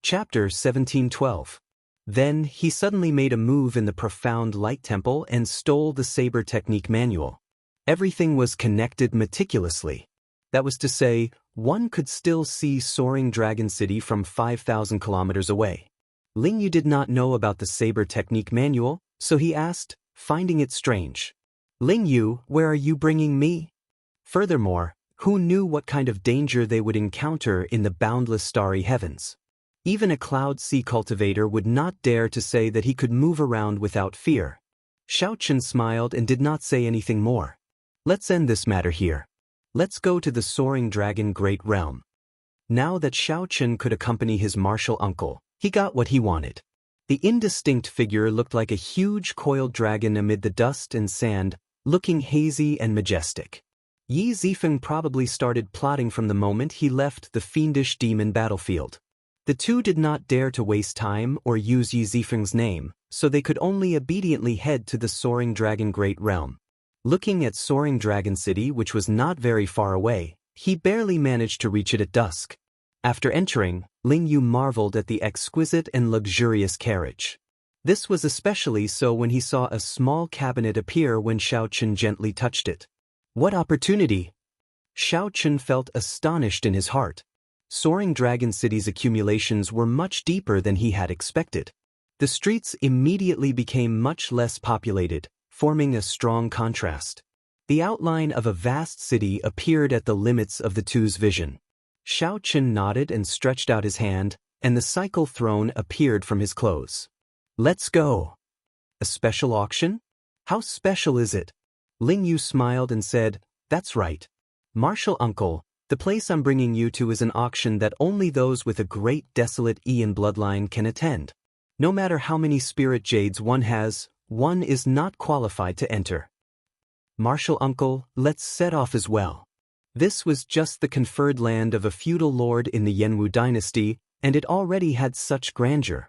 Chapter 1712. Then he suddenly made a move in the profound light temple and stole the saber technique manual. Everything was connected meticulously. That was to say, one could still see soaring Dragon City from 5,000 kilometers away. Lingyu did not know about the saber technique manual, so he asked, finding it strange. Lingyu, where are you bringing me? Furthermore, who knew what kind of danger they would encounter in the boundless starry heavens? Even a cloud sea cultivator would not dare to say that he could move around without fear. Xiaochen smiled and did not say anything more. Let's end this matter here. Let's go to the soaring dragon great realm. Now that Xiaochen could accompany his martial uncle, he got what he wanted. The indistinct figure looked like a huge coiled dragon amid the dust and sand, looking hazy and majestic. Yi Zifeng probably started plotting from the moment he left the fiendish demon battlefield. The two did not dare to waste time or use Yi Zifeng's name, so they could only obediently head to the Soaring Dragon Great Realm. Looking at Soaring Dragon City, which was not very far away, he barely managed to reach it at dusk. After entering, Lingyu marveled at the exquisite and luxurious carriage. This was especially so when he saw a small cabinet appear when Xiaochen gently touched it. What opportunity! Xiaochen felt astonished in his heart. Soaring Dragon City's accumulations were much deeper than he had expected. The streets immediately became much less populated, forming a strong contrast. The outline of a vast city appeared at the limits of the two's vision. Xiaochen nodded and stretched out his hand, and the cycle throne appeared from his clothes. Let's go! A special auction? How special is it? Lingyu smiled and said, That's right. Martial uncle, the place I'm bringing you to is an auction that only those with a great desolate Ian bloodline can attend. No matter how many spirit jades one has, one is not qualified to enter. Martial uncle, let's set off as well. This was just the conferred land of a feudal lord in the Yanwu dynasty, and it already had such grandeur.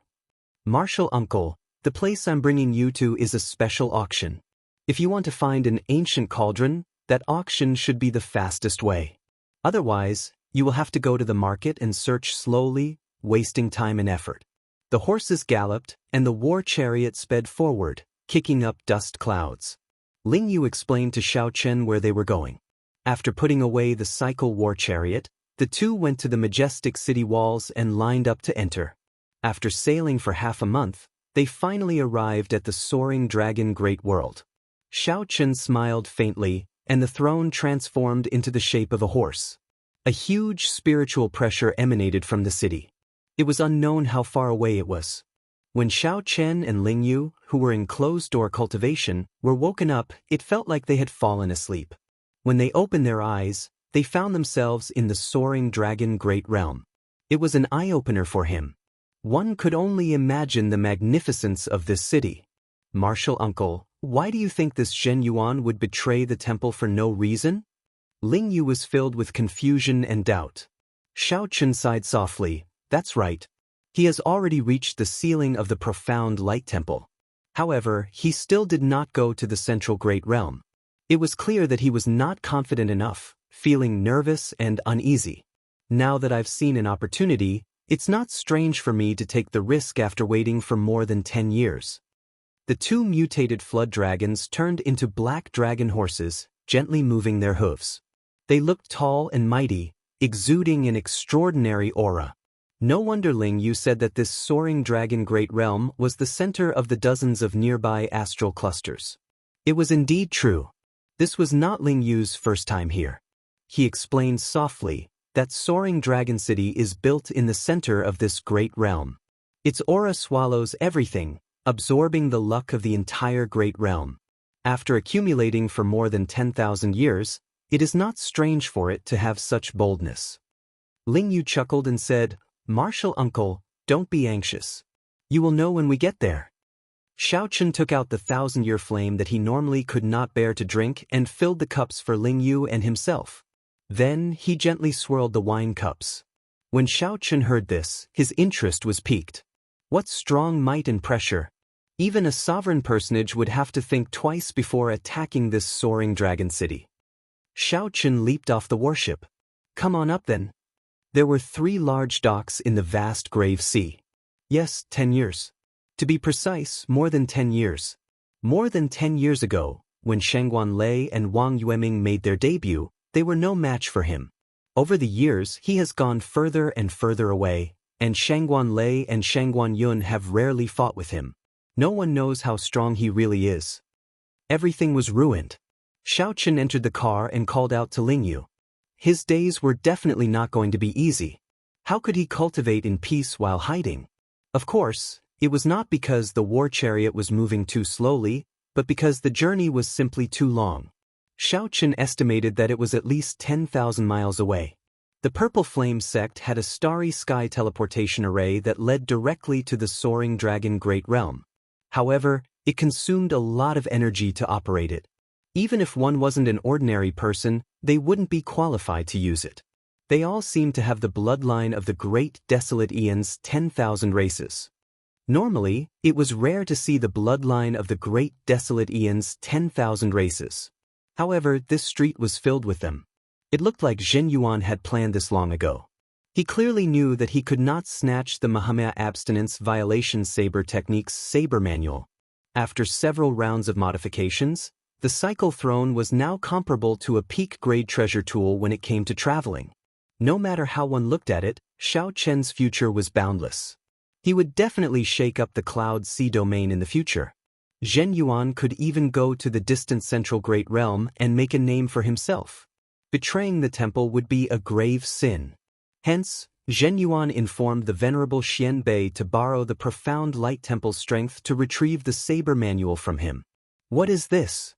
Martial uncle, the place I'm bringing you to is a special auction. If you want to find an ancient cauldron, that auction should be the fastest way. Otherwise, you will have to go to the market and search slowly, wasting time and effort. The horses galloped, and the war chariot sped forward, kicking up dust clouds. Lingyu explained to Xiaochen where they were going. After putting away the cycle war chariot, the two went to the majestic city walls and lined up to enter. After sailing for half a month, they finally arrived at the Soaring Dragon Great World. Xiaochen smiled faintly, and the throne transformed into the shape of a horse. A huge spiritual pressure emanated from the city. It was unknown how far away it was. When Xiaochen and Lingyu, who were in closed-door cultivation, were woken up, it felt like they had fallen asleep. When they opened their eyes, they found themselves in the Soaring Dragon Great Realm. It was an eye-opener for him. One could only imagine the magnificence of this city. Martial uncle, why do you think this Zhen Yuan would betray the temple for no reason? Lingyu was filled with confusion and doubt. Xiaochen sighed softly. That's right. He has already reached the ceiling of the profound light temple. However, he still did not go to the central great realm. It was clear that he was not confident enough, feeling nervous and uneasy. Now that I've seen an opportunity, it's not strange for me to take the risk after waiting for more than 10 years. The two mutated flood dragons turned into black dragon horses, gently moving their hooves. They looked tall and mighty, exuding an extraordinary aura. No wonder Lingyu said that this Soaring Dragon Great Realm was the center of the dozens of nearby astral clusters. It was indeed true. This was not Lingyu's first time here. He explained softly that Soaring Dragon City is built in the center of this great realm. Its aura swallows everything, absorbing the luck of the entire great realm. After accumulating for more than 10,000 years, it is not strange for it to have such boldness. Lingyu chuckled and said, Martial uncle, don't be anxious. You will know when we get there. Xiaochen took out the 1,000-year flame that he normally could not bear to drink and filled the cups for Lingyu and himself. Then he gently swirled the wine cups. When Xiaochen heard this, his interest was piqued. What strong might and pressure! Even a sovereign personage would have to think twice before attacking this soaring dragon city. Xiaochen leaped off the warship. Come on up then. There were 3 large docks in the vast grave sea. Yes, 10 years. To be precise, more than 10 years. More than 10 years ago, when Shangguan Lei and Wang Yueming made their debut, they were no match for him. Over the years, he has gone further and further away, and Shangguan Lei and Shangguan Yun have rarely fought with him. No one knows how strong he really is. Everything was ruined. Xiao Chen entered the car and called out to Ling Yu. His days were definitely not going to be easy. How could he cultivate in peace while hiding? Of course, it was not because the war chariot was moving too slowly, but because the journey was simply too long. Xiao Chen estimated that it was at least 10,000 miles away. The Purple Flame sect had a starry sky teleportation array that led directly to the Soaring Dragon Great Realm. However, it consumed a lot of energy to operate it. Even if one wasn't an ordinary person, they wouldn't be qualified to use it. They all seemed to have the bloodline of the great desolate Eon's 10,000 races. Normally, it was rare to see the bloodline of the great desolate Eon's 10,000 races. However, this street was filled with them. It looked like Zhen Yuan had planned this long ago. He clearly knew that he could not snatch the Mahamaya Abstinence Violation Saber Technique's Saber Manual. After several rounds of modifications, the Cycle Throne was now comparable to a peak-grade treasure tool when it came to traveling. No matter how one looked at it, Xiao Chen's future was boundless. He would definitely shake up the Cloud Sea domain in the future. Zhen Yuan could even go to the distant Central Great Realm and make a name for himself. Betraying the temple would be a grave sin. Hence, Zhen Yuan informed the Venerable Xian Bei to borrow the profound Light Temple's strength to retrieve the Saber Manual from him. What is this?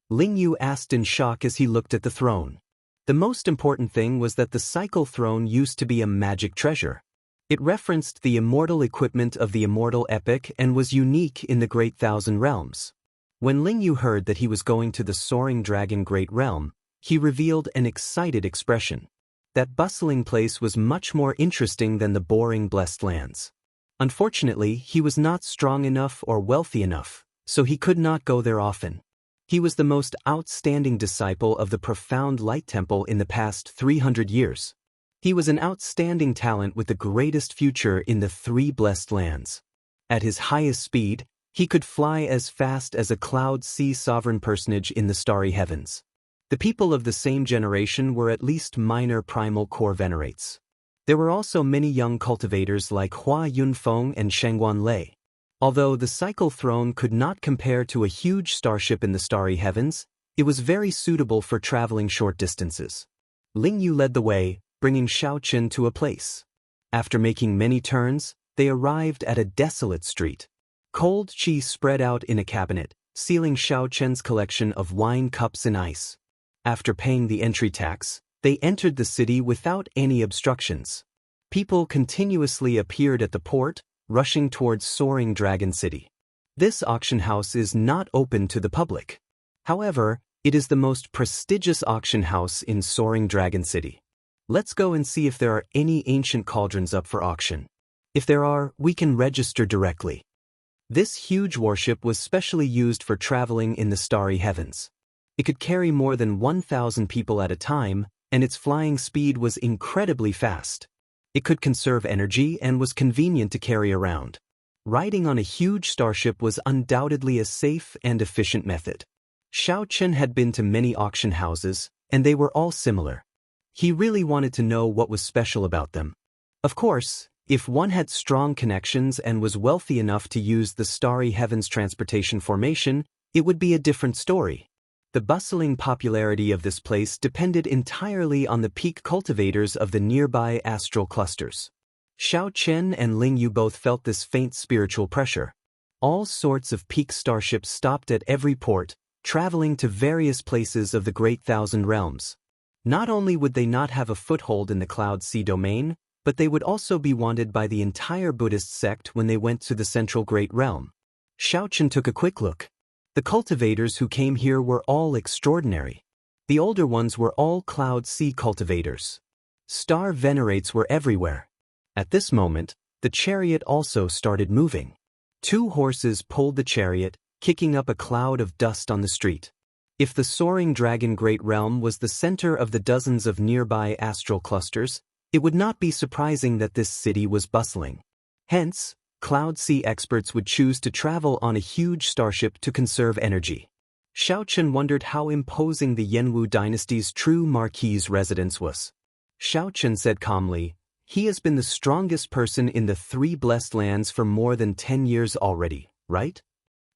Ling Yu asked in shock as he looked at the throne. The most important thing was that the Cycle Throne used to be a magic treasure. It referenced the immortal equipment of the immortal epic and was unique in the Great Thousand Realms. When Ling Yu heard that he was going to the Soaring Dragon Great Realm, he revealed an excited expression. That bustling place was much more interesting than the boring Blessed Lands. Unfortunately, he was not strong enough or wealthy enough, so he could not go there often. He was the most outstanding disciple of the profound Light Temple in the past 300 years. He was an outstanding talent with the greatest future in the 3 Blessed Lands. At his highest speed, he could fly as fast as a Cloud Sea sovereign personage in the starry heavens. The people of the same generation were at least minor primal core venerates. There were also many young cultivators like Hua Yunfeng and Shangguan Lei. Although the Cycle Throne could not compare to a huge starship in the starry heavens, it was very suitable for traveling short distances. Ling Yu led the way, bringing Xiao Chen to a place. After making many turns, they arrived at a desolate street. Cold tea spread out in a cabinet, sealing Xiao Chen's collection of wine cups in ice. After paying the entry tax, they entered the city without any obstructions. People continuously appeared at the port, rushing towards Soaring Dragon City. This auction house is not open to the public. However, it is the most prestigious auction house in Soaring Dragon City. Let's go and see if there are any ancient cauldrons up for auction. If there are, we can register directly. This huge warship was specially used for traveling in the starry heavens. It could carry more than 1,000 people at a time, and its flying speed was incredibly fast. It could conserve energy and was convenient to carry around. Riding on a huge starship was undoubtedly a safe and efficient method. Xiao Chen had been to many auction houses, and they were all similar. He really wanted to know what was special about them. Of course, if one had strong connections and was wealthy enough to use the Starry Heavens Transportation Formation, it would be a different story. The bustling popularity of this place depended entirely on the peak cultivators of the nearby astral clusters. Xiao Chen and Ling Yu both felt this faint spiritual pressure. All sorts of peak starships stopped at every port, traveling to various places of the Great Thousand Realms. Not only would they not have a foothold in the Cloud Sea domain, but they would also be wanted by the entire Buddhist sect when they went to the Central Great Realm. Xiao Chen took a quick look. The cultivators who came here were all extraordinary. The older ones were all Cloud Sea cultivators. Star venerates were everywhere. At this moment, the chariot also started moving. 2 horses pulled the chariot, kicking up a cloud of dust on the street. If the Soaring Dragon Great Realm was the center of the dozens of nearby astral clusters, It would not be surprising that this city was bustling. Hence, Cloud Sea experts would choose to travel on a huge starship to conserve energy. Xiao Chen wondered how imposing the Yanwu dynasty's true marquis residence was. Xiao Chen said calmly, "He has been the strongest person in the 3 blessed lands for more than 10 years already, right?"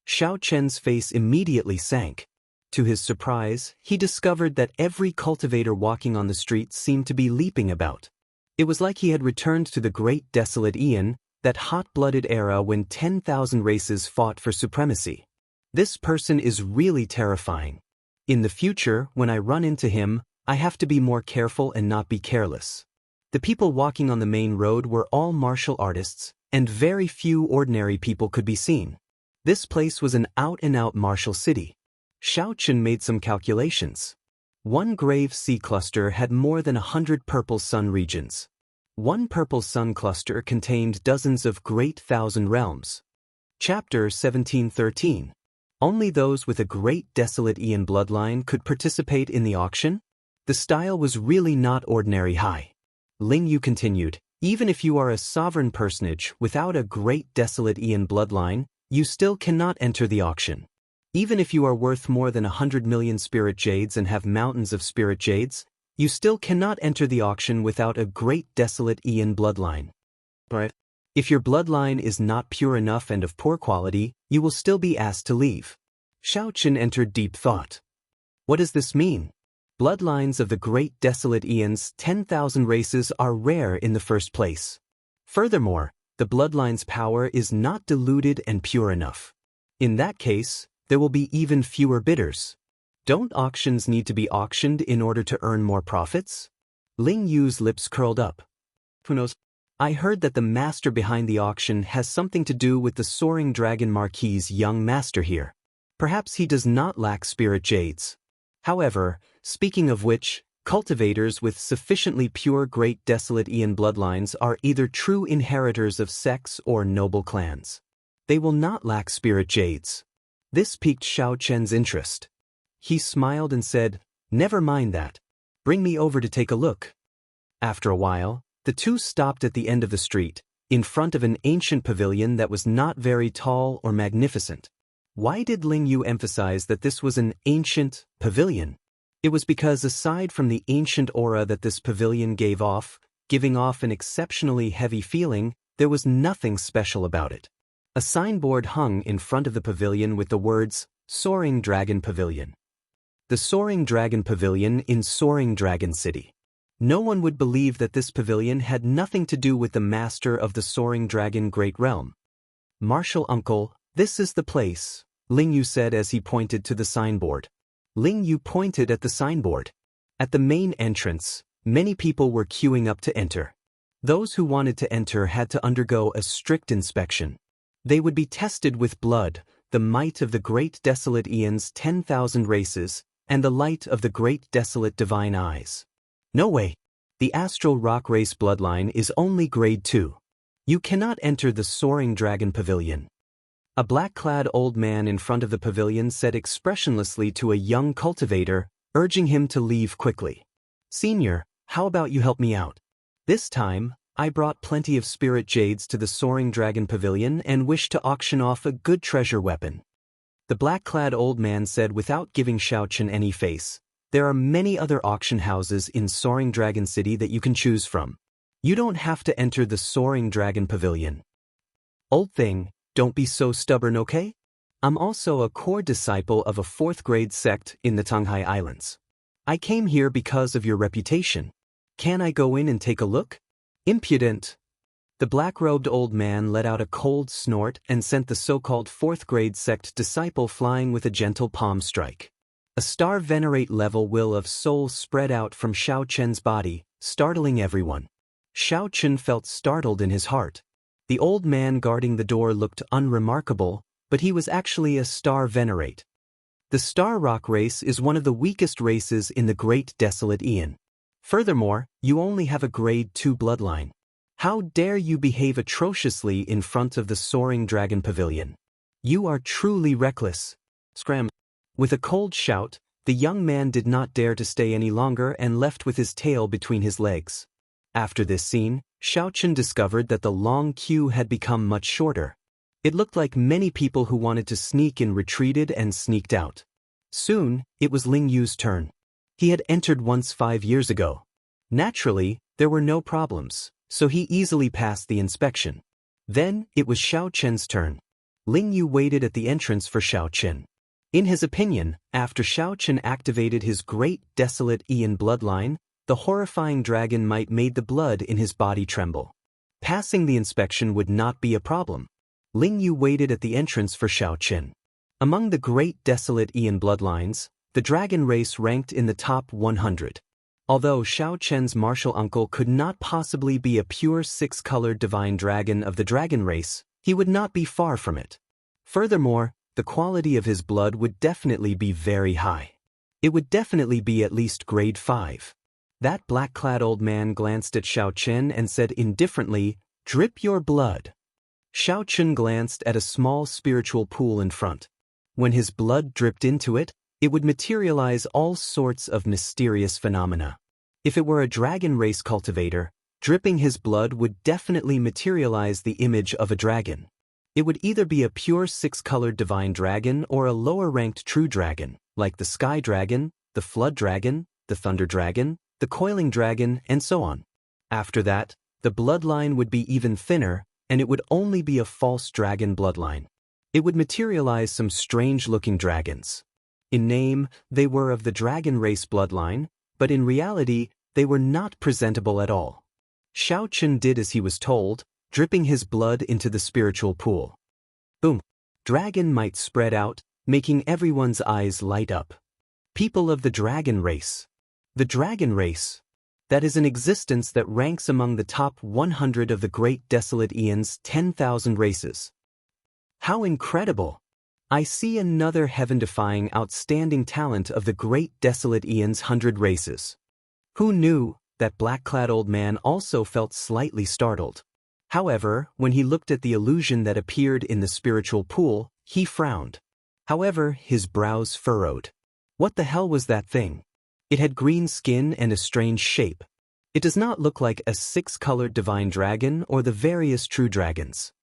Xiao Chen's face immediately sank. To his surprise, he discovered that every cultivator walking on the street seemed to be leaping about. It was like he had returned to the great desolate Aeon, that hot-blooded era when 10,000 races fought for supremacy. This person is really terrifying. In the future, when I run into him, I have to be more careful and not be careless. The people walking on the main road were all martial artists, and very few ordinary people could be seen. This place was an out-and-out martial city. Xiao Chen made some calculations. One grave sea cluster had more than 100 purple sun regions. One purple sun cluster contained dozens of great thousand realms. Chapter 1713. Only those with a great desolate Aeon bloodline could participate in the auction? The style was really not ordinary high. Ling Yu continued, "Even if you are a sovereign personage without a great desolate Aeon bloodline, you still cannot enter the auction. Even if you are worth more than 100 million spirit jades and have mountains of spirit jades, you still cannot enter the auction without a great desolate Aeon bloodline. But if your bloodline is not pure enough and of poor quality, you will still be asked to leave." Xiao Chen entered deep thought. What does this mean? Bloodlines of the great desolate Aeon's 10,000 races are rare in the first place. Furthermore, the bloodline's power is not diluted and pure enough. In that case, there will be even fewer bidders. Don't auctions need to be auctioned in order to earn more profits? Ling Yu's lips curled up. Who knows? I heard that the master behind the auction has something to do with the Soaring Dragon Marquis's young master here. Perhaps he does not lack spirit jades. However, speaking of which, cultivators with sufficiently pure great desolate Aeon bloodlines are either true inheritors of sects or noble clans. They will not lack spirit jades. This piqued Xiao Chen's interest. He smiled and said, "Never mind that. Bring me over to take a look." After a while, the two stopped at the end of the street, in front of an ancient pavilion that was not very tall or magnificent. Why did Ling Yu emphasize that this was an ancient pavilion? It was because aside from the ancient aura that this pavilion giving off an exceptionally heavy feeling, there was nothing special about it. A signboard hung in front of the pavilion with the words, "Soaring Dragon Pavilion." The Soaring Dragon Pavilion in Soaring Dragon City. No one would believe that this pavilion had nothing to do with the master of the Soaring Dragon Great Realm. "Martial uncle, this is the place," Ling Yu said as he pointed to the signboard. Ling Yu pointed at the signboard. At the main entrance, many people were queuing up to enter. Those who wanted to enter had to undergo a strict inspection. They would be tested with blood, the might of the great desolate Aeon's 10,000 races, and the light of the great desolate divine eyes. No way. The astral rock race bloodline is only grade 2. You cannot enter the Soaring Dragon Pavilion. A black-clad old man in front of the pavilion said expressionlessly to a young cultivator, urging him to leave quickly. "Senior, how about you help me out? This time, I brought plenty of spirit jades to the Soaring Dragon Pavilion and wish to auction off a good treasure weapon." The black-clad old man said without giving Xiao Chen any face, "There are many other auction houses in Soaring Dragon City that you can choose from. You don't have to enter the Soaring Dragon Pavilion." "Old thing, don't be so stubborn, okay? I'm also a core disciple of a 4th grade sect in the Tanghai Islands. I came here because of your reputation. Can I go in and take a look?" "Impudent." The black-robed old man let out a cold snort and sent the so-called 4th grade sect disciple flying with a gentle palm strike. A star venerate level will of soul spread out from Xiao Chen's body, startling everyone. Xiao Chen felt startled in his heart. The old man guarding the door looked unremarkable, but he was actually a star venerate. The Star Rock race is one of the weakest races in the Great Desolate Aeon. Furthermore, you only have a grade 2 bloodline. How dare you behave atrociously in front of the Soaring Dragon Pavilion? You are truly reckless. Scram. With a cold shout, the young man did not dare to stay any longer and left with his tail between his legs. After this scene, Xiaochen discovered that the long queue had become much shorter. It looked like many people who wanted to sneak in retreated and sneaked out. Soon, it was Ling Yu's turn. He had entered once 5 years ago. Naturally, there were no problems, so he easily passed the inspection. Then, it was Xiaochen's turn. Ling Yu waited at the entrance for Xiaochen. In his opinion, after Xiaochen activated his great desolate Aeon bloodline, the horrifying dragon might made the blood in his body tremble. Passing the inspection would not be a problem. Ling Yu waited at the entrance for Xiaochen. Among the great desolate Aeon bloodlines, the dragon race ranked in the top 100. Although Xiaochen's martial uncle could not possibly be a pure six-colored divine dragon of the dragon race, he would not be far from it. Furthermore, the quality of his blood would definitely be very high. It would definitely be at least grade 5. That black-clad old man glanced at Xiaochen and said indifferently, "Drip your blood." Xiaochen glanced at a small spiritual pool in front. When his blood dripped into it, it would materialize all sorts of mysterious phenomena. If it were a dragon race cultivator, dripping his blood would definitely materialize the image of a dragon. It would either be a pure six-colored divine dragon or a lower-ranked true dragon, like the sky dragon, the flood dragon, the thunder dragon, the coiling dragon, and so on. After that, the bloodline would be even thinner, and it would only be a false dragon bloodline. It would materialize some strange-looking dragons. In name, they were of the dragon race bloodline, but in reality, they were not presentable at all. Xiaochen did as he was told, dripping his blood into the spiritual pool. Boom! Dragon might spread out, making everyone's eyes light up. People of the dragon race. The dragon race. That is an existence that ranks among the top 100 of the great desolate Aeon's 10,000 races. How incredible! I see another heaven-defying outstanding talent of the great desolate Aeon's 100 races. Who knew? That black-clad old man also felt slightly startled. However, when he looked at the illusion that appeared in the spiritual pool, he frowned. However, his brows furrowed. What the hell was that thing? It had green skin and a strange shape. It does not look like a six-colored divine dragon or the various true dragons.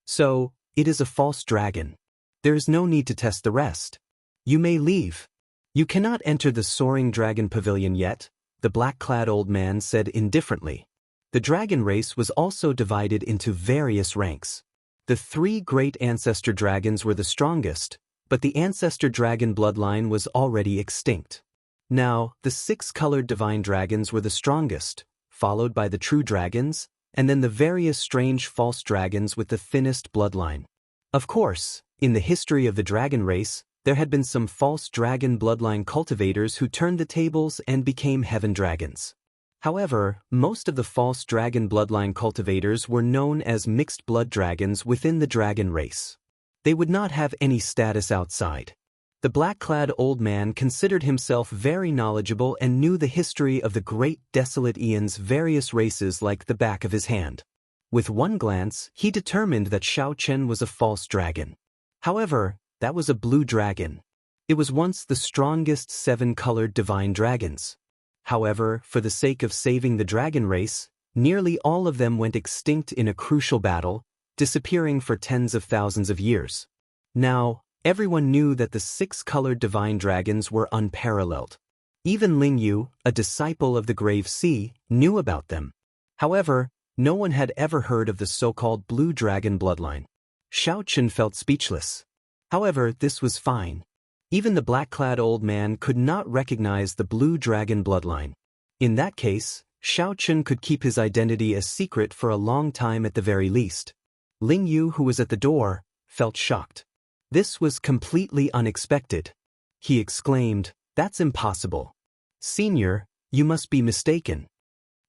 So, it is a false dragon. There is no need to test the rest. You may leave. You cannot enter the soaring dragon pavilion yet, the black-clad old man said indifferently. The dragon race was also divided into various ranks. The 3 great ancestor dragons were the strongest, but the ancestor dragon bloodline was already extinct. Now, the 6-colored divine dragons were the strongest, followed by the true dragons, and then the various strange false dragons with the thinnest bloodline. Of course, in the history of the dragon race, there had been some false dragon bloodline cultivators who turned the tables and became heaven dragons. However, most of the false dragon bloodline cultivators were known as mixed blood dragons within the dragon race. They would not have any status outside. The black-clad old man considered himself very knowledgeable and knew the history of the great desolate Aeon's various races like the back of his hand. With one glance, he determined that Xiaochen was a false dragon. However, that was a blue dragon. It was once the strongest 7-colored divine dragons. However, for the sake of saving the dragon race, nearly all of them went extinct in a crucial battle, disappearing for tens of thousands of years. Now, everyone knew that the 6-colored divine dragons were unparalleled. Even Ling Yu, a disciple of the Grave Sea, knew about them. However, no one had ever heard of the so-called blue dragon bloodline. Xiaochen felt speechless. However, this was fine. Even the black-clad old man could not recognize the blue dragon bloodline. In that case, Xiaochen could keep his identity a secret for a long time at the very least. Ling Yu, who was at the door, felt shocked. This was completely unexpected. He exclaimed, "That's impossible. Senior, you must be mistaken."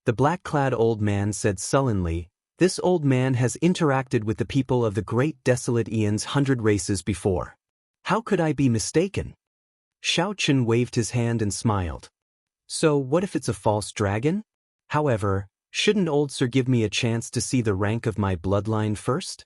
The black-clad old man said sullenly, "This old man has interacted with the people of the great desolate Aeon's 100 races before. How could I be mistaken?" Xiaochen waved his hand and smiled. "So what if it's a false dragon? However, shouldn't old sir give me a chance to see the rank of my bloodline first?"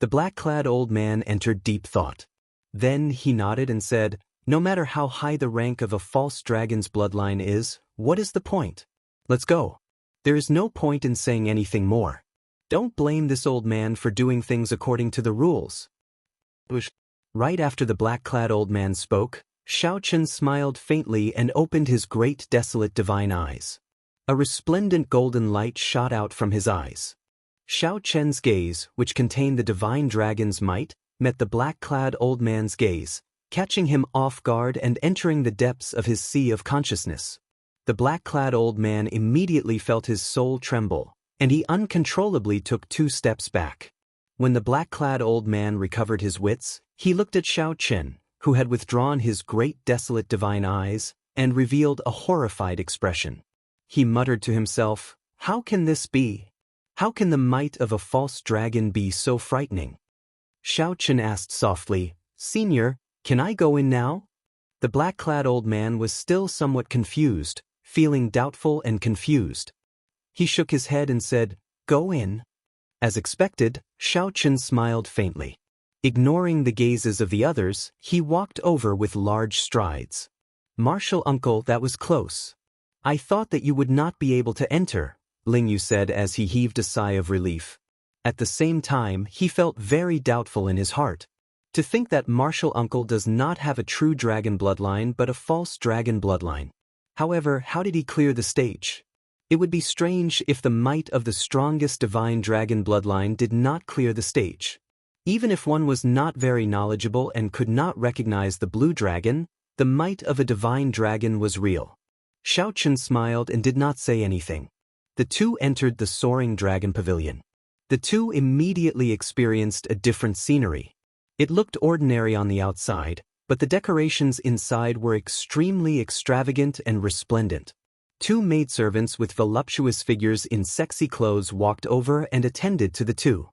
The black-clad old man entered deep thought. Then he nodded and said, "No matter how high the rank of a false dragon's bloodline is, what is the point? Let's go." There is no point in saying anything more. Don't blame this old man for doing things according to the rules. Right after the black-clad old man spoke, Xiao Chen smiled faintly and opened his great desolate divine eyes. A resplendent golden light shot out from his eyes. Xiao Chen's gaze, which contained the divine dragon's might, met the black-clad old man's gaze, catching him off guard and entering the depths of his sea of consciousness. The black-clad old man immediately felt his soul tremble, and he uncontrollably took 2 steps back. When the black-clad old man recovered his wits, he looked at Xiao Chen, who had withdrawn his great desolate divine eyes, and revealed a horrified expression. He muttered to himself, "How can this be? How can the might of a false dragon be so frightening?" Xiao Chen asked softly, "Senior, can I go in now?" The black-clad old man was still somewhat confused, feeling doubtful and confused. He shook his head and said, "Go in." As expected, Xiao Chen smiled faintly. Ignoring the gazes of the others, he walked over with large strides. "Martial uncle, that was close. I thought that you would not be able to enter," Ling Yu said as he heaved a sigh of relief. At the same time, he felt very doubtful in his heart. To think that martial uncle does not have a true dragon bloodline but a false dragon bloodline. However, how did he clear the stage? It would be strange if the might of the strongest divine dragon bloodline did not clear the stage. Even if one was not very knowledgeable and could not recognize the blue dragon, the might of a divine dragon was real. Xiao Chen smiled and did not say anything. The two entered the soaring dragon pavilion. The two immediately experienced a different scenery. It looked ordinary on the outside, but the decorations inside were extremely extravagant and resplendent. 2 maidservants with voluptuous figures in sexy clothes walked over and attended to the two.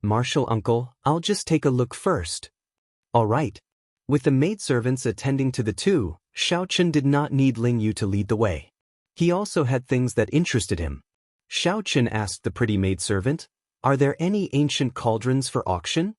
"Martial uncle, I'll just take a look first." "All right." With the maidservants attending to the two, Xiao Chen did not need Ling Yu to lead the way. He also had things that interested him. Xiao Chen asked the pretty maidservant, "Are there any ancient cauldrons for auction?"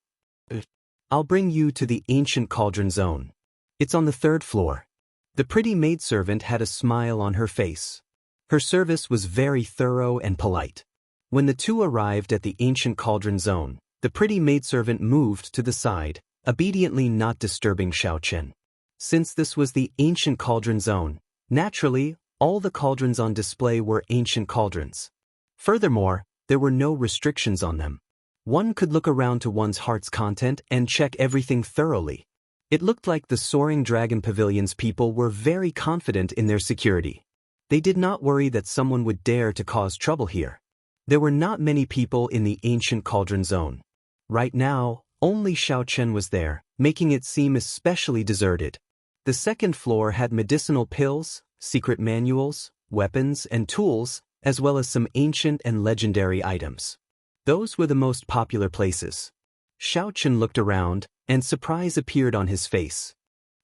"I'll bring you to the ancient cauldron zone. It's on the 3rd floor." The pretty maidservant had a smile on her face. Her service was very thorough and polite. When the two arrived at the ancient cauldron zone, the pretty maidservant moved to the side, obediently not disturbing Xiao Chen. Since this was the ancient cauldron zone, naturally, all the cauldrons on display were ancient cauldrons. Furthermore, there were no restrictions on them. One could look around to one's heart's content and check everything thoroughly. It looked like the Soaring Dragon Pavilion's people were very confident in their security. They did not worry that someone would dare to cause trouble here. There were not many people in the ancient cauldron zone. Right now, only Xiao Chen was there, making it seem especially deserted. The 2nd floor had medicinal pills, secret manuals, weapons, and tools, as well as some ancient and legendary items. Those were the most popular places. Xiao Chen looked around, and surprise appeared on his face.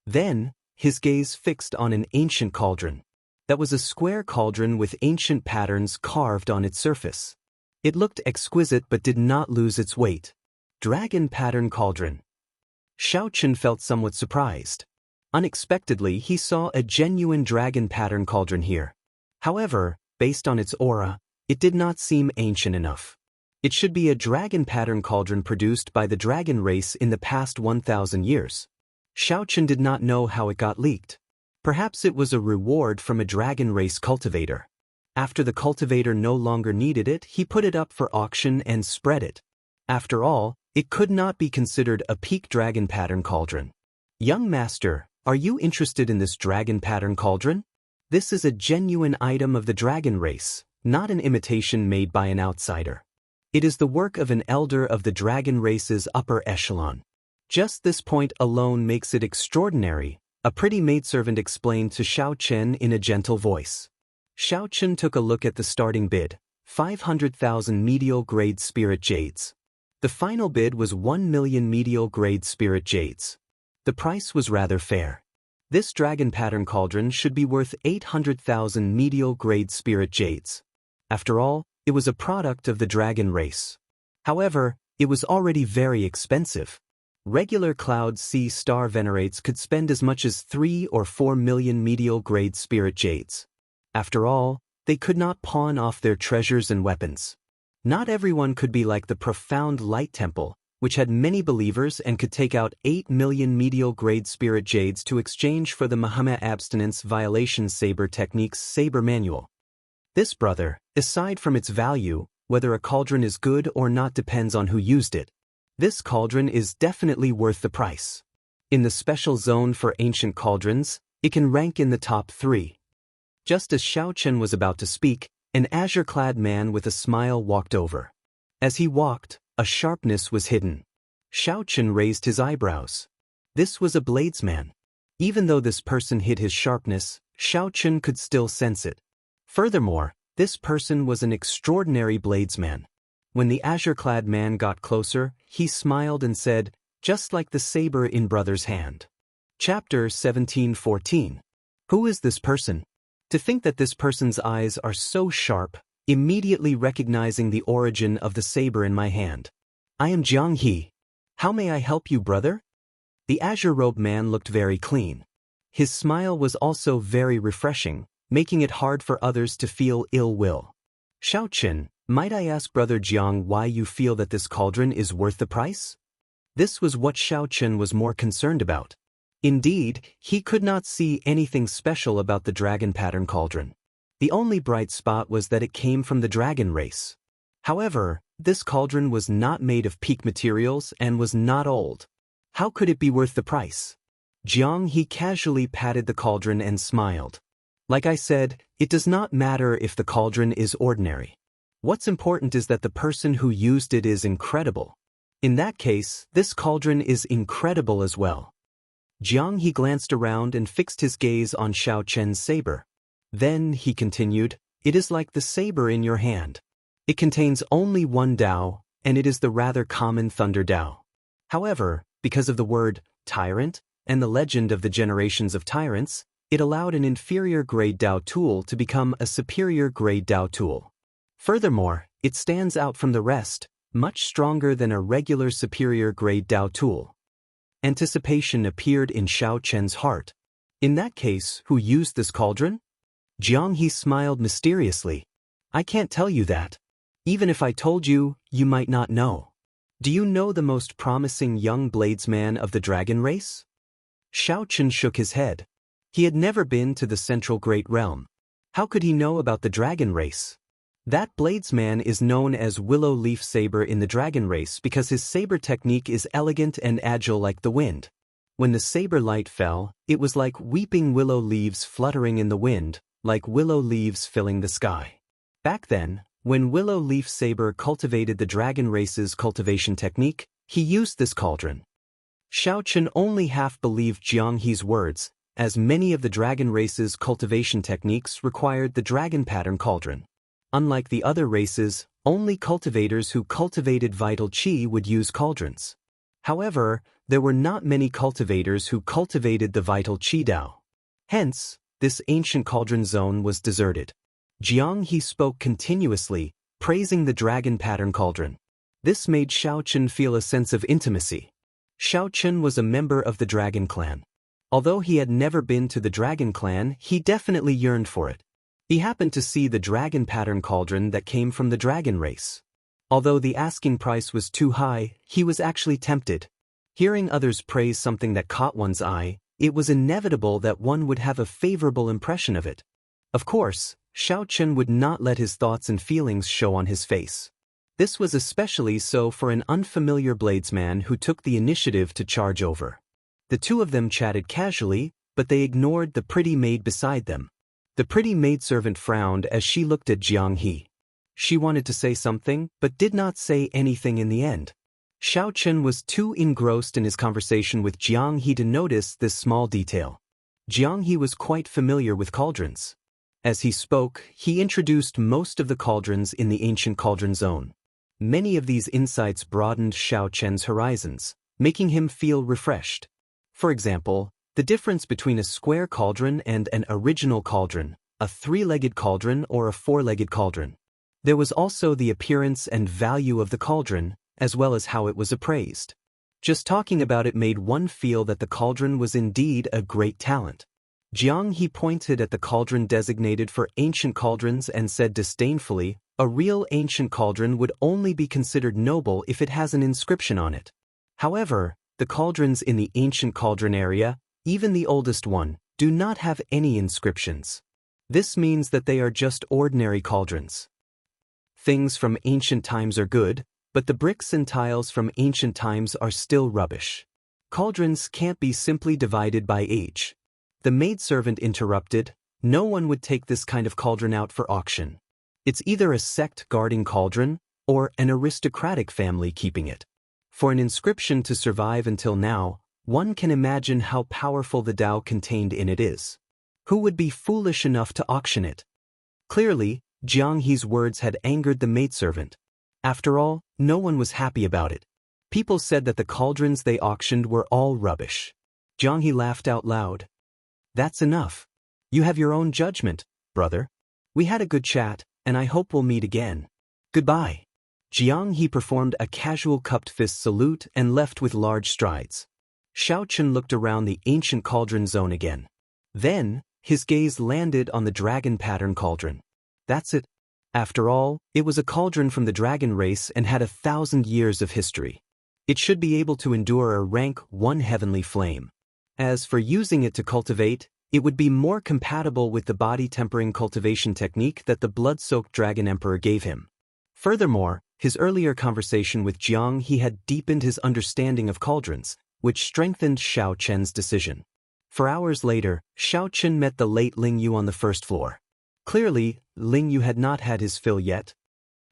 Then, his gaze fixed on an ancient cauldron. That was a square cauldron with ancient patterns carved on its surface. It looked exquisite but did not lose its weight. Dragon pattern cauldron. Xiao Chen felt somewhat surprised. Unexpectedly, he saw a genuine dragon pattern cauldron here. However, based on its aura, it did not seem ancient enough. It should be a dragon pattern cauldron produced by the dragon race in the past 1,000 years. Xiao Chen did not know how it got leaked. Perhaps it was a reward from a dragon race cultivator. After the cultivator no longer needed it, he put it up for auction and spread it. After all, it could not be considered a peak dragon pattern cauldron. "Young master, are you interested in this dragon pattern cauldron? This is a genuine item of the dragon race, not an imitation made by an outsider. It is the work of an elder of the dragon race's upper echelon. Just this point alone makes it extraordinary," a pretty maidservant explained to Xiao Chen in a gentle voice. Xiao Chen took a look at the starting bid, 500,000 medial-grade spirit jades. The final bid was 1 million medial-grade spirit jades. The price was rather fair. This dragon pattern cauldron should be worth 800,000 medial-grade spirit jades. After all, it was a product of the dragon race. However, it was already very expensive. Regular Cloud Sea Star Venerates could spend as much as 3 or 4 million medial-grade spirit jades. After all, they could not pawn off their treasures and weapons. Not everyone could be like the profound light temple, which had many believers and could take out 8 million medial-grade spirit jades to exchange for the Muhammad abstinence violation saber techniques saber manual. This, brother, aside from its value, whether a cauldron is good or not depends on who used it. This cauldron is definitely worth the price. In the special zone for ancient cauldrons, it can rank in the top 3. Just as Xiao Chen was about to speak, an azure-clad man with a smile walked over. As he walked, a sharpness was hidden. Xiao Chen raised his eyebrows. This was a bladesman. Even though this person hid his sharpness, Xiao Chen could still sense it. Furthermore, this person was an extraordinary bladesman. When the azure-clad man got closer, he smiled and said, "Just like the saber in brother's hand." Chapter 17:14. Who is this person? To think that this person's eyes are so sharp, immediately recognizing the origin of the saber in my hand. I am Jiang He. How may I help you, brother? The azure-robed man looked very clean. His smile was also very refreshing, making it hard for others to feel ill will. Xiao Chen, might I ask Brother Jiang why you feel that this cauldron is worth the price? This was what Xiao Chen was more concerned about. Indeed, he could not see anything special about the dragon pattern cauldron. The only bright spot was that it came from the dragon race. However, this cauldron was not made of peak materials and was not old. How could it be worth the price? Jiang He casually patted the cauldron and smiled. Like I said, it does not matter if the cauldron is ordinary. What's important is that the person who used it is incredible. In that case, this cauldron is incredible as well. Jiang He glanced around and fixed his gaze on Xiao Chen's saber. Then, he continued, it is like the saber in your hand. It contains only one Dao, and it is the rather common Thunder Dao. However, because of the word tyrant and the legend of the generations of tyrants, it allowed an inferior grade Dao tool to become a superior grade Dao tool. Furthermore, it stands out from the rest, much stronger than a regular superior grade Dao tool. Anticipation appeared in Xiao Chen's heart. In that case, who used this cauldron? Jiang He smiled mysteriously. I can't tell you that. Even if I told you, you might not know. Do you know the most promising young bladesman of the dragon race? Xiao Chen shook his head. He had never been to the Central Great Realm. How could he know about the dragon race? That bladesman is known as Willow Leaf Saber in the dragon race because his saber technique is elegant and agile like the wind. When the saber light fell, it was like weeping willow leaves fluttering in the wind, like willow leaves filling the sky. Back then, when Willow Leaf Saber cultivated the dragon race's cultivation technique, he used this cauldron. Xiao Chen only half believed Jiang He's words, as many of the dragon race's cultivation techniques required the dragon pattern cauldron. Unlike the other races, only cultivators who cultivated vital qi would use cauldrons. However, there were not many cultivators who cultivated the vital qi Dao. Hence, this ancient cauldron zone was deserted. Jiang He spoke continuously, praising the dragon pattern cauldron. This made Xiao Chen feel a sense of intimacy. Xiao Chen was a member of the dragon clan. Although he had never been to the dragon clan, he definitely yearned for it. He happened to see the dragon pattern cauldron that came from the dragon race. Although the asking price was too high, he was actually tempted. Hearing others praise something that caught one's eye, it was inevitable that one would have a favorable impression of it. Of course, Xiao Chen would not let his thoughts and feelings show on his face. This was especially so for an unfamiliar bladesman who took the initiative to charge over. The two of them chatted casually, but they ignored the pretty maid beside them. The pretty maidservant frowned as she looked at Jiang He. She wanted to say something, but did not say anything in the end. Xiao Chen was too engrossed in his conversation with Jiang He to notice this small detail. Jiang He was quite familiar with cauldrons. As he spoke, he introduced most of the cauldrons in the ancient cauldron zone. Many of these insights broadened Xiao Chen's horizons, making him feel refreshed. For example, the difference between a square cauldron and an original cauldron, a three-legged cauldron or a four-legged cauldron. There was also the appearance and value of the cauldron, as well as how it was appraised. Just talking about it made one feel that the cauldron was indeed a great talent. Jiang He pointed at the cauldron designated for ancient cauldrons and said disdainfully, "A real ancient cauldron would only be considered noble if it has an inscription on it. However, the cauldrons in the ancient cauldron area, even the oldest one, do not have any inscriptions. This means that they are just ordinary cauldrons. Things from ancient times are good, but the bricks and tiles from ancient times are still rubbish. Cauldrons can't be simply divided by age." The maidservant interrupted, "No one would take this kind of cauldron out for auction. It's either a sect guarding cauldron, or an aristocratic family keeping it. For an inscription to survive until now, one can imagine how powerful the Tao contained in it is. Who would be foolish enough to auction it?" Clearly, Jiang He's words had angered the maidservant. After all, no one was happy about it. People said that the cauldrons they auctioned were all rubbish. Jiang He laughed out loud. "That's enough. You have your own judgment, brother. We had a good chat, and I hope we'll meet again. Goodbye." Jiang He performed a casual cupped fist salute and left with large strides. Xiao Chen looked around the ancient cauldron zone again. Then, his gaze landed on the dragon pattern cauldron. That's it. After all, it was a cauldron from the dragon race and had 1,000 years of history. It should be able to endure a rank 1 heavenly flame. As for using it to cultivate, it would be more compatible with the body-tempering cultivation technique that the blood-soaked Dragon Emperor gave him. Furthermore, his earlier conversation with Jiang He had deepened his understanding of cauldrons, which strengthened Xiao Chen's decision. For hours later, Xiao Chen met the late Ling Yu on the first floor. Clearly, Ling Yu had not had his fill yet.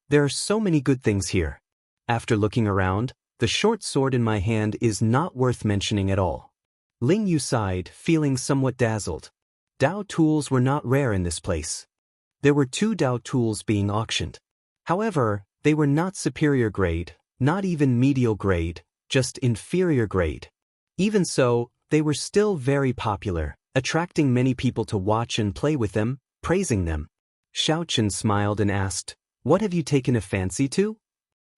"There are so many good things here. After looking around, the short sword in my hand is not worth mentioning at all." Ling Yu sighed, feeling somewhat dazzled. Dao tools were not rare in this place. There were 2 Dao tools being auctioned. However, they were not superior grade, not even medial grade, just inferior grade. Even so, they were still very popular, attracting many people to watch and play with them, praising them. Xiao Chen smiled and asked, "What have you taken a fancy to?"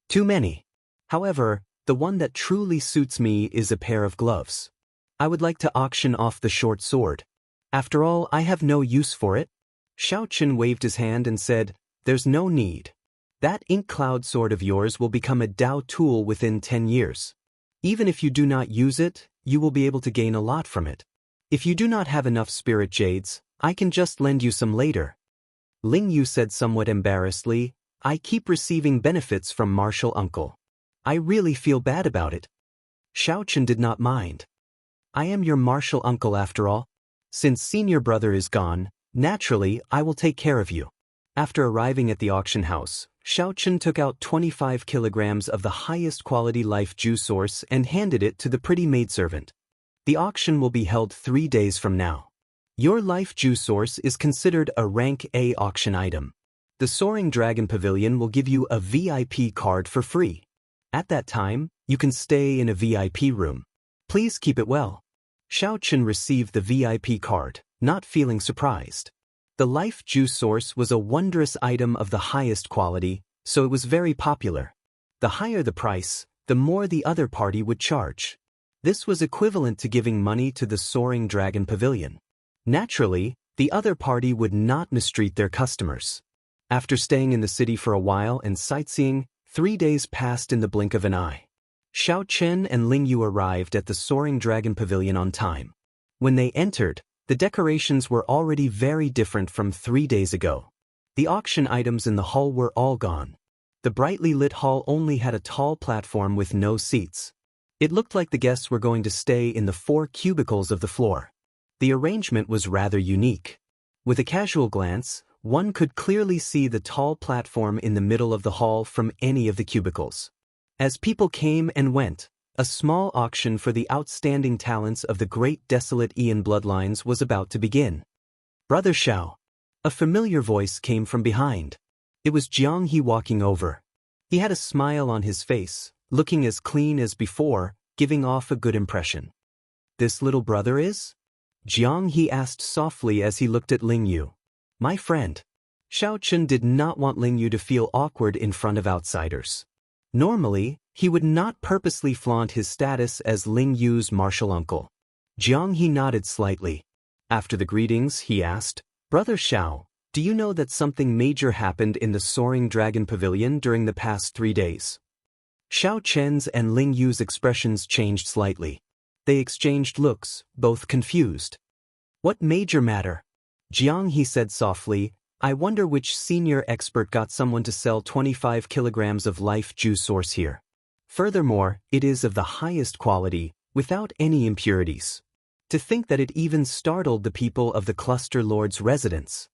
"Too many. However, the one that truly suits me is a pair of gloves. I would like to auction off the short sword. After all, I have no use for it." Xiao Chen waved his hand and said, "There's no need. That ink cloud sword of yours will become a Dao tool within 10 years. Even if you do not use it, you will be able to gain a lot from it. If you do not have enough spirit jades, I can just lend you some later." Ling Yu said somewhat embarrassedly, "I keep receiving benefits from Martial Uncle. I really feel bad about it." Xiao Chen did not mind. "I am your martial uncle after all. Since senior brother is gone, naturally I will take care of you." After arriving at the auction house, Xiao Chen took out 25 kilograms of the highest quality life juice source and handed it to the pretty maidservant. "The auction will be held 3 days from now. Your life juice source is considered a rank A auction item. The Soaring Dragon Pavilion will give you a VIP card for free. At that time, you can stay in a VIP room. Please keep it well." Xiao Chen received the VIP card, not feeling surprised. The life juice source was a wondrous item of the highest quality, so it was very popular. The higher the price, the more the other party would charge. This was equivalent to giving money to the Soaring Dragon Pavilion. Naturally, the other party would not mistreat their customers. After staying in the city for a while and sightseeing, 3 days passed in the blink of an eye. Xiao Chen and Ling Yu arrived at the Soaring Dragon Pavilion on time. When they entered, the decorations were already very different from 3 days ago. The auction items in the hall were all gone. The brightly lit hall only had a tall platform with no seats. It looked like the guests were going to stay in the 4 cubicles of the floor. The arrangement was rather unique. With a casual glance, one could clearly see the tall platform in the middle of the hall from any of the cubicles. As people came and went, a small auction for the outstanding talents of the great desolate Ian bloodlines was about to begin. "Brother Xiao." A familiar voice came from behind. It was Jiang He walking over. He had a smile on his face, looking as clean as before, giving off a good impression. "This little brother is?" Jiang He asked softly as he looked at Ling Yu. "My friend." Xiao Chen did not want Ling Yu to feel awkward in front of outsiders. Normally, he would not purposely flaunt his status as Ling Yu's martial uncle. Jiang He nodded slightly. After the greetings, he asked, "Brother Xiao, do you know that something major happened in the Soaring Dragon Pavilion during the past 3 days?" Xiao Chen's and Ling Yu's expressions changed slightly. They exchanged looks, both confused. "What major matter?" "Jiang," he said softly, "I wonder which senior expert got someone to sell 25 kilograms of life juice source here. Furthermore, it is of the highest quality, without any impurities. To think that it even startled the people of the Cluster Lord's residence."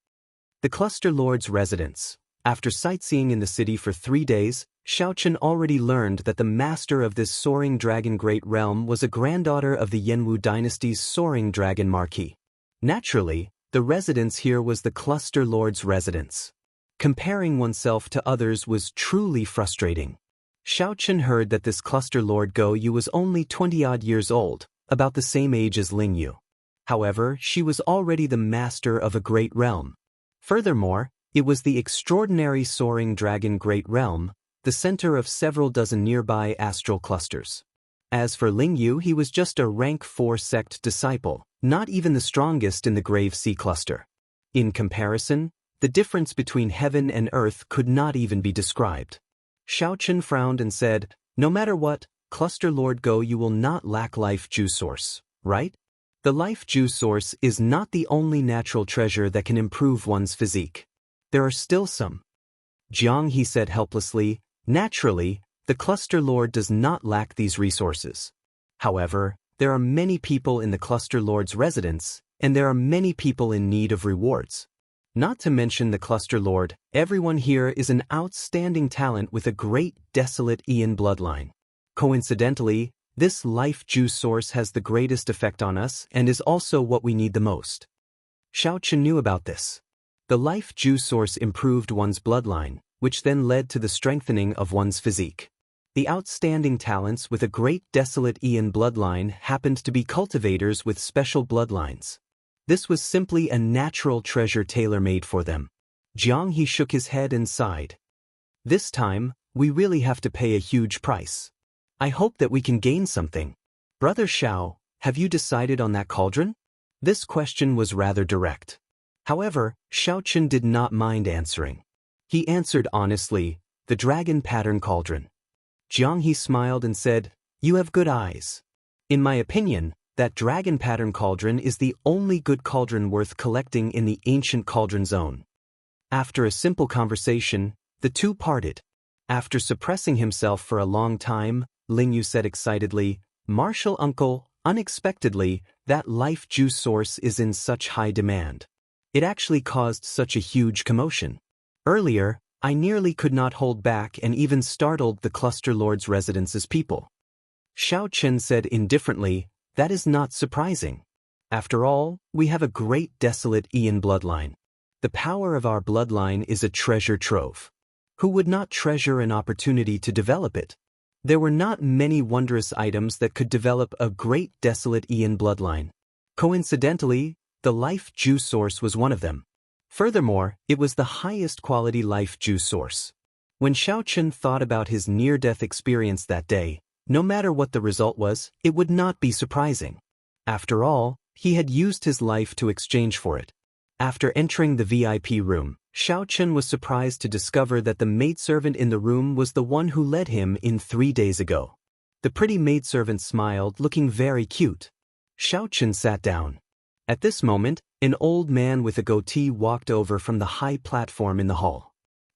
The Cluster Lord's residence. After sightseeing in the city for 3 days, Xiaochen already learned that the master of this Soaring Dragon Great Realm was a granddaughter of the Yanwu dynasty's Soaring Dragon Marquis. Naturally, the residence here was the Cluster Lord's residence. Comparing oneself to others was truly frustrating. Xiaochen heard that this Cluster Lord Go Yu was only 20-odd years old, about the same age as Ling Yu. However, she was already the master of a great realm. Furthermore, it was the extraordinary Soaring Dragon Great Realm, the center of several dozen nearby astral clusters. As for Ling Yu, he was just a rank 4 sect disciple, not even the strongest in the Grave Sea cluster. In comparison, the difference between heaven and earth could not even be described. Xiaochen frowned and said, "No matter what, Cluster Lord Go, you will not lack life juice source, right? The life juice source is not the only natural treasure that can improve one's physique. There are still some." "Jiang," he said helplessly, "naturally, the Cluster Lord does not lack these resources. However, there are many people in the Cluster Lord's residence, and there are many people in need of rewards. Not to mention the Cluster Lord, everyone here is an outstanding talent with a great desolate Ian bloodline. Coincidentally, this life juice source has the greatest effect on us and is also what we need the most." Xiaochen knew about this. The life juice source improved one's bloodline, which then led to the strengthening of one's physique. The outstanding talents with a great desolate Ian bloodline happened to be cultivators with special bloodlines. This was simply a natural treasure tailor-made for them. Jiang, he shook his head and sighed. "This time, we really have to pay a huge price. I hope that we can gain something. Brother Xiao, have you decided on that cauldron?" This question was rather direct. However, Xiaochen did not mind answering. He answered honestly, "The dragon pattern cauldron." Jiang, he smiled and said, "You have good eyes. In my opinion, that dragon pattern cauldron is the only good cauldron worth collecting in the ancient cauldron zone." After a simple conversation, the two parted. After suppressing himself for a long time, Ling Yu said excitedly, "Martial uncle, unexpectedly, that life juice source is in such high demand. It actually caused such a huge commotion. Earlier, I nearly could not hold back and even startled the Cluster Lord's residence's people." Xiao Chen said indifferently, "That is not surprising. After all, we have a great desolate Ian bloodline. The power of our bloodline is a treasure trove. Who would not treasure an opportunity to develop it? There were not many wondrous items that could develop a great desolate Ian bloodline. Coincidentally, the life juice source was one of them. Furthermore, it was the highest quality life juice source." When Xiaochen thought about his near-death experience that day, no matter what the result was, it would not be surprising. After all, he had used his life to exchange for it. After entering the VIP room, Xiaochen was surprised to discover that the maidservant in the room was the one who led him in 3 days ago. The pretty maidservant smiled, looking very cute. Xiaochen sat down. At this moment, an old man with a goatee walked over from the high platform in the hall.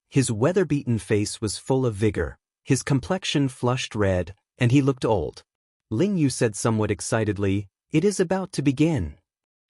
His weather-beaten face was full of vigor, his complexion flushed red, and he looked old. Ling Yu said somewhat excitedly, "It is about to begin."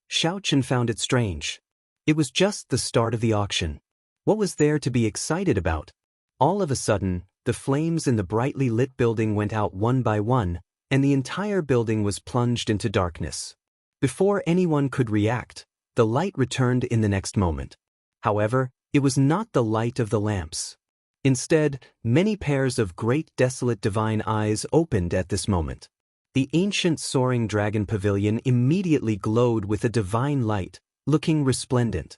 Xiaochen found it strange. It was just the start of the auction. What was there to be excited about? All of a sudden, the flames in the brightly lit building went out one by one, and the entire building was plunged into darkness. Before anyone could react, the light returned in the next moment. However, it was not the light of the lamps. Instead, many pairs of great desolate divine eyes opened at this moment. The ancient Soaring Dragon Pavilion immediately glowed with a divine light, looking resplendent.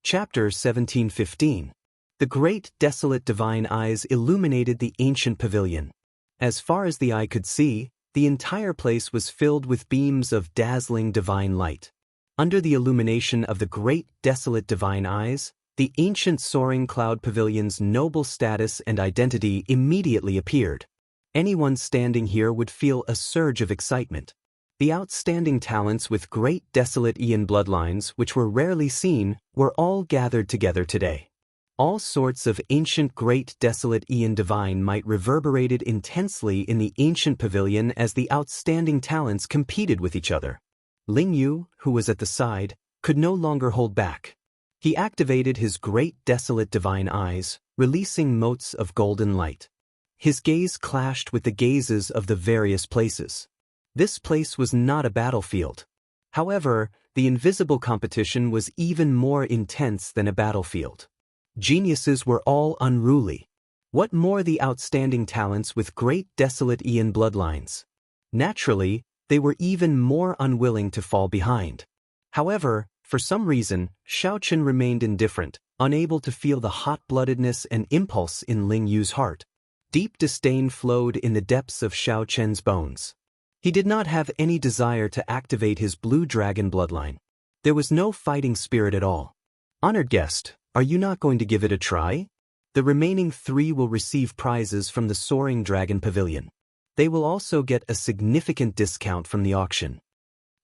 Chapter 17:15. The great desolate divine eyes illuminated the ancient pavilion. As far as the eye could see, the entire place was filled with beams of dazzling divine light. Under the illumination of the great desolate divine eyes, the ancient soaring cloud pavilion's noble status and identity immediately appeared. Anyone standing here would feel a surge of excitement. The outstanding talents with great desolate Aeon bloodlines, which were rarely seen, were all gathered together today. All sorts of ancient great desolate Aeon divine might reverberated intensely in the ancient pavilion as the outstanding talents competed with each other. Ling Yu, who was at the side, could no longer hold back. He activated his great desolate divine eyes, releasing motes of golden light. His gaze clashed with the gazes of the various places. This place was not a battlefield. However, the invisible competition was even more intense than a battlefield. Geniuses were all unruly. What more the outstanding talents with great desolate Aeon bloodlines? Naturally, they were even more unwilling to fall behind. However, for some reason, Xiao Chen remained indifferent, unable to feel the hot-bloodedness and impulse in Ling Yu's heart. Deep disdain flowed in the depths of Xiao Chen's bones. He did not have any desire to activate his blue dragon bloodline. There was no fighting spirit at all. Honored guest, are you not going to give it a try? The remaining 3 will receive prizes from the Soaring Dragon Pavilion. They will also get a significant discount from the auction.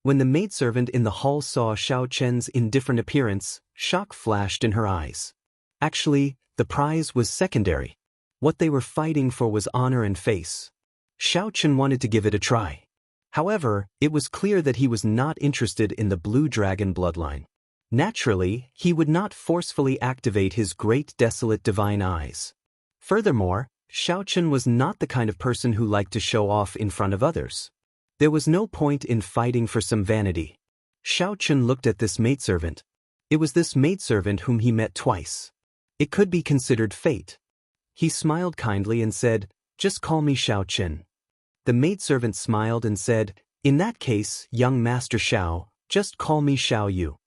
When the maidservant in the hall saw Xiao Chen's indifferent appearance, shock flashed in her eyes. Actually, the prize was secondary. What they were fighting for was honor and face. Xiao Chen wanted to give it a try. However, it was clear that he was not interested in the blue dragon bloodline. Naturally, he would not forcefully activate his great desolate divine eyes. Furthermore, Xiao Chen was not the kind of person who liked to show off in front of others. There was no point in fighting for some vanity. Xiao Chen looked at this maidservant. It was this maidservant whom he met twice. It could be considered fate. He smiled kindly and said, "Just call me Xiao Chen." The maidservant smiled and said, "In that case, young Master Xiao, just call me Xiao Yu."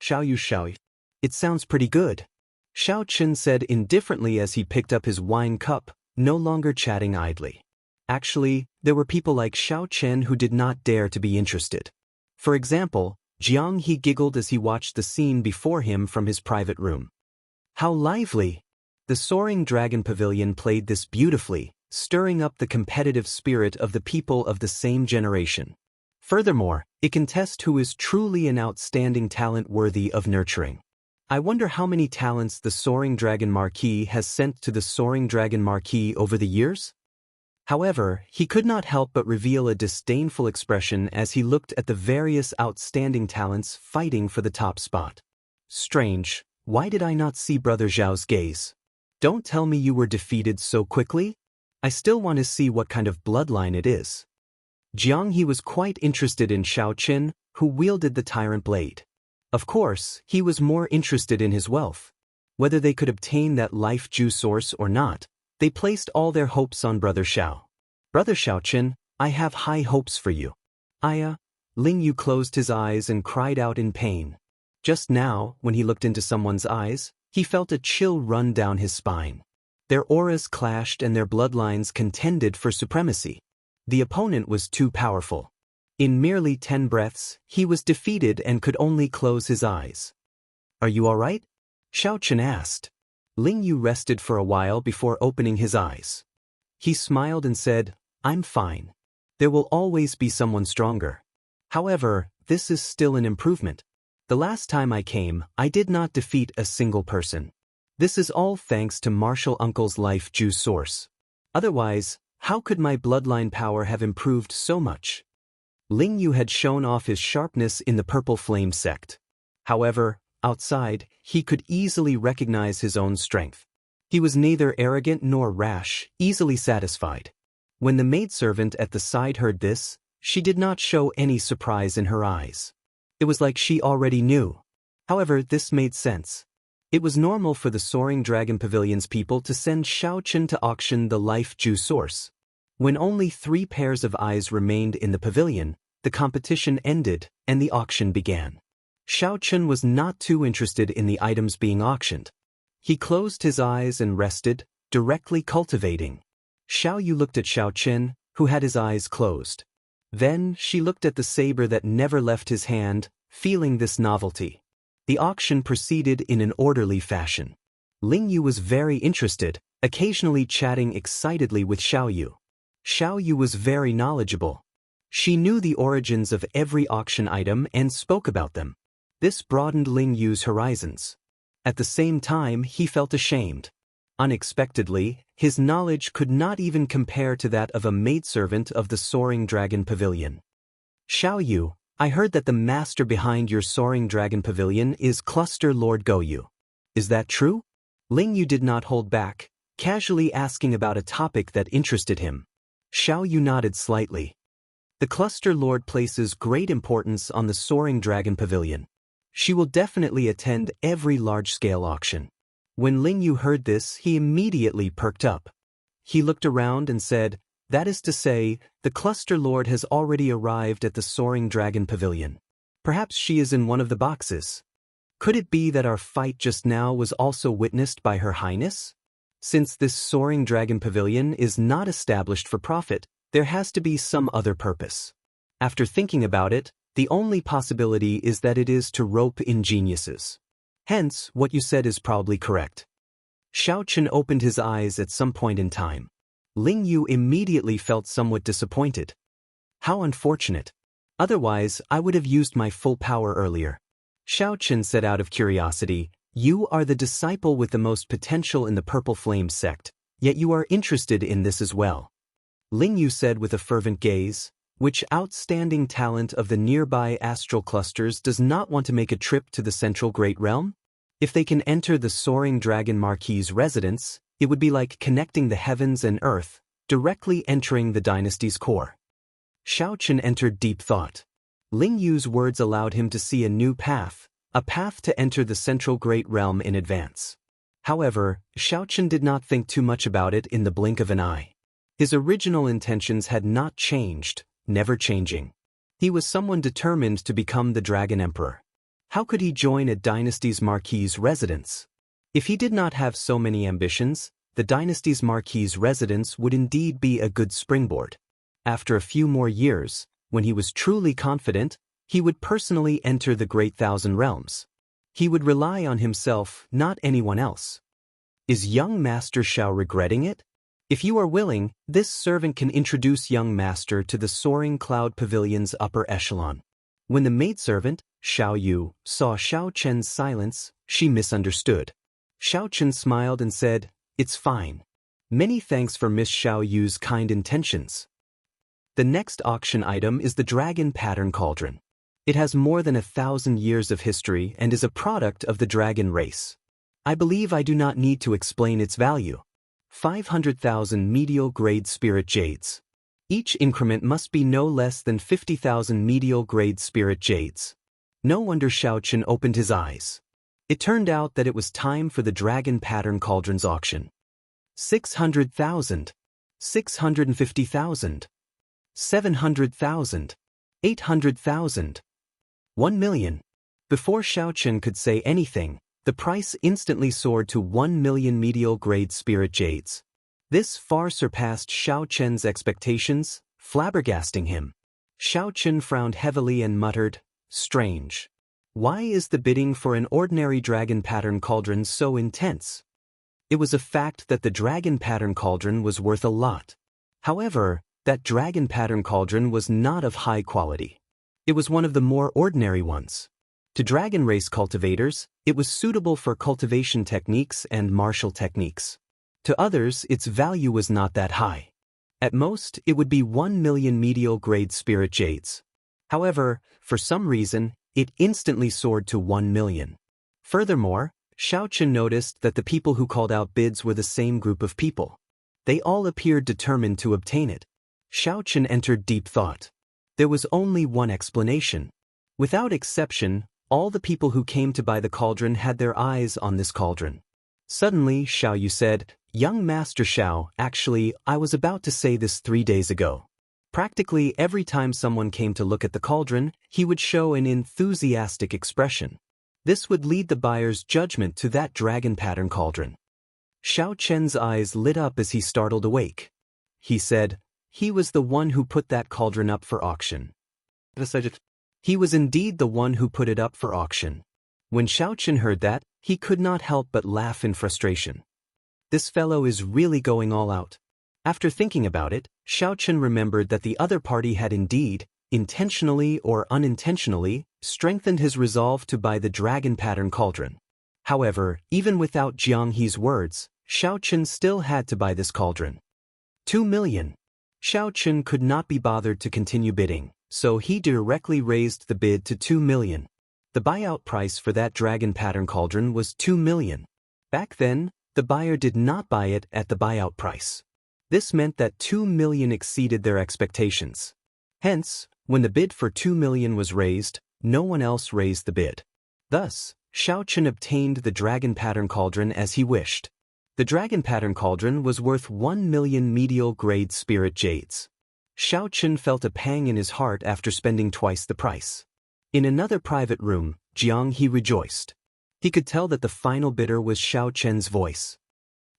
Xiao Yu Xiao Yu. It sounds pretty good. Xiao Chen said indifferently as he picked up his wine cup, no longer chatting idly. Actually, there were people like Xiao Chen who did not dare to be interested. For example, Jiang He giggled as he watched the scene before him from his private room. How lively! The Soaring Dragon Pavilion played this beautifully, stirring up the competitive spirit of the people of the same generation. Furthermore, it can test who is truly an outstanding talent worthy of nurturing. I wonder how many talents the Soaring Dragon Marquis has sent to the Soaring Dragon Marquis over the years? However, he could not help but reveal a disdainful expression as he looked at the various outstanding talents fighting for the top spot. Strange, why did I not see Brother Zhao's gaze? Don't tell me you were defeated so quickly? I still want to see what kind of bloodline it is. Jiang He was quite interested in Xiao Chen, who wielded the tyrant blade. Of course, he was more interested in his wealth. Whether they could obtain that life juice source or not, they placed all their hopes on Brother Xiao. Brother Xiao Chen, I have high hopes for you. Ling Yu closed his eyes and cried out in pain. Just now, when he looked into someone's eyes, he felt a chill run down his spine. Their auras clashed and their bloodlines contended for supremacy. The opponent was too powerful. In merely 10 breaths, he was defeated and could only close his eyes. Are you all right? Xiao Chen asked. Ling Yu rested for a while before opening his eyes. He smiled and said, I'm fine. There will always be someone stronger. However, this is still an improvement. The last time I came, I did not defeat a single person. This is all thanks to Martial Uncle's life juice source. Otherwise, how could my bloodline power have improved so much? Ling Yu had shown off his sharpness in the Purple Flame sect. However, outside, he could easily recognize his own strength. He was neither arrogant nor rash, easily satisfied. When the maidservant at the side heard this, she did not show any surprise in her eyes. It was like she already knew. However, this made sense. It was normal for the Soaring Dragon Pavilion's people to send Xiao Chen to auction the life juice source. When only 3 pairs of eyes remained in the pavilion, the competition ended and the auction began. Xiao Chen was not too interested in the items being auctioned. He closed his eyes and rested, directly cultivating. Xiao Yu looked at Xiao Chen, who had his eyes closed. Then she looked at the saber that never left his hand, Feeling this novelty, the auction proceeded in an orderly fashion. Ling Yu was very interested, occasionally chatting excitedly with Xiao Yu. Xiao Yu was very knowledgeable. She knew the origins of every auction item and spoke about them. This broadened Ling Yu's horizons. At the same time, he felt ashamed. Unexpectedly, his knowledge could not even compare to that of a maidservant of the Soaring Dragon Pavilion. Xiao Yu, I heard that the master behind your Soaring Dragon Pavilion is Cluster Lord Goyu. Is that true? Ling Yu did not hold back, casually asking about a topic that interested him. Xiao Yu nodded slightly. The Cluster Lord places great importance on the Soaring Dragon Pavilion. She will definitely attend every large-scale auction. When Ling Yu heard this, he immediately perked up. He looked around and said, that is to say, the Cluster Lord has already arrived at the Soaring Dragon Pavilion. Perhaps she is in one of the boxes. Could it be that our fight just now was also witnessed by Her Highness? Since this Soaring Dragon Pavilion is not established for profit, there has to be some other purpose. After thinking about it, the only possibility is that it is to rope in geniuses. Hence, what you said is probably correct. Xiao Chen opened his eyes at some point in time. Ling Yu immediately felt somewhat disappointed. How unfortunate. Otherwise, I would have used my full power earlier. Xiao Chen said out of curiosity, you are the disciple with the most potential in the Purple Flame sect, yet you are interested in this as well. Ling Yu said with a fervent gaze, which outstanding talent of the nearby astral clusters does not want to make a trip to the Central Great Realm? If they can enter the Soaring Dragon Marquis's residence, it would be like connecting the heavens and earth, directly entering the dynasty's core. Xiao Chen entered deep thought. Ling Yu's words allowed him to see a new path, a path to enter the Central Great Realm in advance. However, Xiao Chen did not think too much about it in the blink of an eye. His original intentions had not changed, never changing. He was someone determined to become the Dragon Emperor. How could he join a dynasty's Marquis's residence? If he did not have so many ambitions, the dynasty's Marquis's residence would indeed be a good springboard. After a few more years, when he was truly confident, he would personally enter the Great Thousand Realms. He would rely on himself, not anyone else. Is young Master Xiao regretting it? If you are willing, this servant can introduce young master to the Soaring Cloud Pavilion's upper echelon. When the maidservant, Xiao Yu, saw Xiao Chen's silence, she misunderstood. Xiao Chen smiled and said, it's fine. Many thanks for Miss Xiao Yu's kind intentions. The next auction item is the Dragon Pattern Cauldron. It has more than 1,000 years of history and is a product of the dragon race. I believe I do not need to explain its value. 500,000 medial-grade spirit jades. Each increment must be no less than 50,000 medial-grade spirit jades. No wonder Xiao Chen opened his eyes. It turned out that it was time for the Dragon Pattern Cauldron's auction. 600,000, 650,000, 700,000, 800,000, 1 million. Before Xiao Chen could say anything, the price instantly soared to 1 million medial-grade spirit jades. This far surpassed Xiao Chen's expectations, flabbergasting him. Xiao Chen frowned heavily and muttered, strange. Why is the bidding for an ordinary dragon pattern cauldron so intense? It was a fact that the dragon pattern cauldron was worth a lot. However, that dragon pattern cauldron was not of high quality. It was one of the more ordinary ones. To dragon race cultivators, it was suitable for cultivation techniques and martial techniques. To others, its value was not that high. At most, it would be 1 million medial-grade spirit jades. However, for some reason, it instantly soared to 1 million. Furthermore, Xiao Chen noticed that the people who called out bids were the same group of people. They all appeared determined to obtain it. Xiao Chen entered deep thought. There was only one explanation. Without exception, all the people who came to buy the cauldron had their eyes on this cauldron. Suddenly, Xiao Yu said, young Master Xiao, actually, I was about to say this 3 days ago. Practically every time someone came to look at the cauldron, he would show an enthusiastic expression. This would lead the buyer's judgment to that dragon pattern cauldron. Xiao Chen's eyes lit up as he startled awake. He said, he was the one who put that cauldron up for auction. He was indeed the one who put it up for auction. When Xiaochen heard that, he could not help but laugh in frustration. This fellow is really going all out. After thinking about it, Xiaochen remembered that the other party had indeed, intentionally or unintentionally, strengthened his resolve to buy the dragon pattern cauldron. However, even without Jiang He's words, Xiaochen still had to buy this cauldron. 2 million. Xiaochen could not be bothered to continue bidding, so he directly raised the bid to 2 million. The buyout price for that dragon pattern cauldron was 2 million. Back then, the buyer did not buy it at the buyout price. This meant that 2 million exceeded their expectations. Hence, when the bid for 2 million was raised, no one else raised the bid. Thus, Xiaochen obtained the dragon pattern cauldron as he wished. The dragon pattern cauldron was worth 1 million medial-grade spirit jades. Xiaochen felt a pang in his heart after spending twice the price. In another private room, Jiang He rejoiced. He could tell that the final bidder was Xiaochen's voice.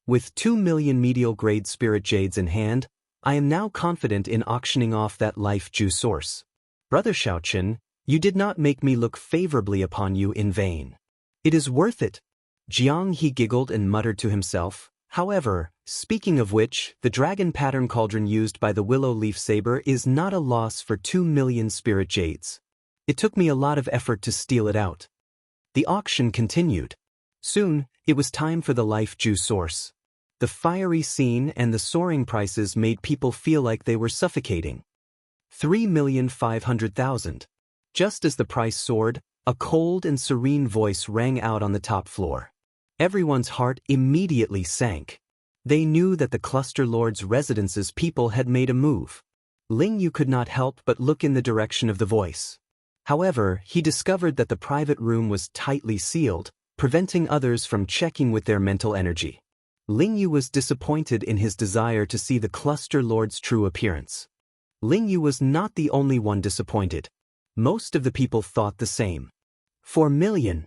With 2 million medial-grade spirit jades in hand, I am now confident in auctioning off that life juice source. Brother Xiaochen, you did not make me look favorably upon you in vain. It is worth it. Jiang He giggled and muttered to himself. However, speaking of which, the dragon pattern cauldron used by the willow leaf saber is not a loss for 2 million spirit jades. It took me a lot of effort to steal it out. The auction continued. Soon, it was time for the life juice source. The fiery scene and the soaring prices made people feel like they were suffocating. 3,500,000. Just as the price soared, a cold and serene voice rang out on the top floor. Everyone's heart immediately sank. They knew that the cluster lord's residence's people had made a move. Ling Yu could not help but look in the direction of the voice. However, he discovered that the private room was tightly sealed, preventing others from checking with their mental energy. Ling Yu was disappointed in his desire to see the cluster lord's true appearance. Ling Yu was not the only one disappointed. Most of the people thought the same. 4 million.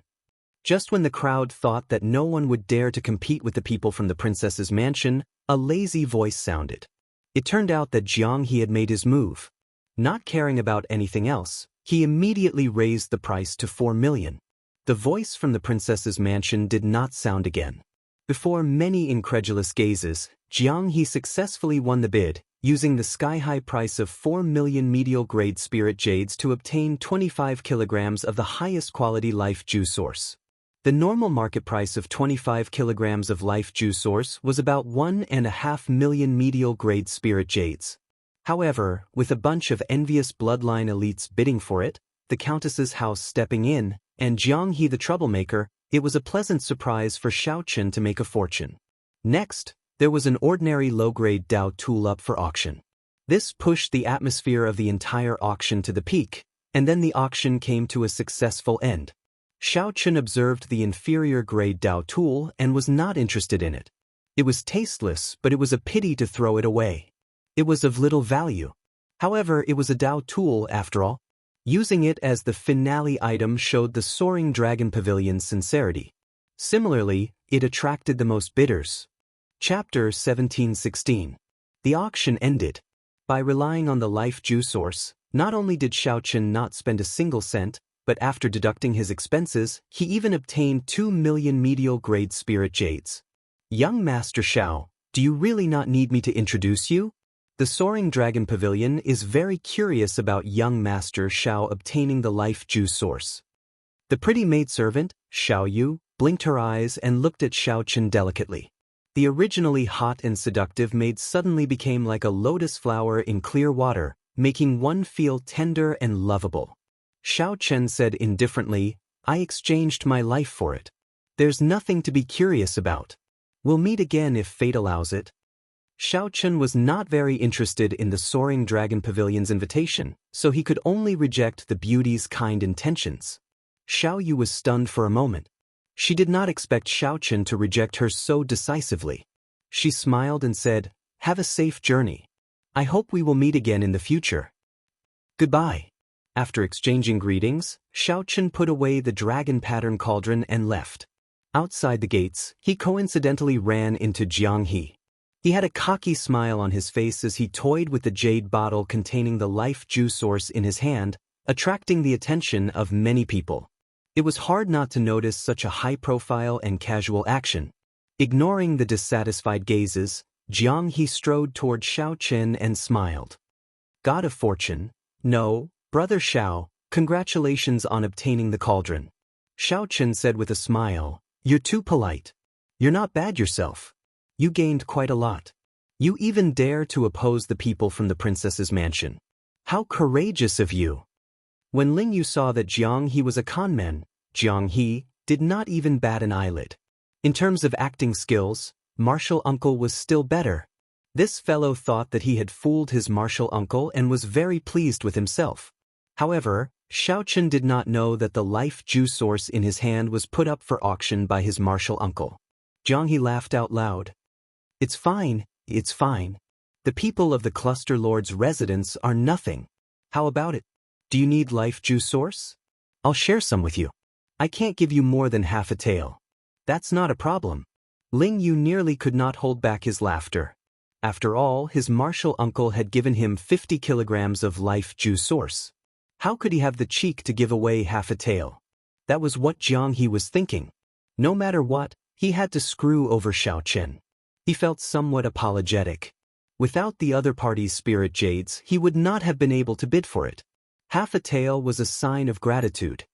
Just when the crowd thought that no one would dare to compete with the people from the princess's mansion, a lazy voice sounded. It turned out that Jiang He had made his move. Not caring about anything else, he immediately raised the price to 4 million. The voice from the princess's mansion did not sound again. Before many incredulous gazes, Jiang He successfully won the bid, using the sky-high price of 4 million medial-grade spirit jades to obtain 25 kilograms of the highest quality life juice source. The normal market price of 25 kilograms of life juice source was about 1.5 million medial-grade spirit jades. However, with a bunch of envious bloodline elites bidding for it, the countess's house stepping in, and Jiang He the troublemaker, it was a pleasant surprise for Xiaochen to make a fortune. Next, there was an ordinary low-grade Dao tool up for auction. This pushed the atmosphere of the entire auction to the peak, and then the auction came to a successful end. Xiaochen observed the inferior grade Dao tool and was not interested in it. It was tasteless, but it was a pity to throw it away. It was of little value. However, it was a Dao tool after all. Using it as the finale item showed the soaring dragon pavilion's sincerity. Similarly, it attracted the most bidders. Chapter 1716. The auction ended. By relying on the life juice source, not only did Xiaochen not spend a single cent, but after deducting his expenses, he even obtained 2 million medial-grade spirit jades. Young Master Xiao, do you really not need me to introduce you? The Soaring Dragon Pavilion is very curious about young Master Xiao obtaining the life juice source. The pretty maidservant, Xiao Yu, blinked her eyes and looked at Xiaochen delicately. The originally hot and seductive maid suddenly became like a lotus flower in clear water, making one feel tender and lovable. Xiaochen said indifferently, I exchanged my life for it. There's nothing to be curious about. We'll meet again if fate allows it. Xiaochen was not very interested in the Soaring Dragon Pavilion's invitation, so he could only reject the beauty's kind intentions. Xiao Yu was stunned for a moment. She did not expect Xiaochen to reject her so decisively. She smiled and said, Have a safe journey. I hope we will meet again in the future. Goodbye. After exchanging greetings, Xiaochen put away the dragon pattern cauldron and left. Outside the gates, he coincidentally ran into Jiang He. He had a cocky smile on his face as he toyed with the jade bottle containing the life juice source in his hand, attracting the attention of many people. It was hard not to notice such a high-profile and casual action. Ignoring the dissatisfied gazes, Jiang He strode toward Xiao Chen and smiled. God of fortune. No, brother Xiao, congratulations on obtaining the cauldron. Xiao Chen said with a smile, you're too polite. You're not bad yourself. You gained quite a lot. You even dare to oppose the people from the princess's mansion. How courageous of you. When Ling Yu saw that Jiang He was a conman, Jiang He did not even bat an eyelid. In terms of acting skills, martial uncle was still better. This fellow thought that he had fooled his martial uncle and was very pleased with himself. However, Xiao Chen did not know that the life juice source in his hand was put up for auction by his martial uncle. Jiang He laughed out loud. It's fine, it's fine. The people of the cluster lord's residence are nothing. How about it? Do you need life juice source? I'll share some with you. I can't give you more than half a tael. That's not a problem. Ling Yu nearly could not hold back his laughter. After all, his martial uncle had given him 50 kilograms of life juice source. How could he have the cheek to give away half a tael? That was what Jiang He was thinking. No matter what, he had to screw over Xiao Chen. He felt somewhat apologetic. Without the other party's spirit jades, he would not have been able to bid for it. Half a tael was a sign of gratitude.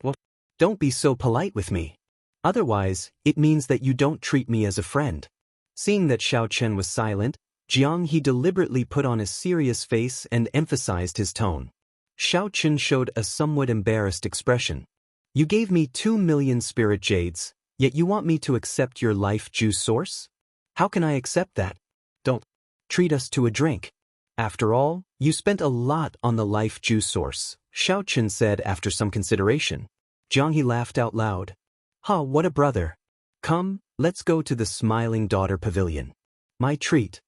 Well, don't be so polite with me. Otherwise, it means that you don't treat me as a friend. Seeing that Xiao Chen was silent, Jiang He deliberately put on a serious face and emphasized his tone. Xiao Chen showed a somewhat embarrassed expression. You gave me 2 million spirit jades, yet you want me to accept your life juice source? How can I accept that? Don't treat us to a drink. After all, you spent a lot on the life juice source, Xiao Chen said after some consideration. Jiang He laughed out loud. Ha, what a brother. Come, let's go to the Smiling Daughter Pavilion. My treat.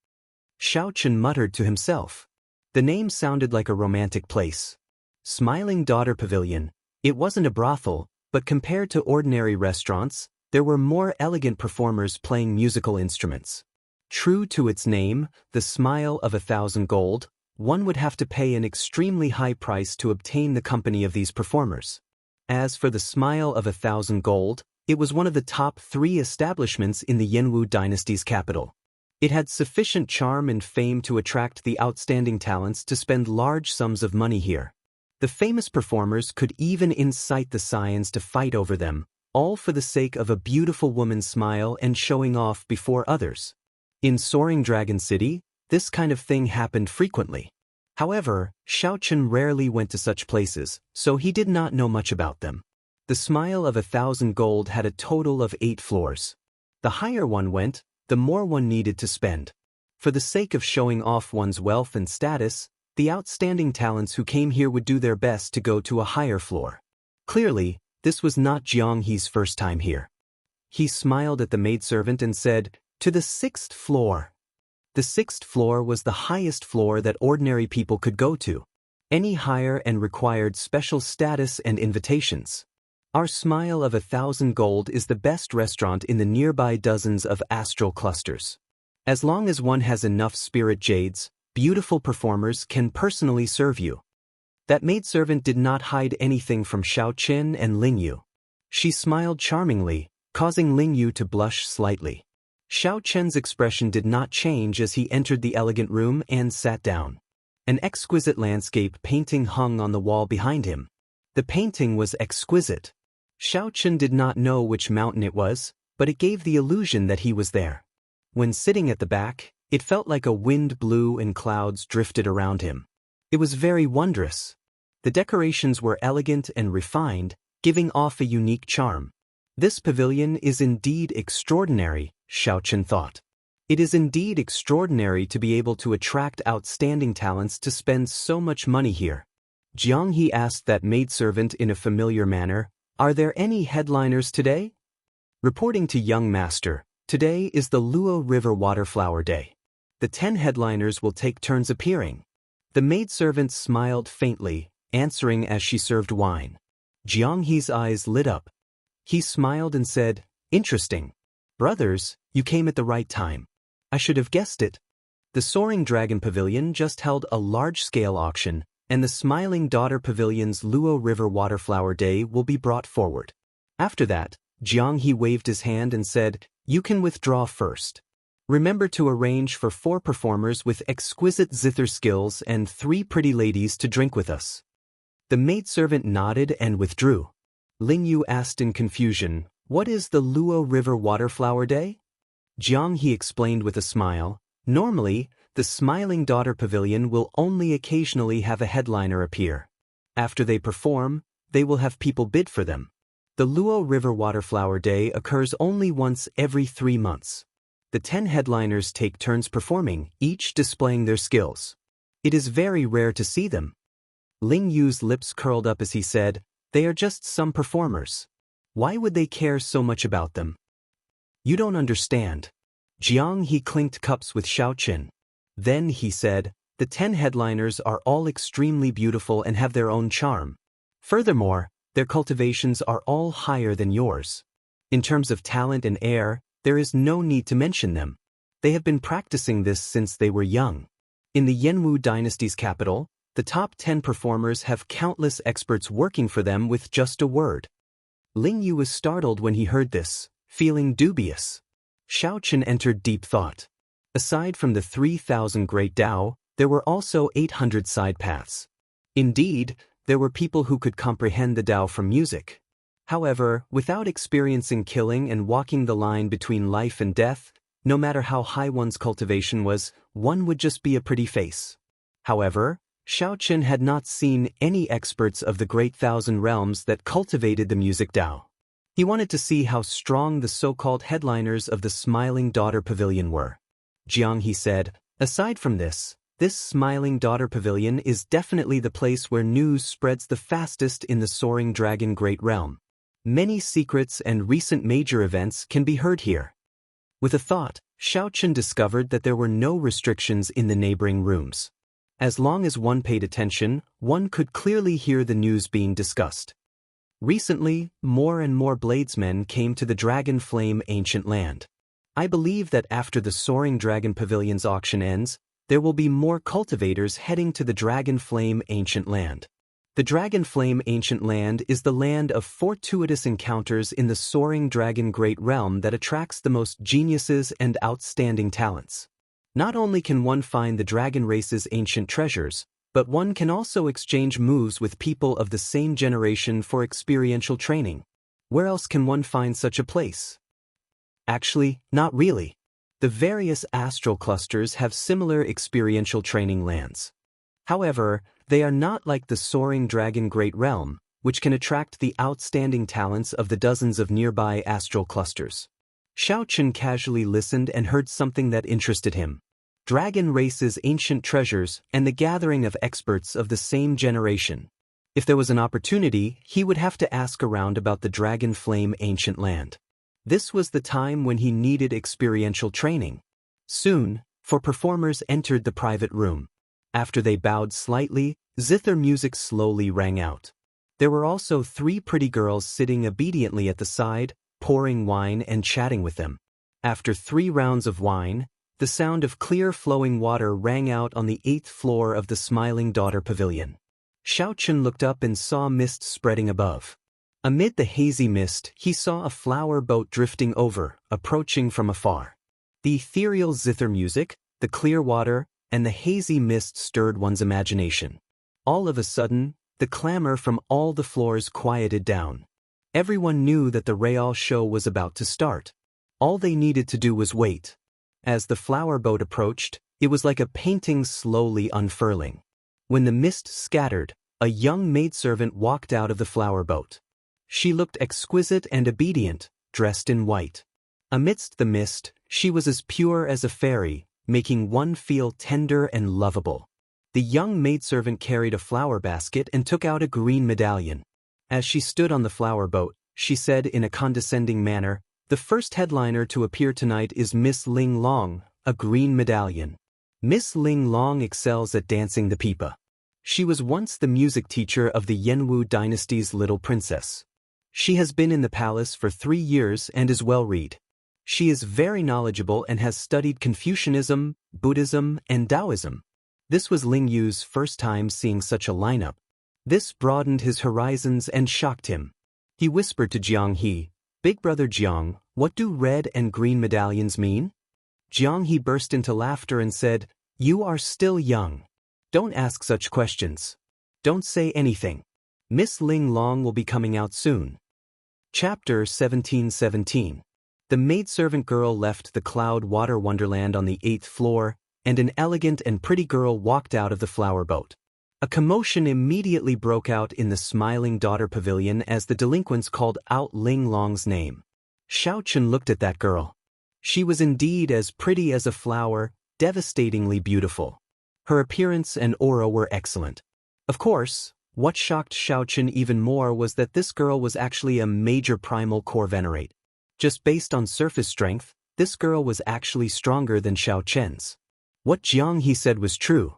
Xiao Chen muttered to himself. The name sounded like a romantic place. Smiling Daughter Pavilion. It wasn't a brothel, but compared to ordinary restaurants, there were more elegant performers playing musical instruments. True to its name, the Smile of 1,000 gold, one would have to pay an extremely high price to obtain the company of these performers. As for the Smile of 1,000 gold, it was one of the top 3 establishments in the Yanwu dynasty's capital. It had sufficient charm and fame to attract the outstanding talents to spend large sums of money here. The famous performers could even incite the scions to fight over them, all for the sake of a beautiful woman's smile and showing off before others. In Soaring Dragon City, this kind of thing happened frequently. However, Xiao Chen rarely went to such places, so he did not know much about them. The Smile of 1,000 gold had a total of 8 floors. The higher one went, the more one needed to spend. For the sake of showing off one's wealth and status, the outstanding talents who came here would do their best to go to a higher floor. Clearly, this was not Jiang He's first time here. He smiled at the maidservant and said, to the 6th floor. The 6th floor was the highest floor that ordinary people could go to. Any higher and required special status and invitations. Our Smile of 1,000 gold is the best restaurant in the nearby dozens of astral clusters. As long as one has enough spirit jades, beautiful performers can personally serve you. That maidservant did not hide anything from Xiao Chen and Ling Yu. She smiled charmingly, causing Ling Yu to blush slightly. Xiao Chen's expression did not change as he entered the elegant room and sat down. An exquisite landscape painting hung on the wall behind him. The painting was exquisite. Xiao Chen did not know which mountain it was, but it gave the illusion that he was there. When sitting at the back, it felt like a wind blew and clouds drifted around him. It was very wondrous. The decorations were elegant and refined, giving off a unique charm. This pavilion is indeed extraordinary, Xiao Chen thought. It is indeed extraordinary to be able to attract outstanding talents to spend so much money here. Jiang He asked that maidservant in a familiar manner, are there any headliners today? Reporting to young master, today is the Luo River Waterflower Day. The 10 headliners will take turns appearing. The maidservant smiled faintly, answering as she served wine. Jiang He's eyes lit up. He smiled and said, interesting. Brothers, you came at the right time. I should have guessed it. The Soaring Dragon Pavilion just held a large-scale auction, and the Smiling Daughter Pavilion's Luo River Waterflower Day will be brought forward. After that, Jiang He waved his hand and said, "You can withdraw first. Remember to arrange for 4 performers with exquisite zither skills and 3 pretty ladies to drink with us." The maidservant nodded and withdrew. Ling Yu asked in confusion, "What is the Luo River Waterflower Day?" Jiang He explained with a smile, "Normally, the Smiling Daughter Pavilion will only occasionally have a headliner appear. After they perform, they will have people bid for them. The Luo River Waterflower Day occurs only once every 3 months. The 10 headliners take turns performing, each displaying their skills. It is very rare to see them." Ling Yu's lips curled up as he said, "They are just some performers. Why would they care so much about them?" "You don't understand." Jiang He clinked cups with Xiaoqin. Then he said, "The 10 headliners are all extremely beautiful and have their own charm. Furthermore, their cultivations are all higher than yours. In terms of talent and air, there is no need to mention them. They have been practicing this since they were young. In the Yanwu dynasty's capital, the top 10 performers have countless experts working for them with just a word." Ling Yu was startled when he heard this, feeling dubious. Xiaoqin entered deep thought. Aside from the 3,000 Great Tao, there were also 800 side paths. Indeed, there were people who could comprehend the Tao from music. However, without experiencing killing and walking the line between life and death, no matter how high one's cultivation was, one would just be a pretty face. However, Xiaoqin had not seen any experts of the Great Thousand Realms that cultivated the music Tao. He wanted to see how strong the so-called headliners of the Smiling Daughter Pavilion were. Jiang He said, "Aside from this Smiling Daughter Pavilion is definitely the place where news spreads the fastest in the Soaring Dragon Great Realm. Many secrets and recent major events can be heard here." With a thought, Xiaoqin discovered that there were no restrictions in the neighboring rooms. As long as one paid attention, one could clearly hear the news being discussed. Recently, more and more bladesmen came to the Dragon Flame Ancient Land. I believe that after the Soaring Dragon Pavilion's auction ends, there will be more cultivators heading to the Dragon Flame Ancient Land. The Dragon Flame Ancient Land is the land of fortuitous encounters in the Soaring Dragon Great Realm that attracts the most geniuses and outstanding talents. Not only can one find the dragon race's ancient treasures, but one can also exchange moves with people of the same generation for experiential training. Where else can one find such a place? Actually, not really. The various astral clusters have similar experiential training lands. However, they are not like the Soaring Dragon Great Realm, which can attract the outstanding talents of the dozens of nearby astral clusters. Xiaoqin casually listened and heard something that interested him. Dragon race's ancient treasures and the gathering of experts of the same generation. If there was an opportunity, he would have to ask around about the Dragon Flame Ancient Land. This was the time when he needed experiential training. Soon, 4 performers entered the private room. After they bowed slightly, zither music slowly rang out. There were also 3 pretty girls sitting obediently at the side, pouring wine and chatting with them. After 3 rounds of wine, the sound of clear flowing water rang out on the 8th floor of the Smiling Daughter Pavilion. Xiaoqin looked up and saw mist spreading above. Amid the hazy mist, he saw a flower boat drifting over, approaching from afar. The ethereal zither music, the clear water, and the hazy mist stirred one's imagination. All of a sudden, the clamor from all the floors quieted down. Everyone knew that the Real show was about to start. All they needed to do was wait. As the flower boat approached, it was like a painting slowly unfurling. When the mist scattered, a young maidservant walked out of the flower boat. She looked exquisite and obedient, dressed in white. Amidst the mist, she was as pure as a fairy, making one feel tender and lovable. The young maidservant carried a flower basket and took out a green medallion. As she stood on the flower boat, she said in a condescending manner, "The first headliner to appear tonight is Miss Ling Long, a green medallion. Miss Ling Long excels at dancing the pipa. She was once the music teacher of the Yanwu dynasty's little princess. She has been in the palace for 3 years and is well-read. She is very knowledgeable and has studied Confucianism, Buddhism, and Taoism. This was Ling Yu's first time seeing such a lineup. This broadened his horizons and shocked him. He whispered to Jiang He, "Big brother Jiang, what do red and green medallions mean?" Jiang He burst into laughter and said, "You are still young. Don't ask such questions. Don't say anything. Miss Ling Long will be coming out soon." Chapter 17:17. The maidservant girl left the cloud water wonderland on the 8th floor, and an elegant and pretty girl walked out of the flower boat. A commotion immediately broke out in the Smiling Daughter Pavilion as the delinquents called out Ling Long's name. Xiao Chun looked at that girl. She was indeed as pretty as a flower, devastatingly beautiful. Her appearance and aura were excellent. Of course, what shocked Xiao Chun even more was that this girl was actually a major primal core venerate. Just based on surface strength, this girl was actually stronger than Xiao Chen's. What Jiang He said was true.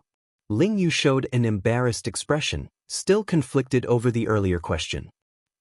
Ling Yu showed an embarrassed expression, still conflicted over the earlier question.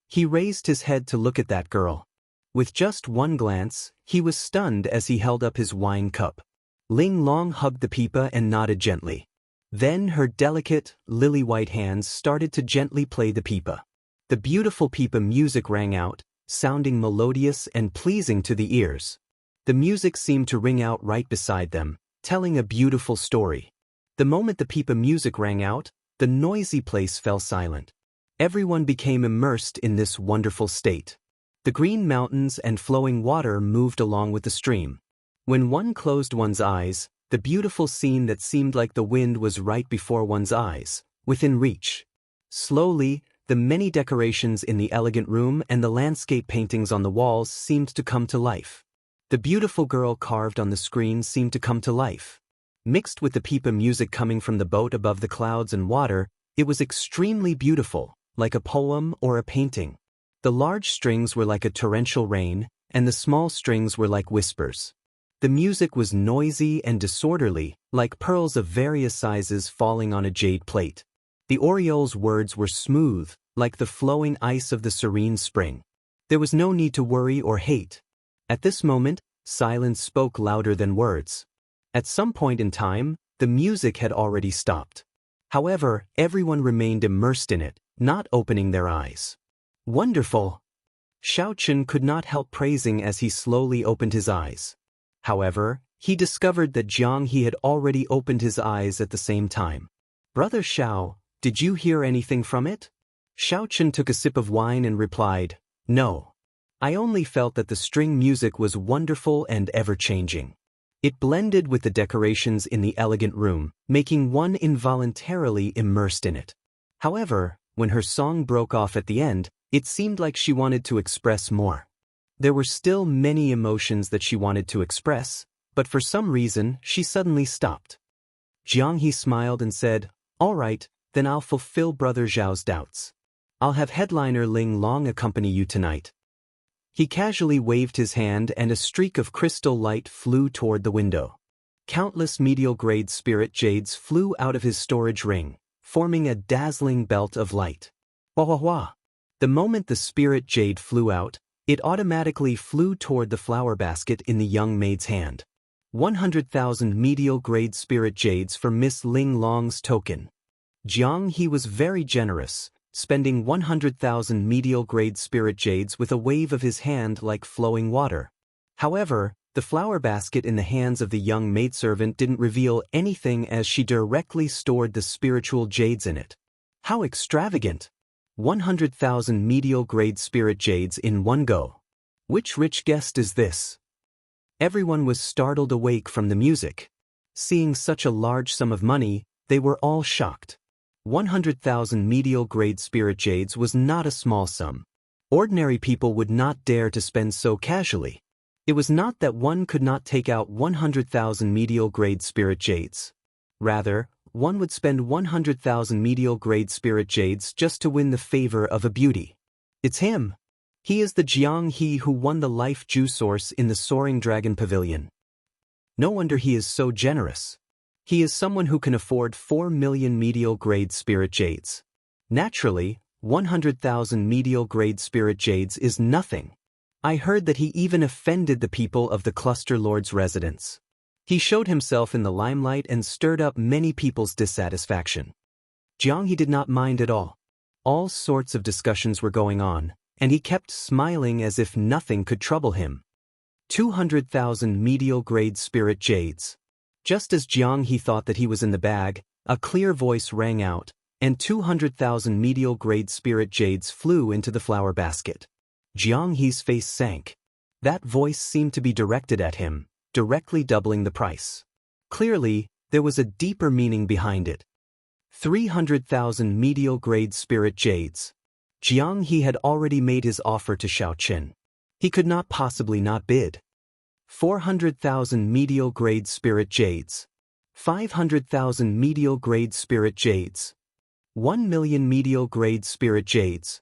He raised his head to look at that girl. With just one glance, he was stunned as he held up his wine cup. Ling Long hugged the pipa and nodded gently. Then her delicate, lily-white hands started to gently play the pipa. The beautiful pipa music rang out, sounding melodious and pleasing to the ears. The music seemed to ring out right beside them, telling a beautiful story. The moment the pipa music rang out, the noisy place fell silent. Everyone became immersed in this wonderful state. The green mountains and flowing water moved along with the stream. When one closed one's eyes, the beautiful scene that seemed like the wind was right before one's eyes, within reach. Slowly, the many decorations in the elegant room and the landscape paintings on the walls seemed to come to life. The beautiful girl carved on the screen seemed to come to life. Mixed with the pipa music coming from the boat above the clouds and water, it was extremely beautiful, like a poem or a painting. The large strings were like a torrential rain, and the small strings were like whispers. The music was noisy and disorderly, like pearls of various sizes falling on a jade plate. The Oriole's words were smooth, like the flowing ice of the serene spring. There was no need to worry or hate. At this moment, silence spoke louder than words. At some point in time, the music had already stopped. However, everyone remained immersed in it, not opening their eyes. Wonderful! Xiao Chun could not help praising as he slowly opened his eyes. However, he discovered that Jiang He had already opened his eyes at the same time. "Brother Xiao, did you hear anything from it?" Xiao Chun took a sip of wine and replied, "No. I only felt that the string music was wonderful and ever-changing. It blended with the decorations in the elegant room, making one involuntarily immersed in it. However, when her song broke off at the end, it seemed like she wanted to express more. There were still many emotions that she wanted to express, but for some reason, she suddenly stopped." Jiang He smiled and said, "All right, then I'll fulfill Brother Zhao's doubts. I'll have headliner Ling Long accompany you tonight." He casually waved his hand and a streak of crystal light flew toward the window. Countless medial-grade spirit jades flew out of his storage ring, forming a dazzling belt of light. Wah wah wah! The moment the spirit jade flew out, it automatically flew toward the flower basket in the young maid's hand. 100,000 medial-grade spirit jades for Miss Ling Long's token. Jiang He was very generous, spending 100,000 medial-grade spirit jades with a wave of his hand like flowing water. However, the flower basket in the hands of the young maidservant didn't reveal anything as she directly stored the spiritual jades in it. How extravagant! 100,000 medial-grade spirit jades in one go. Which rich guest is this? Everyone was startled awake from the music. Seeing such a large sum of money, they were all shocked. 100,000 medial-grade spirit jades was not a small sum. Ordinary people would not dare to spend so casually. It was not that one could not take out 100,000 medial-grade spirit jades. Rather, one would spend 100,000 medial-grade spirit jades just to win the favor of a beauty. It's him. He is the Jiang He who won the life juice source in the Soaring Dragon Pavilion. No wonder he is so generous. He is someone who can afford 4 million medial-grade spirit jades. Naturally, 100,000 medial-grade spirit jades is nothing. I heard that he even offended the people of the Cluster Lord's residence. He showed himself in the limelight and stirred up many people's dissatisfaction. Jiang He did not mind at all. All sorts of discussions were going on, and he kept smiling as if nothing could trouble him. 200,000 medial-grade spirit jades. Just as Jiang He thought that he was in the bag, a clear voice rang out, and 200,000 medial-grade spirit jades flew into the flower basket. Jiang He's face sank. That voice seemed to be directed at him, directly doubling the price. Clearly, there was a deeper meaning behind it. 300,000 medial-grade spirit jades. Jiang He had already made his offer to Xiao Qin. He could not possibly not bid. 400,000 medial-grade spirit jades. 500,000 medial-grade spirit jades. 1 million medial-grade spirit jades.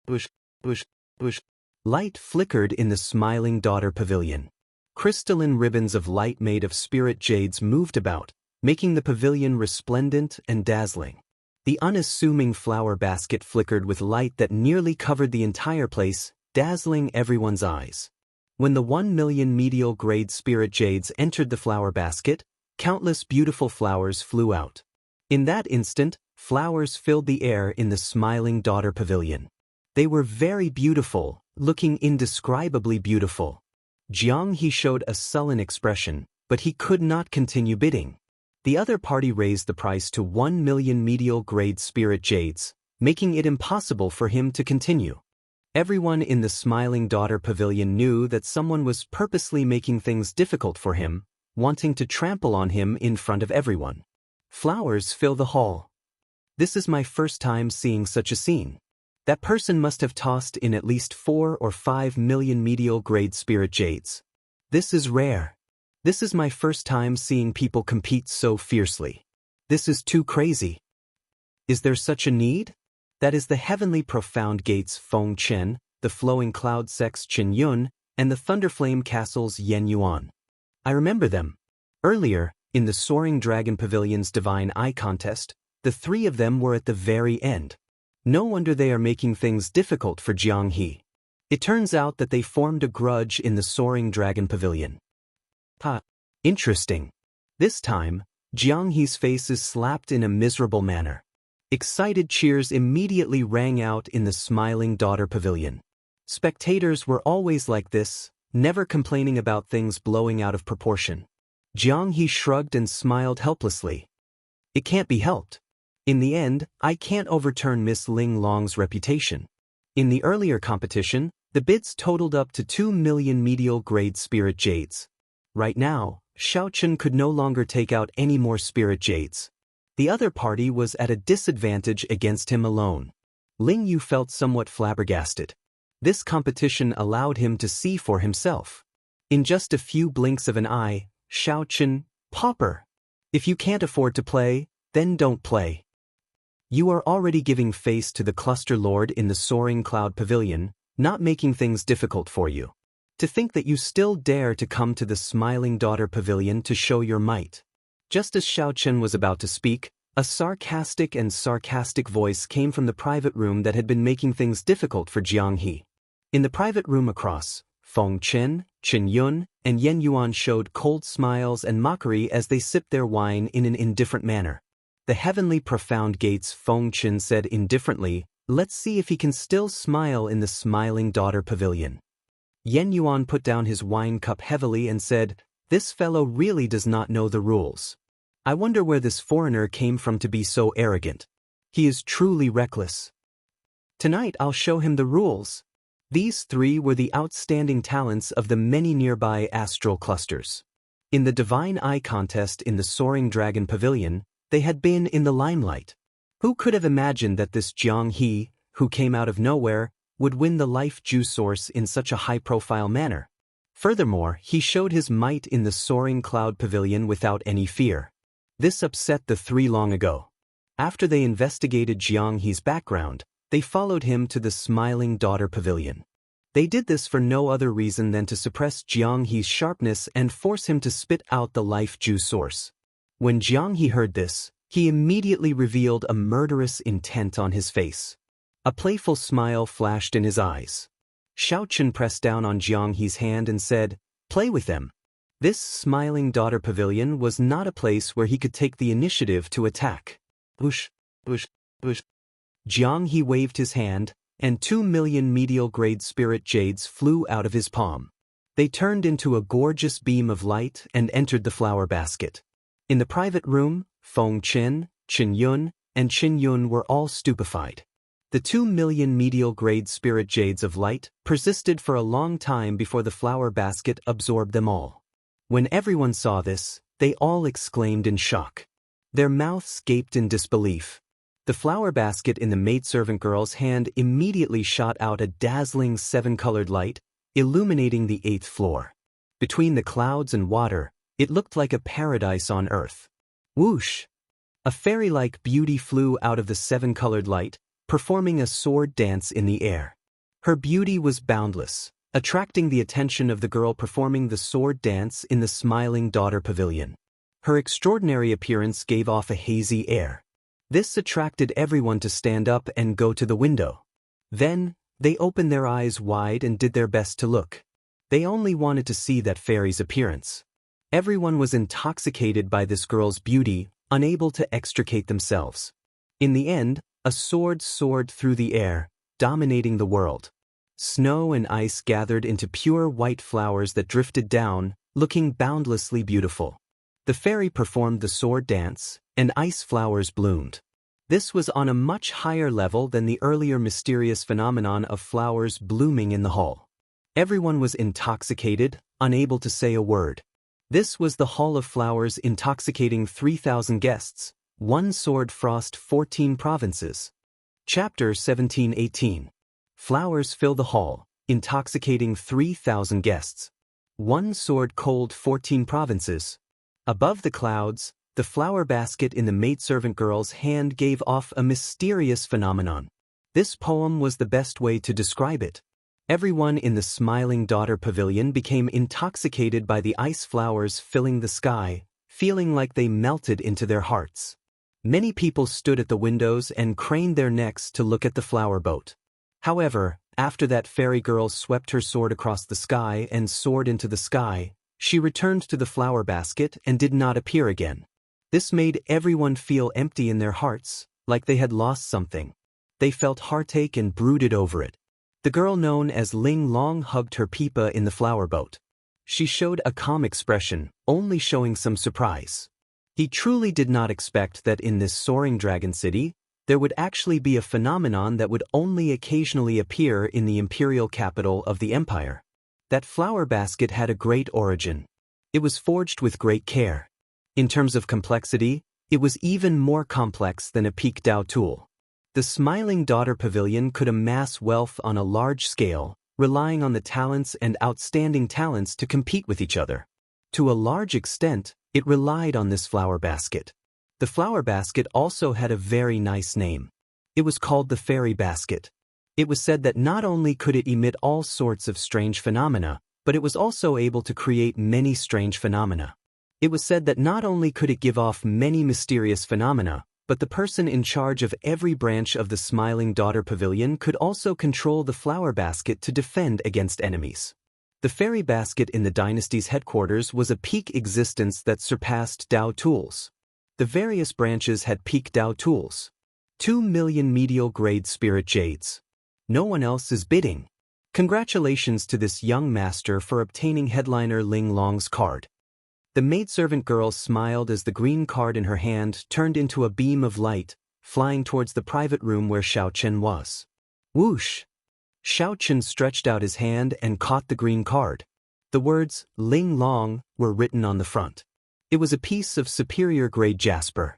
Bush, bush, bush. Light flickered in the smiling daughter pavilion. Crystalline ribbons of light made of spirit jades moved about, making the pavilion resplendent and dazzling. The unassuming flower basket flickered with light that nearly covered the entire place, dazzling everyone's eyes. When the 1 million medial-grade spirit jades entered the flower basket, countless beautiful flowers flew out. In that instant, flowers filled the air in the smiling daughter pavilion. They were very beautiful, looking indescribably beautiful. Jiang He showed a sullen expression, but he could not continue bidding. The other party raised the price to 1 million medial-grade spirit jades, making it impossible for him to continue. Everyone in the smiling daughter pavilion knew that someone was purposely making things difficult for him, wanting to trample on him in front of everyone. Flowers fill the hall. This is my first time seeing such a scene. That person must have tossed in at least 4 or 5 million medial-grade spirit jades. This is rare. This is my first time seeing people compete so fiercely. This is too crazy. Is there such a need? That is the heavenly profound gates Feng Chen, the flowing cloud sects Qin Yun, and the thunderflame castles Yen Yuan. I remember them. Earlier, in the Soaring Dragon Pavilion's Divine Eye Contest, the 3 of them were at the very end. No wonder they are making things difficult for Jiang He. It turns out that they formed a grudge in the Soaring Dragon Pavilion. Interesting. This time, Jiang He's face is slapped in a miserable manner. Excited cheers immediately rang out in the smiling daughter pavilion. Spectators were always like this, never complaining about things blowing out of proportion. Jiang He shrugged and smiled helplessly. It can't be helped. In the end, I can't overturn Miss Ling Long's reputation. In the earlier competition, the bids totaled up to 2 million medial-grade spirit jades. Right now, Xiao Qin could no longer take out any more spirit jades. The other party was at a disadvantage against him alone. Ling Yu felt somewhat flabbergasted. This competition allowed him to see for himself. In just a few blinks of an eye, Xiao Qin, pauper. If you can't afford to play, then don't play. You are already giving face to the cluster lord in the Soaring Cloud Pavilion, not making things difficult for you. To think that you still dare to come to the Smiling Daughter Pavilion to show your might. Just as Xiao Qin was about to speak, a sarcastic voice came from the private room that had been making things difficult for Jiang He. In the private room across, Feng Chen, Qin Yun, and Yen Yuan showed cold smiles and mockery as they sipped their wine in an indifferent manner. The heavenly profound gates Feng Chen said indifferently, "Let's see if he can still smile in the Smiling Daughter Pavilion." Yen Yuan put down his wine cup heavily and said, "This fellow really does not know the rules. I wonder where this foreigner came from to be so arrogant. He is truly reckless. Tonight I'll show him the rules." These 3 were the outstanding talents of the many nearby astral clusters. In the Divine Eye Contest in the Soaring Dragon Pavilion, they had been in the limelight. Who could have imagined that this Jiang He, who came out of nowhere, would win the life juice source in such a high-profile manner? Furthermore, he showed his might in the Soaring Cloud Pavilion without any fear. This upset the 3 long ago. After they investigated Jiang He's background, they followed him to the Smiling Daughter Pavilion. They did this for no other reason than to suppress Jiang He's sharpness and force him to spit out the life juice source. When Jiang He heard this, he immediately revealed a murderous intent on his face. A playful smile flashed in his eyes. Xiao Qin pressed down on Jiang He's hand and said, "Play with them." This smiling daughter pavilion was not a place where he could take the initiative to attack. Whoosh, whoosh, whoosh. Jiang He waved his hand, and 2,000,000 medial-grade spirit jades flew out of his palm. They turned into a gorgeous beam of light and entered the flower basket. In the private room, Feng Qin, Qin Yun, and Qin Yun were all stupefied. The 2,000,000 medial-grade spirit jades of light persisted for a long time before the flower basket absorbed them all. When everyone saw this, they all exclaimed in shock. Their mouths gaped in disbelief. The flower basket in the maidservant girl's hand immediately shot out a dazzling 7-colored light, illuminating the 8th floor. Between the clouds and water, it looked like a paradise on earth. Whoosh! A fairy-like beauty flew out of the 7-colored light, performing a sword dance in the air. Her beauty was boundless, attracting the attention of the girl performing the sword dance in the smiling daughter pavilion. Her extraordinary appearance gave off a hazy air. This attracted everyone to stand up and go to the window. Then, they opened their eyes wide and did their best to look. They only wanted to see that fairy's appearance. Everyone was intoxicated by this girl's beauty, unable to extricate themselves. In the end, a sword soared through the air, dominating the world. Snow and ice gathered into pure white flowers that drifted down, looking boundlessly beautiful. The fairy performed the sword dance, and ice flowers bloomed. This was on a much higher level than the earlier mysterious phenomenon of flowers blooming in the hall. Everyone was intoxicated, unable to say a word. This was the Hall of Flowers intoxicating 3,000 guests, one sword frost 14 provinces. Chapter 17-18. Flowers fill the hall, intoxicating 3,000 guests. One sword cold 14 provinces. Above the clouds, the flower basket in the maidservant girl's hand gave off a mysterious phenomenon. This poem was the best way to describe it. Everyone in the smiling daughter pavilion became intoxicated by the ice flowers filling the sky, feeling like they melted into their hearts. Many people stood at the windows and craned their necks to look at the flower boat. However, after that fairy girl swept her sword across the sky and soared into the sky, she returned to the flower basket and did not appear again. This made everyone feel empty in their hearts, like they had lost something. They felt heartache and brooded over it. The girl known as Ling Long hugged her Peepa in the flower boat. She showed a calm expression, only showing some surprise. He truly did not expect that in this soaring dragon city, there would actually be a phenomenon that would only occasionally appear in the imperial capital of the empire. That flower basket had a great origin. It was forged with great care. In terms of complexity, it was even more complex than a peak Dao tool. The smiling daughter pavilion could amass wealth on a large scale, relying on the talents and outstanding talents to compete with each other. To a large extent, it relied on this flower basket. The flower basket also had a very nice name. It was called the fairy basket. It was said that not only could it emit all sorts of strange phenomena, but it was also able to create many strange phenomena. It was said that not only could it give off many mysterious phenomena, but the person in charge of every branch of the smiling daughter pavilion could also control the flower basket to defend against enemies. The fairy basket in the dynasty's headquarters was a peak existence that surpassed Dao tools. The various branches had peak Dao tools. 2,000,000 medial-grade spirit jades. No one else is bidding. Congratulations to this young master for obtaining headliner Ling Long's card. The maidservant girl smiled as the green card in her hand turned into a beam of light, flying towards the private room where Xiao Chen was. Whoosh! Xiao Chen stretched out his hand and caught the green card. The words, Ling Long, were written on the front. It was a piece of superior-grade jasper.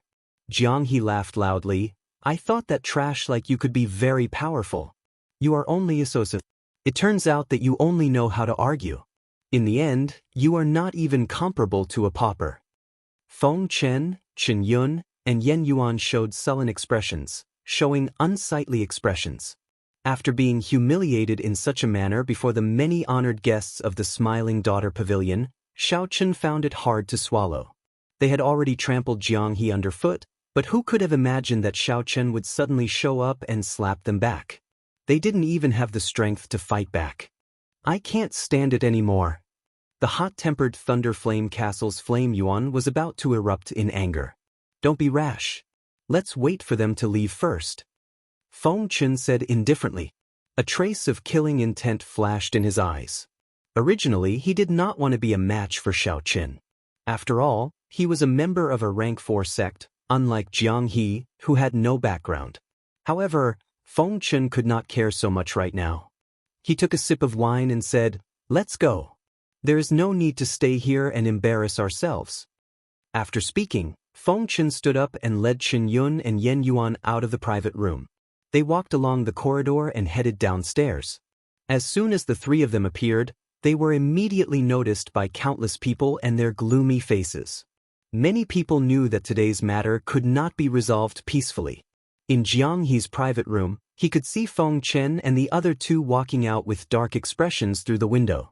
Jiang He laughed loudly. I thought that trash like you could be very powerful. You are only a sosa. It turns out that you only know how to argue. In the end, you are not even comparable to a pauper. Feng Chen, Qin Yun, and Yen Yuan showed sullen expressions, showing unsightly expressions. After being humiliated in such a manner before the many honored guests of the smiling daughter pavilion, Xiao Chen found it hard to swallow. They had already trampled Jiang He underfoot, but who could have imagined that Xiao Chen would suddenly show up and slap them back? They didn't even have the strength to fight back. I can't stand it anymore. The hot-tempered Thunder Flame Castle's Flame Yuan was about to erupt in anger. Don't be rash. Let's wait for them to leave first. Feng Chen said indifferently. A trace of killing intent flashed in his eyes. Originally, he did not want to be a match for Xiao Qin. After all, he was a member of a rank 4 sect, unlike Jiang He, who had no background. However, Feng Chen could not care so much right now. He took a sip of wine and said, "Let's go. There is no need to stay here and embarrass ourselves." After speaking, Feng Chen stood up and led Chen Yun and Yen Yuan out of the private room. They walked along the corridor and headed downstairs. As soon as the three of them appeared, they were immediately noticed by countless people and their gloomy faces. Many people knew that today's matter could not be resolved peacefully. In Jiang He's private room, he could see Feng Chen and the other two walking out with dark expressions through the window.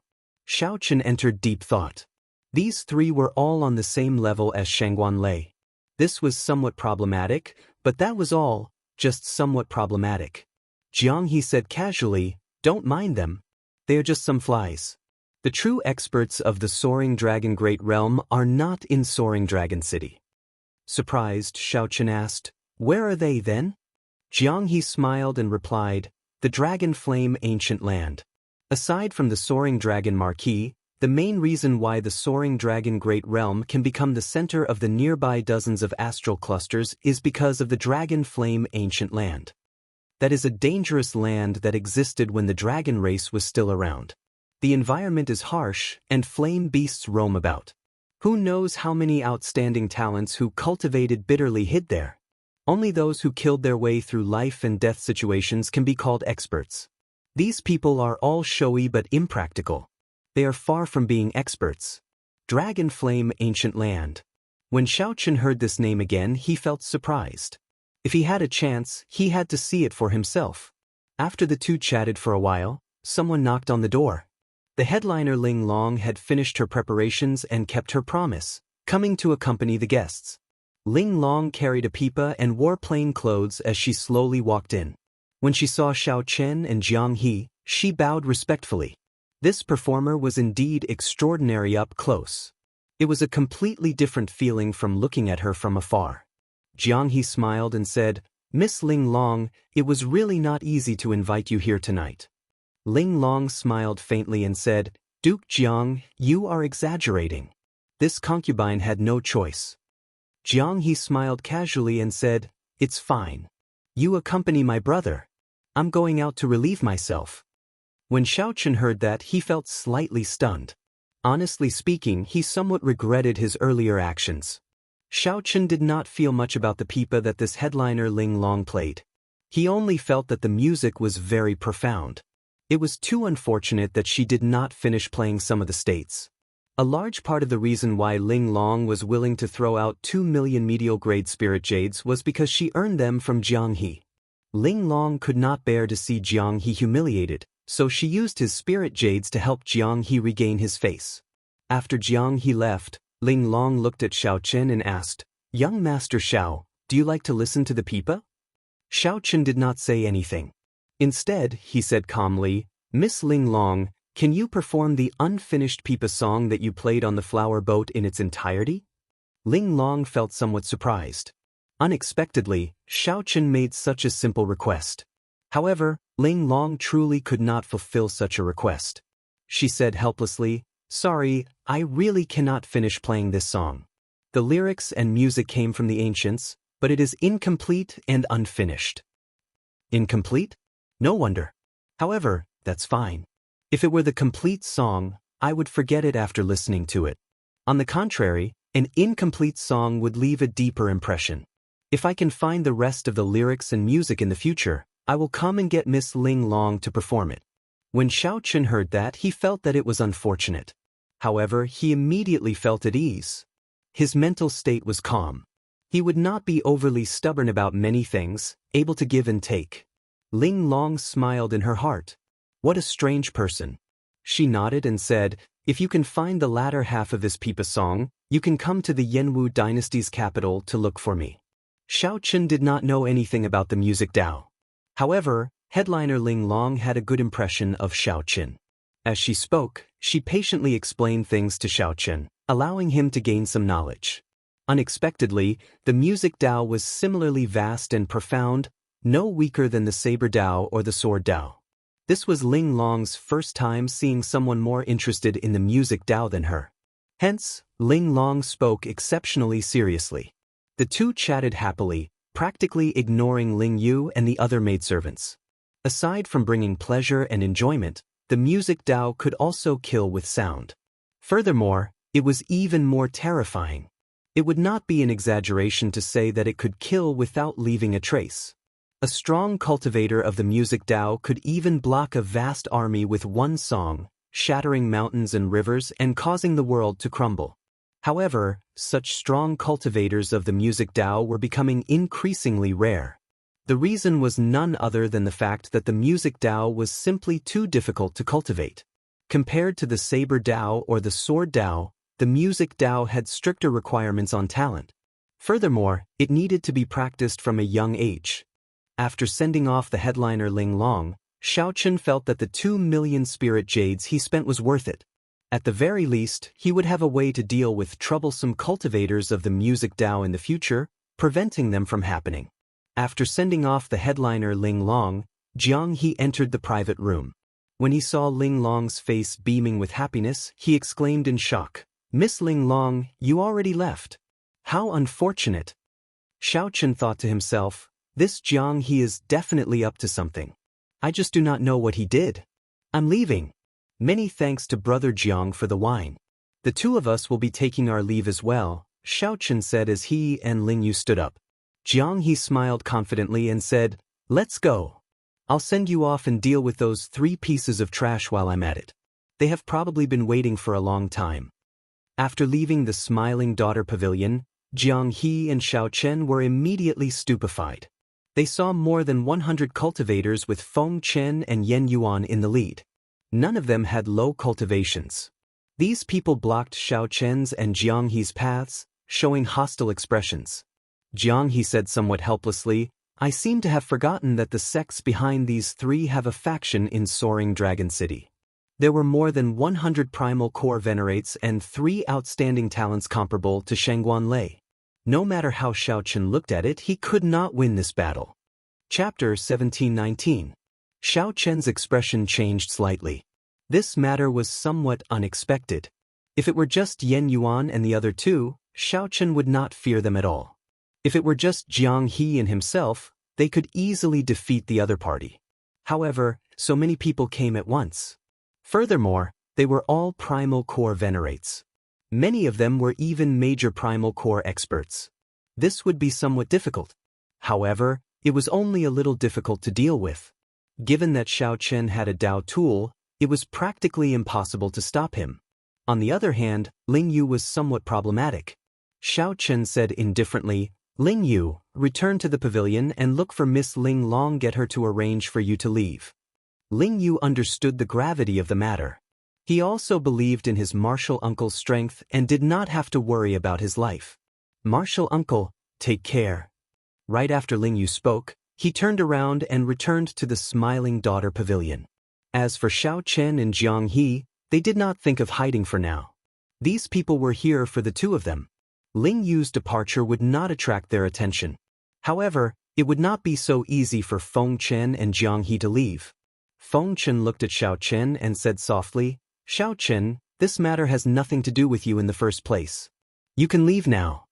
Xiao Chen entered deep thought. These three were all on the same level as Shangguan Lei. This was somewhat problematic, but that was all, just somewhat problematic. Jiang He said casually, "Don't mind them. They are just some flies. The true experts of the Soaring Dragon Great Realm are not in Soaring Dragon City." Surprised, Xiao Chen asked, "Where are they then?" Jiang He smiled and replied, "The Dragon Flame Ancient Land." Aside from the Soaring Dragon Marquis, the main reason why the Soaring Dragon Great Realm can become the center of the nearby dozens of astral clusters is because of the Dragon Flame Ancient Land. That is a dangerous land that existed when the dragon race was still around. The environment is harsh, and flame beasts roam about. Who knows how many outstanding talents who cultivated bitterly hid there? Only those who killed their way through life and death situations can be called experts. These people are all showy but impractical. They are far from being experts. Dragon Flame Ancient Land. When Xiao Chen heard this name again, he felt surprised. If he had a chance, he had to see it for himself. After the two chatted for a while, someone knocked on the door. The headliner Ling Long had finished her preparations and kept her promise, coming to accompany the guests. Ling Long carried a pipa and wore plain clothes as she slowly walked in. When she saw Xiao Chen and Jiang He, she bowed respectfully. This performer was indeed extraordinary up close. It was a completely different feeling from looking at her from afar. Jiang He smiled and said, "Miss Ling Long, it was really not easy to invite you here tonight." Ling Long smiled faintly and said, "Duke Jiang, you are exaggerating. This concubine had no choice." Jiang He smiled casually and said, "It's fine. You accompany my brother. I'm going out to relieve myself." When Xiao Chen heard that, he felt slightly stunned. Honestly speaking, he somewhat regretted his earlier actions. Xiao Chen did not feel much about the pipa that this headliner Ling Long played. He only felt that the music was very profound. It was too unfortunate that she did not finish playing some of the states. A large part of the reason why Ling Long was willing to throw out 2 million medial-grade spirit jades was because she earned them from Jiang He. Ling Long could not bear to see Jiang He humiliated, so she used his spirit jades to help Jiang He regain his face. After Jiang He left, Ling Long looked at Xiao Chen and asked, "Young Master Xiao, do you like to listen to the pipa?" Xiao Chen did not say anything. Instead, he said calmly, "Miss Ling Long, can you perform the unfinished pipa song that you played on the flower boat in its entirety?" Ling Long felt somewhat surprised. Unexpectedly, Xiao Chen made such a simple request. However, Ling Long truly could not fulfill such a request. She said helplessly, "Sorry, I really cannot finish playing this song. The lyrics and music came from the ancients, but it is incomplete and unfinished." Incomplete? No wonder. However, that's fine. If it were the complete song, I would forget it after listening to it. On the contrary, an incomplete song would leave a deeper impression. If I can find the rest of the lyrics and music in the future, I will come and get Miss Ling Long to perform it. When Xiao Chen heard that, he felt that it was unfortunate. However, he immediately felt at ease. His mental state was calm. He would not be overly stubborn about many things, able to give and take. Ling Long smiled in her heart. What a strange person. She nodded and said, "If you can find the latter half of this pipa song, you can come to the Yanwu dynasty's capital to look for me." Xiao Chen did not know anything about the music Dao. However, headliner Ling Long had a good impression of Xiao Chen. As she spoke, she patiently explained things to Xiao Chen, allowing him to gain some knowledge. Unexpectedly, the music Dao was similarly vast and profound, no weaker than the saber Dao or the sword Dao. This was Ling Long's first time seeing someone more interested in the music Dao than her. Hence, Ling Long spoke exceptionally seriously. The two chatted happily, practically ignoring Ling Yu and the other maidservants. Aside from bringing pleasure and enjoyment, the music Dao could also kill with sound. Furthermore, it was even more terrifying. It would not be an exaggeration to say that it could kill without leaving a trace. A strong cultivator of the music Dao could even block a vast army with one song, shattering mountains and rivers and causing the world to crumble. However, such strong cultivators of the music Dao were becoming increasingly rare. The reason was none other than the fact that the music Dao was simply too difficult to cultivate. Compared to the saber Dao or the sword Dao, the music Dao had stricter requirements on talent. Furthermore, it needed to be practiced from a young age. After sending off the headliner Ling Long, Xiao Chen felt that the 2 million spirit jades he spent was worth it. At the very least, he would have a way to deal with troublesome cultivators of the music Dao in the future, preventing them from happening. After sending off the headliner Ling Long, Jiang He entered the private room. When he saw Ling Long's face beaming with happiness, he exclaimed in shock, "Miss Ling Long, you already left. How unfortunate." Xiao Chen thought to himself, this Jiang He is definitely up to something. I just do not know what he did. I'm leaving. Many thanks to Brother Jiang for the wine. The two of us will be taking our leave as well, Xiao Chen said as he and Ling Yu stood up. Jiang He smiled confidently and said, "Let's go. I'll send you off and deal with those 3 pieces of trash while I'm at it. They have probably been waiting for a long time." After leaving the Smiling Daughter Pavilion, Jiang He and Xiao Chen were immediately stupefied. They saw more than 100 cultivators with Feng Chen and Yen Yuan in the lead. None of them had low cultivations. These people blocked Xiao Chen's and Jiang He's paths, showing hostile expressions. Jiang He said somewhat helplessly, "I seem to have forgotten that the sects behind these 3 have a faction in Soaring Dragon City. There were more than 100 primal core venerates and 3 outstanding talents comparable to Shangguan Lei. No matter how Xiao Chen looked at it, he could not win this battle." Chapter 1719. Xiao Chen's expression changed slightly. This matter was somewhat unexpected. If it were just Yen Yuan and the other 2, Xiao Chen would not fear them at all. If it were just Jiang He and himself, they could easily defeat the other party. However, so many people came at once. Furthermore, they were all primal core venerates. Many of them were even major primal core experts. This would be somewhat difficult. However, it was only a little difficult to deal with. Given that Xiao Chen had a Dao tool, it was practically impossible to stop him. On the other hand, Ling Yu was somewhat problematic. Xiao Chen said indifferently, "Ling Yu, return to the pavilion and look for Miss Ling Long, get her to arrange for you to leave." Ling Yu understood the gravity of the matter. He also believed in his martial uncle's strength and did not have to worry about his life. "Martial uncle, take care." Right after Ling Yu spoke, he turned around and returned to the Smiling Daughter Pavilion. As for Xiao Chen and Jiang He, they did not think of hiding for now. These people were here for the 2 of them. Ling Yu's departure would not attract their attention. However, it would not be so easy for Feng Chen and Jiang He to leave. Feng Chen looked at Xiao Chen and said softly, "Xiao Chen, this matter has nothing to do with you in the first place. You can leave now."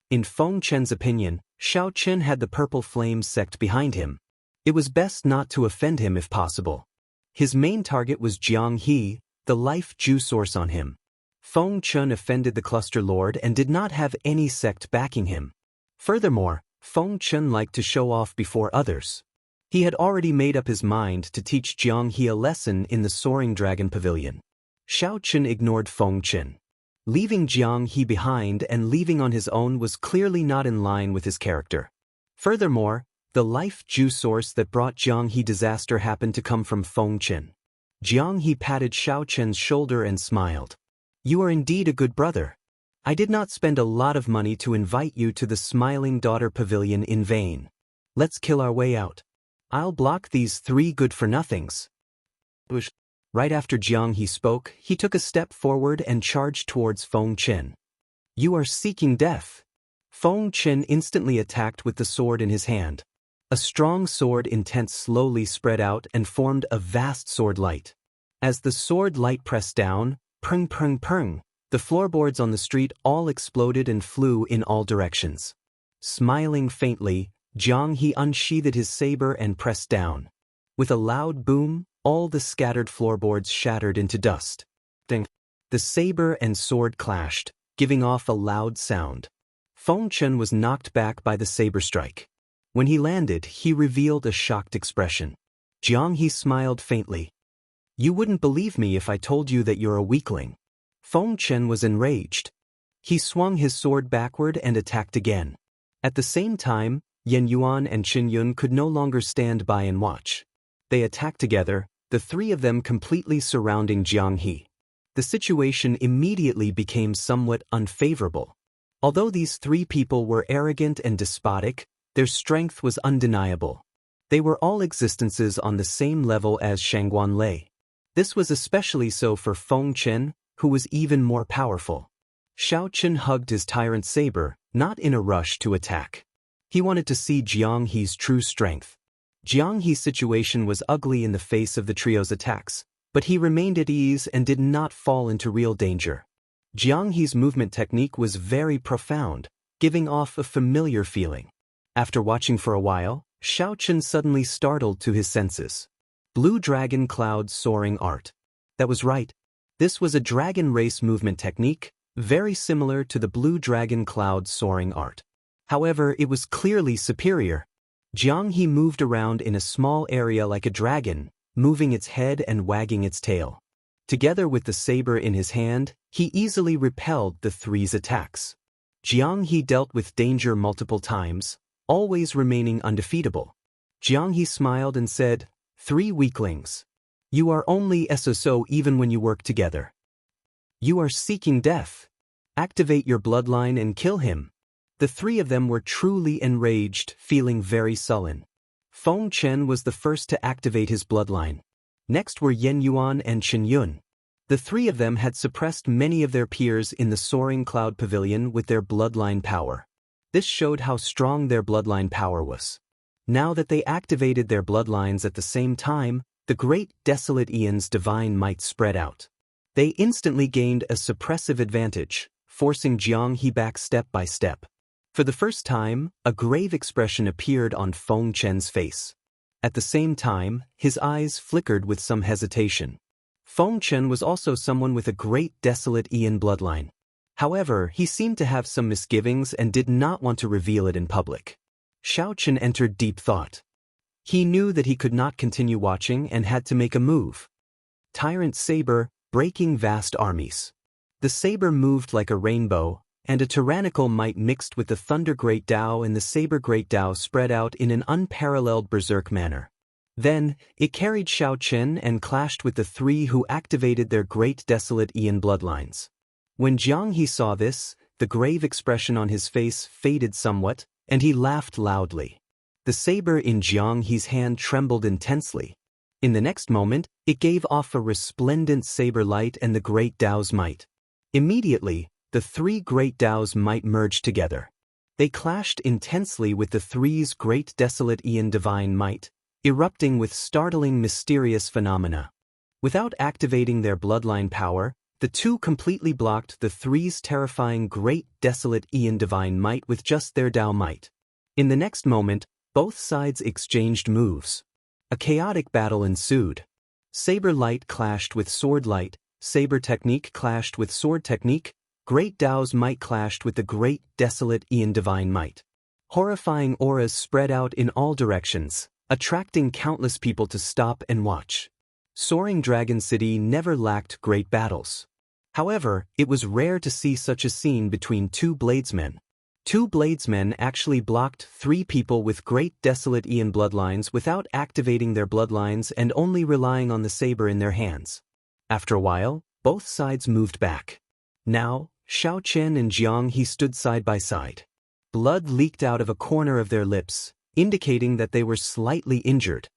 In Feng Chen's opinion, Xiao Chen had the Purple Flame sect behind him. It was best not to offend him if possible. His main target was Jiang He, the life Ju source on him. Feng Chen offended the Cluster Lord and did not have any sect backing him. Furthermore, Feng Chen liked to show off before others. He had already made up his mind to teach Jiang He a lesson in the Soaring Dragon Pavilion. Xiao Chen ignored Feng Chen. Leaving Jiang He behind and leaving on his own was clearly not in line with his character. Furthermore, the life Ju source that brought Jiang He disaster happened to come from Feng Chen. Jiang He patted Xiao Chen's shoulder and smiled. "You are indeed a good brother. I did not spend a lot of money to invite you to the Smiling Daughter Pavilion in vain. Let's kill our way out. I'll block these 3 good-for-nothings." Right after Jiang He spoke, he took a step forward and charged towards Feng Chen. "You are seeking death." Feng Chen instantly attacked with the sword in his hand. A strong sword intent slowly spread out and formed a vast sword light. As the sword light pressed down, prung prung prung, the floorboards on the street all exploded and flew in all directions. Smiling faintly, Jiang He unsheathed his saber and pressed down. With a loud boom, all the scattered floorboards shattered into dust. Ding! The saber and sword clashed, giving off a loud sound. Feng Chen was knocked back by the saber strike. When he landed, he revealed a shocked expression. Jiang He smiled faintly. "You wouldn't believe me if I told you that you're a weakling." Feng Chen was enraged. He swung his sword backward and attacked again. At the same time, Yen Yuan and Qin Yun could no longer stand by and watch. They attacked together, the three of them completely surrounding Jiang He. The situation immediately became somewhat unfavorable. Although these three people were arrogant and despotic, their strength was undeniable. They were all existences on the same level as Shangguan Lei. This was especially so for Feng Chen, who was even more powerful. Xiao Chen hugged his tyrant saber, not in a rush to attack. He wanted to see Jiang He's true strength. Jiang He's situation was ugly in the face of the trio's attacks, but he remained at ease and did not fall into real danger. Jiang He's movement technique was very profound, giving off a familiar feeling. After watching for a while, Xiao Chen suddenly startled to his senses. Blue dragon cloud soaring art. That was right. This was a dragon race movement technique, very similar to the blue dragon cloud soaring art. However, it was clearly superior. Jiang He moved around in a small area like a dragon, moving its head and wagging its tail. Together with the saber in his hand, he easily repelled the three's attacks. Jiang He dealt with danger multiple times, always remaining undefeatable. Jiang He smiled and said, "Three weaklings. You are only SSO even when you work together. You are seeking death. Activate your bloodline and kill him." The three of them were truly enraged, feeling very sullen. Feng Chen was the first to activate his bloodline. Next were Yen Yuan and Qin Yun. The three of them had suppressed many of their peers in the Soaring Cloud Pavilion with their bloodline power. This showed how strong their bloodline power was. Now that they activated their bloodlines at the same time, the great desolate Aeon's divine might spread out. They instantly gained a suppressive advantage, forcing Jiang He back step by step. For the first time, a grave expression appeared on Feng Chen's face. At the same time, his eyes flickered with some hesitation. Feng Chen was also someone with a great desolate Aeon bloodline. However, he seemed to have some misgivings and did not want to reveal it in public. Xiao Chen entered deep thought. He knew that he could not continue watching and had to make a move. Tyrant saber, breaking vast armies. The saber moved like a rainbow, and a tyrannical might mixed with the thunder great Tao and the saber great Tao spread out in an unparalleled berserk manner. Then, it carried Xiao Chen and clashed with the three who activated their great desolate Aeon bloodlines. When Jiang He saw this, the grave expression on his face faded somewhat, and he laughed loudly. The saber in Jiang He's hand trembled intensely. In the next moment, it gave off a resplendent saber light and the great Tao's might. Immediately, the three great Tao's might merged together. They clashed intensely with the three's great desolate Aeon divine might, erupting with startling mysterious phenomena. Without activating their bloodline power, the two completely blocked the three's terrifying great desolate Aeon divine might with just their Tao might. In the next moment, both sides exchanged moves. A chaotic battle ensued. Saber light clashed with sword light, saber technique clashed with sword technique, great Tao's might clashed with the great desolate Aeon divine might. Horrifying auras spread out in all directions, attracting countless people to stop and watch. Soaring Dragon City never lacked great battles. However, it was rare to see such a scene between two bladesmen. Two bladesmen actually blocked three people with great desolate Aeon bloodlines without activating their bloodlines and only relying on the saber in their hands. After a while, both sides moved back. Now, Xiao Chen and Jiang He stood side by side. Blood leaked out of a corner of their lips, indicating that they were slightly injured.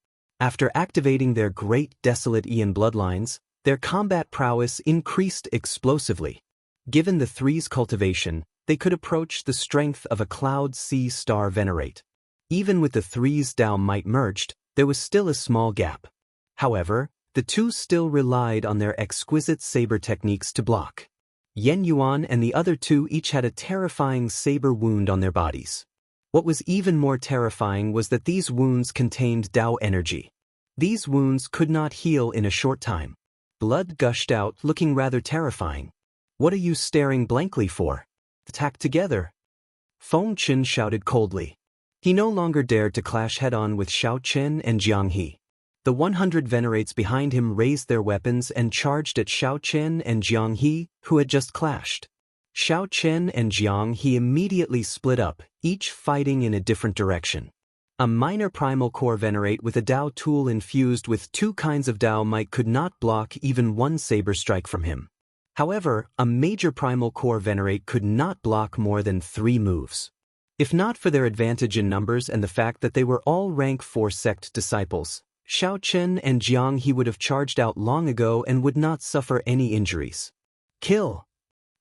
After activating their great desolate Aeon bloodlines, their combat prowess increased explosively. Given the three's cultivation, they could approach the strength of a Cloud Sea Star Venerate. Even with the three's Dao might merged, there was still a small gap. However, the two still relied on their exquisite saber techniques to block. Yen Yuan and the other two each had a terrifying saber wound on their bodies. What was even more terrifying was that these wounds contained Dao energy. These wounds could not heal in a short time. Blood gushed out, looking rather terrifying. "What are you staring blankly for? Attack together!" Feng Qin shouted coldly. He no longer dared to clash head-on with Xiao Chen and Jiang He. The 100 venerates behind him raised their weapons and charged at Xiao Chen and Jiang He, who had just clashed. Xiao Chen and Jiang He immediately split up, each fighting in a different direction. A minor primal core venerate with a Dao tool infused with two kinds of Dao might could not block even one saber strike from him. However, a major primal core venerate could not block more than 3 moves. If not for their advantage in numbers and the fact that they were all rank 4 sect disciples, Xiao Chen and Jiang He would have charged out long ago and would not suffer any injuries. Kill!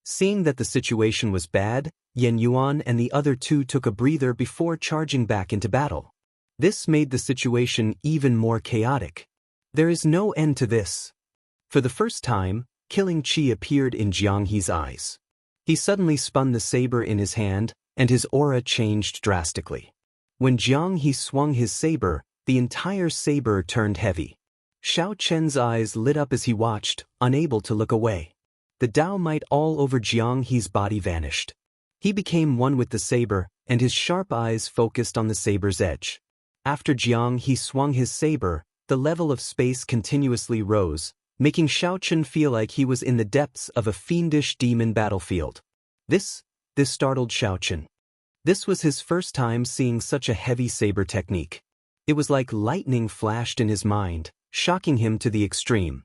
Seeing that the situation was bad, Yen Yuan and the other two took a breather before charging back into battle. This made the situation even more chaotic. There is no end to this. For the first time, killing chi appeared in Jiang He's eyes. He suddenly spun the saber in his hand, and his aura changed drastically. When Jiang He swung his saber, the entire saber turned heavy. Xiao Chen's eyes lit up as he watched, unable to look away. The Dao might all over Jiang He's body vanished. He became one with the saber, and his sharp eyes focused on the saber's edge. After Jiang He swung his saber, the level of space continuously rose, making Xiao Chen feel like he was in the depths of a fiendish demon battlefield. This startled Xiao Chen. This was his first time seeing such a heavy saber technique. It was like lightning flashed in his mind, shocking him to the extreme.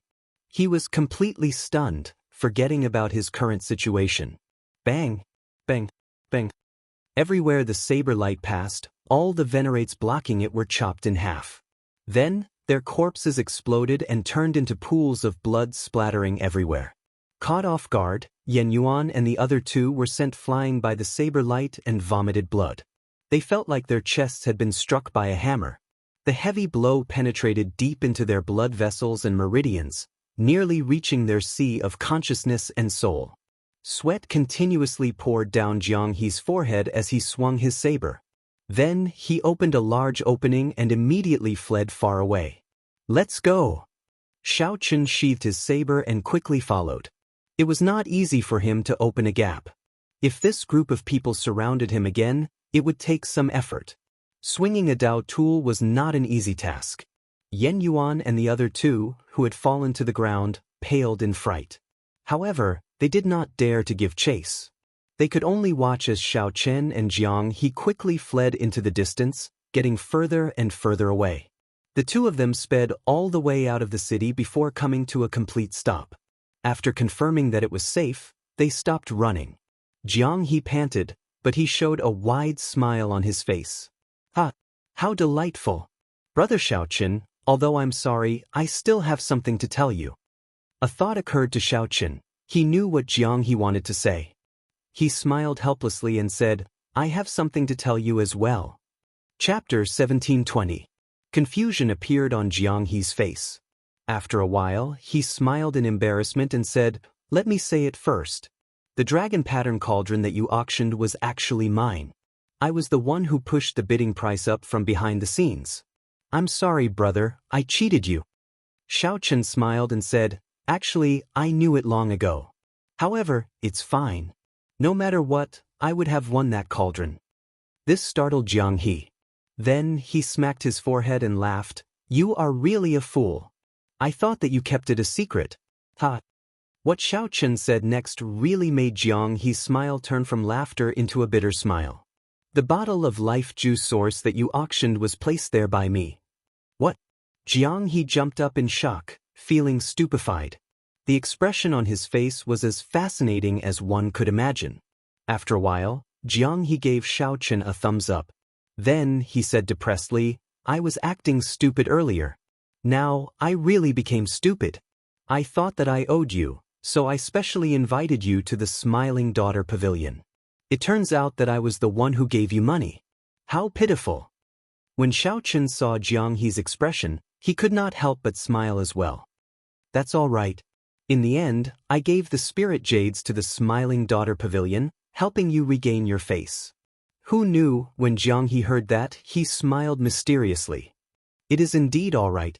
He was completely stunned, forgetting about his current situation. Bang! Bang! Bang! Everywhere the saber light passed, all the venerates blocking it were chopped in half. Then, their corpses exploded and turned into pools of blood splattering everywhere. Caught off guard, Yen Yuan and the other two were sent flying by the saber light and vomited blood. They felt like their chests had been struck by a hammer. The heavy blow penetrated deep into their blood vessels and meridians, nearly reaching their sea of consciousness and soul. Sweat continuously poured down Jiang He's forehead as he swung his saber. Then, he opened a large opening and immediately fled far away. "Let's go!" Xiao Chen sheathed his saber and quickly followed. It was not easy for him to open a gap. If this group of people surrounded him again, it would take some effort. Swinging a Dao tool was not an easy task. Yen Yuan and the other two, who had fallen to the ground, paled in fright. However, they did not dare to give chase. They could only watch as Xiao Chen and Jiang He quickly fled into the distance, getting further and further away. The two of them sped all the way out of the city before coming to a complete stop. After confirming that it was safe, they stopped running. Jiang He panted, but he showed a wide smile on his face. "Ha! How delightful! Brother Xiao Chen, although I'm sorry, I still have something to tell you." A thought occurred to Xiao Chen. He knew what Jiang He wanted to say. He smiled helplessly and said, "I have something to tell you as well." Chapter 17:20. Confusion appeared on Jiang He's face. After a while, he smiled in embarrassment and said, "Let me say it first. The dragon pattern cauldron that you auctioned was actually mine. I was the one who pushed the bidding price up from behind the scenes. I'm sorry, brother, I cheated you." Xiao Chen smiled and said, "Actually, I knew it long ago. However, it's fine. No matter what, I would have won that cauldron." This startled Jiang He. Then he smacked his forehead and laughed. "You are really a fool. I thought that you kept it a secret." Ha! What Xiao Chen said next really made Jiang He's smile turn from laughter into a bitter smile. "The bottle of life juice source that you auctioned was placed there by me." What? Jiang He jumped up in shock, feeling stupefied. The expression on his face was as fascinating as one could imagine. After a while, Jiang He gave Xiao Chen a thumbs up. Then, he said depressedly, "I was acting stupid earlier. Now, I really became stupid. I thought that I owed you, so I specially invited you to the Smiling Daughter Pavilion. It turns out that I was the one who gave you money. How pitiful. When Xiao Chen saw Jiang He's expression, he could not help but smile as well. That's all right. In the end, I gave the spirit jades to the Smiling Daughter Pavilion, helping you regain your face. Who knew? When Jiang He heard that, he smiled mysteriously. It is indeed all right.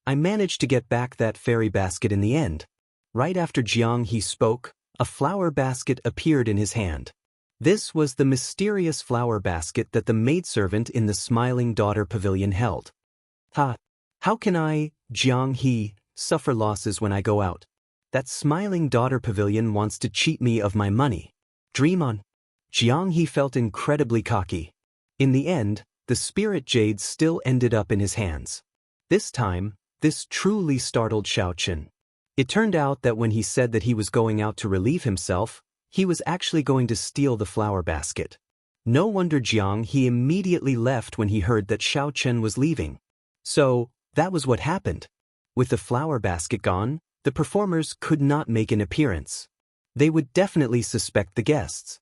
I managed to get back that fairy basket in the end. Right after Jiang He spoke, a flower basket appeared in his hand. This was the mysterious flower basket that the maidservant in the Smiling Daughter Pavilion held. How can I, Jiang He, suffer losses when I go out? That Smiling Daughter Pavilion wants to cheat me of my money. Dream on. Jiang He felt incredibly cocky. In the end, the spirit jades still ended up in his hands. This time, this truly startled Xiao Chen. It turned out that when he said that he was going out to relieve himself, he was actually going to steal the flower basket. No wonder Jiang He immediately left when he heard that Xiao Chen was leaving. So, that was what happened. With the flower basket gone, the performers could not make an appearance. They would definitely suspect the guests.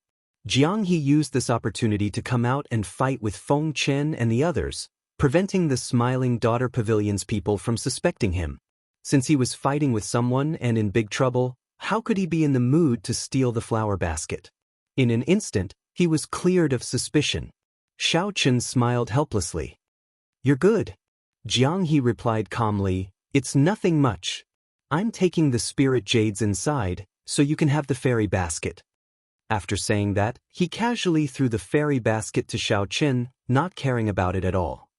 Jiang He used this opportunity to come out and fight with Feng Chen and the others, preventing the Smiling Daughter Pavilion's people from suspecting him. Since he was fighting with someone and in big trouble, how could he be in the mood to steal the flower basket? In an instant, he was cleared of suspicion. Xiao Chen smiled helplessly. You're good. Jiang He replied calmly, it's nothing much. I'm taking the spirit jades inside, so you can have the fairy basket. After saying that, he casually threw the fairy basket to Xiao Chen, not caring about it at all.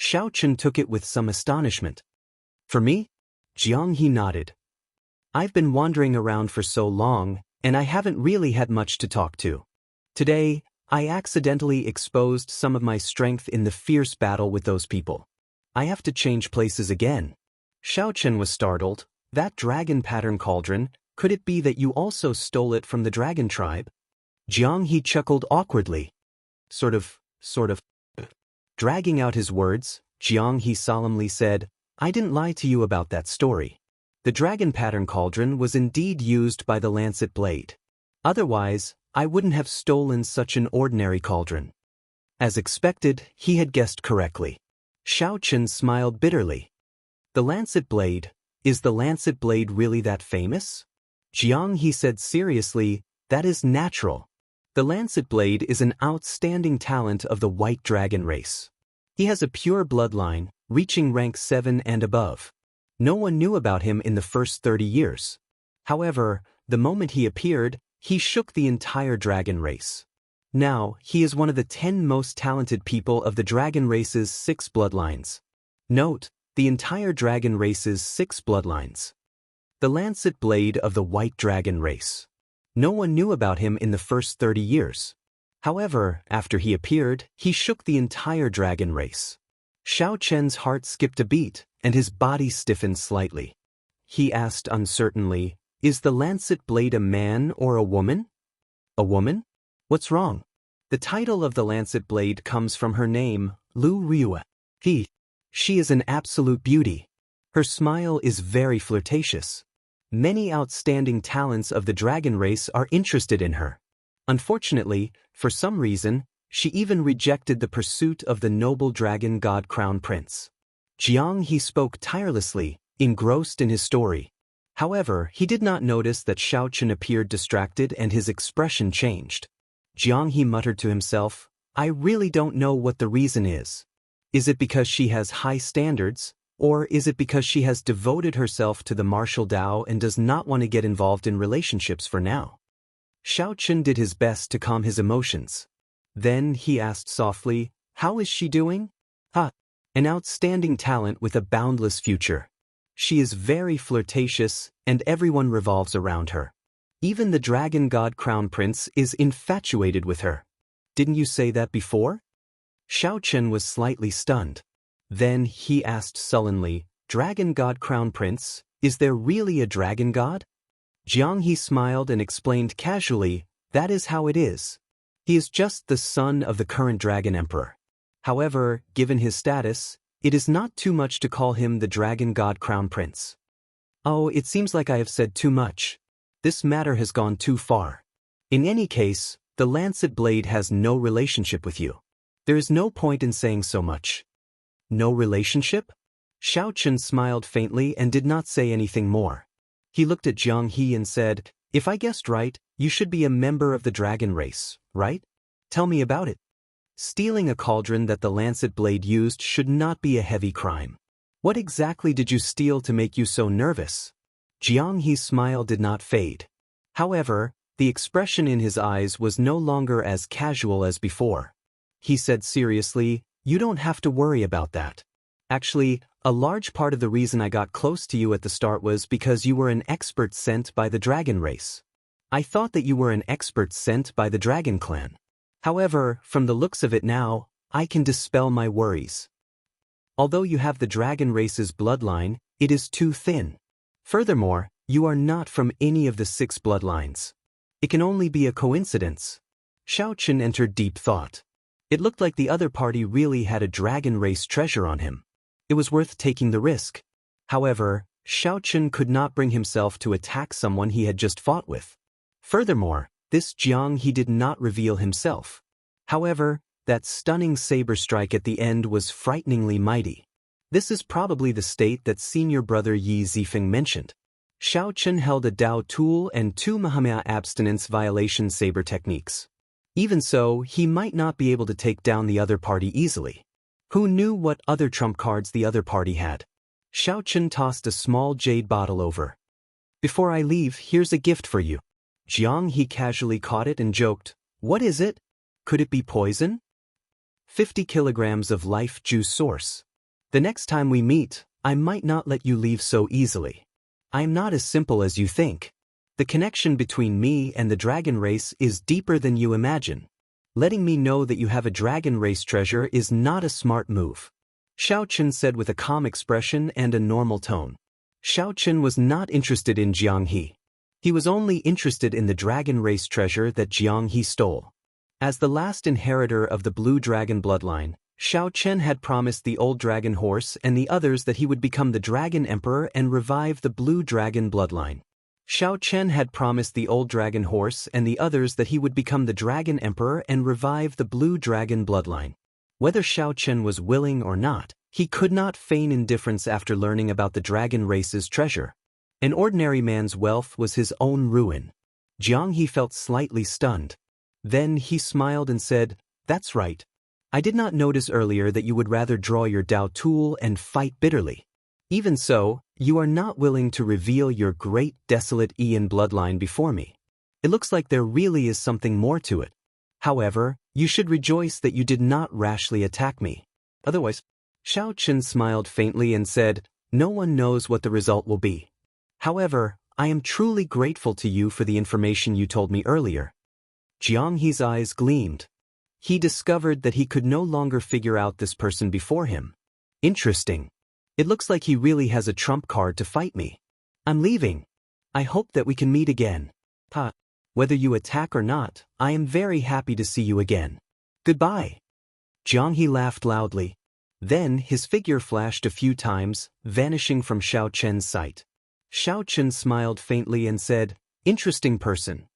Xiao Chen took it with some astonishment. For me? Jiang He nodded. I've been wandering around for so long, and I haven't really had much to talk to. Today, I accidentally exposed some of my strength in the fierce battle with those people. I have to change places again. Xiao Chen was startled. That dragon pattern cauldron, could it be that you also stole it from the dragon tribe? Jiang He chuckled awkwardly. Sort of. Dragging out his words, Jiang He solemnly said, I didn't lie to you about that story. The dragon pattern cauldron was indeed used by the lancet blade. Otherwise, I wouldn't have stolen such an ordinary cauldron. As expected, he had guessed correctly. Xiao Chen smiled bitterly. The lancet blade, is the lancet blade really that famous? Jiang He said seriously, that is natural. The lancet blade is an outstanding talent of the white dragon race. He has a pure bloodline, reaching rank 7 and above. No one knew about him in the first 30 years. However, the moment he appeared, he shook the entire dragon race. Now, he is one of the 10 most talented people of the dragon race's 6 bloodlines. Note, the entire dragon race's 6 bloodlines. The lancet blade of the white dragon race. No one knew about him in the first 30 years. However, after he appeared, he shook the entire dragon race. Xiao Chen's heart skipped a beat, and his body stiffened slightly. He asked uncertainly, is the lancet blade a man or a woman? A woman? What's wrong? The title of the lancet blade comes from her name, Lu Rua. She is an absolute beauty. Her smile is very flirtatious. Many outstanding talents of the dragon race are interested in her. Unfortunately, for some reason, she even rejected the pursuit of the noble dragon god crown prince. Jiang He spoke tirelessly, engrossed in his story. However, he did not notice that Xiao Chen appeared distracted and his expression changed. Jiang He muttered to himself, I really don't know what the reason is. Is it because she has high standards, or is it because she has devoted herself to the martial Tao and does not want to get involved in relationships for now? Xiao Chen did his best to calm his emotions. Then he asked softly, how is she doing? An outstanding talent with a boundless future. She is very flirtatious, and everyone revolves around her. Even the dragon god crown prince is infatuated with her. Didn't you say that before? Xiao Chen was slightly stunned. Then he asked sullenly, Dragon God Crown Prince, is there really a dragon god? Jiang He smiled and explained casually, that is how it is. He is just the son of the current dragon emperor. However, given his status, It is not too much to call him the Dragon God Crown Prince. Oh, it seems like I have said too much. This matter has gone too far. In any case, the lancet blade has no relationship with you. There is no point in saying so much. No relationship? Xiao Chen smiled faintly and did not say anything more. He looked at Jiang He and said, "If I guessed right, you should be a member of the dragon race, right? Tell me about it." Stealing a cauldron that the lancet blade used should not be a heavy crime. What exactly did you steal to make you so nervous? Jiang He's smile did not fade. However, the expression in his eyes was no longer as casual as before. He said seriously, "You don't have to worry about that. Actually, a large part of the reason I got close to you at the start was because you were an expert sent by the dragon race. I thought that you were an expert sent by the dragon clan. However, from the looks of it now, I can dispel my worries. Although you have the dragon race's bloodline, it is too thin. Furthermore, you are not from any of the 6 bloodlines. It can only be a coincidence." Xiao Chen entered deep thought. It looked like the other party really had a dragon race treasure on him. It was worth taking the risk. However, Xiao Chen could not bring himself to attack someone he had just fought with. Furthermore, this Jiang He did not reveal himself. However, that stunning saber strike at the end was frighteningly mighty. This is probably the state that senior brother Yi Zifeng mentioned. Xiao Chen held a Dao tool and 2 Mahamaya abstinence violation saber techniques. Even so, he might not be able to take down the other party easily. Who knew what other trump cards the other party had? Xiao Chen tossed a small jade bottle over. "Before I leave, here's a gift for you." Jiang He casually caught it and joked, "What is it? Could it be poison?" 50 kilograms of life juice source. The next time we meet, I might not let you leave so easily. I am not as simple as you think. The connection between me and the dragon race is deeper than you imagine. Letting me know that you have a dragon race treasure is not a smart move." Xiao Chen said with a calm expression and a normal tone. Xiao Chen was not interested in Jiang He. He was only interested in the dragon race treasure that Jiang He stole. As the last inheritor of the blue dragon bloodline, Xiao Chen had promised the old dragon horse and the others that he would become the dragon emperor and revive the blue dragon bloodline. Xiao Chen had promised the old dragon horse and the others that he would become the dragon emperor and revive the blue dragon bloodline. Whether Xiao Chen was willing or not, he could not feign indifference after learning about the dragon race's treasure. An ordinary man's wealth was his own ruin. Jiang He felt slightly stunned. Then he smiled and said, "That's right. I did not notice earlier that you would rather draw your Dao tool and fight bitterly. Even so, you are not willing to reveal your great desolate Ian bloodline before me. It looks like there really is something more to it. However, you should rejoice that you did not rashly attack me. Otherwise..." Xiao Chen smiled faintly and said, "No one knows what the result will be. However, I am truly grateful to you for the information you told me earlier." Jiang He's eyes gleamed. He discovered that he could no longer figure out this person before him. Interesting. It looks like he really has a trump card to fight me. I'm leaving. I hope that we can meet again. Whether you attack or not, I am very happy to see you again. Goodbye. Jiang He laughed loudly. Then his figure flashed a few times, vanishing from Xiao Chen's sight. Xiao Chen smiled faintly and said, "Interesting person.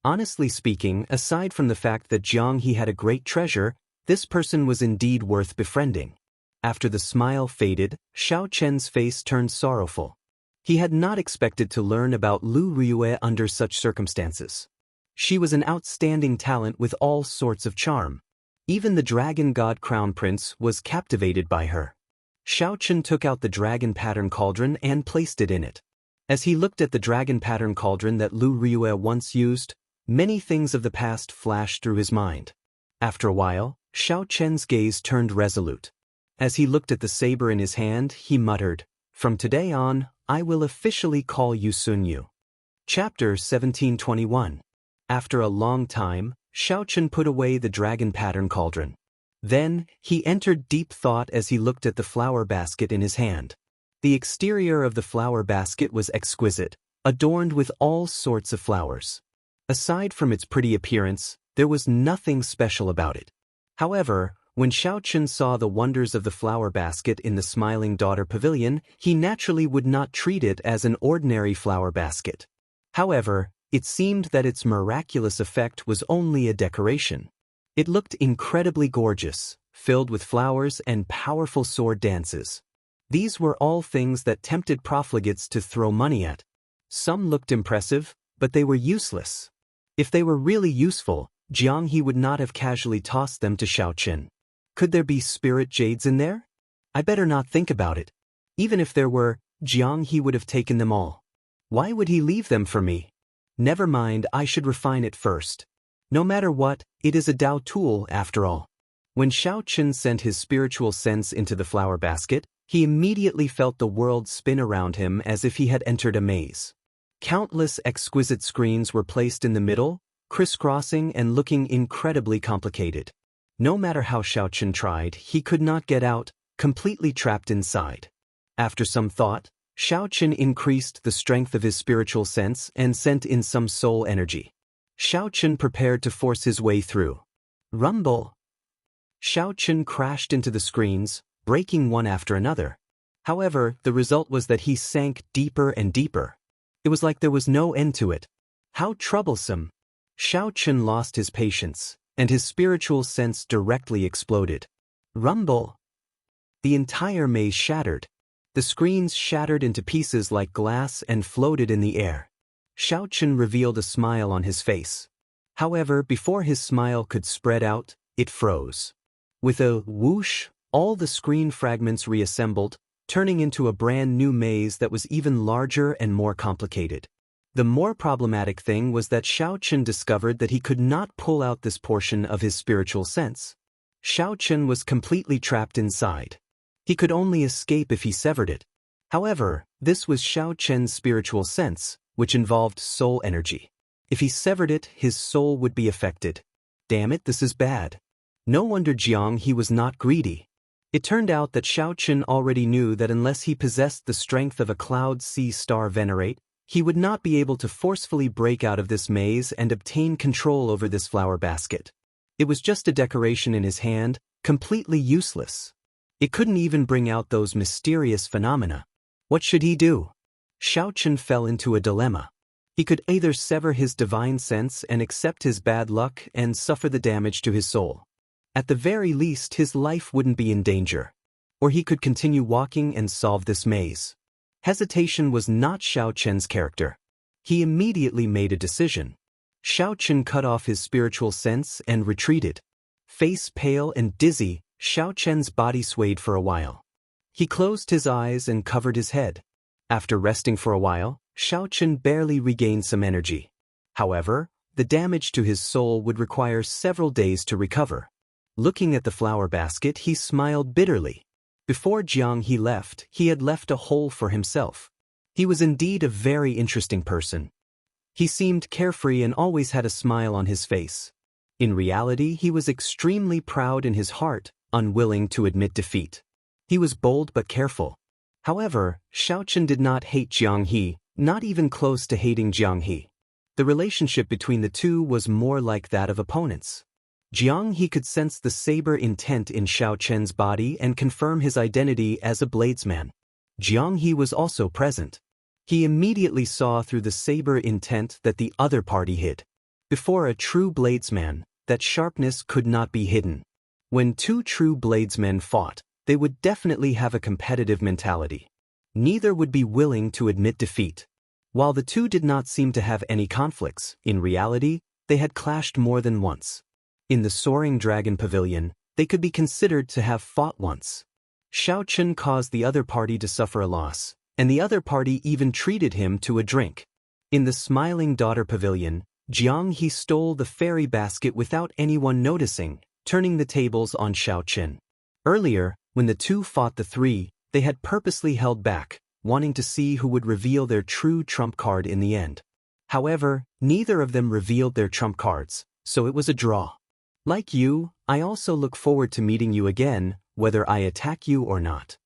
Honestly speaking, aside from the fact that Jiang He had a great treasure, this person was indeed worth befriending." After the smile faded, Xiao Chen's face turned sorrowful. He had not expected to learn about Lu Riyue under such circumstances. She was an outstanding talent with all sorts of charm. Even the Dragon God Crown Prince was captivated by her. Xiao Chen took out the dragon pattern cauldron and placed it in it. As he looked at the dragon pattern cauldron that Lu Riyue once used, many things of the past flashed through his mind. After a while, Xiao Chen's gaze turned resolute. As he looked at the saber in his hand, he muttered, "From today on, I will officially call you Sun Yu." Chapter 1721. After a long time, Xiao Chen put away the dragon pattern cauldron. Then, he entered deep thought as he looked at the flower basket in his hand. The exterior of the flower basket was exquisite, adorned with all sorts of flowers. Aside from its pretty appearance, there was nothing special about it. However, When Xiao Chen saw the wonders of the flower basket in the Smiling Daughter Pavilion, he naturally would not treat it as an ordinary flower basket. However, it seemed that its miraculous effect was only a decoration. It looked incredibly gorgeous, filled with flowers and powerful sword dances. These were all things that tempted profligates to throw money at. Some looked impressive, but they were useless. If they were really useful, Jiang He would not have casually tossed them to Xiao Chen. Could there be spirit jades in there? I better not think about it. Even if there were, Jiang He would have taken them all. Why would he leave them for me? Never mind, I should refine it first. No matter what, it is a Dao tool after all. When Xiao Chen sent his spiritual sense into the flower basket, he immediately felt the world spin around him as if he had entered a maze. Countless exquisite screens were placed in the middle, crisscrossing and looking incredibly complicated. No matter how Xiao Chen tried, he could not get out, completely trapped inside. After some thought, Xiao Chen increased the strength of his spiritual sense and sent in some soul energy. Xiao Chen prepared to force his way through. Rumble! Xiao Chen crashed into the screens, breaking one after another. However, the result was that he sank deeper and deeper. It was like there was no end to it. How troublesome! Xiao Chen lost his patience, and his spiritual sense directly exploded. Rumble! The entire maze shattered. The screens shattered into pieces like glass and floated in the air. Xiao Chen revealed a smile on his face. However, before his smile could spread out, it froze. With a whoosh, all the screen fragments reassembled, turning into a brand new maze that was even larger and more complicated. The more problematic thing was that Xiao Chen discovered that he could not pull out this portion of his spiritual sense. Xiao Chen was completely trapped inside. He could only escape if he severed it. However, this was Xiao Chen's spiritual sense, which involved soul energy. If he severed it, his soul would be affected. Damn it, this is bad. No wonder Jiang He was not greedy. It turned out that Xiao Chen already knew that unless he possessed the strength of a Cloud Sea Star Venerate, he would not be able to forcefully break out of this maze and obtain control over this flower basket. It was just a decoration in his hand, completely useless. It couldn't even bring out those mysterious phenomena. What should he do? Xiao Chen fell into a dilemma. He could either sever his divine sense and accept his bad luck and suffer the damage to his soul. At the very least, his life wouldn't be in danger. Or he could continue walking and solve this maze. Hesitation was not Xiao Chen's character. He immediately made a decision. Xiao Chen cut off his spiritual sense and retreated. Face pale and dizzy, Xiao Chen's body swayed for a while. He closed his eyes and covered his head. After resting for a while, Xiao Chen barely regained some energy. However, the damage to his soul would require several days to recover. Looking at the flower basket, he smiled bitterly. Before Jiang He left, he had left a hole for himself. He was indeed a very interesting person. He seemed carefree and always had a smile on his face. In reality, he was extremely proud in his heart, unwilling to admit defeat. He was bold but careful. However, Xiao Chen did not hate Jiang He, not even close to hating Jiang He. The relationship between the two was more like that of opponents. Jiang He could sense the saber intent in Xiao Chen's body and confirm his identity as a bladesman. Jiang He was also present. He immediately saw through the saber intent that the other party hid. Before a true bladesman, that sharpness could not be hidden. When two true bladesmen fought, they would definitely have a competitive mentality. Neither would be willing to admit defeat. While the two did not seem to have any conflicts, in reality, they had clashed more than once. In the Soaring Dragon Pavilion, they could be considered to have fought once. Xiao Chen caused the other party to suffer a loss, and the other party even treated him to a drink. In the Smiling Daughter Pavilion, Jiang He stole the fairy basket without anyone noticing, turning the tables on Xiao Chen. Earlier, when the two fought the three, they had purposely held back, wanting to see who would reveal their true trump card in the end. However, neither of them revealed their trump cards, so it was a draw. Like you, I also look forward to meeting you again, whether I attack you or not.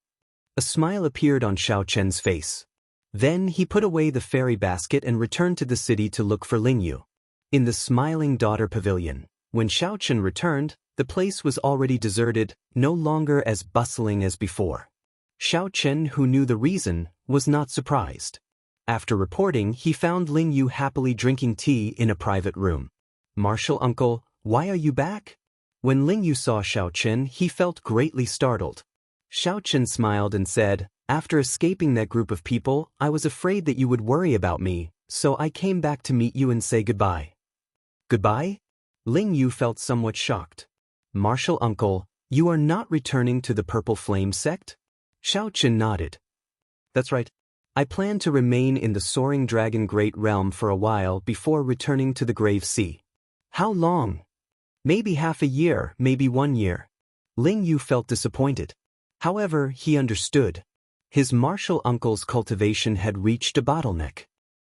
A smile appeared on Xiao Chen's face. Then he put away the fairy basket and returned to the city to look for Lingyu. In the Smiling Daughter Pavilion, when Xiao Chen returned, The place was already deserted, no longer as bustling as before. Xiao Chen, who knew the reason, was not surprised. After reporting, he found Ling Yu happily drinking tea in a private room. "Martial uncle, why are you back?" When Ling Yu saw Xiao Chen, he felt greatly startled. Xiao Chen smiled and said, "After escaping that group of people, I was afraid that you would worry about me, so I came back to meet you and say goodbye." "Goodbye?" Ling Yu felt somewhat shocked. "Martial uncle, you are not returning to the Purple Flame sect?" Xiao Chen nodded. "That's right. I plan to remain in the Soaring Dragon Great Realm for a while before returning to the Grave Sea." "How long?" "Maybe half a year, maybe 1 year." Ling Yu felt disappointed. However, he understood. His martial uncle's cultivation had reached a bottleneck.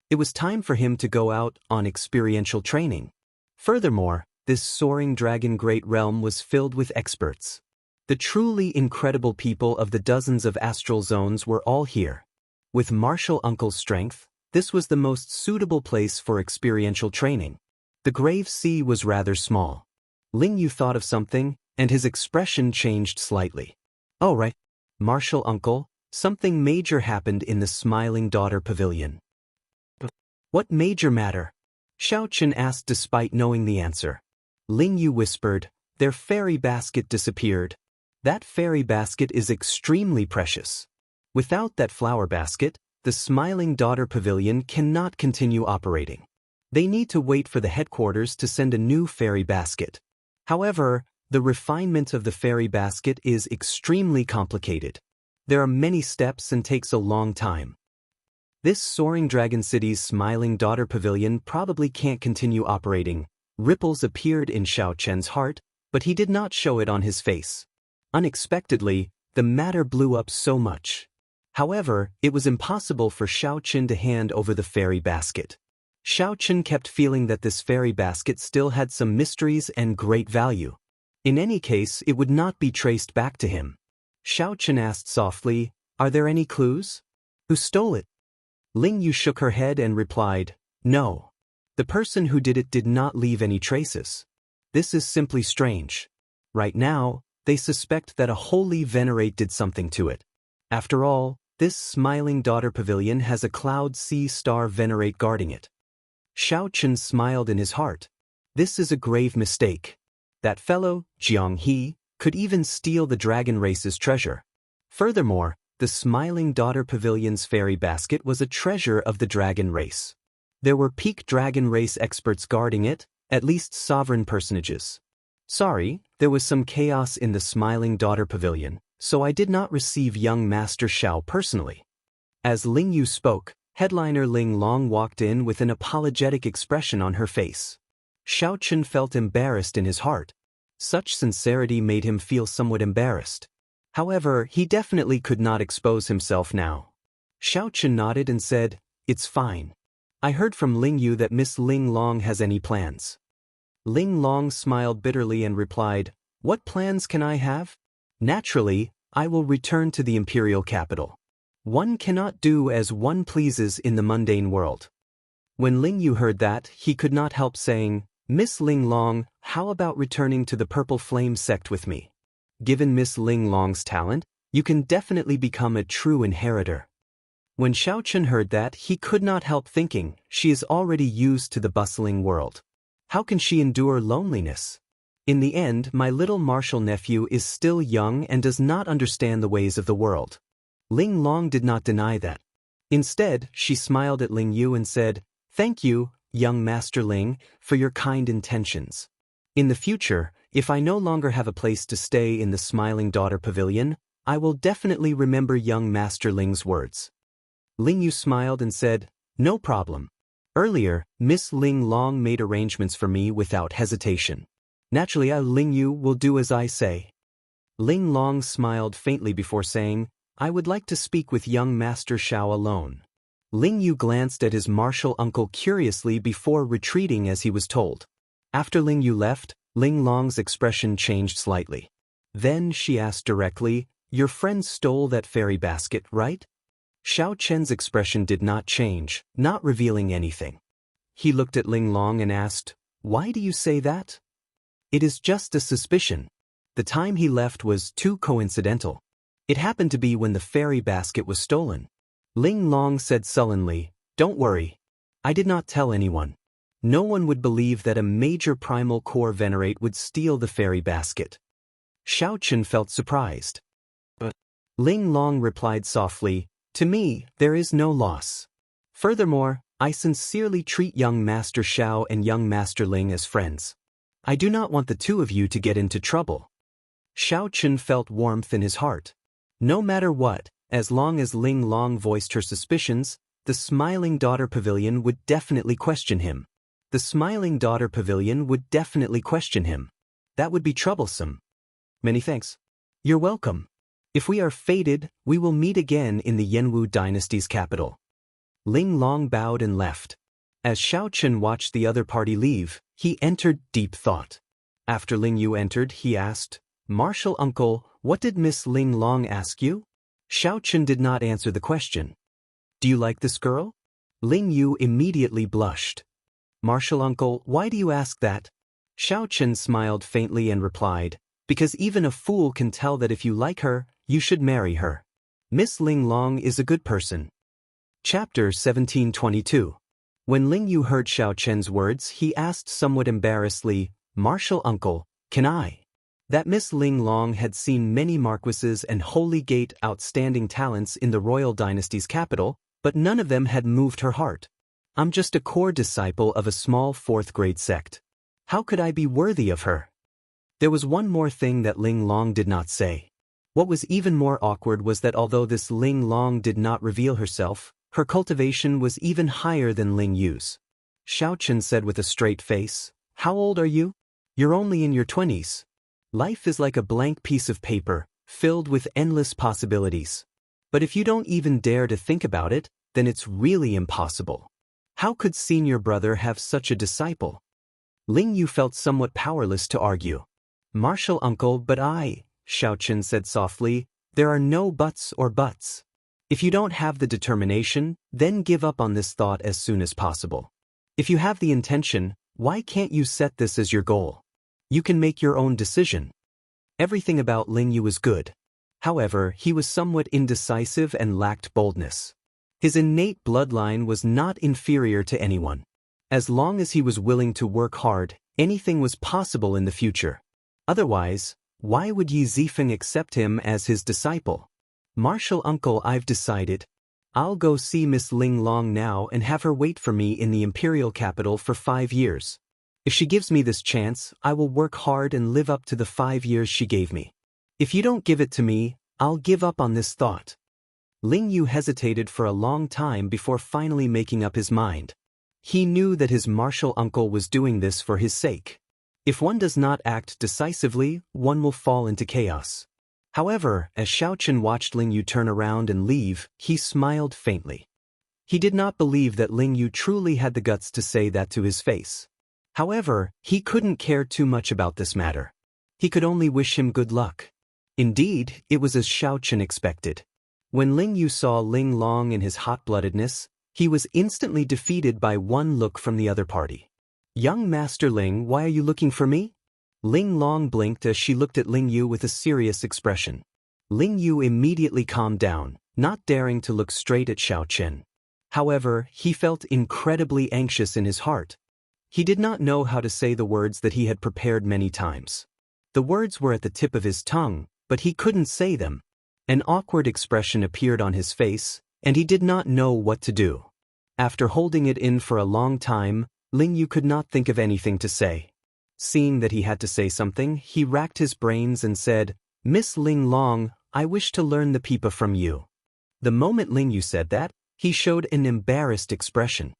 It was time for him to go out on experiential training. Furthermore, this Soaring Dragon Great Realm was filled with experts. The truly incredible people of the dozens of astral zones were all here. With martial uncle's strength, this was the most suitable place for experiential training. The Grave Sea was rather small. Ling Yu thought of something, and his expression changed slightly. "Oh right, martial uncle, something major happened in the Smiling Daughter Pavilion." "What major matter?" Xiao Chen asked despite knowing the answer. Ling Yu whispered, "Their fairy basket disappeared. That fairy basket is extremely precious. Without that flower basket, the Smiling Daughter Pavilion cannot continue operating. They need to wait for the headquarters to send a new fairy basket. However, the refinement of the fairy basket is extremely complicated. There are many steps and takes a long time. This Soaring Dragon City's Smiling Daughter Pavilion probably can't continue operating." Ripples appeared in Xiao Chen's heart, but he did not show it on his face. Unexpectedly, the matter blew up so much. However, it was impossible for Xiao Chen to hand over the fairy basket. Xiao Chen kept feeling that this fairy basket still had some mysteries and great value. In any case, it would not be traced back to him. Xiao Chen asked softly, "Are there any clues? Who stole it?" Ling Yu shook her head and replied, "No. The person who did it did not leave any traces. This is simply strange. Right now, they suspect that a holy venerate did something to it. After all, this Smiling Daughter Pavilion has a Cloud Sea Star venerate guarding it." Xiao Chen smiled in his heart. This is a grave mistake. That fellow, Jiang He, could even steal the dragon race's treasure. Furthermore, the Smiling Daughter Pavilion's fairy basket was a treasure of the dragon race. There were peak dragon race experts guarding it, at least sovereign personages. "Sorry, there was some chaos in the Smiling Daughter Pavilion, so I did not receive young Master Xiao personally." As Ling Yu spoke, headliner Ling Long walked in with an apologetic expression on her face. Xiao Chen felt embarrassed in his heart. Such sincerity made him feel somewhat embarrassed. However, he definitely could not expose himself now. Xiao Chen nodded and said, "It's fine. I heard from Ling Yu that Miss Ling Long has any plans." Ling Long smiled bitterly and replied, "What plans can I have? Naturally, I will return to the imperial capital. One cannot do as one pleases in the mundane world." When Ling Yu heard that, he could not help saying, "Miss Ling Long, how about returning to the Purple Flame sect with me? Given Miss Ling Long's talent, you can definitely become a true inheritor." When Xiao Chen heard that, he could not help thinking, she is already used to the bustling world. How can she endure loneliness? In the end, my little martial nephew is still young and does not understand the ways of the world. Ling Long did not deny that. Instead, she smiled at Ling Yu and said, "Thank you, young Master Ling, for your kind intentions. In the future, if I no longer have a place to stay in the Smiling Daughter Pavilion, I will definitely remember young Master Ling's words." Ling Yu smiled and said, "No problem. Earlier, Miss Ling Long made arrangements for me without hesitation. Naturally, Ling Yu will do as I say." Ling Long smiled faintly before saying, "I would like to speak with young Master Xiao alone." Ling Yu glanced at his martial uncle curiously before retreating as he was told. After Ling Yu left, Ling Long's expression changed slightly. Then she asked directly, "Your friend stole that fairy basket, right?" Xiao Chen's expression did not change, not revealing anything. He looked at Ling Long and asked, "Why do you say that?" It is just a suspicion. The time he left was too coincidental. It happened to be when the fairy basket was stolen. Ling Long said sullenly, "Don't worry. I did not tell anyone. No one would believe that a major primal core venerate would steal the fairy basket." Xiao Chen felt surprised. But Ling Long replied softly, "To me, there is no loss. Furthermore, I sincerely treat young Master Xiao and young Master Ling as friends. I do not want the two of you to get into trouble." Xiao Chen felt warmth in his heart. No matter what, as long as Ling Long voiced her suspicions, the Smiling Daughter Pavilion would definitely question him. The Smiling Daughter Pavilion would definitely question him. That would be troublesome. Many thanks. You're welcome. If we are fated, we will meet again in the Yanwu dynasty's capital. Ling Long bowed and left. As Xiao Chen watched the other party leave, he entered deep thought. After Ling Yu entered, he asked, "Martial uncle, what did Miss Ling Long ask you?" Xiao Chen did not answer the question. "Do you like this girl?" Ling Yu immediately blushed. "Martial uncle, why do you ask that?" Xiao Chen smiled faintly and replied, "Because even a fool can tell that if you like her, you should marry her. Miss Ling Long is a good person." Chapter 1722. When Ling Yu heard Xiao Chen's words, he asked somewhat embarrassedly, "Martial uncle, can I?" That Miss Ling Long had seen many marquises and holy gate outstanding talents in the royal dynasty's capital, but none of them had moved her heart. "I'm just a core disciple of a small fourth-grade sect. How could I be worthy of her?" There was one more thing that Ling Long did not say. What was even more awkward was that although this Ling Long did not reveal herself, her cultivation was even higher than Ling Yu's. Xiao Chen said with a straight face, "How old are you?" "You're only in your 20s. Life is like a blank piece of paper, filled with endless possibilities. But if you don't even dare to think about it, then it's really impossible. How could senior brother have such a disciple?" Ling Yu felt somewhat powerless to argue. "Martial uncle, but Xiao Chen said softly, "there are no buts or buts. If you don't have the determination, then give up on this thought as soon as possible. If you have the intention, why can't you set this as your goal? You can make your own decision." Everything about Ling Yu was good. However, he was somewhat indecisive and lacked boldness. His innate bloodline was not inferior to anyone. As long as he was willing to work hard, anything was possible in the future. Otherwise, why would Yi Zifeng accept him as his disciple? "Martial uncle, I've decided. I'll go see Miss Ling Long now and have her wait for me in the imperial capital for 5 years. If she gives me this chance, I will work hard and live up to the 5 years she gave me. If you don't give it to me, I'll give up on this thought." Ling Yu hesitated for a long time before finally making up his mind. He knew that his martial uncle was doing this for his sake. If one does not act decisively, one will fall into chaos. However, as Xiao Chen watched Ling Yu turn around and leave, he smiled faintly. He did not believe that Ling Yu truly had the guts to say that to his face. However, he couldn't care too much about this matter. He could only wish him good luck. Indeed, it was as Xiao Chen expected. When Ling Yu saw Ling Long in his hot-bloodedness, he was instantly defeated by one look from the other party. "Young Master Ling, why are you looking for me?" Ling Long blinked as she looked at Ling Yu with a serious expression. Ling Yu immediately calmed down, not daring to look straight at Xiao Chen. However, he felt incredibly anxious in his heart. He did not know how to say the words that he had prepared many times. The words were at the tip of his tongue, but he couldn't say them. An awkward expression appeared on his face, and he did not know what to do. After holding it in for a long time, Ling Yu could not think of anything to say. Seeing that he had to say something, he racked his brains and said, "Miss Ling Long, I wish to learn the pipa from you." The moment Ling Yu said that, he showed an embarrassed expression.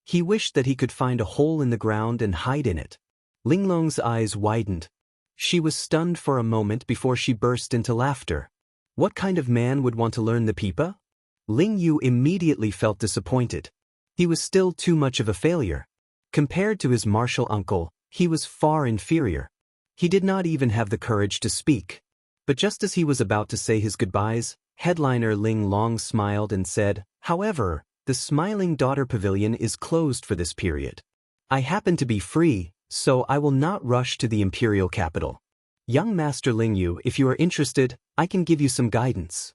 He wished that he could find a hole in the ground and hide in it. Ling Long's eyes widened. She was stunned for a moment before she burst into laughter. What kind of man would want to learn the pipa? Ling Yu immediately felt disappointed. He was still too much of a failure. Compared to his martial uncle, he was far inferior. He did not even have the courage to speak. But just as he was about to say his goodbyes, headliner Ling Long smiled and said, "However, the Smiling Daughter Pavilion is closed for this period. I happen to be free, so I will not rush to the imperial capital. Young Master Lingyu, if you are interested, I can give you some guidance.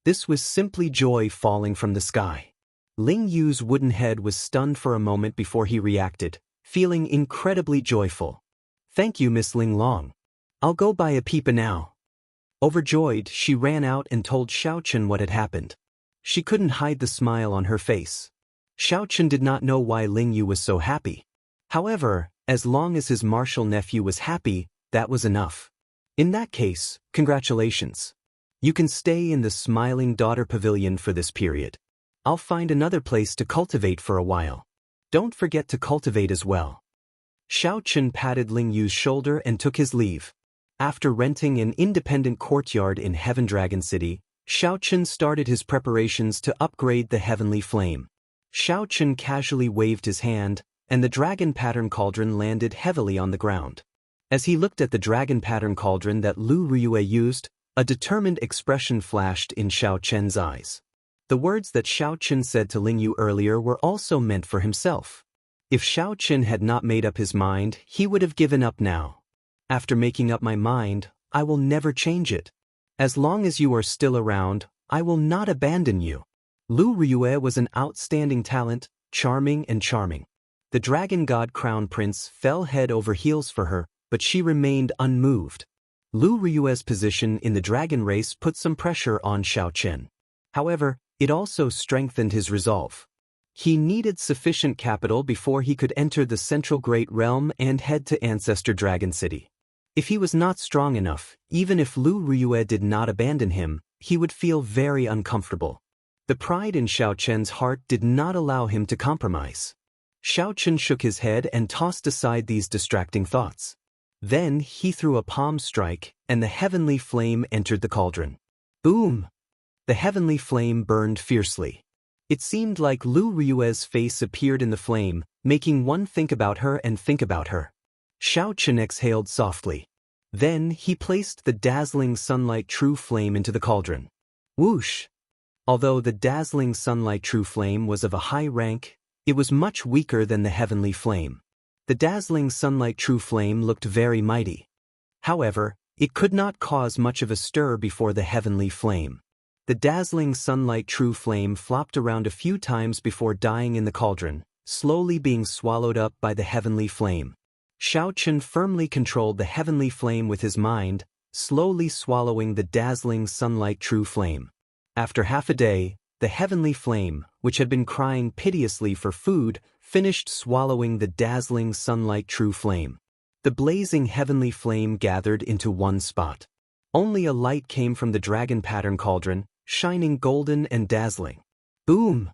This was simply joy falling from the sky. Ling Yu's wooden head was stunned for a moment before he reacted, feeling incredibly joyful. Thank you, Miss Ling Long. I'll go buy a peepa now. Overjoyed, she ran out and told Xiao Chen what had happened. She couldn't hide the smile on her face. Xiao Chen did not know why Ling Yu was so happy. However, as long as his martial nephew was happy, that was enough. In that case, congratulations. You can stay in the Smiling Daughter Pavilion for this period. I'll find another place to cultivate for a while. Don't forget to cultivate as well. Xiao Chen patted Ling Yu's shoulder and took his leave. After renting an independent courtyard in Heaven Dragon City, Xiao Chen started his preparations to upgrade the Heavenly Flame. Xiao Chen casually waved his hand, and the dragon pattern cauldron landed heavily on the ground. As he looked at the dragon pattern cauldron that Lu Riyue used, a determined expression flashed in Xiao Chen's eyes. The words that Xiao Chen said to Ling Yu earlier were also meant for himself. If Xiao Chen had not made up his mind, he would have given up now. After making up my mind, I will never change it. As long as you are still around, I will not abandon you. Lu Riyue was an outstanding talent, charming and charming. The dragon god crown prince fell head over heels for her, but she remained unmoved. Lu Riyue's position in the dragon race put some pressure on Xiao Chen. However, it also strengthened his resolve. He needed sufficient capital before he could enter the Central Great Realm and head to Ancestor Dragon City. If he was not strong enough, even if Lu Riyue did not abandon him, he would feel very uncomfortable. The pride in Xiao Chen's heart did not allow him to compromise. Xiao Chen shook his head and tossed aside these distracting thoughts. Then he threw a palm strike, and the heavenly flame entered the cauldron. Boom! The heavenly flame burned fiercely. It seemed like Lu Riyue's face appeared in the flame, making one think about her and think about her. Xiao Chen exhaled softly. Then he placed the dazzling sunlight true flame into the cauldron. Whoosh! Although the dazzling sunlight true flame was of a high rank, it was much weaker than the heavenly flame. The dazzling sunlight true flame looked very mighty. However, it could not cause much of a stir before the heavenly flame. The dazzling sunlight true flame flopped around a few times before dying in the cauldron, slowly being swallowed up by the heavenly flame. Xiao Chen firmly controlled the heavenly flame with his mind, slowly swallowing the dazzling sunlight true flame. After half a day, the heavenly flame, which had been crying piteously for food, finished swallowing the dazzling sunlight true flame. The blazing heavenly flame gathered into one spot. Only a light came from the dragon pattern cauldron, shining golden and dazzling. Boom!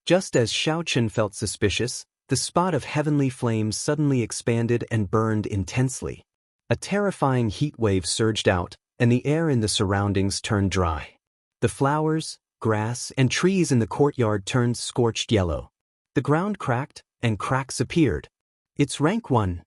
Just as Xiao Chen felt suspicious, the spot of heavenly flame suddenly expanded and burned intensely. A terrifying heat wave surged out, and the air in the surroundings turned dry. The flowers, grass, and trees in the courtyard turned scorched yellow. The ground cracked, and cracks appeared. It's rank 1.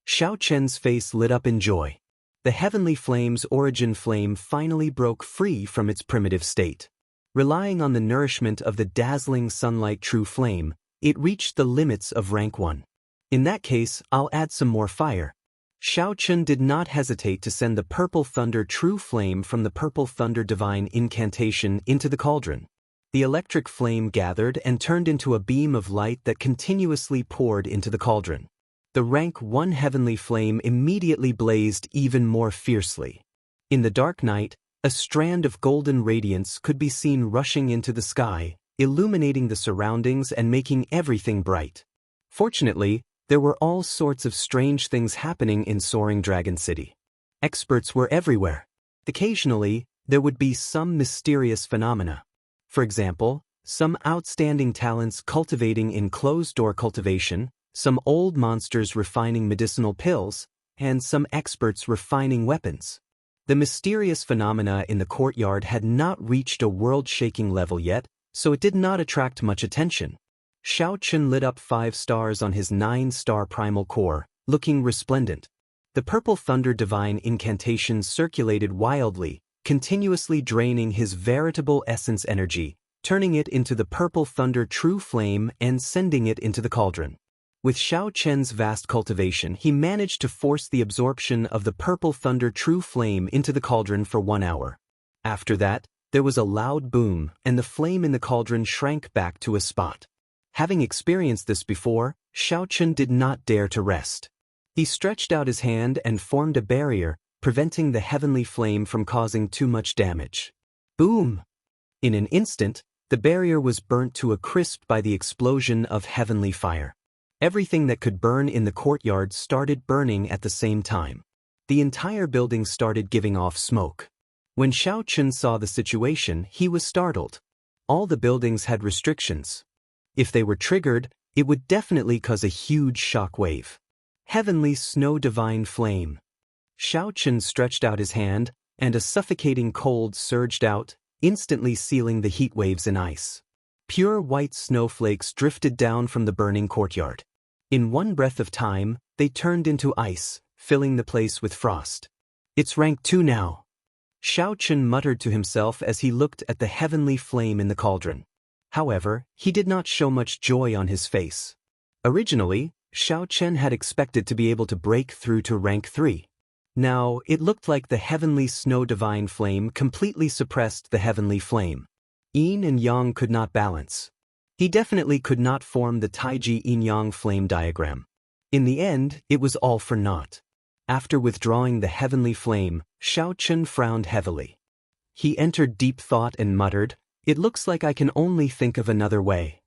Xiao Chen's face lit up in joy. The heavenly flame's origin flame finally broke free from its primitive state. Relying on the nourishment of the dazzling sunlight true flame, it reached the limits of rank 1. In that case, I'll add some more fire. Xiao Chen did not hesitate to send the Purple Thunder True Flame from the Purple Thunder Divine Incantation into the cauldron. The electric flame gathered and turned into a beam of light that continuously poured into the cauldron. The rank 1 heavenly flame immediately blazed even more fiercely. In the dark night, a strand of golden radiance could be seen rushing into the sky, illuminating the surroundings and making everything bright. Fortunately, there were all sorts of strange things happening in Soaring Dragon City. Experts were everywhere. Occasionally, there would be some mysterious phenomena. For example, some outstanding talents cultivating in closed-door cultivation, some old monsters refining medicinal pills, and some experts refining weapons. The mysterious phenomena in the courtyard had not reached a world-shaking level yet, so it did not attract much attention. Xiao Chen lit up 5 stars on his 9-star primal core, looking resplendent. The Purple Thunder Divine Incantation circulated wildly, continuously draining his veritable essence energy, turning it into the Purple Thunder True Flame and sending it into the cauldron. With Xiao Chen's vast cultivation, he managed to force the absorption of the purple thunder true flame into the cauldron for 1 hour. After that, there was a loud boom, and the flame in the cauldron shrank back to a spot. Having experienced this before, Xiao Chen did not dare to rest. He stretched out his hand and formed a barrier, preventing the heavenly flame from causing too much damage. Boom! In an instant, the barrier was burnt to a crisp by the explosion of heavenly fire. Everything that could burn in the courtyard started burning at the same time. The entire building started giving off smoke. When Xiao Chen saw the situation, he was startled. All the buildings had restrictions. If they were triggered, it would definitely cause a huge shock wave. Heavenly snow divine flame. Xiao Chen stretched out his hand, and a suffocating cold surged out, instantly sealing the heat waves in ice. Pure white snowflakes drifted down from the burning courtyard. In one breath of time, they turned into ice, filling the place with frost. It's rank 2 now. Xiao Chen muttered to himself as he looked at the heavenly flame in the cauldron. However, he did not show much joy on his face. Originally, Xiao Chen had expected to be able to break through to rank 3. Now, it looked like the heavenly snow divine flame completely suppressed the heavenly flame. Yin and Yang could not balance. He definitely could not form the Taiji Yin-Yang flame diagram. In the end, it was all for naught. After withdrawing the heavenly flame, Xiao Chen frowned heavily. He entered deep thought and muttered, "It looks like I can only think of another way.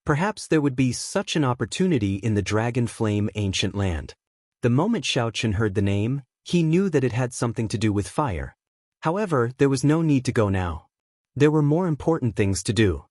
Perhaps there would be such an opportunity in the Dragon Flame ancient land." The moment Xiao Chen heard the name, he knew that it had something to do with fire. However, there was no need to go now. There were more important things to do.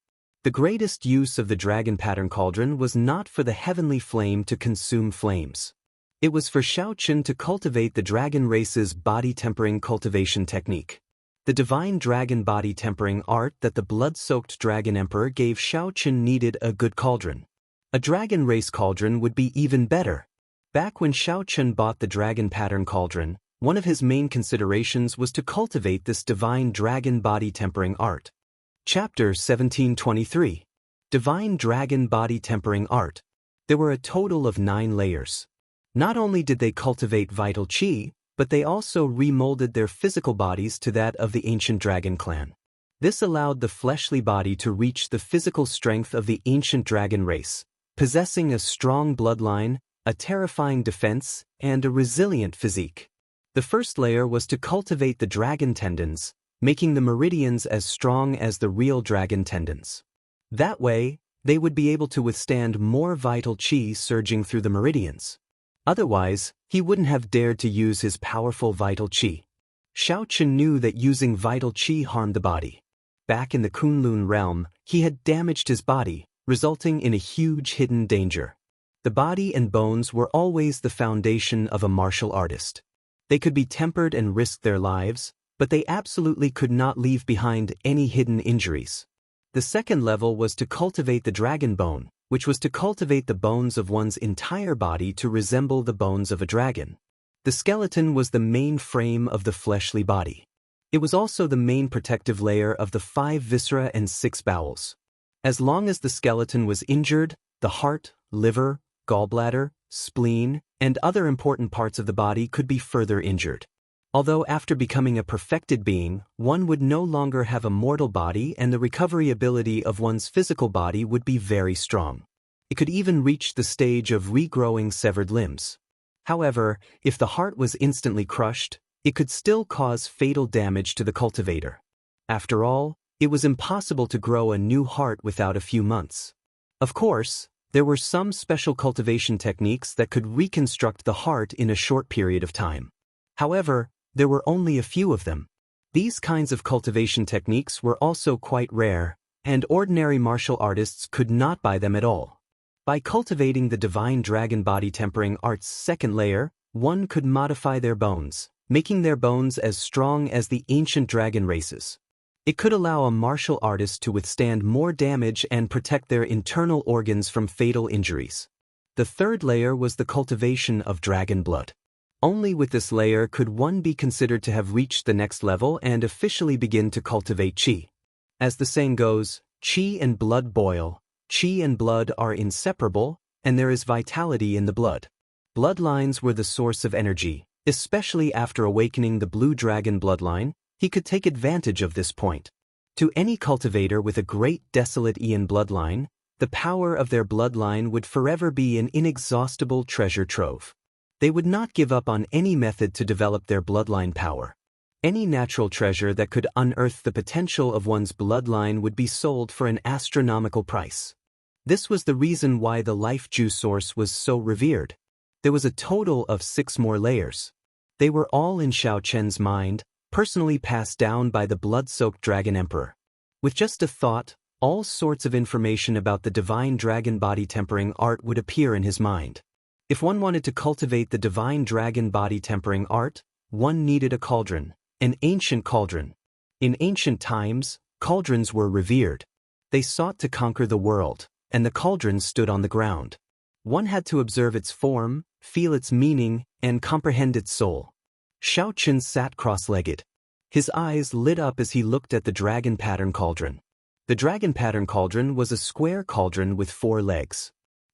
The greatest use of the dragon pattern cauldron was not for the heavenly flame to consume flames. It was for Xiao Chen to cultivate the dragon race's body tempering cultivation technique. The divine dragon body tempering art that the blood-soaked dragon emperor gave Xiao Chen needed a good cauldron. A dragon race cauldron would be even better. Back when Xiao Chen bought the dragon pattern cauldron, one of his main considerations was to cultivate this divine dragon body tempering art. Chapter 1723. Divine Dragon Body Tempering Art. There were a total of 9 layers. Not only did they cultivate vital qi, but they also remolded their physical bodies to that of the ancient dragon clan. This allowed the fleshly body to reach the physical strength of the ancient dragon race, possessing a strong bloodline, a terrifying defense, and a resilient physique. The first layer was to cultivate the dragon tendons, making the meridians as strong as the real dragon tendons. That way, they would be able to withstand more vital qi surging through the meridians. Otherwise, he wouldn't have dared to use his powerful vital qi. Xiao Chen knew that using vital qi harmed the body. Back in the Kunlun realm, he had damaged his body, resulting in a huge hidden danger. The body and bones were always the foundation of a martial artist. They could be tempered and risk their lives, but they absolutely could not leave behind any hidden injuries. The second level was to cultivate the dragon bone, which was to cultivate the bones of one's entire body to resemble the bones of a dragon. The skeleton was the main frame of the fleshly body. It was also the main protective layer of the 5 viscera and 6 bowels. As long as the skeleton was injured, the heart, liver, gallbladder, spleen, and other important parts of the body could be further injured. Although after becoming a perfected being, one would no longer have a mortal body and the recovery ability of one's physical body would be very strong. It could even reach the stage of regrowing severed limbs. However, if the heart was instantly crushed, it could still cause fatal damage to the cultivator. After all, it was impossible to grow a new heart without a few months. Of course, there were some special cultivation techniques that could reconstruct the heart in a short period of time. However, there were only a few of them. These kinds of cultivation techniques were also quite rare, and ordinary martial artists could not buy them at all. By cultivating the divine dragon body tempering art's second layer, one could modify their bones, making their bones as strong as the ancient dragon races. It could allow a martial artist to withstand more damage and protect their internal organs from fatal injuries. The third layer was the cultivation of dragon blood. Only with this layer could one be considered to have reached the next level and officially begin to cultivate qi. As the saying goes, qi and blood boil, qi and blood are inseparable, and there is vitality in the blood. Bloodlines were the source of energy, especially after awakening the blue dragon bloodline. He could take advantage of this point. To any cultivator with a great desolate Aeon bloodline, the power of their bloodline would forever be an inexhaustible treasure trove. They would not give up on any method to develop their bloodline power. Any natural treasure that could unearth the potential of one's bloodline would be sold for an astronomical price. This was the reason why the life juice source was so revered. There was a total of 6 more layers. They were all in Xiao Chen's mind, personally passed down by the blood-soaked Dragon Emperor. With just a thought, all sorts of information about the divine dragon body tempering art would appear in his mind. If one wanted to cultivate the divine dragon body tempering art, one needed a cauldron, an ancient cauldron. In ancient times, cauldrons were revered. They sought to conquer the world, and the cauldron stood on the ground. One had to observe its form, feel its meaning, and comprehend its soul. Xiao Chen sat cross-legged. His eyes lit up as he looked at the dragon pattern cauldron. The dragon pattern cauldron was a square cauldron with 4 legs.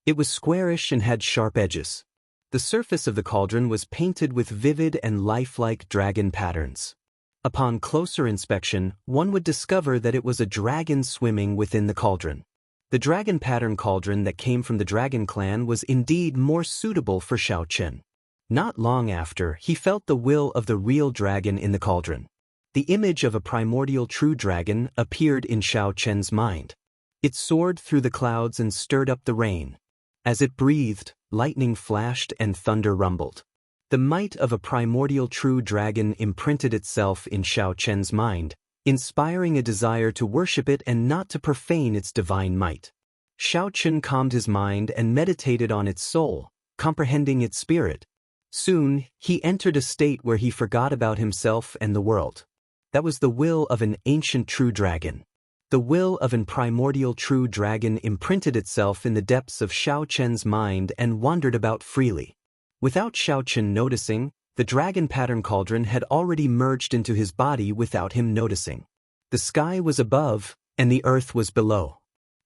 It was squarish and had sharp edges. The surface of the cauldron was painted with vivid and lifelike dragon patterns. Upon closer inspection, one would discover that it was a dragon swimming within the cauldron. The dragon pattern cauldron that came from the dragon clan was indeed more suitable for Xiao Chen. Not long after, he felt the will of the real dragon in the cauldron. The image of a primordial true dragon appeared in Xiao Chen's mind. It soared through the clouds and stirred up the rain. As it breathed, lightning flashed and thunder rumbled. The might of a primordial true dragon imprinted itself in Xiao Chen's mind, inspiring a desire to worship it and not to profane its divine might. Xiao Chen calmed his mind and meditated on its soul, comprehending its spirit. Soon, he entered a state where he forgot about himself and the world. That was the will of an ancient true dragon. The will of an primordial true dragon imprinted itself in the depths of Xiao Chen's mind and wandered about freely. Without Xiao Chen noticing, the dragon pattern cauldron had already merged into his body without him noticing. The sky was above, and the earth was below.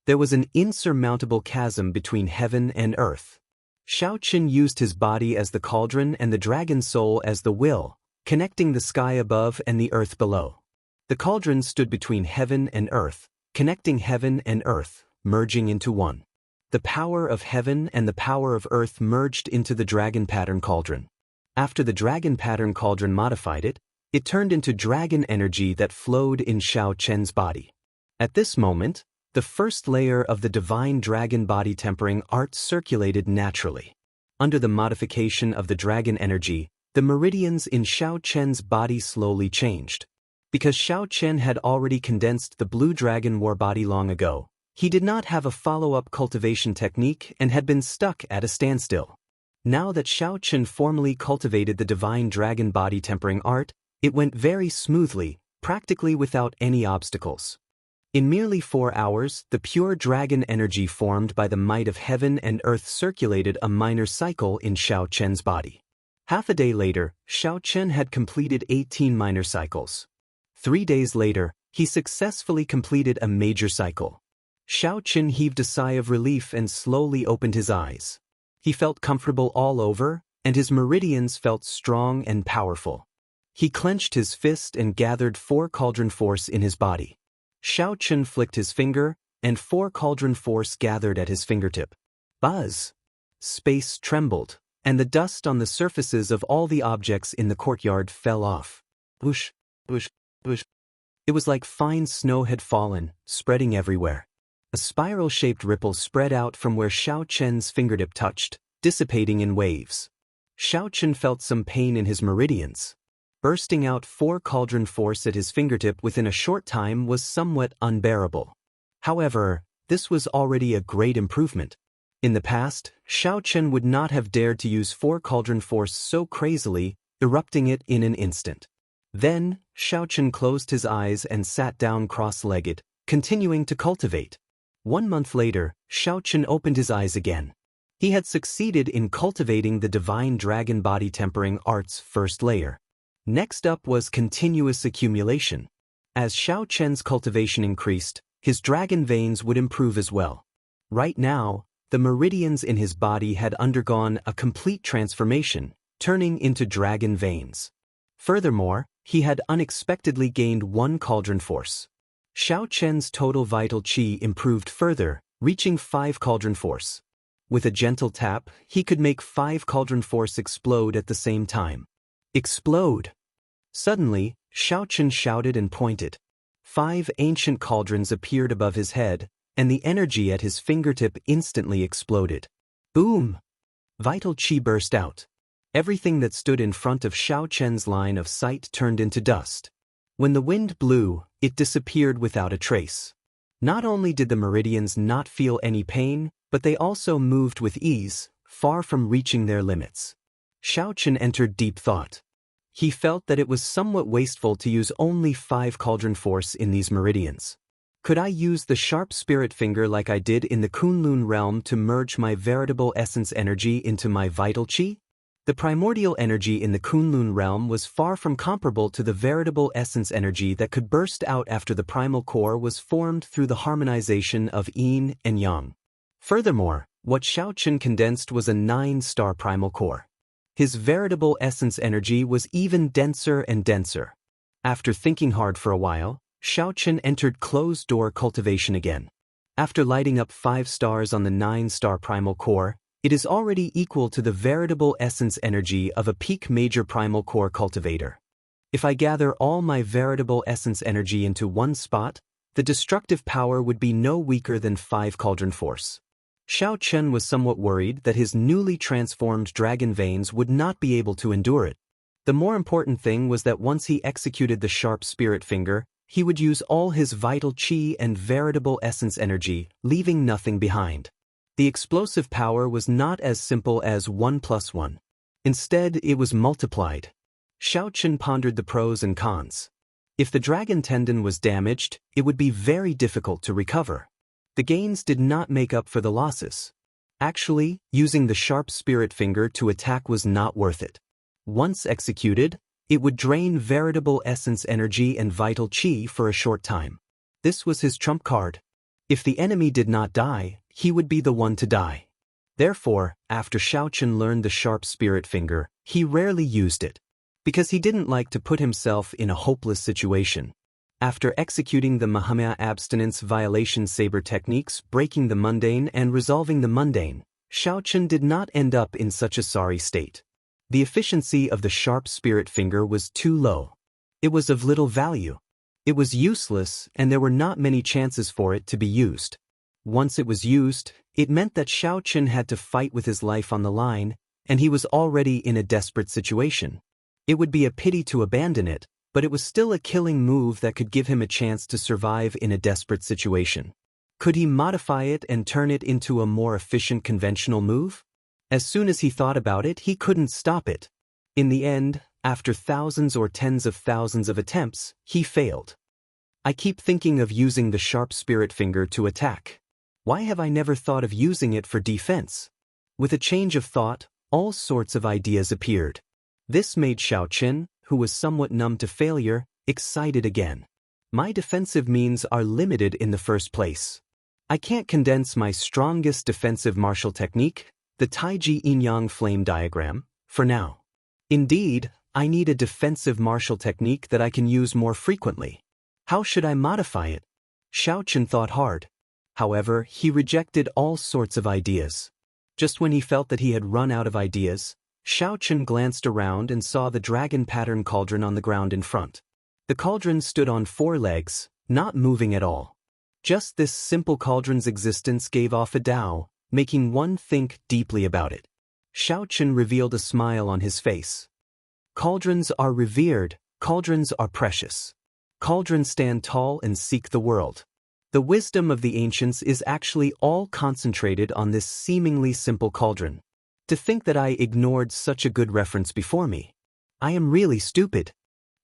There was an insurmountable chasm between heaven and earth. Xiao Chen used his body as the cauldron and the dragon soul as the will, connecting the sky above and the earth below. The cauldron stood between heaven and earth, connecting heaven and earth, merging into one. The power of heaven and the power of earth merged into the dragon pattern cauldron. After the dragon pattern cauldron modified it, it turned into dragon energy that flowed in Xiao Chen's body. At this moment, the first layer of the divine dragon body tempering art circulated naturally. Under the modification of the dragon energy, the meridians in Xiao Chen's body slowly changed. Because Xiao Chen had already condensed the blue dragon war body long ago, he did not have a follow-up cultivation technique and had been stuck at a standstill. Now that Xiao Chen formally cultivated the divine dragon body tempering art, it went very smoothly, practically without any obstacles. In merely 4 hours, the pure dragon energy formed by the might of heaven and earth circulated a minor cycle in Xiao Chen's body. Half a day later, Xiao Chen had completed 18 minor cycles. 3 days later, he successfully completed a major cycle. Xiao Chen heaved a sigh of relief and slowly opened his eyes. He felt comfortable all over, and his meridians felt strong and powerful. He clenched his fist and gathered 4 cauldron force in his body. Xiao Chen flicked his finger, and 4 cauldron force gathered at his fingertip. Buzz! Space trembled, and the dust on the surfaces of all the objects in the courtyard fell off. Whoosh, whoosh, whoosh. It was like fine snow had fallen, spreading everywhere. A spiral-shaped ripple spread out from where Xiao Chen's fingertip touched, dissipating in waves. Xiao Chen felt some pain in his meridians. Bursting out 4 cauldron force at his fingertip within a short time was somewhat unbearable. However, this was already a great improvement. In the past, Xiao Chen would not have dared to use 4 cauldron force so crazily, erupting it in an instant. Then, Xiao Chen closed his eyes and sat down cross-legged, continuing to cultivate. 1 month later, Xiao Chen opened his eyes again. He had succeeded in cultivating the divine dragon body tempering art's first layer. Next up was continuous accumulation. As Xiao Chen's cultivation increased, his dragon veins would improve as well. Right now, the meridians in his body had undergone a complete transformation, turning into dragon veins. Furthermore, he had unexpectedly gained 1 cauldron force. Xiao Chen's total vital qi improved further, reaching 5 cauldron force. With a gentle tap, he could make 5 cauldron force explode at the same time. Explode! Suddenly, Xiao Chen shouted and pointed. 5 ancient cauldrons appeared above his head, and the energy at his fingertip instantly exploded. Boom! Vital qi burst out. Everything that stood in front of Xiao Chen's line of sight turned into dust. When the wind blew, it disappeared without a trace. Not only did the meridians not feel any pain, but they also moved with ease, far from reaching their limits. Xiao Chen entered deep thought. He felt that it was somewhat wasteful to use only 5 cauldron force in these meridians. Could I use the sharp spirit finger like I did in the Kunlun realm to merge my veritable essence energy into my vital qi? The primordial energy in the Kunlun realm was far from comparable to the veritable essence energy that could burst out after the primal core was formed through the harmonization of yin and yang. Furthermore, what Xiao Chen condensed was a 9-star primal core. His veritable essence energy was even denser and denser. After thinking hard for a while, Xiao Chen entered closed-door cultivation again. After lighting up 5 stars on the 9-star primal core, it is already equal to the veritable essence energy of a peak major primal core cultivator. If I gather all my veritable essence energy into one spot, the destructive power would be no weaker than 5 cauldron force. Xiao Chen was somewhat worried that his newly transformed dragon veins would not be able to endure it. The more important thing was that once he executed the sharp spirit finger, he would use all his vital qi and veritable essence energy, leaving nothing behind. The explosive power was not as simple as 1 + 1. Instead, it was multiplied. Xiao Chen pondered the pros and cons. If the dragon tendon was damaged, it would be very difficult to recover. The gains did not make up for the losses. Actually, using the sharp spirit finger to attack was not worth it. Once executed, it would drain veritable essence energy and vital qi for a short time. This was his trump card. If the enemy did not die, he would be the one to die. Therefore, after Xiao Chen learned the sharp spirit finger, he rarely used it, because he didn't like to put himself in a hopeless situation. After executing the Mahamaya abstinence violation saber techniques, breaking the mundane and resolving the mundane, Xiao Chen did not end up in such a sorry state. The efficiency of the sharp spirit finger was too low. It was of little value. It was useless, and there were not many chances for it to be used. Once it was used, it meant that Xiao Chen had to fight with his life on the line, and he was already in a desperate situation. It would be a pity to abandon it, but it was still a killing move that could give him a chance to survive in a desperate situation. Could he modify it and turn it into a more efficient conventional move? As soon as he thought about it, he couldn't stop it. In the end, after thousands or tens of thousands of attempts, he failed. I keep thinking of using the sharp spirit finger to attack. Why have I never thought of using it for defense? With a change of thought, all sorts of ideas appeared. This made Xiao Chen, who was somewhat numb to failure, excited again. My defensive means are limited in the first place. I can't condense my strongest defensive martial technique, the Taiji Yin-Yang flame diagram, for now. Indeed, I need a defensive martial technique that I can use more frequently. How should I modify it? Xiao Chen thought hard. However, he rejected all sorts of ideas. Just when he felt that he had run out of ideas, Xiao Chen glanced around and saw the dragon pattern cauldron on the ground in front. The cauldron stood on 4 legs, not moving at all. Just this simple cauldron's existence gave off a Tao, making one think deeply about it. Xiao Chen revealed a smile on his face. Cauldrons are revered, cauldrons are precious. Cauldrons stand tall and seek the world. The wisdom of the ancients is actually all concentrated on this seemingly simple cauldron. To think that I ignored such a good reference before me. I am really stupid.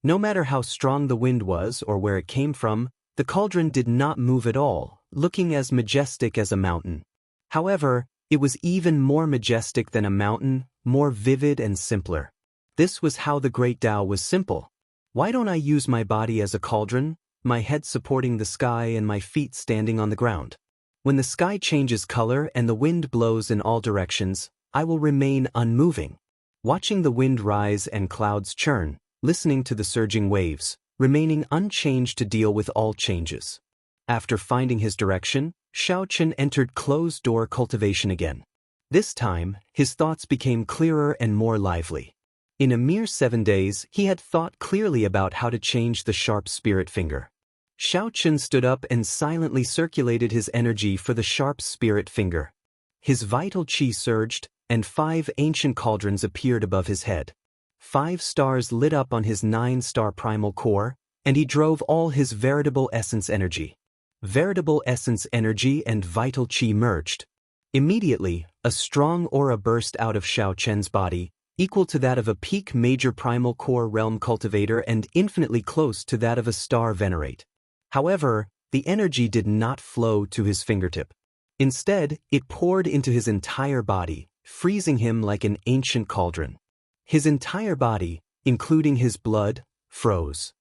No matter how strong the wind was or where it came from, the cauldron did not move at all, looking as majestic as a mountain. However, it was even more majestic than a mountain, more vivid and simpler. This was how the great Tao was simple. Why don't I use my body as a cauldron, my head supporting the sky and my feet standing on the ground? When the sky changes color and the wind blows in all directions, I will remain unmoving. Watching the wind rise and clouds churn, listening to the surging waves, remaining unchanged to deal with all changes. After finding his direction, Xiaochen entered closed-door cultivation again. This time, his thoughts became clearer and more lively. In a mere 7 days, he had thought clearly about how to change the sharp spirit finger. Xiaochen stood up and silently circulated his energy for the sharp spirit finger. His vital qi surged, and 5 ancient cauldrons appeared above his head. 5 stars lit up on his 9-star primal core, and he drove all his veritable essence energy. Veritable essence energy and vital qi merged. Immediately, a strong aura burst out of Xiaochen's body, equal to that of a peak major primal core realm cultivator and infinitely close to that of a star venerate. However, the energy did not flow to his fingertip. Instead, it poured into his entire body, freezing him like an ancient cauldron. His entire body, including his blood, froze.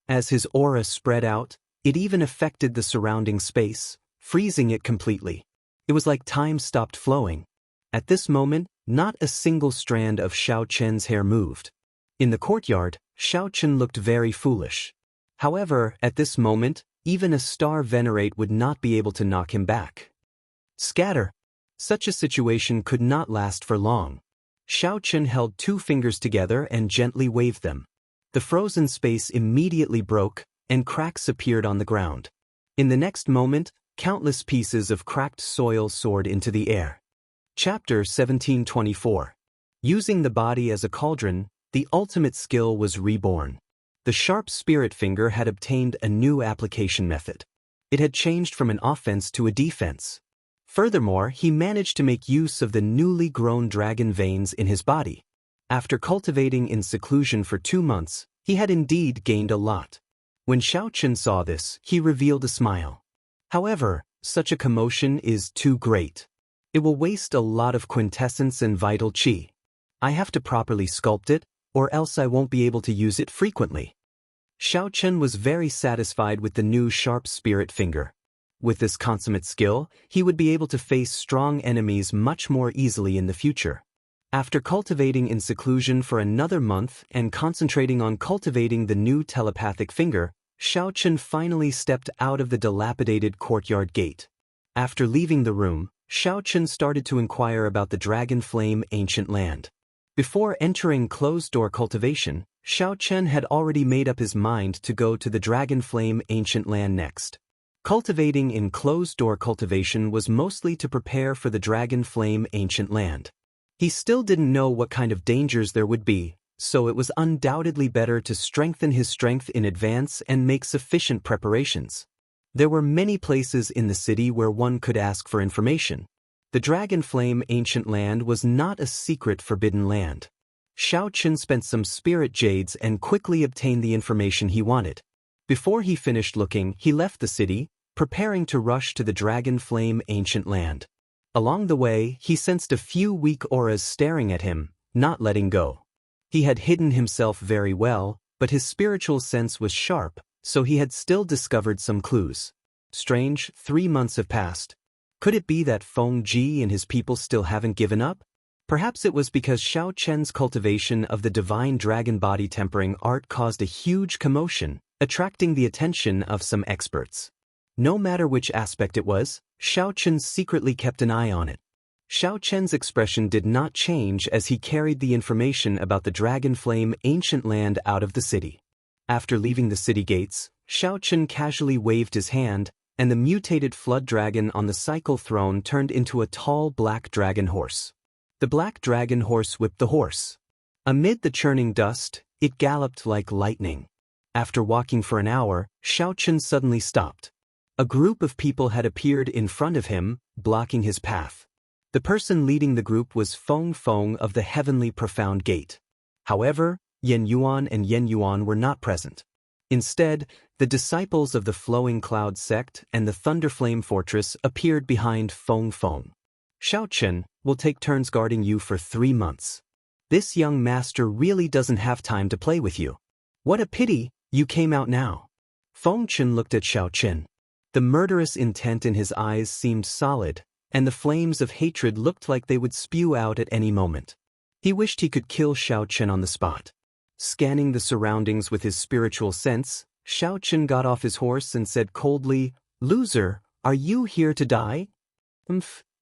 As his aura spread out, it even affected the surrounding space, freezing it completely. It was like time stopped flowing. At this moment, not a single strand of Xiaochen's hair moved. In the courtyard, Xiaochen looked very foolish. However, at this moment, even a star venerate would not be able to knock him back. Scatter! Such a situation could not last for long. Xiaochen held 2 fingers together and gently waved them. The frozen space immediately broke, and cracks appeared on the ground. In the next moment, countless pieces of cracked soil soared into the air. Chapter 1724. Using the body as a cauldron, the ultimate skill was reborn. The sharp spirit finger had obtained a new application method. It had changed from an offense to a defense. Furthermore, he managed to make use of the newly grown dragon veins in his body. After cultivating in seclusion for 2 months, he had indeed gained a lot. When Xiaochen saw this, he revealed a smile. However, such a commotion is too great. It will waste a lot of quintessence and vital qi. I have to properly sculpt it, or else I won't be able to use it frequently. Xiaochen was very satisfied with the new sharp spirit finger. With this consummate skill, he would be able to face strong enemies much more easily in the future. After cultivating in seclusion for another month and concentrating on cultivating the new telepathic finger, Xiaochen finally stepped out of the dilapidated courtyard gate. After leaving the room, Xiaochen started to inquire about the Dragon Flame ancient land. Before entering closed-door cultivation, Xiaochen had already made up his mind to go to the Dragon Flame ancient land next. Cultivating in closed-door cultivation was mostly to prepare for the Dragon Flame ancient land. He still didn't know what kind of dangers there would be, so it was undoubtedly better to strengthen his strength in advance and make sufficient preparations. There were many places in the city where one could ask for information. The Dragon Flame ancient land was not a secret forbidden land. Xiaochen spent some spirit jades and quickly obtained the information he wanted. Before he finished looking, he left the city, preparing to rush to the Dragon Flame ancient land. Along the way, he sensed a few weak auras staring at him, not letting go. He had hidden himself very well, but his spiritual sense was sharp, so he had still discovered some clues. Strange, 3 months have passed. Could it be that Feng Ji and his people still haven't given up? Perhaps it was because Xiaochen's cultivation of the divine dragon body tempering art caused a huge commotion, attracting the attention of some experts. No matter which aspect it was, Xiaochen secretly kept an eye on it. Xiaochen's expression did not change as he carried the information about the Dragon Flame ancient land out of the city. After leaving the city gates, Xiaochen casually waved his hand, and the mutated flood dragon on the cycle throne turned into a tall black dragon horse. The black dragon horse whipped the horse. Amid the churning dust, it galloped like lightning. After walking for an hour, Xiaochen suddenly stopped. A group of people had appeared in front of him, blocking his path. The person leading the group was Feng Feng of the Heavenly Profound Gate. However, Yen Yuan and Yen Yuan were not present. Instead, the disciples of the Flowing Cloud sect and the Thunderflame Fortress appeared behind Feng Feng. Xiaochen will take turns guarding you for 3 months. This young master really doesn't have time to play with you. What a pity, you came out now. Feng Chen looked at Xiaochen. The murderous intent in his eyes seemed solid, and the flames of hatred looked like they would spew out at any moment. He wished he could kill Xiao Chen on the spot. Scanning the surroundings with his spiritual sense, Xiao Chen got off his horse and said coldly, "Loser, are you here to die?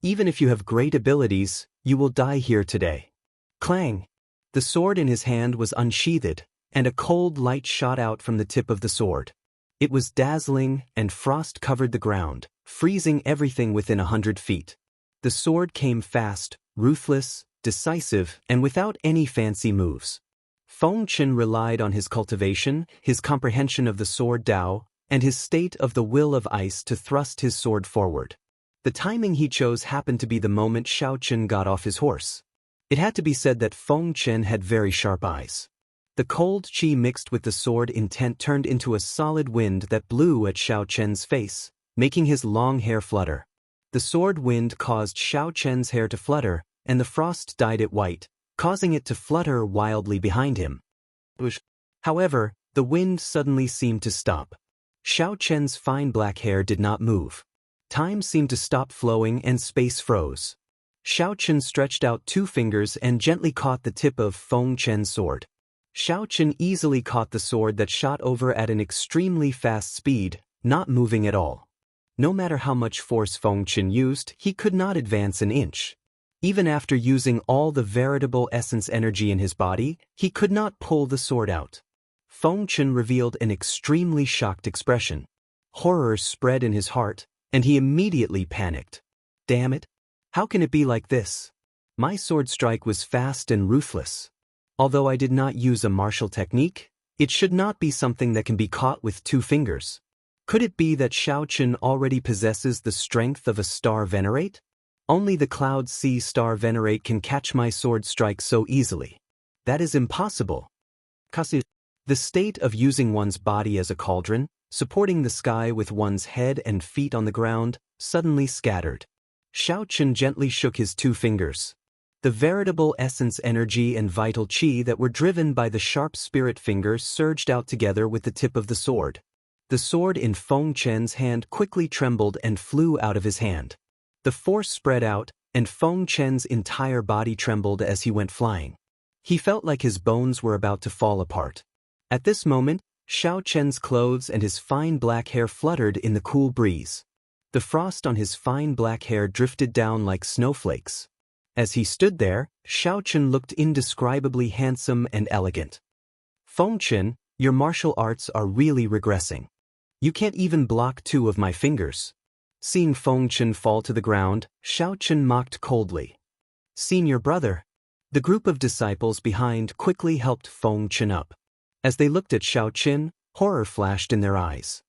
Even if you have great abilities, you will die here today." Clang! The sword in his hand was unsheathed, and a cold light shot out from the tip of the sword. It was dazzling, and frost covered the ground, freezing everything within 100 feet. The sword came fast, ruthless, decisive, and without any fancy moves. Feng Chen relied on his cultivation, his comprehension of the sword Dao, and his state of the will of ice to thrust his sword forward. The timing he chose happened to be the moment Xiao Chen got off his horse. It had to be said that Feng Chen had very sharp eyes. The cold qi mixed with the sword intent turned into a solid wind that blew at Xiao Chen's face, making his long hair flutter. The sword wind caused Xiao Chen's hair to flutter, and the frost dyed it white, causing it to flutter wildly behind him. However, the wind suddenly seemed to stop. Xiao Chen's fine black hair did not move. Time seemed to stop flowing and space froze. Xiao Chen stretched out 2 fingers and gently caught the tip of Feng Chen's sword. Xiao Chen easily caught the sword that shot over at an extremely fast speed, not moving at all. No matter how much force Feng Chen used, he could not advance an inch. Even after using all the veritable essence energy in his body, he could not pull the sword out. Feng Chen revealed an extremely shocked expression. Horror spread in his heart, and he immediately panicked. Damn it! How can it be like this? My sword strike was fast and ruthless. Although I did not use a martial technique, it should not be something that can be caught with 2 fingers. Could it be that Xiao Chen already possesses the strength of a star venerate? Only the Cloud Sea Star Venerate can catch my sword strike so easily. That is impossible. The state of using one's body as a cauldron, supporting the sky with one's head and feet on the ground, suddenly scattered. Xiao Chen gently shook his 2 fingers. The veritable essence energy and vital qi that were driven by the sharp spirit finger surged out together with the tip of the sword. The sword in Feng Chen's hand quickly trembled and flew out of his hand. The force spread out, and Feng Chen's entire body trembled as he went flying. He felt like his bones were about to fall apart. At this moment, Xiao Chen's clothes and his fine black hair fluttered in the cool breeze. The frost on his fine black hair drifted down like snowflakes. As he stood there, Xiao Chen looked indescribably handsome and elegant. Feng Chen, your martial arts are really regressing. You can't even block 2 of my fingers. Seeing Feng Chen fall to the ground, Xiao Chen mocked coldly. Senior brother. The group of disciples behind quickly helped Feng Chen up. As they looked at Xiao Chen, horror flashed in their eyes.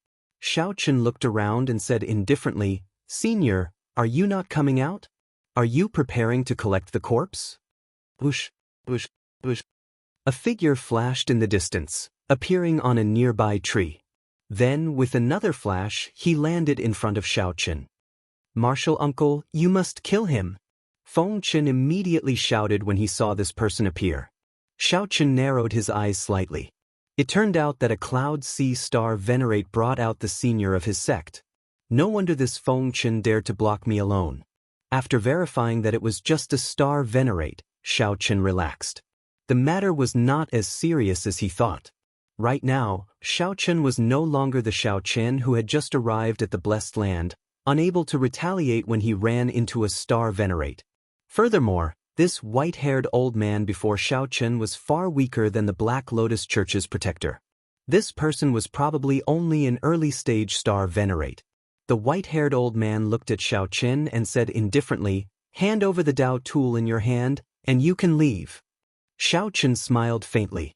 Xiao Chen looked around and said indifferently, "Senior, are you not coming out? Are you preparing to collect the corpse?" Whoosh, whoosh, whoosh. A figure flashed in the distance, appearing on a nearby tree. Then, with another flash, he landed in front of Xiao Chen. "Martial uncle, you must kill him." Feng Chen immediately shouted when he saw this person appear. Xiao Chen narrowed his eyes slightly. It turned out that a Cloud Sea Star Venerate brought out the senior of his sect. No wonder this Feng Chen dared to block me alone. After verifying that it was just a Star Venerate, Xiao Chen relaxed. The matter was not as serious as he thought. Right now, Xiao Chen was no longer the Xiao Chen who had just arrived at the Blessed Land, unable to retaliate when he ran into a Star Venerate. Furthermore, this white-haired old man before Xiao Chen was far weaker than the Black Lotus Church's protector. This person was probably only an early-stage Star Venerate. The white-haired old man looked at Xiao Chen and said indifferently, "Hand over the Dao tool in your hand, and you can leave." Xiao Chen smiled faintly.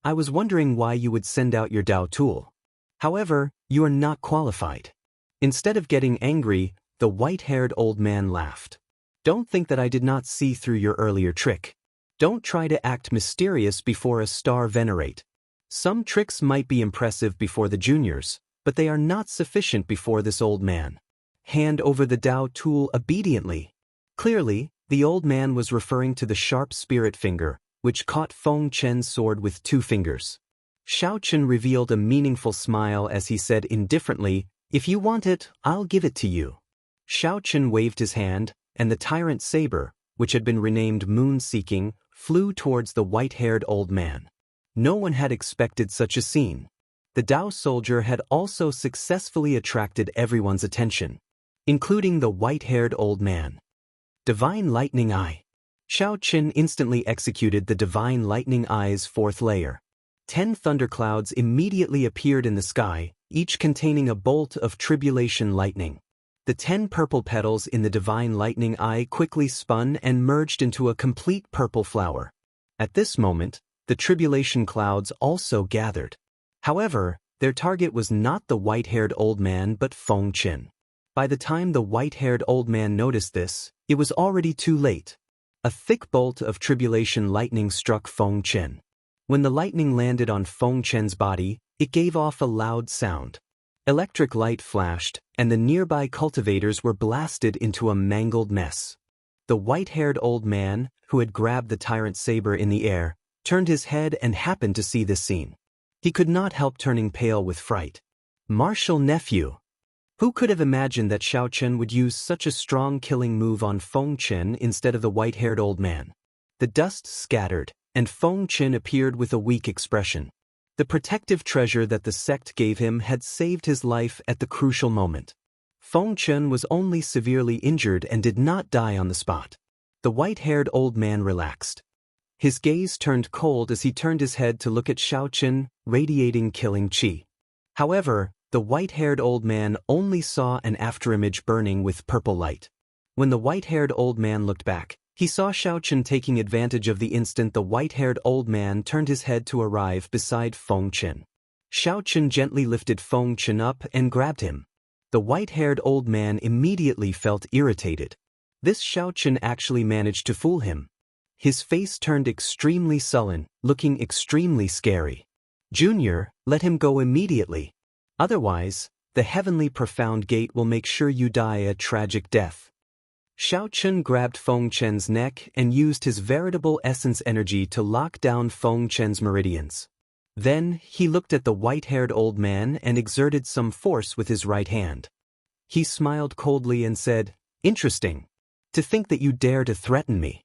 "I was wondering why you would send out your Dao tool. However, you are not qualified." Instead of getting angry, the white-haired old man laughed. "Don't think that I did not see through your earlier trick. Don't try to act mysterious before a Star Venerate. Some tricks might be impressive before the juniors, but they are not sufficient before this old man. Hand over the Dao tool obediently." Clearly, the old man was referring to the sharp spirit finger, which caught Feng Chen's sword with 2 fingers. Xiao Chen revealed a meaningful smile as he said indifferently, If you want it, I'll give it to you. Shao Chen waved his hand, and the tyrant saber, which had been renamed Moon-Seeking, flew towards the white-haired old man. No one had expected such a scene. The Dao soldier had also successfully attracted everyone's attention, including the white-haired old man. Divine Lightning Eye. Shao Chen instantly executed the Divine Lightning Eye's fourth layer. 10 thunderclouds immediately appeared in the sky, each containing a bolt of tribulation lightning. The 10 purple petals in the Divine Lightning Eye quickly spun and merged into a complete purple flower. At this moment, the tribulation clouds also gathered. However, their target was not the white-haired old man but Feng Qin. By the time the white-haired old man noticed this, it was already too late. A thick bolt of tribulation lightning struck Feng Qin. When the lightning landed on Feng Qin's body, it gave off a loud sound. Electric light flashed, and the nearby cultivators were blasted into a mangled mess. The white-haired old man, who had grabbed the tyrant saber in the air, turned his head and happened to see this scene. He could not help turning pale with fright. Martial nephew. Who could have imagined that Shao Chen would use such a strong killing move on Feng Qin instead of the white-haired old man? The dust scattered, and Feng Qin appeared with a weak expression. The protective treasure that the sect gave him had saved his life at the crucial moment. Feng Qin was only severely injured and did not die on the spot. The white-haired old man relaxed. His gaze turned cold as he turned his head to look at Shao Chen, radiating killing qi. However, the white-haired old man only saw an afterimage burning with purple light. When the white-haired old man looked back, he saw Shao Chen taking advantage of the instant the white-haired old man turned his head to arrive beside Feng Qin. Shao Chen gently lifted Feng Qin up and grabbed him. The white-haired old man immediately felt irritated. This Shao Chen actually managed to fool him. His face turned extremely sullen, looking extremely scary. Junior, let him go immediately. Otherwise, the heavenly profound gate will make sure you die a tragic death. Shao Chen grabbed Feng Qin's neck and used his veritable essence energy to lock down Feng Qin's meridians. Then, he looked at the white-haired old man and exerted some force with his right hand. He smiled coldly and said, "Interesting. To think that you dare to threaten me.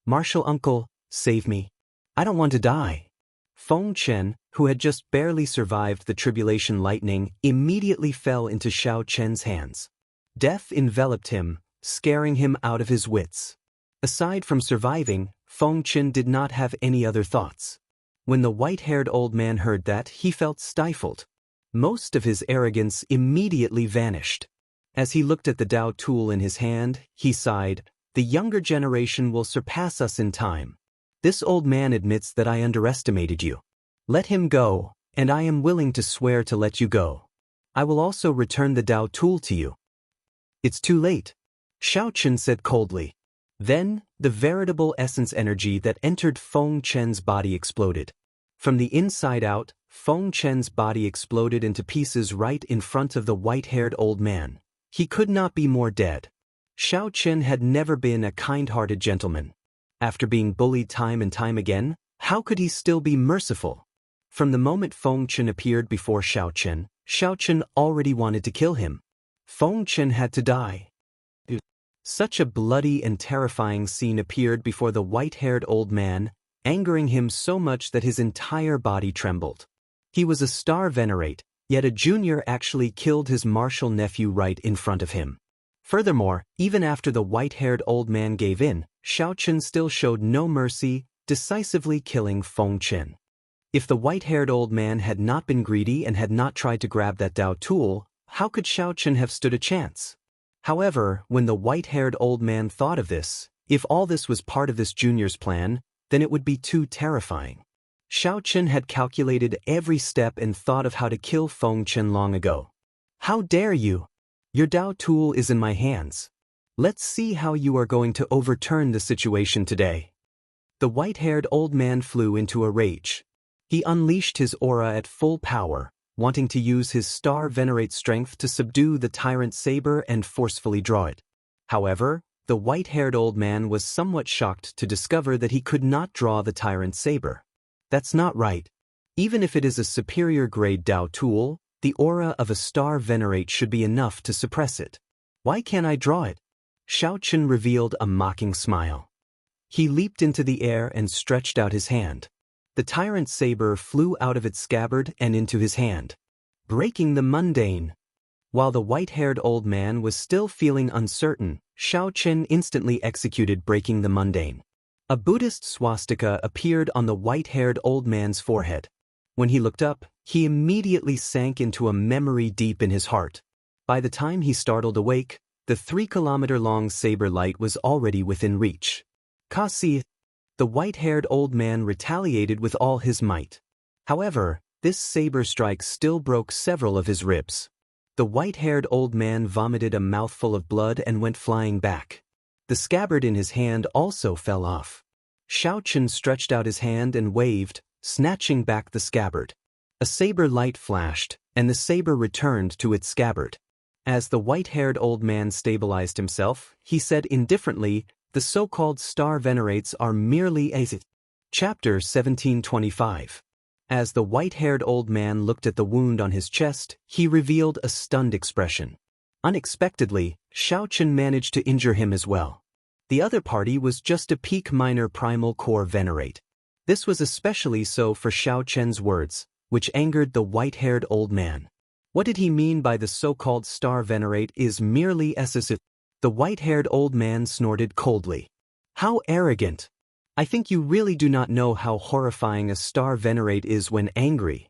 Martial uncle, save me. I don't want to die." Feng Qin, who had just barely survived the tribulation lightning, immediately fell into Shao Chen's hands. Death enveloped him, scaring him out of his wits. Aside from surviving, Feng Qin did not have any other thoughts. When the white-haired old man heard that, he felt stifled. Most of his arrogance immediately vanished. As he looked at the Dao tool in his hand, he sighed, "The younger generation will surpass us in time. This old man admits that I underestimated you. Let him go, and I am willing to swear to let you go. I will also return the Dao tool to you." "It's too late," Shao Chen said coldly. Then, the veritable essence energy that entered Feng Qin's body exploded. From the inside out, Feng Qin's body exploded into pieces right in front of the white-haired old man. He could not be more dead. Shao Chen had never been a kind-hearted gentleman. After being bullied time and time again, how could he still be merciful? From the moment Feng Qin appeared before Shao Chen already wanted to kill him. Feng Qin had to die. Such a bloody and terrifying scene appeared before the white-haired old man, angering him so much that his entire body trembled. He was a star venerate, yet a junior actually killed his martial nephew right in front of him. Furthermore, even after the white-haired old man gave in, Shao Chen still showed no mercy, decisively killing Feng Qin. If the white-haired old man had not been greedy and had not tried to grab that Dao tool, how could Shao Chen have stood a chance? However, when the white-haired old man thought of this, if all this was part of this junior's plan, then it would be too terrifying. Shao Chen had calculated every step and thought of how to kill Feng Qin long ago. "How dare you? Your Dao tool is in my hands. Let's see how you are going to overturn the situation today." The white-haired old man flew into a rage. He unleashed his aura at full power, wanting to use his star venerate strength to subdue the tyrant saber and forcefully draw it. However, the white-haired old man was somewhat shocked to discover that he could not draw the tyrant saber. That's not right. Even if it is a superior grade Dao tool, The aura of a star venerate should be enough to suppress it. Why can't I draw it? Xiao Chen revealed a mocking smile. He leaped into the air and stretched out his hand. The tyrant saber flew out of its scabbard and into his hand, breaking the mundane. While the white-haired old man was still feeling uncertain, Xiao Chen instantly executed breaking the mundane. A Buddhist swastika appeared on the white-haired old man's forehead. When he looked up, he immediately sank into a memory deep in his heart. By the time he startled awake, the 3-kilometer-long saber light was already within reach. Kasi! The white-haired old man retaliated with all his might. However, this saber strike still broke several of his ribs. The white-haired old man vomited a mouthful of blood and went flying back. The scabbard in his hand also fell off. Xiao Chen stretched out his hand and waved, snatching back the scabbard. A saber light flashed, and the saber returned to its scabbard. As the white-haired old man stabilized himself, he said indifferently, "The so-called star venerates are merely a..." Chapter 1725. As the white-haired old man looked at the wound on his chest, he revealed a stunned expression. Unexpectedly, Xiao Chen managed to injure him as well. The other party was just a peak minor primal core venerate. This was especially so for Xiao Chen's words, which angered the white-haired old man. What did he mean by the so-called star venerate is merely ss? The white-haired old man snorted coldly. How arrogant! I think you really do not know how horrifying a star venerate is when angry.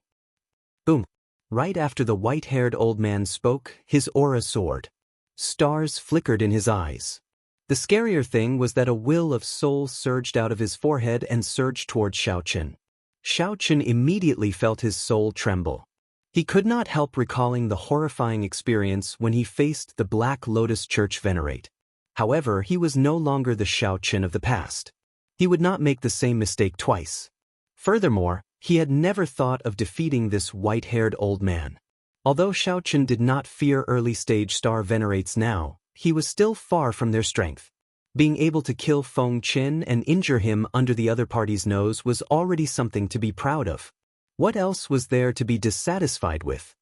Boom! Right after the white-haired old man spoke, his aura soared. Stars flickered in his eyes. The scarier thing was that a will of soul surged out of his forehead and surged toward Xiao Chen. Xiao Chen immediately felt his soul tremble. He could not help recalling the horrifying experience when he faced the Black Lotus Church venerate. However, he was no longer the Xiao Chen of the past. He would not make the same mistake twice. Furthermore, he had never thought of defeating this white-haired old man. Although Xiao Chen did not fear early-stage star venerates now, he was still far from their strength. Being able to kill Feng Qin and injure him under the other party's nose was already something to be proud of. What else was there to be dissatisfied with?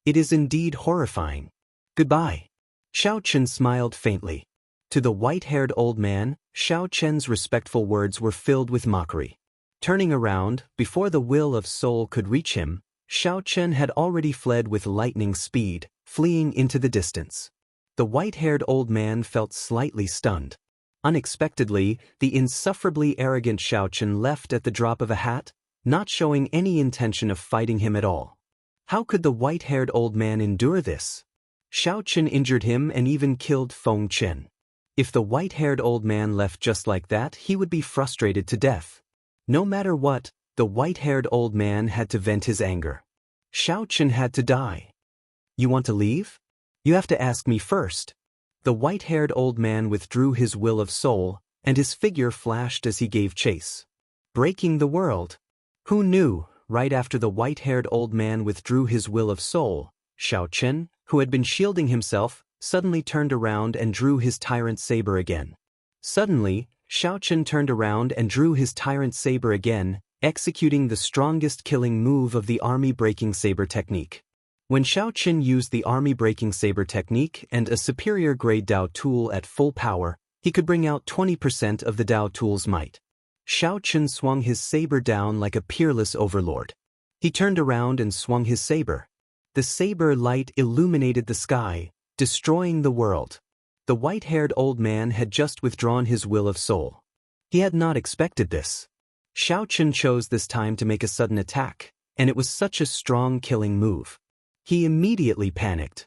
It is indeed horrifying. Goodbye. Xiao Chen smiled faintly. To the white-haired old man, Xiao Chen's respectful words were filled with mockery. Turning around, before the will of soul could reach him, Xiao Chen had already fled with lightning speed, fleeing into the distance. The white-haired old man felt slightly stunned. Unexpectedly, the insufferably arrogant Xiao Chen left at the drop of a hat, not showing any intention of fighting him at all. How could the white-haired old man endure this? Xiao Chen injured him and even killed Feng Qin. If the white-haired old man left just like that, he would be frustrated to death. No matter what, the white-haired old man had to vent his anger. Xiao Chen had to die. You want to leave? You have to ask me first. The white-haired old man withdrew his will of soul, and his figure flashed as he gave chase. Breaking the world. Who knew, right after the white-haired old man withdrew his will of soul, Xiao Chen, who had been shielding himself, suddenly turned around and drew his tyrant saber again. Suddenly, Xiao Chen turned around and drew his tyrant saber again, executing the strongest killing move of the army breaking saber technique. When Xiao Chen used the army breaking saber technique and a superior grade Dao tool at full power, he could bring out 20% of the Dao tool's might. Xiao Chen swung his saber down like a peerless overlord. He turned around and swung his saber. The saber light illuminated the sky, destroying the world. The white-haired old man had just withdrawn his will of soul. He had not expected this. Xiao Chen chose this time to make a sudden attack, and it was such a strong killing move. He immediately panicked.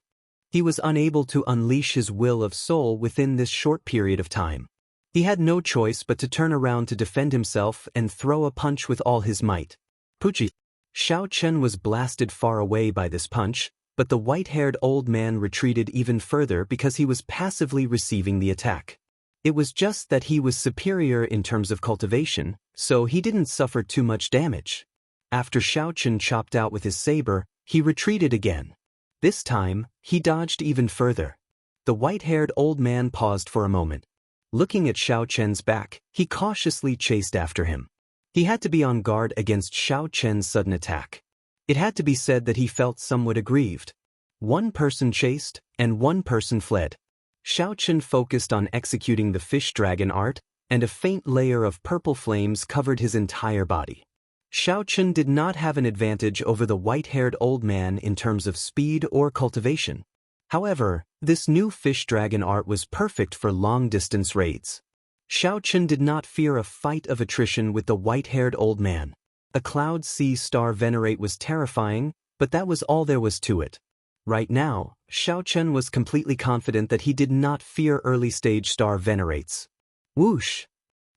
He was unable to unleash his will of soul within this short period of time. He had no choice but to turn around to defend himself and throw a punch with all his might. Puchi! Xiao Chen was blasted far away by this punch, but the white-haired old man retreated even further because he was passively receiving the attack. It was just that he was superior in terms of cultivation, so he didn't suffer too much damage. After Xiao Chen chopped out with his saber, he retreated again. This time, he dodged even further. The white-haired old man paused for a moment. Looking at Xiao Chen's back, he cautiously chased after him. He had to be on guard against Xiao Chen's sudden attack. It had to be said that he felt somewhat aggrieved. One person chased, and one person fled. Xiao Chen focused on executing the fish dragon art, and a faint layer of purple flames covered his entire body. Xiao Chen did not have an advantage over the white-haired old man in terms of speed or cultivation. However, this new fish dragon art was perfect for long-distance raids. Xiao Chen did not fear a fight of attrition with the white-haired old man. A Cloud Sea Star Venerate was terrifying, but that was all there was to it. Right now, Xiao Chen was completely confident that he did not fear early-stage star venerates. Whoosh!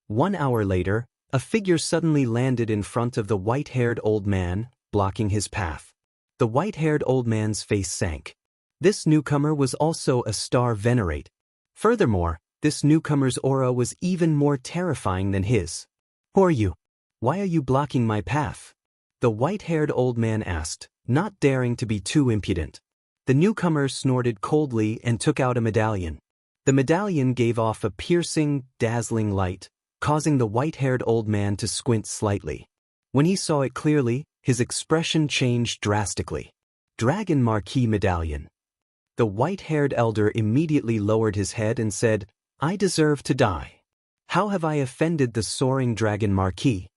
1 hour later, a figure suddenly landed in front of the white-haired old man, blocking his path. The white-haired old man's face sank. This newcomer was also a star venerate. Furthermore, this newcomer's aura was even more terrifying than his. "Who are you? Why are you blocking my path?" The white-haired old man asked, not daring to be too impudent. The newcomer snorted coldly and took out a medallion. The medallion gave off a piercing, dazzling light, causing the white-haired old man to squint slightly. When he saw it clearly, his expression changed drastically. Dragon Marquis Medallion. The white-haired elder immediately lowered his head and said, "I deserve to die. How have I offended the soaring Dragon Marquis?"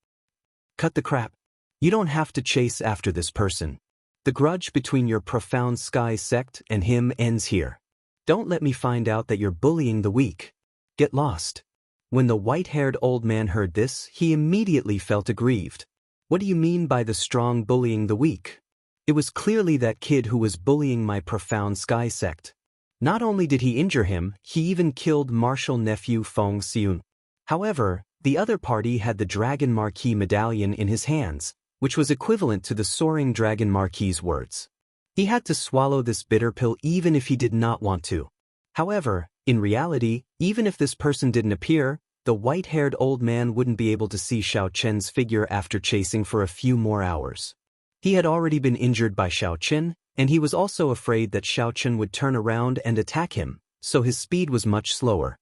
"Cut the crap. You don't have to chase after this person. The grudge between your Profound Sky sect and him ends here. Don't let me find out that you're bullying the weak. Get lost." When the white-haired old man heard this, he immediately felt aggrieved. "What do you mean by the strong bullying the weak? It was clearly that kid who was bullying my Profound Sky sect. Not only did he injure him, he even killed martial nephew Feng Xiun. However, the other party had the Dragon Marquis medallion in his hands, which was equivalent to the soaring Dragon Marquis's words. He had to swallow this bitter pill even if he did not want to. However, in reality, even if this person didn't appear, the white-haired old man wouldn't be able to see Xiao Chen's figure after chasing for a few more hours. He had already been injured by Xiao Chen, and he was also afraid that Xiao Chen would turn around and attack him, so his speed was much slower.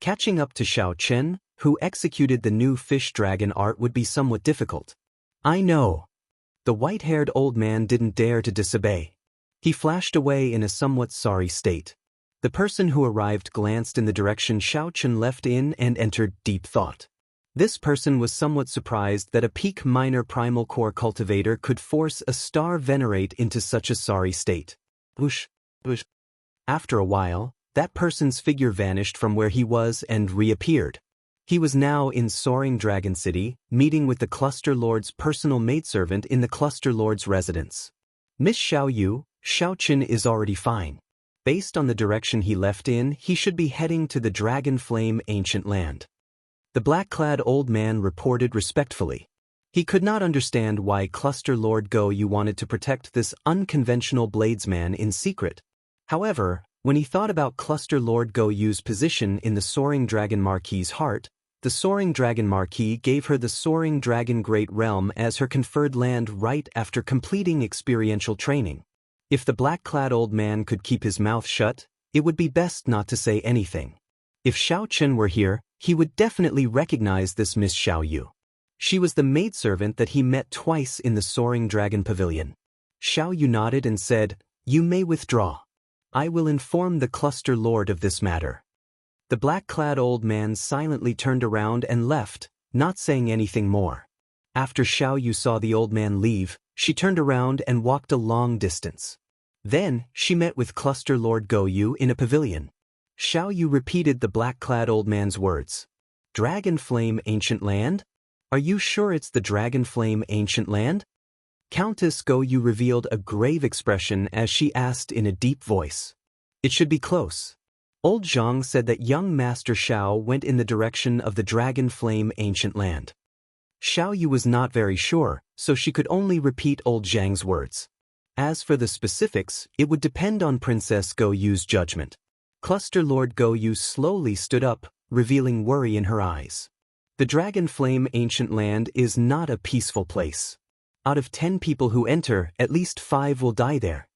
Catching up to Xiao Chen, who executed the new fish dragon art, would be somewhat difficult. "I know." The white-haired old man didn't dare to disobey. He flashed away in a somewhat sorry state. The person who arrived glanced in the direction Xiao Chen left in and entered deep thought. This person was somewhat surprised that a peak minor primal core cultivator could force a star venerate into such a sorry state. Whoosh, whoosh. After a while, that person's figure vanished from where he was and reappeared. He was now in Soaring Dragon City, meeting with the Cluster Lord's personal maidservant in the Cluster Lord's residence. "Miss Xiao Yu, Xiao Chen is already fine. Based on the direction he left in, he should be heading to the Dragon Flame Ancient Land." The black-clad old man reported respectfully. He could not understand why Cluster Lord Go Yu wanted to protect this unconventional bladesman in secret. However, when he thought about Cluster Lord Go Yu's position in the Soaring Dragon Marquis's heart, the Soaring Dragon Marquis gave her the Soaring Dragon Great Realm as her conferred land right after completing experiential training. If the black-clad old man could keep his mouth shut, it would be best not to say anything. If Xiao Chen were here, he would definitely recognize this Miss Xiao Yu. She was the maidservant that he met twice in the Soaring Dragon Pavilion. Xiao Yu nodded and said, "You may withdraw. I will inform the Cluster Lord of this matter." The black-clad old man silently turned around and left, not saying anything more. After Xiao Yu saw the old man leave, she turned around and walked a long distance. Then, she met with Cluster Lord Go Yu in a pavilion. Xiao Yu repeated the black-clad old man's words. "Dragon Flame Ancient Land? Are you sure it's the Dragon Flame Ancient Land?" Countess Go Yu revealed a grave expression as she asked in a deep voice. "It should be close." Old Zhang said that young Master Xiao went in the direction of the Dragon Flame Ancient Land. Xiao Yu was not very sure, so she could only repeat Old Zhang's words. As for the specifics, it would depend on Princess Go Yu's judgment. Cluster Lord Go Yu slowly stood up, revealing worry in her eyes. The Dragon Flame Ancient Land is not a peaceful place. Out of 10 people who enter, at least 5 will die there.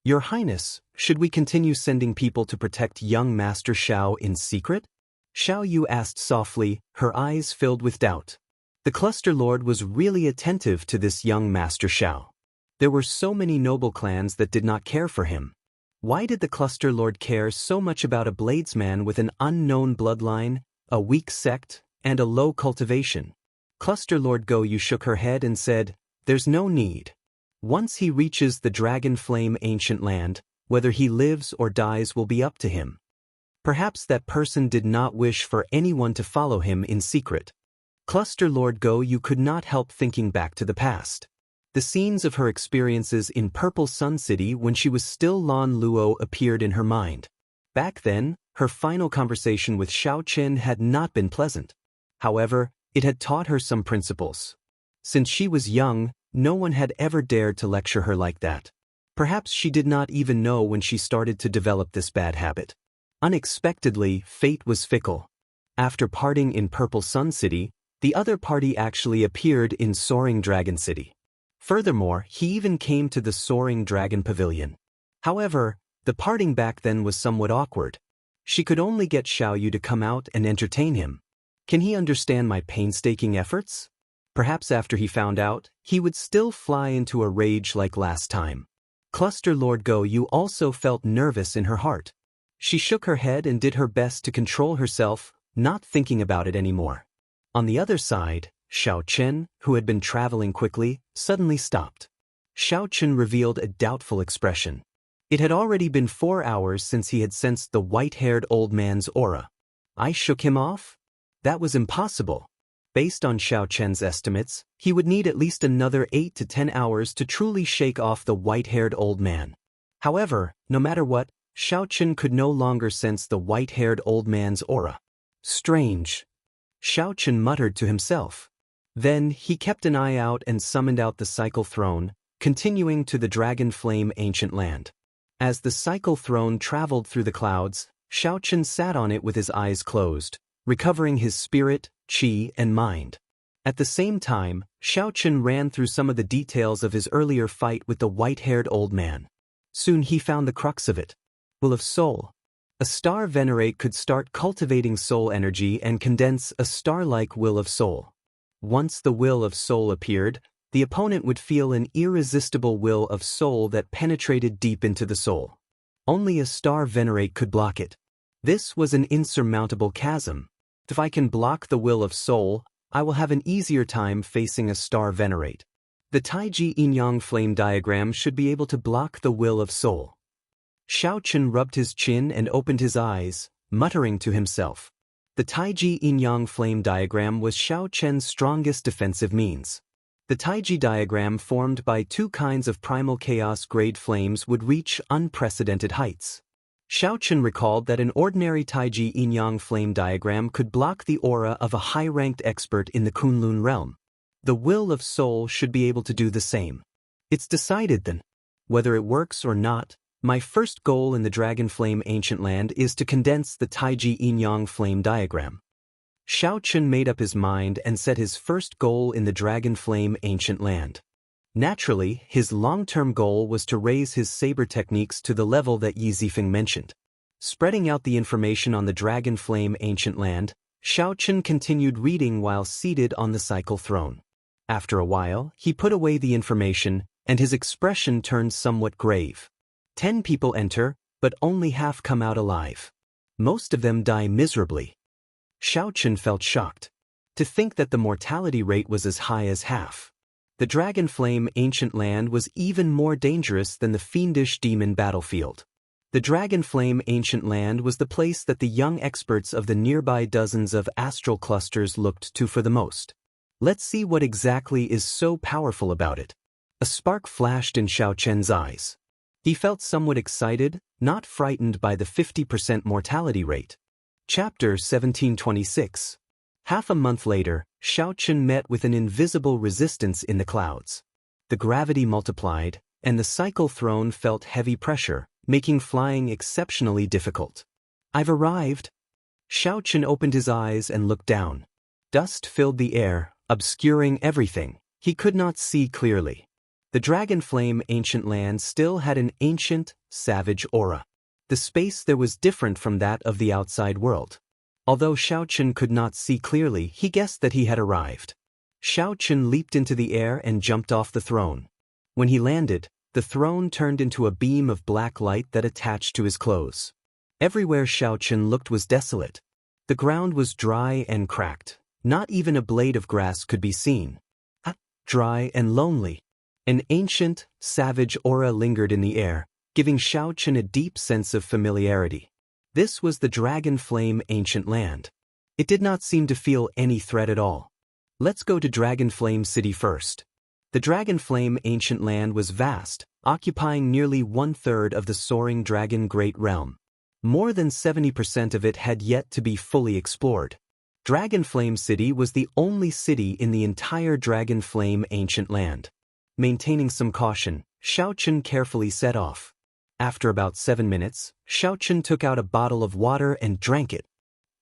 "Your Highness, should we continue sending people to protect young Master Xiao in secret?" Xiao Yu asked softly, her eyes filled with doubt. The Cluster Lord was really attentive to this young Master Xiao. There were so many noble clans that did not care for him. Why did the Cluster Lord care so much about a bladesman with an unknown bloodline, a weak sect, and a low cultivation? Cluster Lord Goyu shook her head and said, "There's no need. Once he reaches the Dragon Flame Ancient Land, whether he lives or dies will be up to him." Perhaps that person did not wish for anyone to follow him in secret. Cluster Lord Goyu could not help thinking back to the past. The scenes of her experiences in Purple Sun City when she was still Lan Luo appeared in her mind. Back then, her final conversation with Xiao Chen had not been pleasant. However, it had taught her some principles. Since she was young, no one had ever dared to lecture her like that. Perhaps she did not even know when she started to develop this bad habit. Unexpectedly, fate was fickle. After parting in Purple Sun City, the other party actually appeared in Soaring Dragon City. Furthermore, he even came to the Soaring Dragon Pavilion. However, the parting back then was somewhat awkward. She could only get Xiao Yu to come out and entertain him. Can he understand my painstaking efforts? Perhaps after he found out, he would still fly into a rage like last time. Cluster Lord Goyu also felt nervous in her heart. She shook her head and did her best to control herself, not thinking about it anymore. On the other side, Xiao Chen, who had been traveling quickly, suddenly stopped. Xiao Chen revealed a doubtful expression. It had already been 4 hours since he had sensed the white-haired old man's aura. I shook him off? That was impossible. Based on Xiao Chen's estimates, he would need at least another 8 to 10 hours to truly shake off the white-haired old man. However, no matter what, Xiao Chen could no longer sense the white-haired old man's aura. Strange. Xiao Chen muttered to himself. Then, he kept an eye out and summoned out the Cycle Throne, continuing to the Dragon Flame Ancient Land. As the Cycle Throne traveled through the clouds, Xiao Chen sat on it with his eyes closed, recovering his spirit, qi, and mind. At the same time, Xiao Chen ran through some of the details of his earlier fight with the white-haired old man. Soon he found the crux of it. Will of Soul. A star venerate could start cultivating soul energy and condense a star-like will of soul. Once the will of soul appeared, the opponent would feel an irresistible will of soul that penetrated deep into the soul. Only a star venerate could block it. This was an insurmountable chasm. If I can block the will of soul, I will have an easier time facing a star venerate. The Taiji Yin-Yang flame diagram should be able to block the will of soul. Xiao Chen rubbed his chin and opened his eyes, muttering to himself. The Taiji Yin-Yang flame diagram was Xiao Chen's strongest defensive means. The Taiji diagram formed by 2 kinds of primal chaos grade flames would reach unprecedented heights. Xiao Chen recalled that an ordinary Taiji Yin-Yang flame diagram could block the aura of a high-ranked expert in the Kunlun realm. The will of soul should be able to do the same. It's decided then. Whether it works or not, my first goal in the Dragon Flame Ancient Land is to condense the Taiji Yin-Yang flame diagram. Xiao Chen made up his mind and set his first goal in the Dragon Flame Ancient Land. Naturally, his long-term goal was to raise his saber techniques to the level that Yi Zifeng mentioned. Spreading out the information on the Dragon Flame Ancient Land, Xiao Chen continued reading while seated on the Cycle Throne. After a while, he put away the information, and his expression turned somewhat grave. 10 people enter, but only half come out alive. Most of them die miserably. Xiao Chen felt shocked. To think that the mortality rate was as high as half. The Dragon Flame Ancient Land was even more dangerous than the fiendish demon battlefield. The Dragon Flame Ancient Land was the place that the young experts of the nearby dozens of astral clusters looked to for the most. Let's see what exactly is so powerful about it. A spark flashed in Xiao Chen's eyes. He felt somewhat excited, not frightened by the 50% mortality rate. Chapter 1726. Half a month later, Xiao Chen met with an invisible resistance in the clouds. The gravity multiplied, and the Cycle Throne felt heavy pressure, making flying exceptionally difficult. I've arrived. Xiao Chen opened his eyes and looked down. Dust filled the air, obscuring everything. He could not see clearly. The Dragon Flame Ancient Land still had an ancient, savage aura. The space there was different from that of the outside world. Although Xiao Chen could not see clearly, he guessed that he had arrived. Xiao Chen leaped into the air and jumped off the throne. When he landed, the throne turned into a beam of black light that attached to his clothes. Everywhere Xiao Chen looked was desolate. The ground was dry and cracked. Not even a blade of grass could be seen. Dry and lonely. An ancient, savage aura lingered in the air, giving Xiao Chen a deep sense of familiarity. This was the Dragon Flame Ancient Land. It did not seem to feel any threat at all. Let's go to Dragon Flame City first. The Dragon Flame Ancient Land was vast, occupying nearly 1/3 of the soaring Dragon Great Realm. More than 70% of it had yet to be fully explored. Dragon Flame City was the only city in the entire Dragon Flame Ancient Land. Maintaining some caution, Xiao Chen carefully set off. After about 7 minutes, Xiao Chen took out a bottle of water and drank it.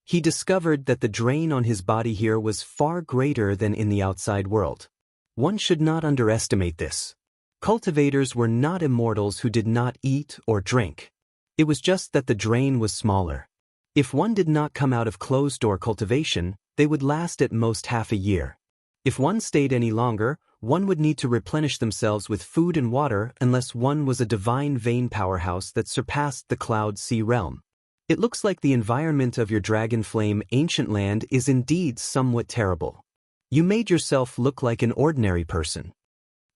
He discovered that the drain on his body here was far greater than in the outside world. One should not underestimate this. Cultivators were not immortals who did not eat or drink. It was just that the drain was smaller. If one did not come out of closed-door cultivation, they would last at most half a year. If one stayed any longer, one would need to replenish themselves with food and water unless one was a divine vein powerhouse that surpassed the Cloud Sea realm. It looks like the environment of your Dragon Flame Ancient Land is indeed somewhat terrible. You made yourself look like an ordinary person.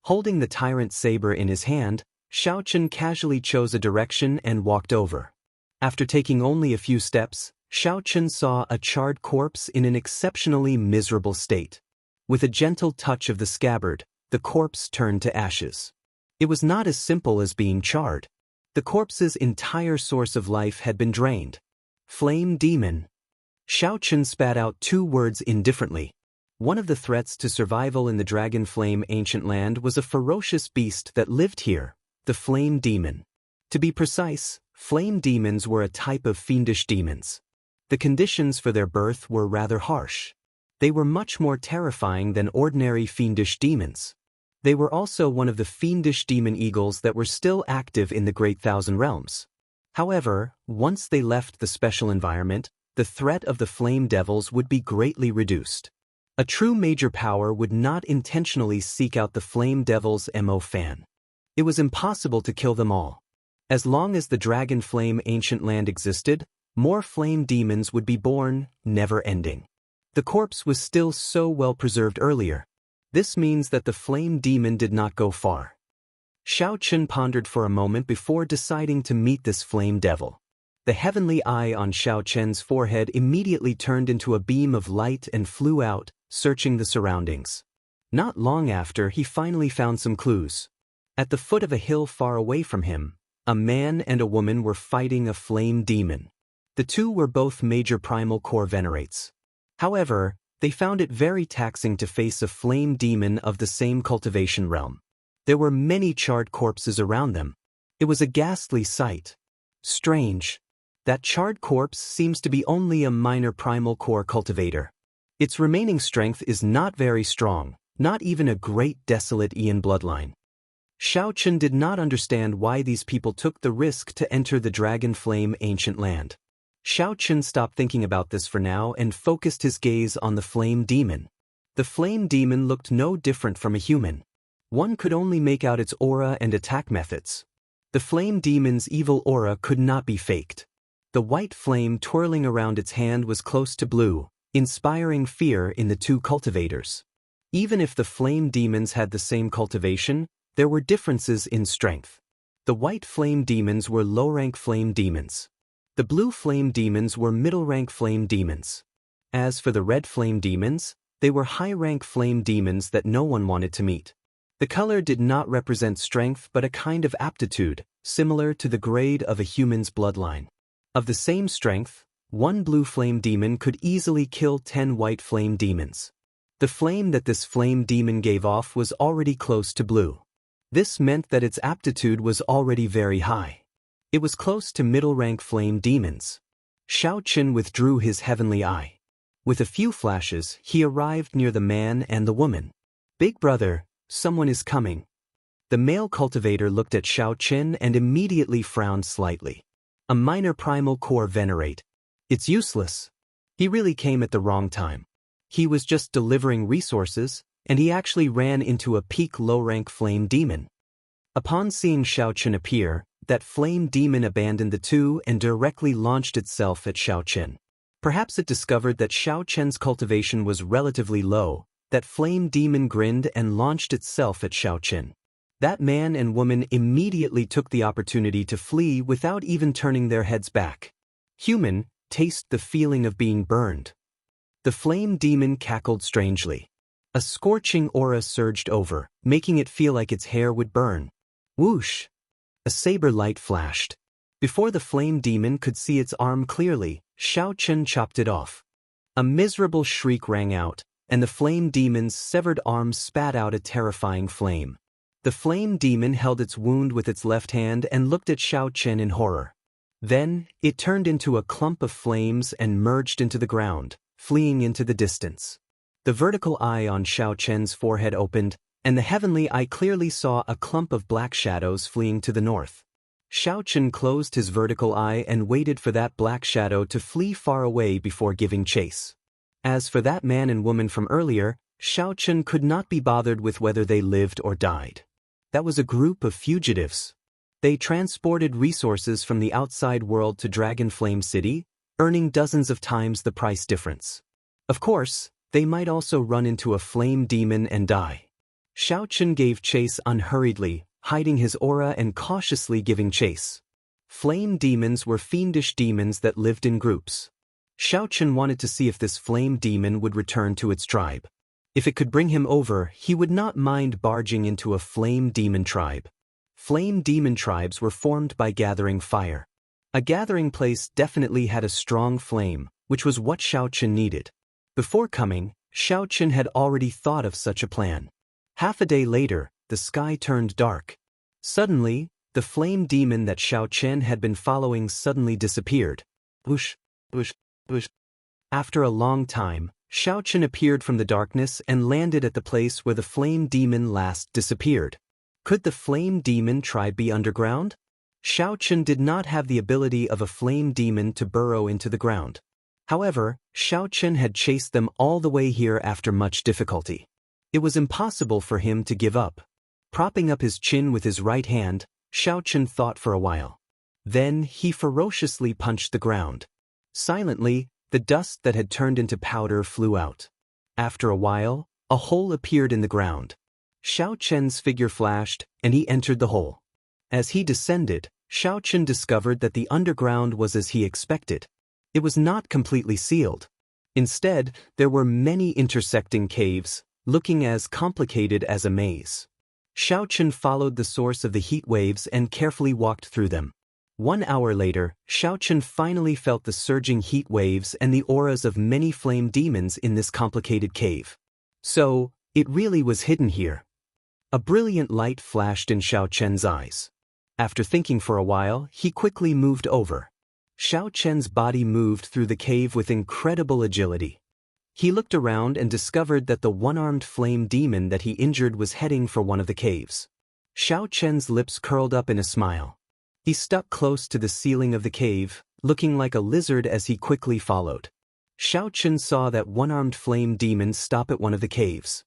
Holding the tyrant saber in his hand, Xiao Chen casually chose a direction and walked over. After taking only a few steps, Xiao Chen saw a charred corpse in an exceptionally miserable state. With a gentle touch of the scabbard, the corpse turned to ashes. It was not as simple as being charred. The corpse's entire source of life had been drained. Flame Demon. Xiao Chen spat out 2 words indifferently. One of the threats to survival in the Dragon Flame Ancient Land was a ferocious beast that lived here, the Flame Demon. To be precise, flame demons were a type of fiendish demons. The conditions for their birth were rather harsh. They were much more terrifying than ordinary fiendish demons. They were also one of the fiendish demon eagles that were still active in the Great Thousand Realms. However, once they left the special environment, the threat of the flame devils would be greatly reduced. A true major power would not intentionally seek out the flame devil's MO fan. It was impossible to kill them all. As long as the Dragon Flame Ancient Land existed, more flame demons would be born, never ending. The corpse was still so well preserved earlier. This means that the flame demon did not go far. Xiao Chen pondered for a moment before deciding to meet this flame devil. The heavenly eye on Xiao Chen's forehead immediately turned into a beam of light and flew out, searching the surroundings. Not long after, he finally found some clues. At the foot of a hill far away from him, a man and a woman were fighting a flame demon. The two were both major primal core venerates. However, they found it very taxing to face a flame demon of the same cultivation realm. There were many charred corpses around them. It was a ghastly sight. Strange. That charred corpse seems to be only a minor primal core cultivator. Its remaining strength is not very strong, not even a great desolate Ian bloodline. Xiao Chen did not understand why these people took the risk to enter the Dragon Flame Ancient Land. Xiao Chen stopped thinking about this for now and focused his gaze on the flame demon. The flame demon looked no different from a human. One could only make out its aura and attack methods. The flame demon's evil aura could not be faked. The white flame twirling around its hand was close to blue, inspiring fear in the two cultivators. Even if the flame demons had the same cultivation, there were differences in strength. The white flame demons were low-rank flame demons. The blue flame demons were middle-rank flame demons. As for the red flame demons, they were high-rank flame demons that no one wanted to meet. The color did not represent strength but a kind of aptitude, similar to the grade of a human's bloodline. Of the same strength, one blue flame demon could easily kill 10 white flame demons. The flame that this flame demon gave off was already close to blue. This meant that its aptitude was already very high. It was close to middle-rank flame demons. Xiao Chen withdrew his heavenly eye. With a few flashes, he arrived near the man and the woman. "Big brother, someone is coming." The male cultivator looked at Xiao Chen and immediately frowned slightly. A minor primal core venerate. It's useless. He really came at the wrong time. He was just delivering resources, and he actually ran into a peak low-rank flame demon. Upon seeing Xiao Chen appear, that flame demon abandoned the two and directly launched itself at Xiao Chen. Perhaps it discovered that Xiao Chen's cultivation was relatively low. That flame demon grinned and launched itself at Xiao Chen. That man and woman immediately took the opportunity to flee without even turning their heads back. Human, taste the feeling of being burned. The flame demon cackled strangely. A scorching aura surged over, making it feel like its hair would burn. Whoosh! A saber light flashed. Before the flame demon could see its arm clearly, Xiao Chen chopped it off. A miserable shriek rang out, and the flame demon's severed arm spat out a terrifying flame. The flame demon held its wound with its left hand and looked at Xiao Chen in horror. Then, it turned into a clump of flames and merged into the ground, fleeing into the distance. The vertical eye on Xiao Chen's forehead opened, and the heavenly eye clearly saw a clump of black shadows fleeing to the north. Xiao Chen closed his vertical eye and waited for that black shadow to flee far away before giving chase. As for that man and woman from earlier, Xiao Chen could not be bothered with whether they lived or died. That was a group of fugitives. They transported resources from the outside world to Dragon Flame City, earning dozens of times the price difference. Of course, they might also run into a flame demon and die. Xiao Chen gave chase unhurriedly, hiding his aura and cautiously giving chase. Flame demons were fiendish demons that lived in groups. Xiao Chen wanted to see if this flame demon would return to its tribe. If it could bring him over, he would not mind barging into a flame demon tribe. Flame demon tribes were formed by gathering fire. A gathering place definitely had a strong flame, which was what Xiao Chen needed. Before coming, Xiao Chen had already thought of such a plan. Half a day later, the sky turned dark. Suddenly, the flame demon that Xiao Chen had been following suddenly disappeared. Whoosh, whoosh, whoosh. After a long time, Xiao Chen appeared from the darkness and landed at the place where the flame demon last disappeared. Could the flame demon tribe be underground? Xiao Chen did not have the ability of a flame demon to burrow into the ground. However, Xiao Chen had chased them all the way here after much difficulty. It was impossible for him to give up. Propping up his chin with his right hand, Xiao Chen thought for a while. Then he ferociously punched the ground. Silently, the dust that had turned into powder flew out. After a while, a hole appeared in the ground. Xiao Chen's figure flashed, and he entered the hole. As he descended, Xiao Chen discovered that the underground was as he expected. It was not completely sealed. Instead, there were many intersecting caves, looking as complicated as a maze. Xiao Chen followed the source of the heat waves and carefully walked through them. 1 hour later, Xiao Chen finally felt the surging heat waves and the auras of many flame demons in this complicated cave. So, it really was hidden here. A brilliant light flashed in Xiao Chen's eyes. After thinking for a while, he quickly moved over. Xiao Chen's body moved through the cave with incredible agility. He looked around and discovered that the one-armed flame demon that he injured was heading for one of the caves. Xiao Chen's lips curled up in a smile. He stuck close to the ceiling of the cave, looking like a lizard as he quickly followed. Xiao Chen saw that one-armed flame demon stop at one of the caves.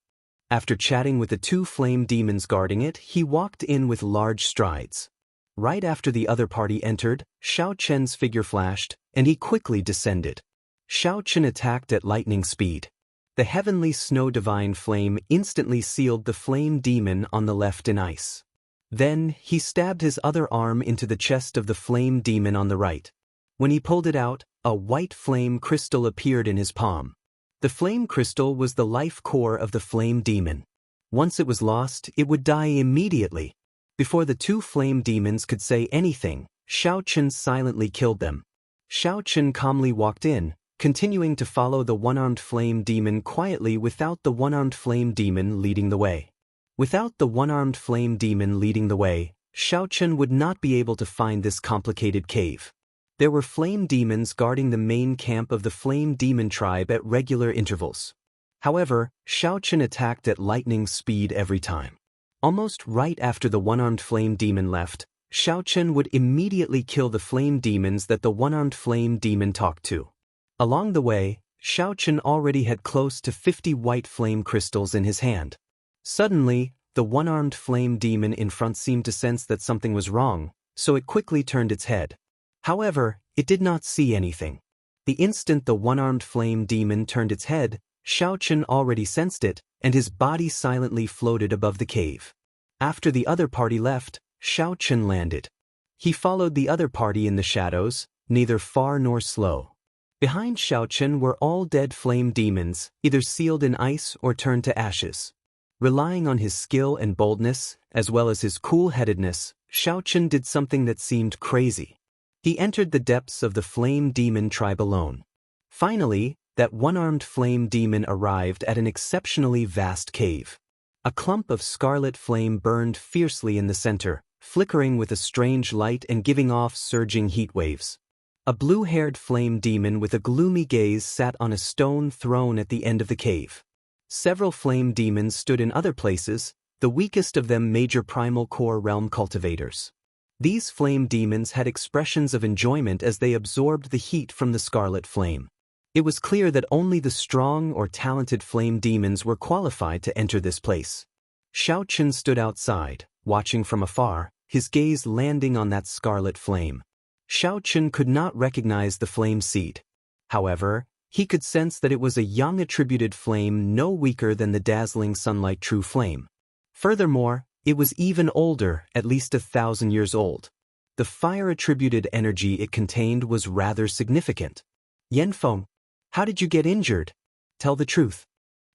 After chatting with the two flame demons guarding it, he walked in with large strides. Right after the other party entered, Xiao Chen's figure flashed, and he quickly descended. Xiao Chen attacked at lightning speed. The heavenly snow divine flame instantly sealed the flame demon on the left in ice. Then, he stabbed his other arm into the chest of the flame demon on the right. When he pulled it out, a white flame crystal appeared in his palm. The flame crystal was the life core of the flame demon. Once it was lost, it would die immediately. Before the two flame demons could say anything, Xiao Chen silently killed them. Xiao Chen calmly walked in, continuing to follow the one-armed flame demon quietly without the one-armed flame demon leading the way. Without the one-armed flame demon leading the way, Xiao Chen would not be able to find this complicated cave. There were flame demons guarding the main camp of the flame demon tribe at regular intervals. However, Xiao Chen attacked at lightning speed every time. Almost right after the one-armed flame demon left, Xiao Chen would immediately kill the flame demons that the one-armed flame demon talked to. Along the way, Xiao Chen already had close to 50 white flame crystals in his hand. Suddenly, The one-armed flame demon in front seemed to sense that something was wrong, so it quickly turned its head. However, it did not see anything. The instant the one-armed flame demon turned its head, Xiaochen already sensed it, and his body silently floated above the cave. After the other party left, Xiaochen landed. He followed the other party in the shadows, neither far nor slow. Behind Xiaochen were all dead flame demons, either sealed in ice or turned to ashes. Relying on his skill and boldness, as well as his cool-headedness, Xiaochen did something that seemed crazy. He entered the depths of the flame demon tribe alone. Finally, that one-armed flame demon arrived at an exceptionally vast cave. A clump of scarlet flame burned fiercely in the center, flickering with a strange light and giving off surging heat waves. A blue-haired flame demon with a gloomy gaze sat on a stone throne at the end of the cave. Several flame demons stood in other places, the weakest of them major primal core realm cultivators. These flame demons had expressions of enjoyment as they absorbed the heat from the scarlet flame. It was clear that only the strong or talented flame demons were qualified to enter this place. Xiaochen stood outside, watching from afar, his gaze landing on that scarlet flame. Xiaochen could not recognize the flame seed. However, he could sense that it was a young attributed flame no weaker than the dazzling sunlight true flame. Furthermore, it was even older, at least 1,000 years old. The fire-attributed energy it contained was rather significant. Yanfeng, how did you get injured? Tell the truth.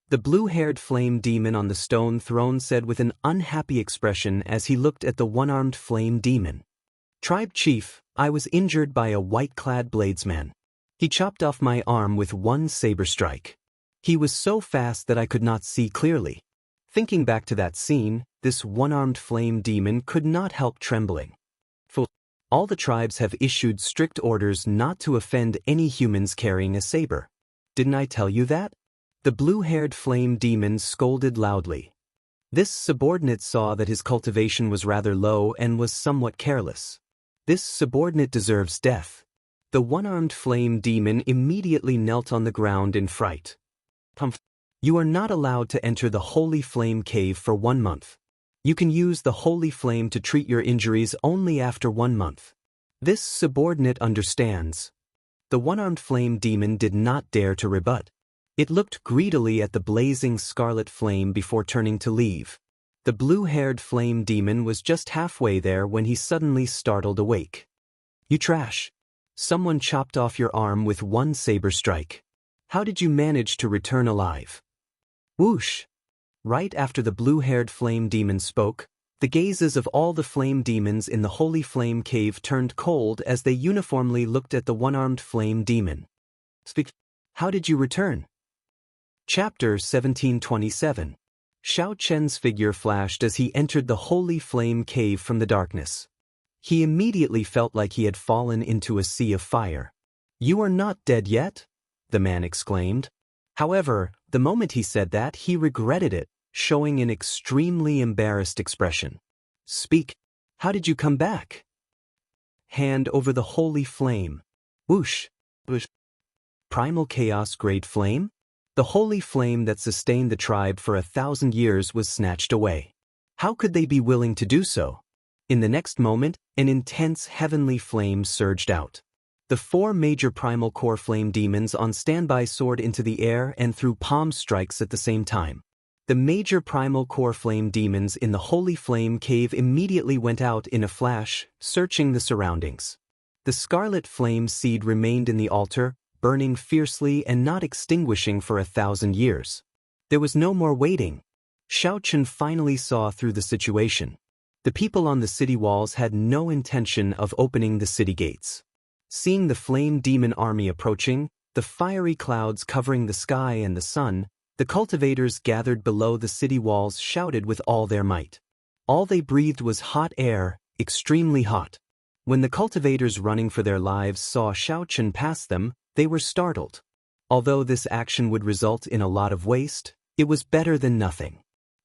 The blue-haired flame demon on the stone throne said with an unhappy expression as he looked at the one-armed flame demon. Tribe chief, I was injured by a white-clad bladesman. He chopped off my arm with one saber strike. He was so fast that I could not see clearly. Thinking back to that scene, this one-armed flame demon could not help trembling. All the tribes have issued strict orders not to offend any humans carrying a saber. Didn't I tell you that? The blue-haired flame demon scolded loudly. This subordinate saw that his cultivation was rather low and was somewhat careless. This subordinate deserves death. The one-armed flame demon immediately knelt on the ground in fright. You are not allowed to enter the Holy Flame Cave for 1 month. You can use the Holy Flame to treat your injuries only after 1 month. This subordinate understands. The one-armed flame demon did not dare to rebut. It looked greedily at the blazing scarlet flame before turning to leave. The blue-haired flame demon was just halfway there when he suddenly startled awake. You trash. Someone chopped off your arm with one saber strike. How did you manage to return alive? Whoosh! Right after the blue-haired flame demon spoke, the gazes of all the flame demons in the Holy Flame Cave turned cold as they uniformly looked at the one-armed flame demon. Speak. How did you return? Chapter 1727. Xiaochen's figure flashed as he entered the Holy Flame Cave from the darkness. He immediately felt like he had fallen into a sea of fire. You are not dead yet? The man exclaimed. However, the moment he said that, he regretted it, showing an extremely embarrassed expression. Speak. How did you come back? Hand over the holy flame. Whoosh. Whoosh. Primal chaos grade flame? The holy flame that sustained the tribe for 1,000 years was snatched away. How could they be willing to do so? In the next moment, an intense heavenly flame surged out. The 4 major primal core flame demons on standby soared into the air and threw palm strikes at the same time. The major primal core flame demons in the Holy Flame Cave immediately went out in a flash, searching the surroundings. The scarlet flame seed remained in the altar, burning fiercely and not extinguishing for 1,000 years. There was no more waiting. Xiaochen finally saw through the situation. The people on the city walls had no intention of opening the city gates. Seeing the flame demon army approaching, the fiery clouds covering the sky and the sun, the cultivators gathered below the city walls shouted with all their might. All they breathed was hot air, extremely hot. When the cultivators running for their lives saw Xiaochen pass them, they were startled. Although this action would result in a lot of waste, it was better than nothing.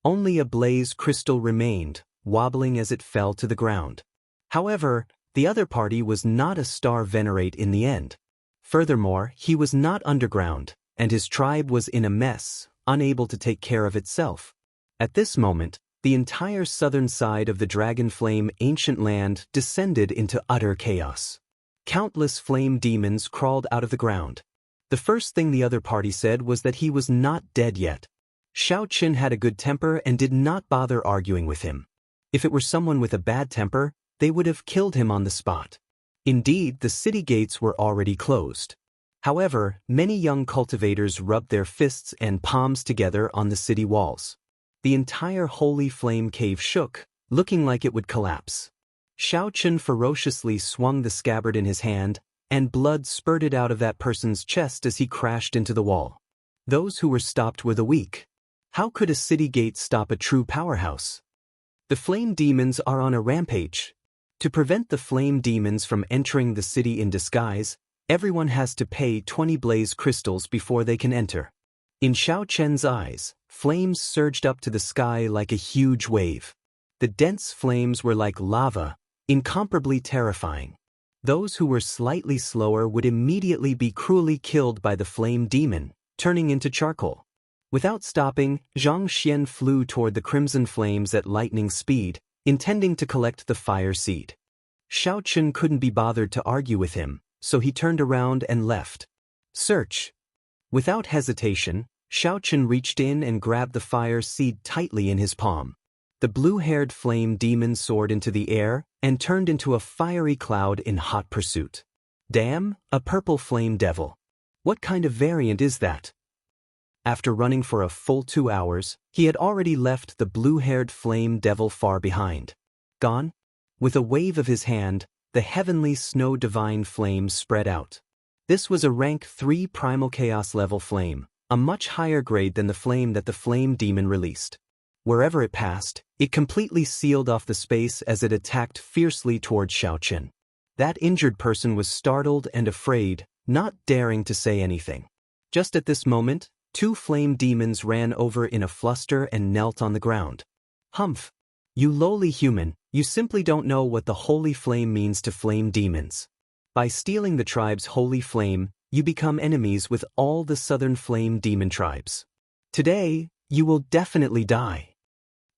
Only a blaze crystal remained, wobbling as it fell to the ground. However, the other party was not a star venerate in the end. Furthermore, he was not underground, and his tribe was in a mess, unable to take care of itself. At this moment, The entire southern side of the Dragon Flame ancient land descended into utter chaos. Countless flame demons crawled out of the ground. The first thing the other party said was that he was not dead yet. Xiao Qin had a good temper and did not bother arguing with him. If it were someone with a bad temper, they would have killed him on the spot. Indeed, the city gates were already closed. However, many young cultivators rubbed their fists and palms together on the city walls. The entire holy flame cave shook, looking like it would collapse. Xiao Qin ferociously swung the scabbard in his hand, and blood spurted out of that person's chest as he crashed into the wall. Those who were stopped were the weak. How could a city gate stop a true powerhouse? The flame demons are on a rampage. To prevent the flame demons from entering the city in disguise, everyone has to pay 20 blaze crystals before they can enter. In Xiao Chen's eyes, flames surged up to the sky like a huge wave. The dense flames were like lava, incomparably terrifying. Those who were slightly slower would immediately be cruelly killed by the flame demon, turning into charcoal. Without stopping, Zhang Xian flew toward the crimson flames at lightning speed, intending to collect the fire seed. Xiao Qin couldn't be bothered to argue with him, so he turned around and left. Search. Without hesitation, Xiao Qin reached in and grabbed the fire seed tightly in his palm. The blue-haired flame demon soared into the air and turned into a fiery cloud in hot pursuit. Damn, a purple flame devil. What kind of variant is that? After running for a full 2 hours, he had already left the blue-haired flame devil far behind. Gone? With a wave of his hand, the heavenly snow divine flame spread out. This was a rank 3 primal chaos level flame, a much higher grade than the flame that the flame demon released. Wherever it passed, it completely sealed off the space as it attacked fiercely toward Xiao Qin. That injured person was startled and afraid, not daring to say anything. Just at this moment, 2 flame demons ran over in a fluster and knelt on the ground. Humph! You lowly human, you simply don't know what the holy flame means to flame demons. By stealing the tribe's holy flame, you become enemies with all the southern flame demon tribes. Today, you will definitely die.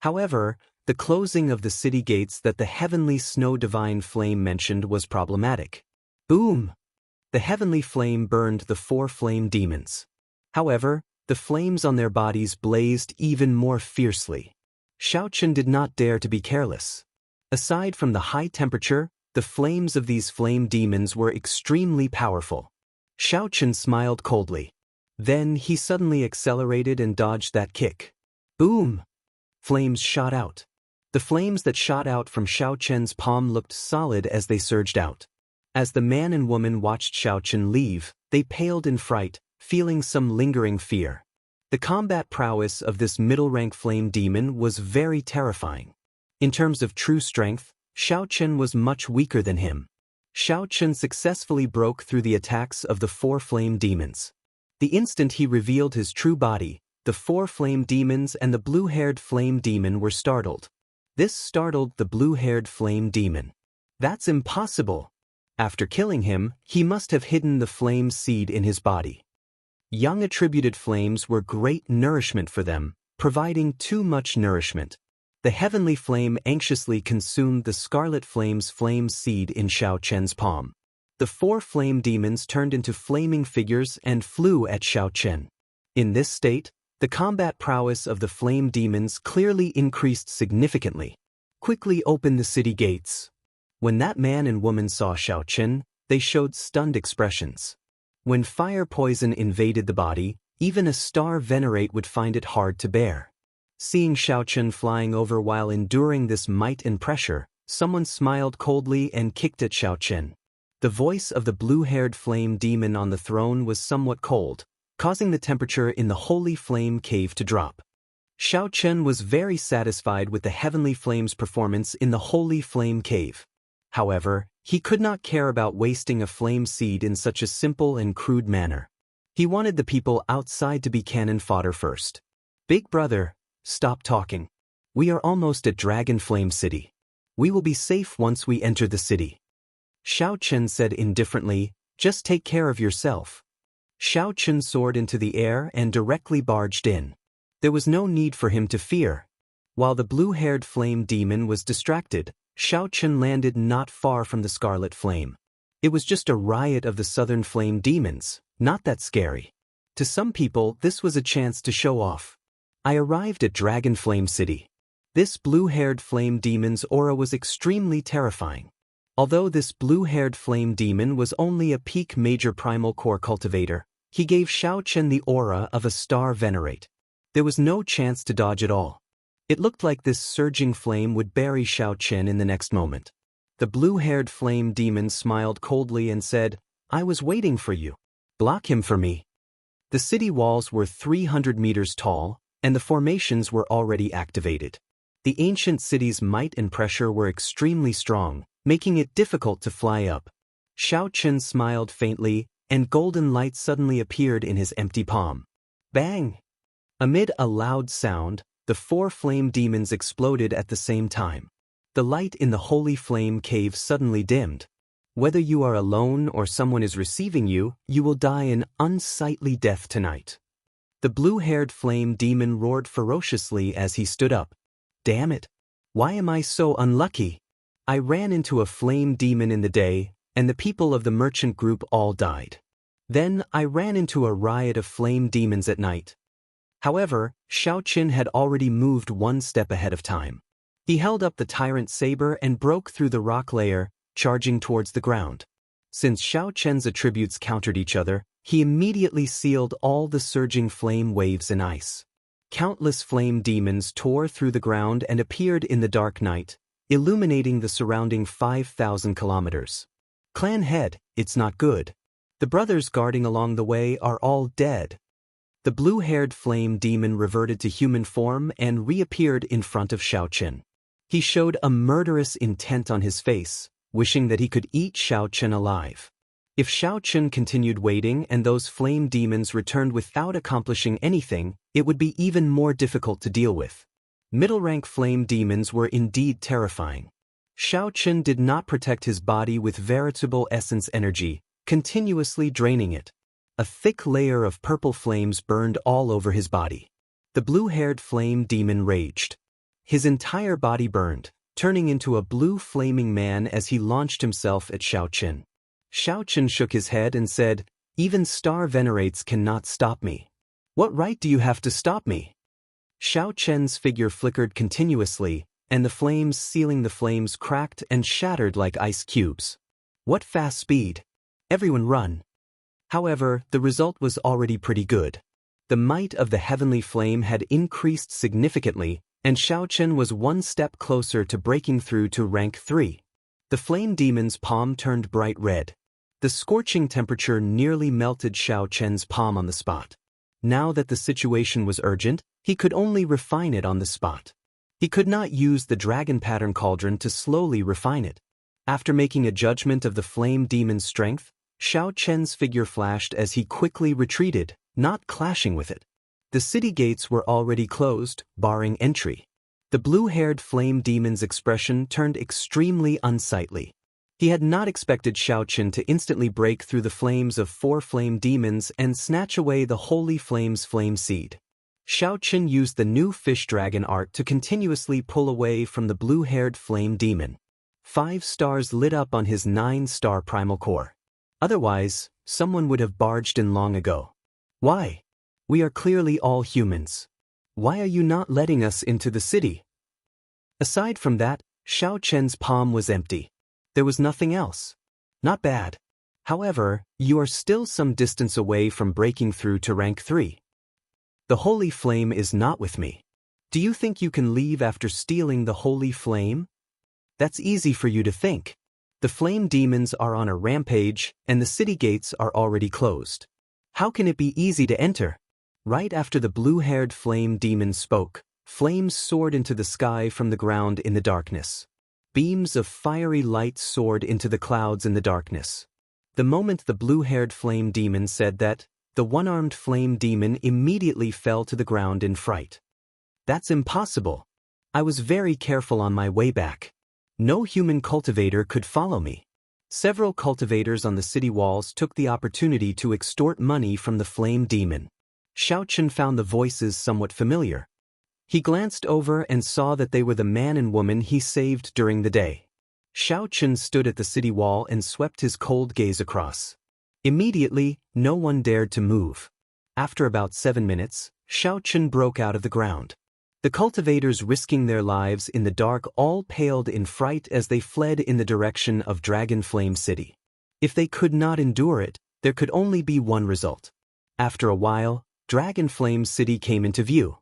However, the closing of the city gates that the heavenly snow divine flame mentioned was problematic. Boom! The heavenly flame burned the 4 flame demons. However, the flames on their bodies blazed even more fiercely. Xiao Qin did not dare to be careless. Aside from the high temperature, the flames of these flame demons were extremely powerful. Xiao Qin smiled coldly. Then he suddenly accelerated and dodged that kick. Boom! Flames shot out. The flames that shot out from Xiao Chen's palm looked solid as they surged out. As the man and woman watched Xiao Chen leave, they paled in fright, feeling some lingering fear. The combat prowess of this middle-rank flame demon was very terrifying. In terms of true strength, Xiao Chen was much weaker than him. Xiao Chen successfully broke through the attacks of the 4 flame demons. The instant he revealed his true body, the 4 flame demons and the blue-haired flame demon were startled. This startled the blue-haired flame demon. That's impossible. After killing him, he must have hidden the flame seed in his body. Young attributed flames were great nourishment for them, providing too much nourishment. The heavenly flame anxiously consumed the scarlet flame's flame seed in Xiao Chen's palm. The 4 flame demons turned into flaming figures and flew at Xiao Chen. In this state, the combat prowess of the flame demons clearly increased significantly. Quickly open the city gates. When that man and woman saw Xiao Chen, they showed stunned expressions. When fire poison invaded the body, even a star venerate would find it hard to bear. Seeing Xiao Chen flying over while enduring this might and pressure, someone smiled coldly and kicked at Xiao Chen. The voice of the blue-haired flame demon on the throne was somewhat cold, causing the temperature in the holy flame cave to drop. Xiao Chen was very satisfied with the heavenly flame's performance in the holy flame cave. However, he could not care about wasting a flame seed in such a simple and crude manner. He wanted the people outside to be cannon fodder first. Big brother, stop talking. We are almost at Dragon Flame City. We will be safe once we enter the city. Xiao Chen said indifferently, just take care of yourself. Xiao Chen soared into the air and directly barged in. There was no need for him to fear. While the blue-haired flame demon was distracted, Xiao Chen landed not far from the scarlet flame. It was just a riot of the southern flame demons, not that scary. To some people, this was a chance to show off. I arrived at Dragon Flame City. This blue-haired flame demon's aura was extremely terrifying. Although this blue-haired flame demon was only a peak major primal core cultivator, he gave Xiao Chen the aura of a star venerate. There was no chance to dodge at all. It looked like this surging flame would bury Xiao Chen in the next moment. The blue-haired flame demon smiled coldly and said, "I was waiting for you. Block him for me." The city walls were 300 meters tall, and the formations were already activated. The ancient city's might and pressure were extremely strong, making it difficult to fly up. Xiao Chen smiled faintly, and golden light suddenly appeared in his empty palm. Bang! Amid a loud sound, the 4 flame demons exploded at the same time. The light in the holy flame cave suddenly dimmed. Whether you are alone or someone is receiving you, you will die an unsightly death tonight. The blue-haired flame demon roared ferociously as he stood up. Damn it! Why am I so unlucky? I ran into a flame demon in the day, and the people of the merchant group all died. Then I ran into a riot of flame demons at night. However, Xiao Chen had already moved one step ahead of time. He held up the tyrant saber and broke through the rock layer, charging towards the ground. Since Xiao Chen's attributes countered each other, he immediately sealed all the surging flame waves in ice. Countless flame demons tore through the ground and appeared in the dark night, illuminating the surrounding 5,000 kilometers. Clan head, it's not good. The brothers guarding along the way are all dead. The blue-haired flame demon reverted to human form and reappeared in front of Xiao Chen. He showed a murderous intent on his face, wishing that he could eat Xiao Chen alive. If Xiao Chen continued waiting and those flame demons returned without accomplishing anything, it would be even more difficult to deal with. Middle-rank flame demons were indeed terrifying. Xiao Chen did not protect his body with veritable essence energy, continuously draining it. A thick layer of purple flames burned all over his body. The blue-haired flame demon raged. His entire body burned, turning into a blue flaming man as he launched himself at Xiao Chen. Xiao Chen shook his head and said, "Even star venerates cannot stop me. What right do you have to stop me?" Xiao Chen's figure flickered continuously, and the flames sealing the flames cracked and shattered like ice cubes. What fast speed! Everyone run! However, the result was already pretty good. The might of the heavenly flame had increased significantly, and Xiao Chen was one step closer to breaking through to rank 3. The flame demon's palm turned bright red. The scorching temperature nearly melted Xiao Chen's palm on the spot. Now that the situation was urgent, he could only refine it on the spot. He could not use the dragon pattern cauldron to slowly refine it. After making a judgment of the flame demon's strength, Xiao Chen's figure flashed as he quickly retreated, not clashing with it. The city gates were already closed, barring entry. The blue-haired flame demon's expression turned extremely unsightly. He had not expected Xiao Chen to instantly break through the flames of 4 flame demons and snatch away the holy flame's flame seed. Xiao Chen used the new fish dragon art to continuously pull away from the blue-haired flame demon. 5 stars lit up on his 9-star primal core. Otherwise, someone would have barged in long ago. Why? We are clearly all humans. Why are you not letting us into the city? Aside from that, Xiao Chen's palm was empty. There was nothing else. Not bad. However, you are still some distance away from breaking through to rank 3. The holy flame is not with me. Do you think you can leave after stealing the holy flame? That's easy for you to think. The flame demons are on a rampage, and the city gates are already closed. How can it be easy to enter? Right after the blue-haired flame demon spoke, flames soared into the sky from the ground in the darkness. Beams of fiery light soared into the clouds in the darkness. The moment the blue-haired flame demon said that, the one-armed flame demon immediately fell to the ground in fright. That's impossible. I was very careful on my way back. No human cultivator could follow me. Several cultivators on the city walls took the opportunity to extort money from the flame demon. Xiao Chen found the voices somewhat familiar. He glanced over and saw that they were the man and woman he saved during the day. Xiao Chen stood at the city wall and swept his cold gaze across. Immediately, no one dared to move. After about 7 minutes, Xiao Chen broke out of the ground. The cultivators risking their lives in the dark all paled in fright as they fled in the direction of Dragon Flame City. If they could not endure it, there could only be one result. After a while, Dragon Flame City came into view.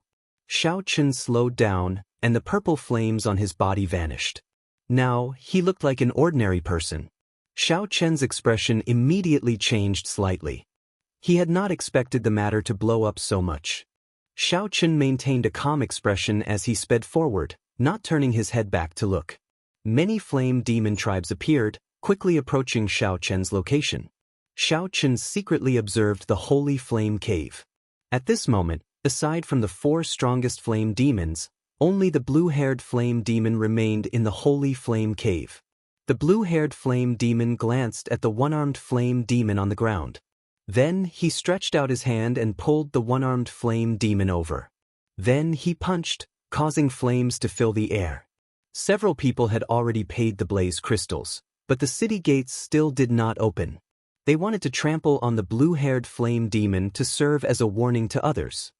Xiao Chen slowed down, and the purple flames on his body vanished. Now, he looked like an ordinary person. Xiao Chen's expression immediately changed slightly. He had not expected the matter to blow up so much. Xiao Chen maintained a calm expression as he sped forward, not turning his head back to look. Many flame demon tribes appeared, quickly approaching Xiao Chen's location. Xiao Chen secretly observed the Holy Flame Cave. At this moment, aside from the 4 strongest flame demons, only the blue-haired flame demon remained in the Holy Flame Cave. The blue-haired flame demon glanced at the one-armed flame demon on the ground. Then he stretched out his hand and pulled the one-armed flame demon over. Then he punched, causing flames to fill the air. Several people had already paid the blaze crystals, but the city gates still did not open. They wanted to trample on the blue-haired flame demon to serve as a warning to others.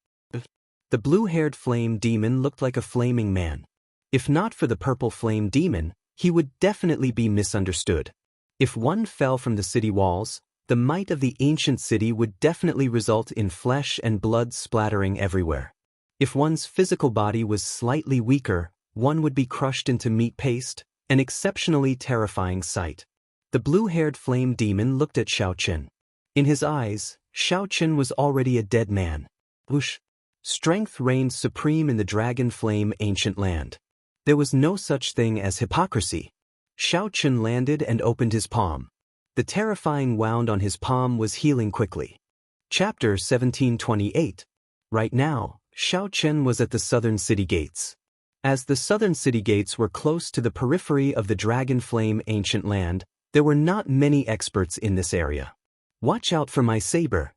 The blue-haired flame demon looked like a flaming man. If not for the purple flame demon, he would definitely be misunderstood. If one fell from the city walls, the might of the ancient city would definitely result in flesh and blood splattering everywhere. If one's physical body was slightly weaker, one would be crushed into meat paste, an exceptionally terrifying sight. The blue-haired flame demon looked at Xiao Chen. In his eyes, Xiao Chen was already a dead man. Whoosh! Strength reigned supreme in the Dragon Flame ancient land. There was no such thing as hypocrisy. Xiao Chen landed and opened his palm. The terrifying wound on his palm was healing quickly. Chapter 1728. Right now, Xiao Chen was at the southern city gates. As the southern city gates were close to the periphery of the Dragon Flame ancient land, there were not many experts in this area. Watch out for my saber.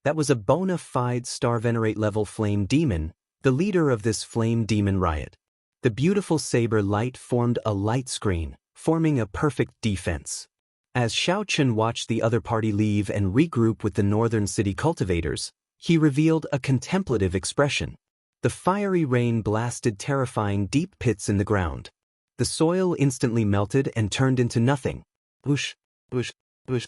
That was a bona fide Star Venerate level flame demon, the leader of this flame demon riot. The beautiful saber light formed a light screen, forming a perfect defense. As Xiao Chen watched the other party leave and regroup with the northern city cultivators, he revealed a contemplative expression. The fiery rain blasted terrifying deep pits in the ground. The soil instantly melted and turned into nothing. Whoosh, whoosh, whoosh.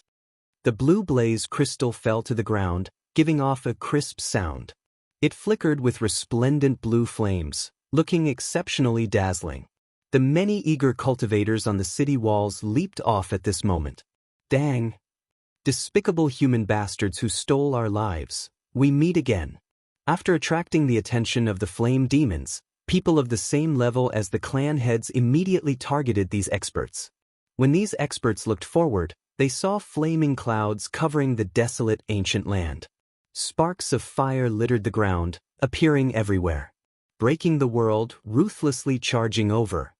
The blue blaze crystal fell to the ground, giving off a crisp sound. It flickered with resplendent blue flames, looking exceptionally dazzling. The many eager cultivators on the city walls leaped off at this moment. Dang! Despicable human bastards who stole our lives, we meet again. After attracting the attention of the flame demons, people of the same level as the clan heads immediately targeted these experts. When these experts looked forward, they saw flaming clouds covering the desolate ancient land. Sparks of fire littered the ground, appearing everywhere. Breaking the world, ruthlessly charging over.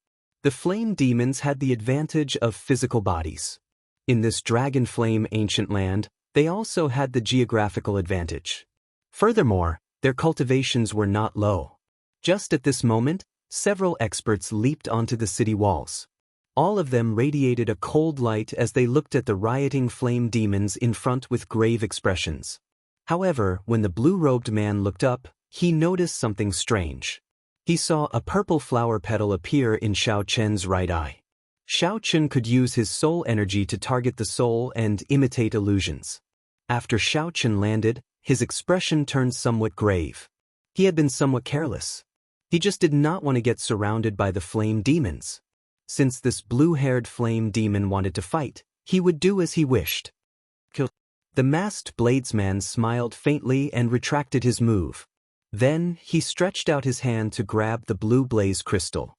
The flame demons had the advantage of physical bodies. In this Dragon Flame ancient land, they also had the geographical advantage. Furthermore, their cultivations were not low. Just at this moment, several experts leaped onto the city walls. All of them radiated a cold light as they looked at the rioting flame demons in front with grave expressions. However, when the blue-robed man looked up, he noticed something strange. He saw a purple flower petal appear in Xiao Chen's right eye. Xiao Chen could use his soul energy to target the soul and imitate illusions. After Xiao Chen landed, his expression turned somewhat grave. He had been somewhat careless. He just did not want to get surrounded by the flame demons. Since this blue-haired flame demon wanted to fight, he would do as he wished. Kill. The masked bladesman smiled faintly and retracted his move. Then, he stretched out his hand to grab the blue blaze crystal.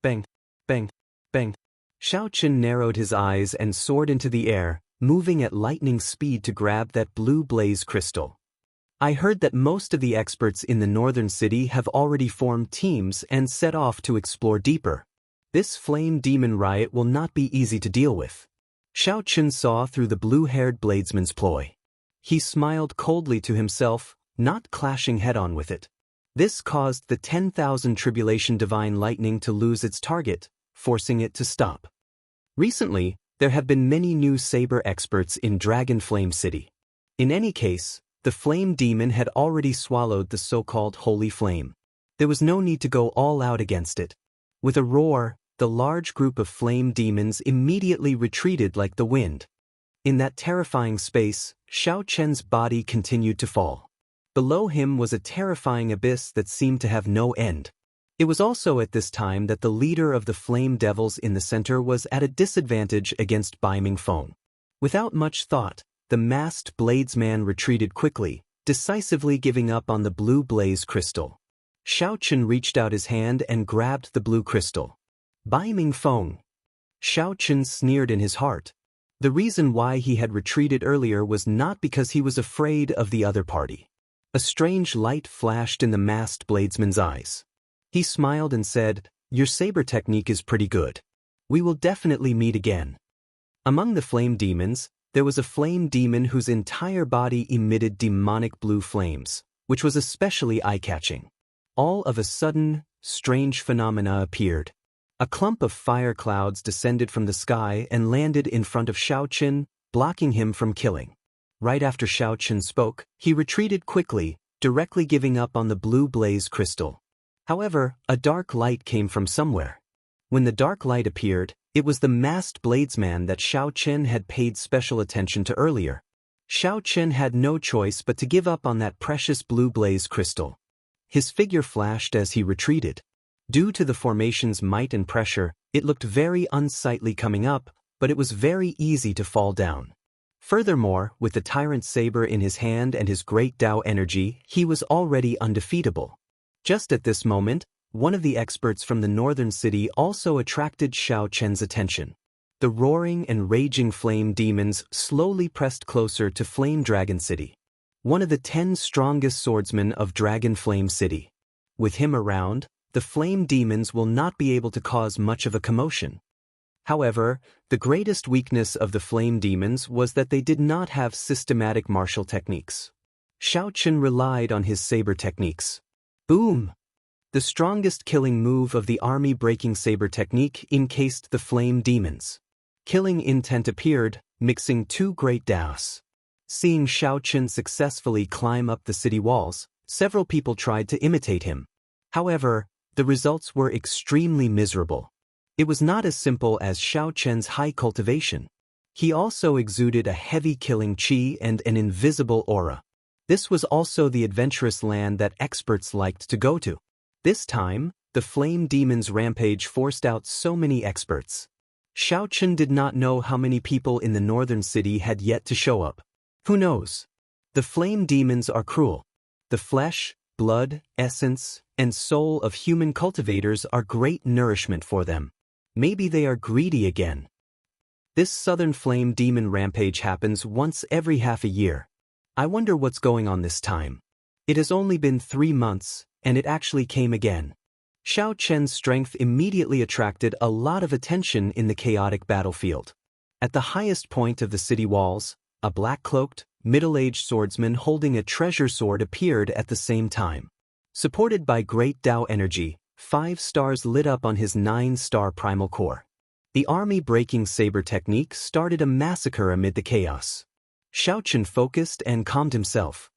Bang, bang, bang. Xiao Chen narrowed his eyes and soared into the air, moving at lightning speed to grab that blue blaze crystal. I heard that most of the experts in the northern city have already formed teams and set off to explore deeper. This flame demon riot will not be easy to deal with. Xiao Chen saw through the blue-haired bladesman's ploy. He smiled coldly to himself, not clashing head-on with it. This caused the 10,000 tribulation divine lightning to lose its target, forcing it to stop. Recently, there have been many new saber experts in Dragon Flame City. In any case, the flame demon had already swallowed the so-called holy flame. There was no need to go all out against it. With a roar, the large group of flame demons immediately retreated like the wind. In that terrifying space, Xiao Chen's body continued to fall. Below him was a terrifying abyss that seemed to have no end. It was also at this time that the leader of the flame devils in the center was at a disadvantage against Bai Mingfeng. Without much thought, the masked bladesman retreated quickly, decisively giving up on the blue blaze crystal. Xiao Chen reached out his hand and grabbed the blue crystal. Bai Mingfeng. Xiao Chen sneered in his heart. The reason why he had retreated earlier was not because he was afraid of the other party. A strange light flashed in the masked bladesman's eyes. He smiled and said, "Your saber technique is pretty good. We will definitely meet again." Among the flame demons, there was a flame demon whose entire body emitted demonic blue flames, which was especially eye-catching. All of a sudden, strange phenomena appeared. A clump of fire clouds descended from the sky and landed in front of Xiao Chen, blocking him from killing. Right after Xiao Chen spoke, he retreated quickly, directly giving up on the blue blaze crystal. However, a dark light came from somewhere. When the dark light appeared, it was the masked bladesman that Xiao Chen had paid special attention to earlier. Xiao Chen had no choice but to give up on that precious blue blaze crystal. His figure flashed as he retreated. Due to the formation's might and pressure, it looked very unsightly coming up, but it was very easy to fall down. Furthermore, with the tyrant saber in his hand and his great Tao energy, he was already undefeatable. Just at this moment, one of the experts from the northern city also attracted Xiao Chen's attention. The roaring and raging flame demons slowly pressed closer to Flame Dragon City. One of the 10 strongest swordsmen of Dragon Flame City. With him around, the flame demons will not be able to cause much of a commotion. However, the greatest weakness of the flame demons was that they did not have systematic martial techniques. Xiao Chen relied on his saber techniques. Boom! The strongest killing move of the army-breaking saber technique encased the flame demons. Killing intent appeared, mixing two great Daos. Seeing Xiao Chen successfully climb up the city walls, several people tried to imitate him. However, the results were extremely miserable. It was not as simple as Xiao Chen's high cultivation. He also exuded a heavy killing qi and an invisible aura. This was also the adventurous land that experts liked to go to. This time, the flame demon's rampage forced out so many experts. Xiao Chen did not know how many people in the northern city had yet to show up. Who knows? The flame demons are cruel. The flesh, blood, essence, and soul of human cultivators are great nourishment for them. Maybe they are greedy again. This southern flame demon rampage happens once every half a year. I wonder what's going on this time. It has only been 3 months, and it actually came again. Xiao Chen's strength immediately attracted a lot of attention in the chaotic battlefield. At the highest point of the city walls, a black-cloaked, middle-aged swordsman holding a treasure sword appeared at the same time. Supported by great Tao energy, 5 stars lit up on his 9-star primal core. The army-breaking saber technique started a massacre amid the chaos. Xiao Chen focused and calmed himself.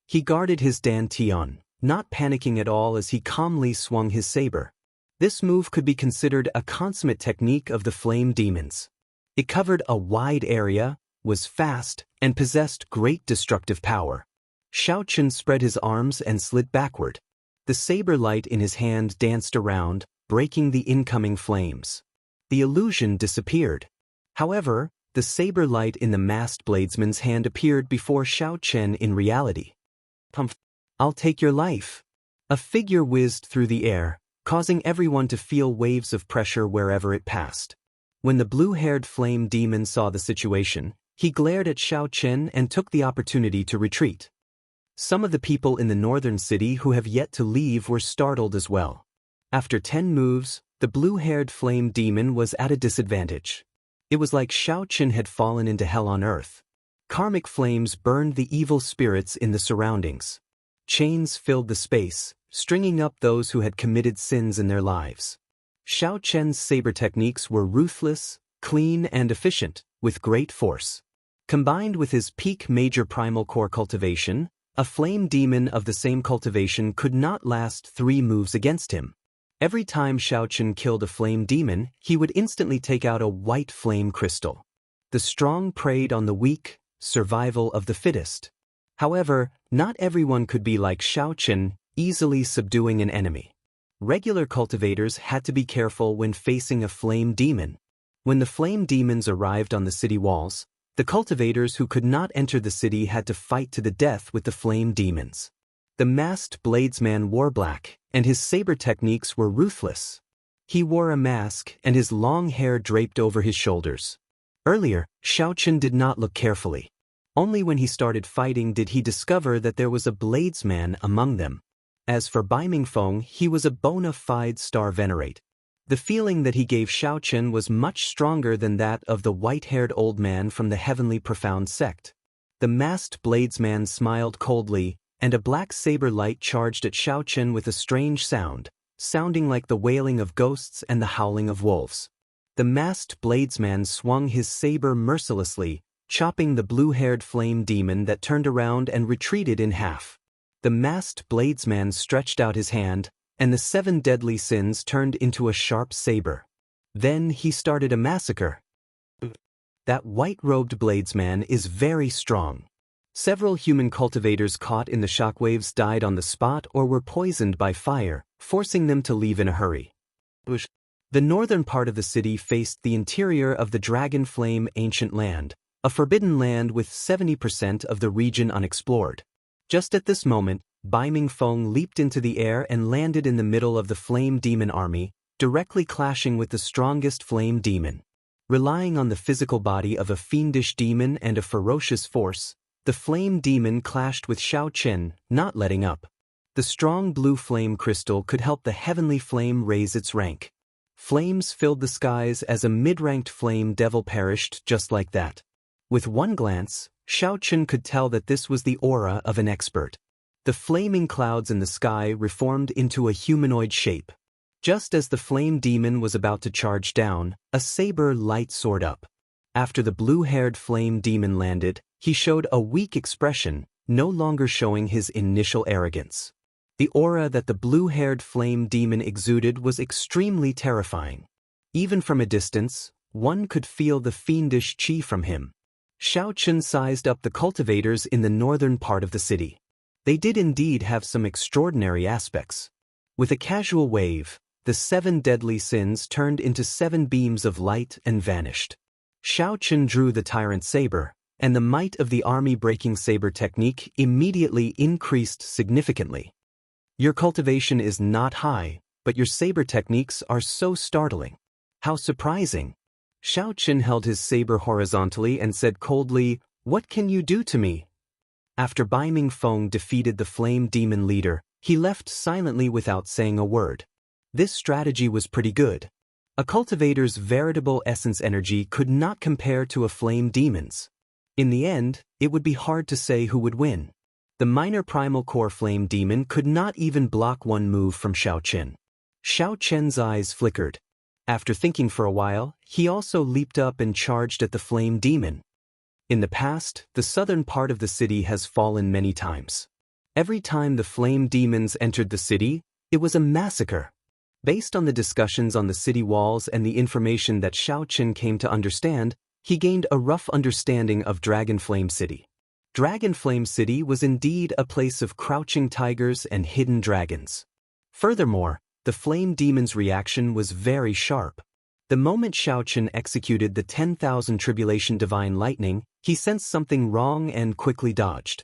He guarded his Dan Tian, not panicking at all as he calmly swung his saber. This move could be considered a consummate technique of the flame demons. It covered a wide area, was fast, and possessed great destructive power. Xiao Chen spread his arms and slid backward. The saber light in his hand danced around, breaking the incoming flames. The illusion disappeared. However, the saber light in the masked bladesman's hand appeared before Xiao Chen in reality. "Pumph! I'll take your life." A figure whizzed through the air, causing everyone to feel waves of pressure wherever it passed. When the blue-haired flame demon saw the situation, he glared at Xiao Chen and took the opportunity to retreat. Some of the people in the northern city who have yet to leave were startled as well. After 10 moves, the blue-haired flame demon was at a disadvantage. It was like Xiao Chen had fallen into hell on earth. Karmic flames burned the evil spirits in the surroundings. Chains filled the space, stringing up those who had committed sins in their lives. Xiao Chen's saber techniques were ruthless, clean and efficient, with great force. Combined with his peak major primal core cultivation, a flame demon of the same cultivation could not last 3 moves against him. Every time Xiao Chen killed a flame demon, he would instantly take out a white flame crystal. The strong preyed on the weak, survival of the fittest. However, not everyone could be like Xiao Chen, easily subduing an enemy. Regular cultivators had to be careful when facing a flame demon. When the flame demons arrived on the city walls, the cultivators who could not enter the city had to fight to the death with the flame demons. The masked bladesman wore black, and his saber techniques were ruthless. He wore a mask, and his long hair draped over his shoulders. Earlier, Xiao Chen did not look carefully. Only when he started fighting did he discover that there was a bladesman among them. As for Bai Mingfeng, he was a bona fide star venerate. The feeling that he gave Xiao Chen was much stronger than that of the white-haired old man from the heavenly profound sect. The masked bladesman smiled coldly, and a black saber light charged at Xiao Chen with a strange sound, sounding like the wailing of ghosts and the howling of wolves. The masked bladesman swung his saber mercilessly, chopping the blue-haired flame demon that turned around and retreated in half. The masked bladesman stretched out his hand, and the 7 deadly sins turned into a sharp saber. Then he started a massacre. That white-robed bladesman is very strong. Several human cultivators caught in the shockwaves died on the spot or were poisoned by fire, forcing them to leave in a hurry. The northern part of the city faced the interior of the Dragon Flame Ancient Land, a forbidden land with 70% of the region unexplored. Just at this moment, Bai Mingfeng leaped into the air and landed in the middle of the flame demon army, directly clashing with the strongest flame demon. Relying on the physical body of a fiendish demon and a ferocious force, the flame demon clashed with Xiao Chen, not letting up. The strong blue flame crystal could help the heavenly flame raise its rank. Flames filled the skies as a mid-ranked flame devil perished just like that. With one glance, Xiao Chen could tell that this was the aura of an expert. The flaming clouds in the sky reformed into a humanoid shape. Just as the flame demon was about to charge down, a saber light soared up. After the blue-haired flame demon landed, he showed a weak expression, no longer showing his initial arrogance. The aura that the blue-haired flame demon exuded was extremely terrifying. Even from a distance, one could feel the fiendish qi from him. Xiao Chen sized up the cultivators in the northern part of the city. They did indeed have some extraordinary aspects. With a casual wave, the 7 deadly sins turned into 7 beams of light and vanished. Xiao Chen drew the tyrant saber, and the might of the army-breaking saber technique immediately increased significantly. Your cultivation is not high, but your saber techniques are so startling. How surprising! Xiao Chen held his saber horizontally and said coldly, "What can you do to me?" After Bai Mingfeng defeated the flame demon leader, he left silently without saying a word. This strategy was pretty good. A cultivator's veritable essence energy could not compare to a flame demon's. In the end, it would be hard to say who would win. The minor primal core flame demon could not even block one move from Xiao Chen. Xiao Chen's eyes flickered. After thinking for a while, he also leaped up and charged at the flame demon. In the past, the southern part of the city has fallen many times. Every time the flame demons entered the city, it was a massacre. Based on the discussions on the city walls and the information that Xiao Chen came to understand, he gained a rough understanding of Dragon Flame City. Dragon Flame City was indeed a place of crouching tigers and hidden dragons. Furthermore, the flame demon's reaction was very sharp. The moment Xiao Chen executed the 10,000 tribulation divine lightning, he sensed something wrong and quickly dodged.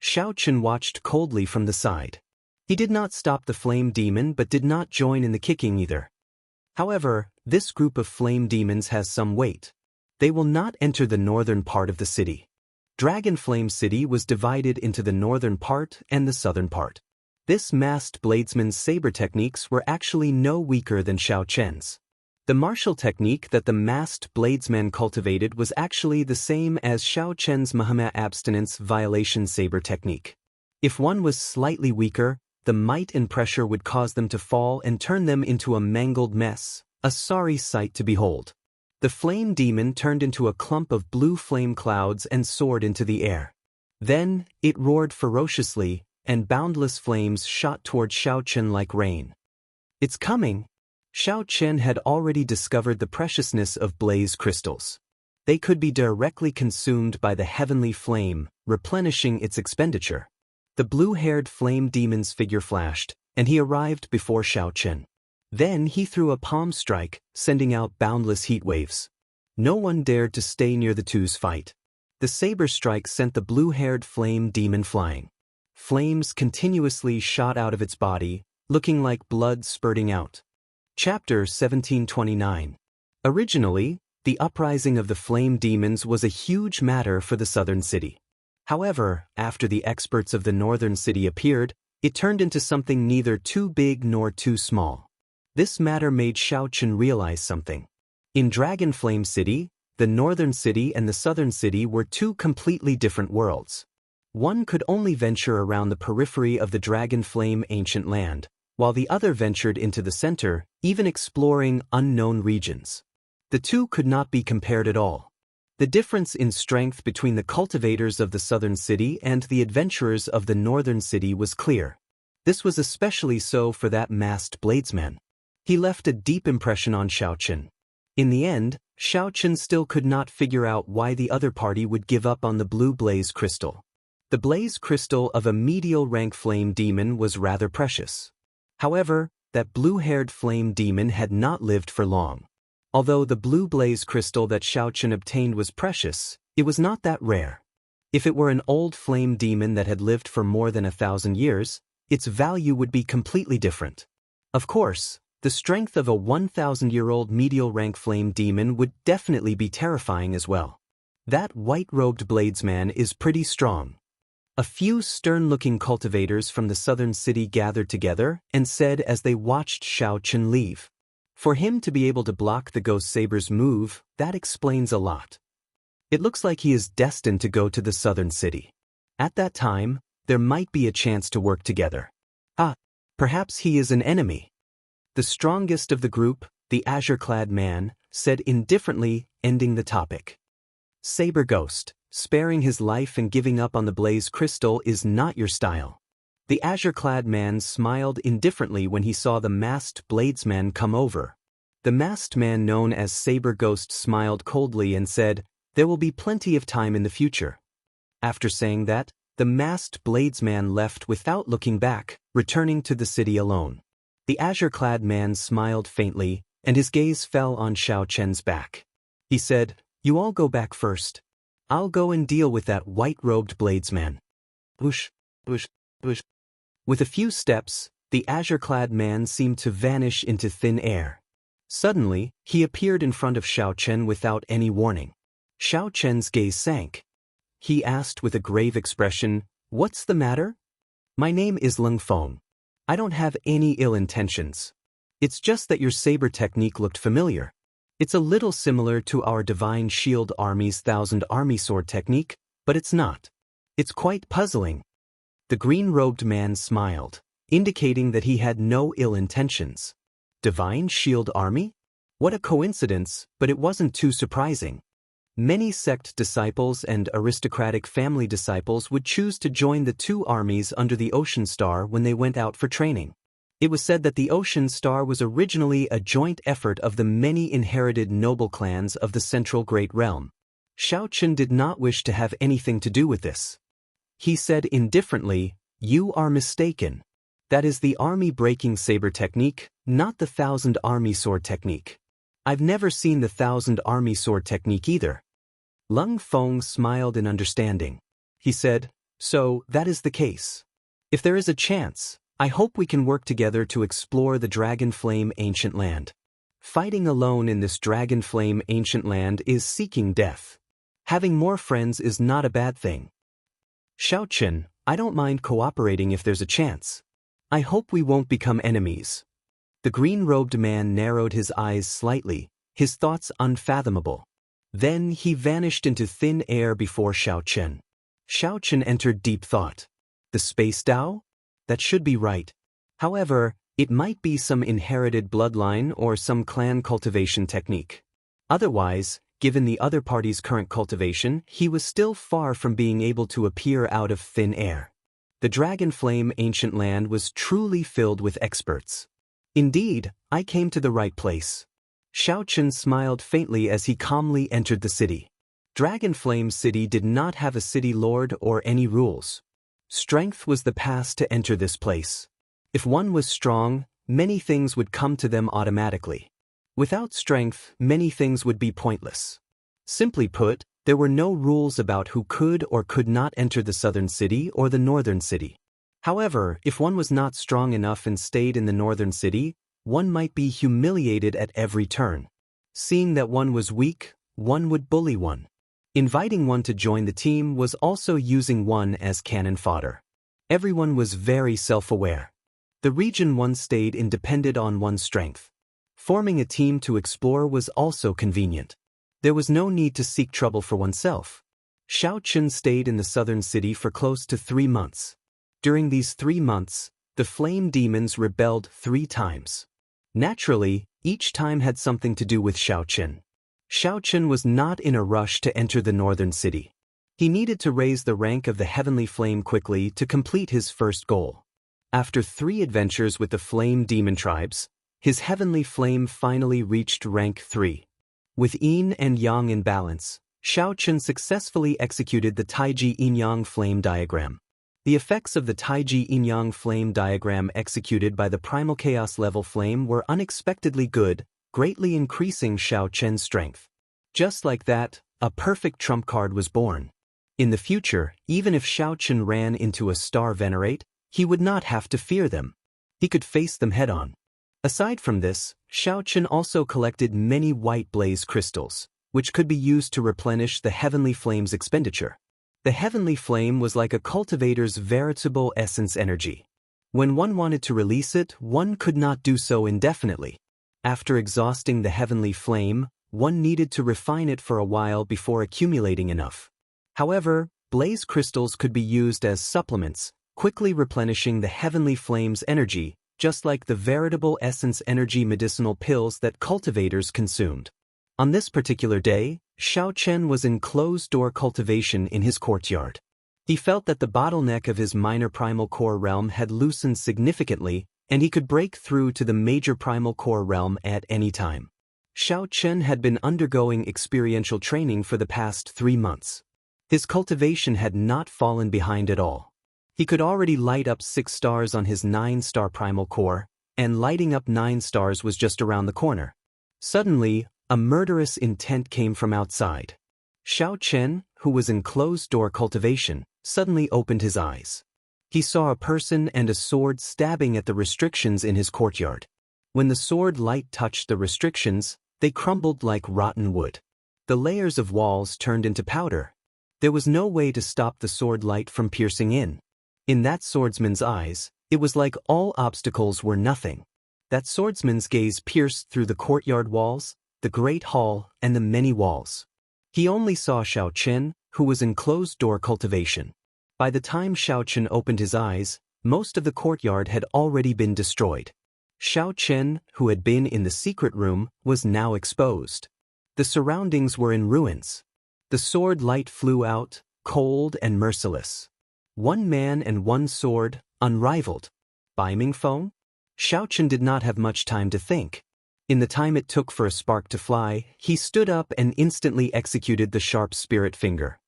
Xiao Chen watched coldly from the side. He did not stop the flame demon but did not join in the kicking either. However, this group of flame demons has some weight. They will not enter the northern part of the city. Dragon Flame City was divided into the northern part and the southern part. This masked bladesman's saber techniques were actually no weaker than Xiao Chen's. The martial technique that the masked bladesman cultivated was actually the same as Xiao Chen's Mahama abstinence violation saber technique. If one was slightly weaker, the might and pressure would cause them to fall and turn them into a mangled mess, a sorry sight to behold. The flame demon turned into a clump of blue flame clouds and soared into the air. Then, it roared ferociously, and boundless flames shot toward Xiao Chen like rain. "It's coming!" Xiao Chen had already discovered the preciousness of blaze crystals. They could be directly consumed by the heavenly flame, replenishing its expenditure. The blue-haired flame demon's figure flashed, and he arrived before Xiao Chen. Then he threw a palm strike, sending out boundless heat waves. No one dared to stay near the two's fight. The saber strike sent the blue-haired flame demon flying. Flames continuously shot out of its body, looking like blood spurting out. Chapter 1729. Originally, the uprising of the flame demons was a huge matter for the southern city. However, after the experts of the northern city appeared, it turned into something neither too big nor too small. This matter made Xiao Chen realize something. In Dragon Flame City, the northern city and the southern city were two completely different worlds. One could only venture around the periphery of the Dragon Flame ancient land, while the other ventured into the center, even exploring unknown regions. The two could not be compared at all. The difference in strength between the cultivators of the southern city and the adventurers of the northern city was clear. This was especially so for that masked bladesman. He left a deep impression on Xiao Chen. In the end, Xiao Chen still could not figure out why the other party would give up on the blue blaze crystal. The blaze crystal of a medial rank flame demon was rather precious. However, that blue-haired flame demon had not lived for long. Although the blue blaze crystal that Xiao Chen obtained was precious, it was not that rare. If it were an old flame demon that had lived for more than 1,000 years, its value would be completely different. Of course, the strength of a 1,000-year-old medial rank flame demon would definitely be terrifying as well. That white-robed bladesman is pretty strong. A few stern-looking cultivators from the southern city gathered together and said as they watched Xiao Chen leave, "For him to be able to block the Ghost Saber's move, that explains a lot. It looks like he is destined to go to the southern city. At that time, there might be a chance to work together. Perhaps he is an enemy." The strongest of the group, the azure-clad man, said indifferently, ending the topic. "Saber Ghost, sparing his life and giving up on the blaze crystal is not your style." The azure-clad man smiled indifferently when he saw the masked bladesman come over. The masked man known as Saber Ghost smiled coldly and said, "There will be plenty of time in the future." After saying that, the masked bladesman left without looking back, returning to the city alone. The azure-clad man smiled faintly, and his gaze fell on Xiao Chen's back. He said, "You all go back first. I'll go and deal with that white-robed bladesman." Whoosh, whoosh, whoosh. With a few steps, the azure-clad man seemed to vanish into thin air. Suddenly, he appeared in front of Xiao Chen without any warning. Xiao Chen's gaze sank. He asked with a grave expression, "What's the matter?" "My name is Leng Feng. I don't have any ill intentions. It's just that your saber technique looked familiar. It's a little similar to our Divine Shield Army's Thousand Army Sword technique, but it's not. It's quite puzzling." The green-robed man smiled, indicating that he had no ill intentions. Divine Shield Army? What a coincidence, but it wasn't too surprising. Many sect disciples and aristocratic family disciples would choose to join the two armies under the Ocean Star when they went out for training. It was said that the Ocean Star was originally a joint effort of the many inherited noble clans of the Central Great Realm. Xiao Chen did not wish to have anything to do with this. He said indifferently, "You are mistaken. That is the army-breaking saber technique, not the Thousand Army Sword technique. I've never seen the Thousand Army Sword technique either." Leng Feng smiled in understanding. He said, "So, that is the case. If there is a chance, I hope we can work together to explore the Dragon Flame ancient land. Fighting alone in this Dragon Flame ancient land is seeking death. Having more friends is not a bad thing. Xiao Chen, I don't mind cooperating if there's a chance. I hope we won't become enemies." The green-robed man narrowed his eyes slightly, his thoughts unfathomable. Then he vanished into thin air before Xiao Chen. Xiao Chen entered deep thought. The space Tao? That should be right. However, it might be some inherited bloodline or some clan cultivation technique. Otherwise, given the other party's current cultivation, he was still far from being able to appear out of thin air. The Dragon Flame ancient land was truly filled with experts. Indeed, I came to the right place. Xiao Chen smiled faintly as he calmly entered the city. Dragon Flame City did not have a city lord or any rules. Strength was the pass to enter this place. If one was strong, many things would come to them automatically. Without strength, many things would be pointless. Simply put, there were no rules about who could or could not enter the southern city or the northern city. However, if one was not strong enough and stayed in the northern city, one might be humiliated at every turn. Seeing that one was weak, one would bully one. Inviting one to join the team was also using one as cannon fodder. Everyone was very self-aware. The region one stayed in depended on one's strength. Forming a team to explore was also convenient. There was no need to seek trouble for oneself. Xiao Chen stayed in the southern city for close to 3 months. During these 3 months, the flame demons rebelled 3 times. Naturally, each time had something to do with Xiao Chen. Xiao Chen was not in a rush to enter the northern city. He needed to raise the rank of the heavenly flame quickly to complete his first goal. After 3 adventures with the flame demon tribes, his heavenly flame finally reached rank 3. With yin and yang in balance, Xiao Chen successfully executed the Taiji yin-yang flame diagram. The effects of the Taiji yin-yang flame diagram executed by the primal chaos level flame were unexpectedly good, greatly increasing Xiao Chen's strength. Just like that, a perfect trump card was born. In the future, even if Xiao Chen ran into a star venerate, he would not have to fear them. He could face them head-on. Aside from this, Xiao Chen also collected many white blaze crystals, which could be used to replenish the heavenly flame's expenditure. The heavenly flame was like a cultivator's veritable essence energy. When one wanted to release it, one could not do so indefinitely. After exhausting the heavenly flame, one needed to refine it for a while before accumulating enough. However, blaze crystals could be used as supplements, quickly replenishing the heavenly flame's energy, just like the veritable essence energy medicinal pills that cultivators consumed. On this particular day, Xiao Chen was in closed-door cultivation in his courtyard. He felt that the bottleneck of his minor primal core realm had loosened significantly, and he could break through to the major primal core realm at any time. Xiao Chen had been undergoing experiential training for the past 3 months. His cultivation had not fallen behind at all. He could already light up 6 stars on his 9-star primal core, and lighting up 9 stars was just around the corner. Suddenly, a murderous intent came from outside. Xiao Chen, who was in closed-door cultivation, suddenly opened his eyes. He saw a person and a sword stabbing at the restrictions in his courtyard. When the sword light touched the restrictions, they crumbled like rotten wood. The layers of walls turned into powder. There was no way to stop the sword light from piercing in. In that swordsman's eyes, it was like all obstacles were nothing. That swordsman's gaze pierced through the courtyard walls, the great hall, and the many walls. He only saw Xiao Chen, who was in closed-door cultivation. By the time Xiao Chen opened his eyes, most of the courtyard had already been destroyed. Xiao Chen, who had been in the secret room, was now exposed. The surroundings were in ruins. The sword light flew out, cold and merciless. 1 man and 1 sword, unrivaled. Biming Feng? Xiao Chen did not have much time to think. In the time it took for a spark to fly, he stood up and instantly executed the sharp spirit finger.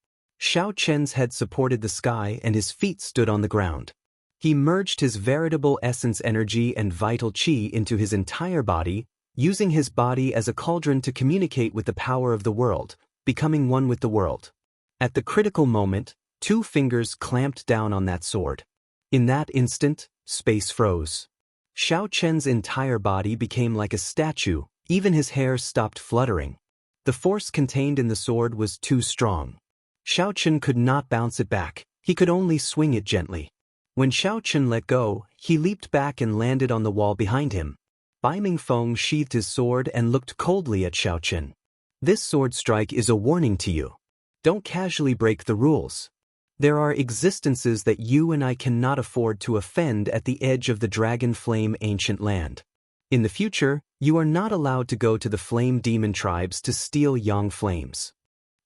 Xiao Chen's head supported the sky and his feet stood on the ground. He merged his veritable essence energy and vital qi into his entire body, using his body as a cauldron to communicate with the power of the world, becoming one with the world. At the critical moment, 2 fingers clamped down on that sword. In that instant, space froze. Xiao Chen's entire body became like a statue, even his hair stopped fluttering. The force contained in the sword was too strong. Xiao Chen could not bounce it back, he could only swing it gently. When Xiao Chen let go, he leaped back and landed on the wall behind him. Biming Feng sheathed his sword and looked coldly at Xiao Chen. This sword strike is a warning to you. Don't casually break the rules. There are existences that you and I cannot afford to offend at the edge of the Dragon Flame ancient land. In the future, you are not allowed to go to the flame demon tribes to steal young flames.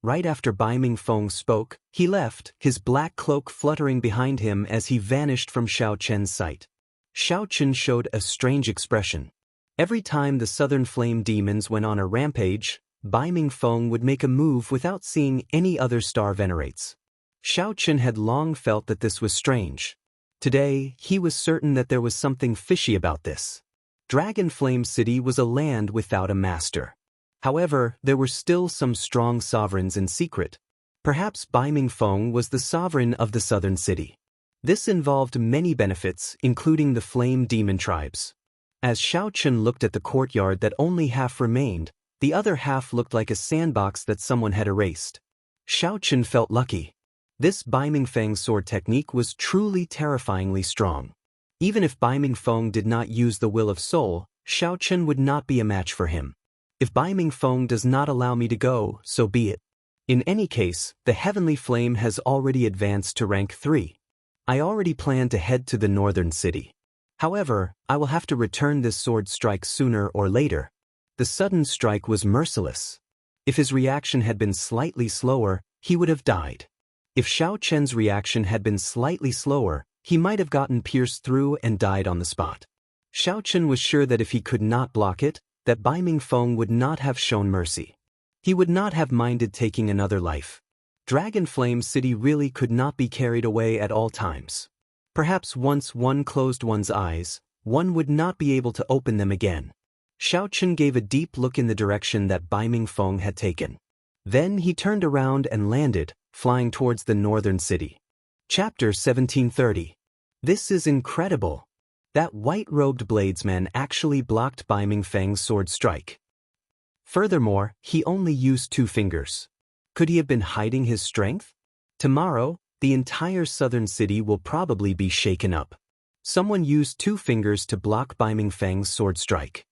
Right after Bai Mingfeng spoke, he left, his black cloak fluttering behind him as he vanished from Xiao Chen's sight. Xiao Chen showed a strange expression. Every time the southern flame demons went on a rampage, Bai Mingfeng would make a move without seeing any other star venerates. Xiao Chen had long felt that this was strange. Today, he was certain that there was something fishy about this. Dragon Flame City was a land without a master. However, there were still some strong sovereigns in secret. Perhaps Bai Mingfeng was the sovereign of the southern city. This involved many benefits, including the flame demon tribes. As Xiao Chen looked at the courtyard that only half remained, the other half looked like a sandbox that someone had erased. Xiao Chen felt lucky. This Bai Mingfeng sword technique was truly terrifyingly strong. Even if Bai Mingfeng did not use the Will of Soul, Xiao Chen would not be a match for him. If Bai Mingfeng does not allow me to go, so be it. In any case, the Heavenly Flame has already advanced to rank 3. I already plan to head to the northern city. However, I will have to return this sword strike sooner or later. The sudden strike was merciless. If his reaction had been slightly slower, he would have died. If Xiao Chen's reaction had been slightly slower, he might have gotten pierced through and died on the spot. Xiao Chen was sure that if he could not block it, that Bai Mingfeng would not have shown mercy. He would not have minded taking another life. Dragon Flame City really could not be carried away at all times. Perhaps once one closed one's eyes, one would not be able to open them again. Xiao Chen gave a deep look in the direction that Bai Mingfeng had taken. Then he turned around and landed, flying towards the northern city. Chapter 1730. This is incredible. That white-robed bladesman actually blocked Bai Mingfeng's sword strike. Furthermore, he only used 2 fingers. Could he have been hiding his strength? Tomorrow, the entire southern city will probably be shaken up. Someone used 2 fingers to block Bai Mingfeng's sword strike.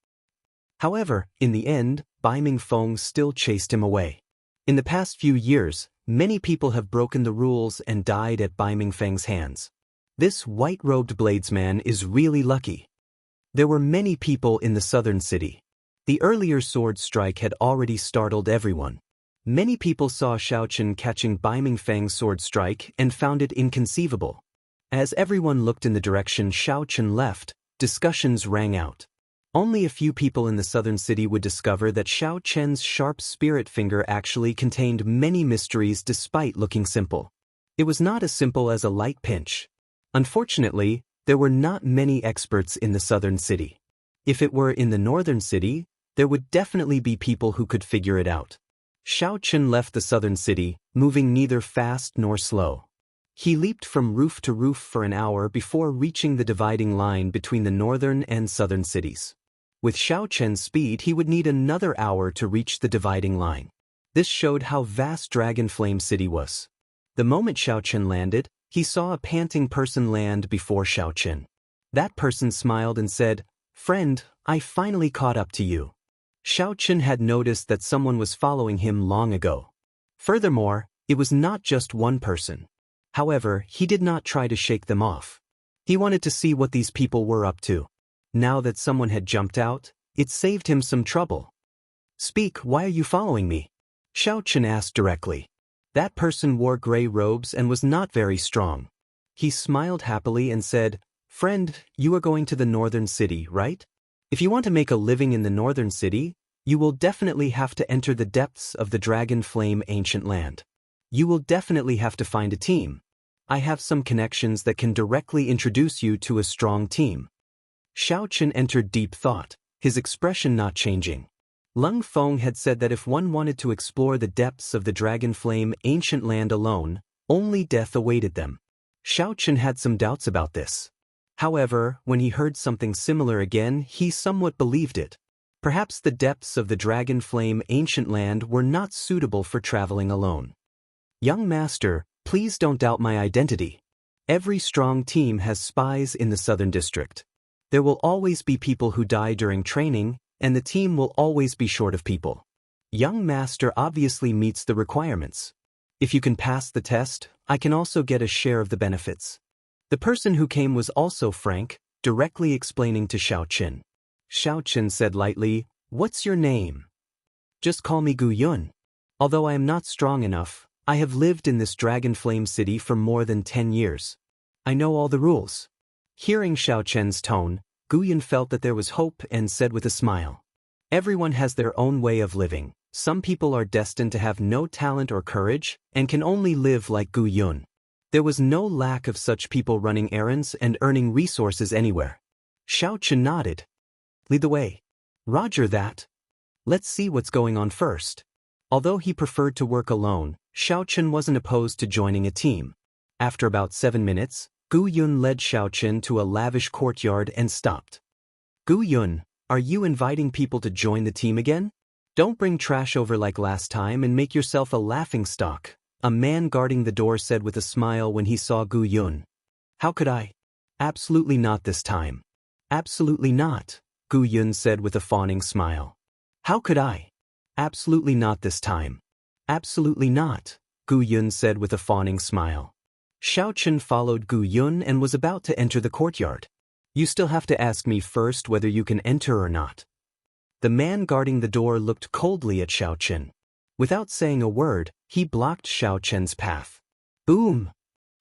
However, in the end, Bai Mingfeng still chased him away. In the past few years, many people have broken the rules and died at Bai Mingfeng's hands. This white-robed bladesman is really lucky. There were many people in the southern city. The earlier sword strike had already startled everyone. Many people saw Xiao Chen catching Bai Mingfeng's sword strike and found it inconceivable. As everyone looked in the direction Xiao Chen left, discussions rang out. Only a few people in the southern city would discover that Xiao Chen's sharp spirit finger actually contained many mysteries despite looking simple. It was not as simple as a light pinch. Unfortunately, there were not many experts in the southern city. If it were in the northern city, there would definitely be people who could figure it out. Xiao Chen left the southern city, moving neither fast nor slow. He leaped from roof to roof for an hour before reaching the dividing line between the northern and southern cities. With Xiao Chen's speed, he would need another hour to reach the dividing line. This showed how vast Dragon Flame City was. The moment Xiao Chen landed, he saw a panting person land before Xiao Chen. That person smiled and said, "Friend, I finally caught up to you." Xiao Chen had noticed that someone was following him long ago. Furthermore, it was not just one person. However, he did not try to shake them off. He wanted to see what these people were up to. Now that someone had jumped out, it saved him some trouble. "Speak, why are you following me?" Xiao Chen asked directly. That person wore gray robes and was not very strong. He smiled happily and said, "Friend, you are going to the northern city, right? If you want to make a living in the northern city, you will definitely have to enter the depths of the Dragon Flame ancient land. You will definitely have to find a team. I have some connections that can directly introduce you to a strong team." Xiao Chen entered deep thought, his expression not changing. Lung Feng had said that if one wanted to explore the depths of the Dragon Flame ancient land alone, only death awaited them. Xiao Chen had some doubts about this. However, when he heard something similar again, he somewhat believed it. Perhaps the depths of the Dragon Flame ancient land were not suitable for traveling alone. "Young master, please don't doubt my identity. Every strong team has spies in the southern district. There will always be people who die during training, and the team will always be short of people. Young master obviously meets the requirements. If you can pass the test, I can also get a share of the benefits. The person who came was also frank, directly explaining to Xiao Qin. Xiao Qin said lightly, "What's your name?" "Just call me Gu Yun. Although I am not strong enough, I have lived in this Dragon Flame City for more than 10 years. I know all the rules." Hearing Xiao Chen's tone, Gu Yun felt that there was hope and said with a smile, "Everyone has their own way of living. Some people are destined to have no talent or courage and can only live like Gu Yun. There was no lack of such people running errands and earning resources anywhere." Xiao Chen nodded. "Lead the way." "Roger that. Let's see what's going on first." Although he preferred to work alone, Xiao Chen wasn't opposed to joining a team. After about 7 minutes, Gu Yun led Xiao Chen to a lavish courtyard and stopped. "Gu Yun, are you inviting people to join the team again? Don't bring trash over like last time and make yourself a laughingstock," a man guarding the door said with a smile when he saw Gu Yun. "How could I? Absolutely not this time." "Absolutely not," Gu Yun said with a fawning smile. "How could I? Absolutely not this time." "Absolutely not," Gu Yun said with a fawning smile. Xiao Chen followed Gu Yun and was about to enter the courtyard. "You still have to ask me first whether you can enter or not." The man guarding the door looked coldly at Xiao Chen. Without saying a word, he blocked Xiao Chen's path. Boom!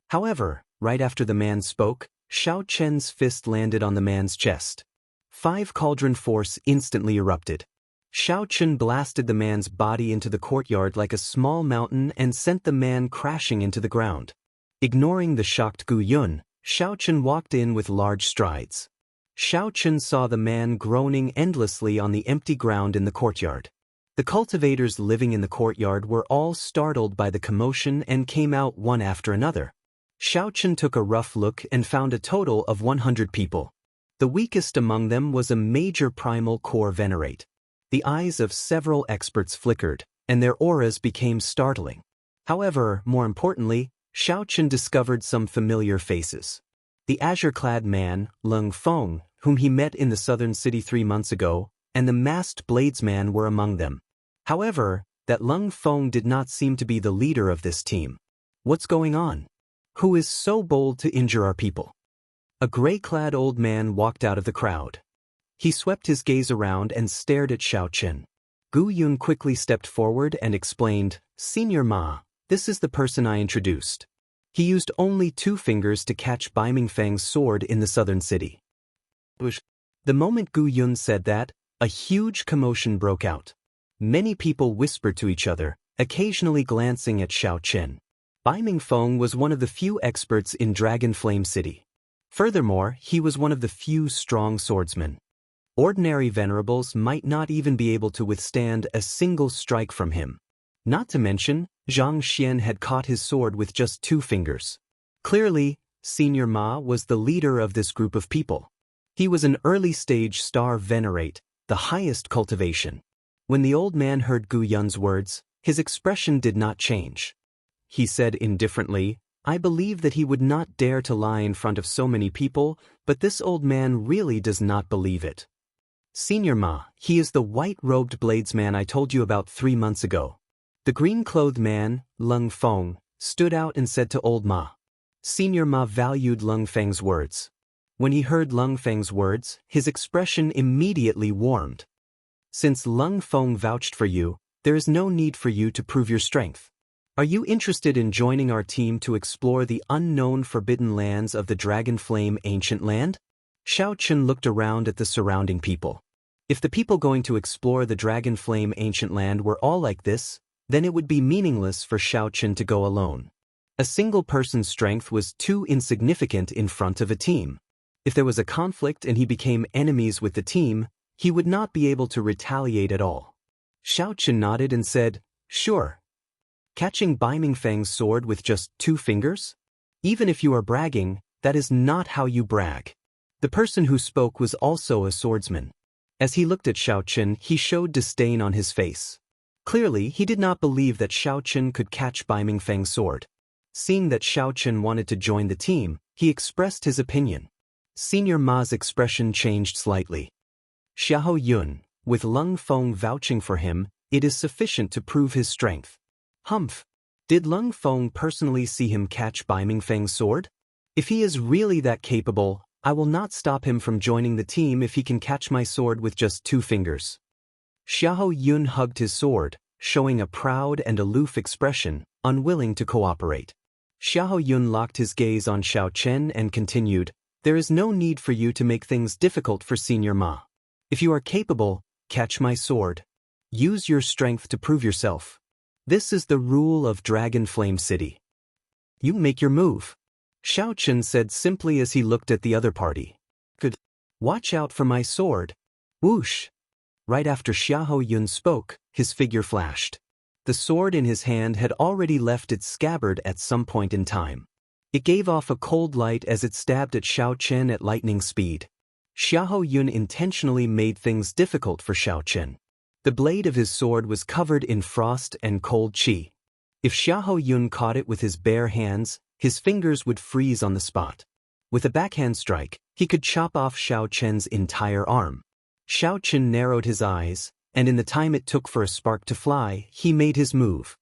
However, right after the man spoke, Xiao Chen's fist landed on the man's chest. 5 cauldron force instantly erupted. Xiao Chen blasted the man's body into the courtyard like a small mountain and sent the man crashing into the ground. Ignoring the shocked Gu Yun, Xiao Chen walked in with large strides. Xiao Chen saw the man groaning endlessly on the empty ground in the courtyard. The cultivators living in the courtyard were all startled by the commotion and came out one after another. Xiao Chen took a rough look and found a total of 100 people. The weakest among them was a major primal core venerate. The eyes of several experts flickered, and their auras became startling. However, more importantly, Xiao Chen discovered some familiar faces. The azure-clad man, Leng Feng, whom he met in the southern city 3 months ago, and the masked bladesman were among them. However, that Leng Feng did not seem to be the leader of this team. What's going on? Who is so bold to injure our people? A gray-clad old man walked out of the crowd. He swept his gaze around and stared at Xiao Chen. Gu Yun quickly stepped forward and explained, "Senior Ma, this is the person I introduced. He used only 2 fingers to catch Bai Mingfeng's sword in the southern city." The moment Gu Yun said that, a huge commotion broke out. Many people whispered to each other, occasionally glancing at Xiao Chen. Bai Mingfeng was one of the few experts in Dragon Flame City. Furthermore, he was one of the few strong swordsmen. Ordinary venerables might not even be able to withstand a single strike from him. Not to mention, Zhang Xian had caught his sword with just 2 fingers. Clearly, Senior Ma was the leader of this group of people. He was an early-stage star venerate, the highest cultivation. When the old man heard Gu Yun's words, his expression did not change. He said indifferently, "I believe that he would not dare to lie in front of so many people, but this old man really does not believe it. Senior Ma, he is the white-robed bladesman I told you about 3 months ago." The green-clothed man, Leng Feng, stood out and said to old Ma. Senior Ma valued Leng Feng's words. When he heard Leng Feng's words, his expression immediately warmed. "Since Leng Feng vouched for you, there is no need for you to prove your strength. Are you interested in joining our team to explore the unknown forbidden lands of the Dragon Flame Ancient Land?" Xiao Chen looked around at the surrounding people. If the people going to explore the Dragon Flame Ancient Land were all like this, then it would be meaningless for Xiao Chen to go alone. A single person's strength was too insignificant in front of a team. If there was a conflict and he became enemies with the team, he would not be able to retaliate at all. Xiao Chen nodded and said, "Sure." Catching Bai Mingfeng's sword with just 2 fingers? Even if you are bragging, that is not how you brag. The person who spoke was also a swordsman. As he looked at Xiao Chen, he showed disdain on his face. Clearly, he did not believe that Xiao Chen could catch Bai Mingfeng's sword. Seeing that Xiao Chen wanted to join the team, he expressed his opinion. Senior Ma's expression changed slightly. "Xiao Yun, with Leng Feng vouching for him, it is sufficient to prove his strength." "Humph. Did Lung Feng personally see him catch Bai Mingfeng's sword? If he is really that capable, I will not stop him from joining the team if he can catch my sword with just 2 fingers. Xiahou Yun hugged his sword, showing a proud and aloof expression, unwilling to cooperate. Xiahou Yun locked his gaze on Xiao Chen and continued, "There is no need for you to make things difficult for Senior Ma. If you are capable, catch my sword. Use your strength to prove yourself. This is the rule of Dragon Flame City. You make your move." Xiao Chen said simply as he looked at the other party. "Good. Watch out for my sword." Whoosh! Right after Xiahou Yun spoke, his figure flashed. The sword in his hand had already left its scabbard at some point in time. It gave off a cold light as it stabbed at Xiao Chen at lightning speed. Xiahou Yun intentionally made things difficult for Xiao Chen. The blade of his sword was covered in frost and cold qi. If Xiahou Yun caught it with his bare hands, his fingers would freeze on the spot. With a backhand strike, he could chop off Xiao Chen's entire arm. Xiao Chen narrowed his eyes, and in the time it took for a spark to fly, he made his move.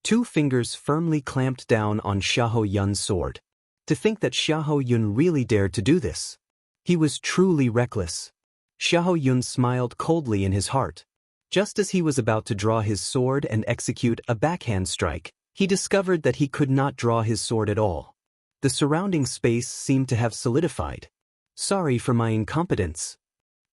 2 fingers firmly clamped down on Xiahou Yun's sword. To think that Xiahou Yun really dared to do this. He was truly reckless. Xiahou Yun smiled coldly in his heart. Just as he was about to draw his sword and execute a backhand strike, he discovered that he could not draw his sword at all. The surrounding space seemed to have solidified. "Sorry for my incompetence."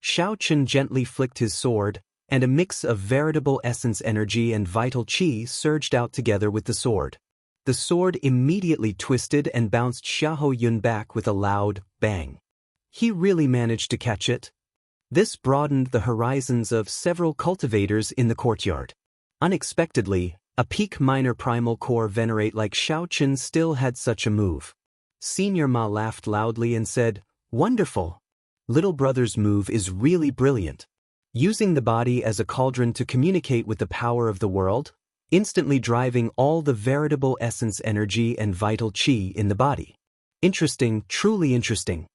Xiao Chen gently flicked his sword, and a mix of veritable essence energy and vital qi surged out together with the sword. The sword immediately twisted and bounced Xiahou Yun back with a loud bang. He really managed to catch it. This broadened the horizons of several cultivators in the courtyard. Unexpectedly, a peak minor primal core venerate like Xiao Chen still had such a move. Senior Ma laughed loudly and said, "Wonderful! Little brother's move is really brilliant. Using the body as a cauldron to communicate with the power of the world, instantly driving all the veritable essence energy and vital qi in the body. Interesting, truly interesting."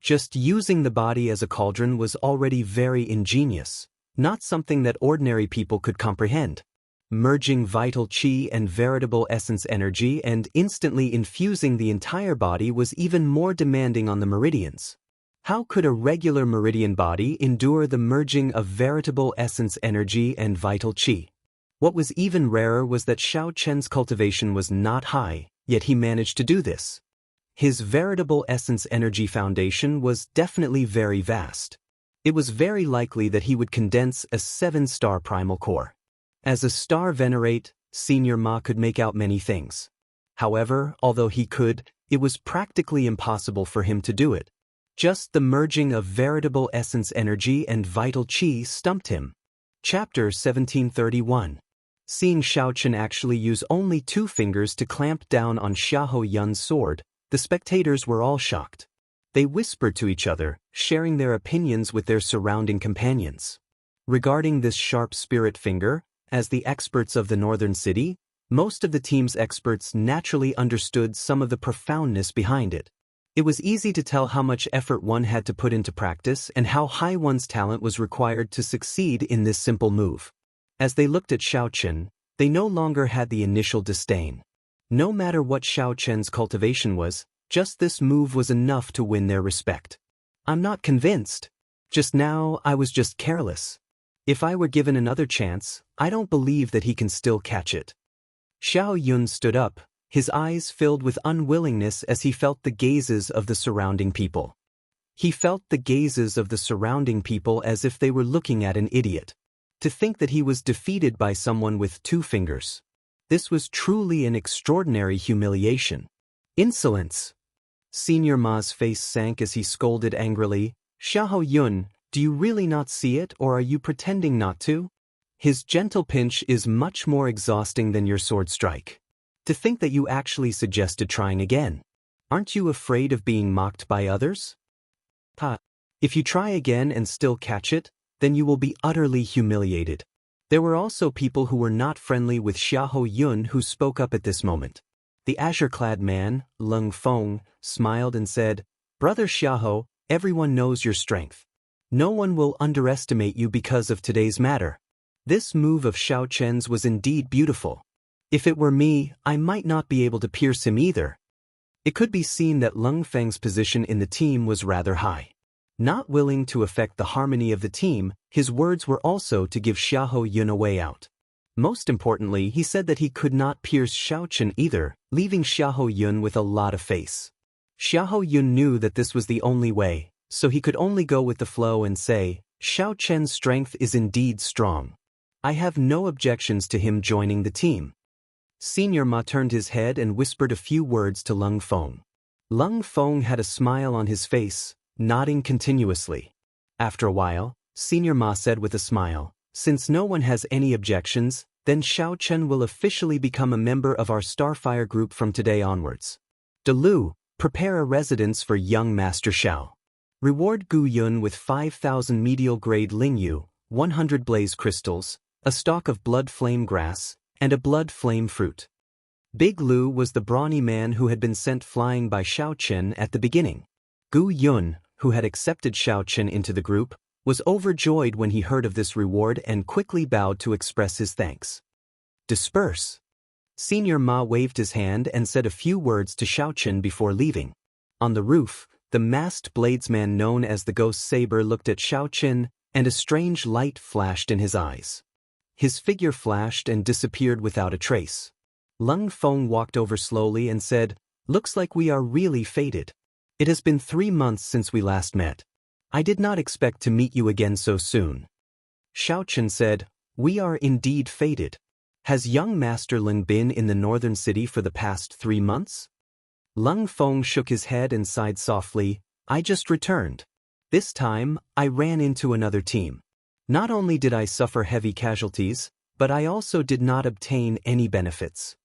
Just using the body as a cauldron was already very ingenious, not something that ordinary people could comprehend. Merging vital qi and veritable essence energy and instantly infusing the entire body was even more demanding on the meridians. How could a regular meridian body endure the merging of veritable essence energy and vital qi? What was even rarer was that Xiao Chen's cultivation was not high, yet he managed to do this. His veritable essence energy foundation was definitely very vast. It was very likely that he would condense a 7-star primal core. As a star venerate, Senior Ma could make out many things. However, although he could, it was practically impossible for him to do it. Just the merging of veritable essence energy and vital qi stumped him. Chapter 1731. Seeing Xiao Chen actually use only 2 fingers to clamp down on Xiahou Yun's sword, the spectators were all shocked. They whispered to each other, sharing their opinions with their surrounding companions. Regarding this sharp spirit finger, as the experts of the northern city, most of the team's experts naturally understood some of the profoundness behind it. It was easy to tell how much effort one had to put into practice and how high one's talent was required to succeed in this simple move. As they looked at Xiao Chen, they no longer had the initial disdain. No matter what Xiao Chen's cultivation was, just this move was enough to win their respect. "I'm not convinced. Just now, I was just careless. If I were given another chance, I don't believe that he can still catch it." Xiao Yun stood up, his eyes filled with unwillingness as he felt the gazes of the surrounding people. He felt the gazes of the surrounding people as if they were looking at an idiot. To think that he was defeated by someone with 2 fingers. This was truly an extraordinary humiliation. Insolence! Senior Ma's face sank as he scolded angrily, "Xiahou Yun, do you really not see it, or are you pretending not to? His gentle pinch is much more exhausting than your sword strike. To think that you actually suggested trying again. Aren't you afraid of being mocked by others? If you try again and still catch it, then you will be utterly humiliated." There were also people who were not friendly with Xiahou Yun who spoke up at this moment. The azure-clad man, Lung Feng, smiled and said, "Brother Xiahou, everyone knows your strength. No one will underestimate you because of today's matter." This move of Xiao Chen's was indeed beautiful. If it were me, I might not be able to pierce him either. It could be seen that Lung Feng's position in the team was rather high. Not willing to affect the harmony of the team, his words were also to give Xiahou Yun a way out. Most importantly, he said that he could not pierce Xiao Chen either, leaving Xiahou Yun with a lot of face. Xiahou Yun knew that this was the only way, so he could only go with the flow and say, Xiao Chen's strength is indeed strong. I have no objections to him joining the team. Senior Ma turned his head and whispered a few words to Lung Feng. Lung Feng had a smile on his face, nodding continuously. After a while, Senior Ma said with a smile, since no one has any objections, then Xiao Chen will officially become a member of our Starfire group from today onwards. Delu, prepare a residence for young Master Xiao. Reward Gu Yun with 5,000 medial-grade Lingyu, 100 blaze crystals, a stalk of blood flame grass, and a blood flame fruit. Big Lu was the brawny man who had been sent flying by Xiao Chen at the beginning. Gu Yun, who had accepted Xiao Chen into the group, was overjoyed when he heard of this reward and quickly bowed to express his thanks. Disperse. Senior Ma waved his hand and said a few words to Xiao Chen before leaving. On the roof, the masked bladesman known as the Ghost Saber looked at Xiao Chen, and a strange light flashed in his eyes. His figure flashed and disappeared without a trace. Lung Feng walked over slowly and said, looks like we are really fated. It has been 3 months since we last met. I did not expect to meet you again so soon. Xiao Chen said, we are indeed fated. Has young Master Lin been in the northern city for the past 3 months? Lung Feng shook his head and sighed softly, I just returned. This time, I ran into another team. Not only did I suffer heavy casualties, but I also did not obtain any benefits.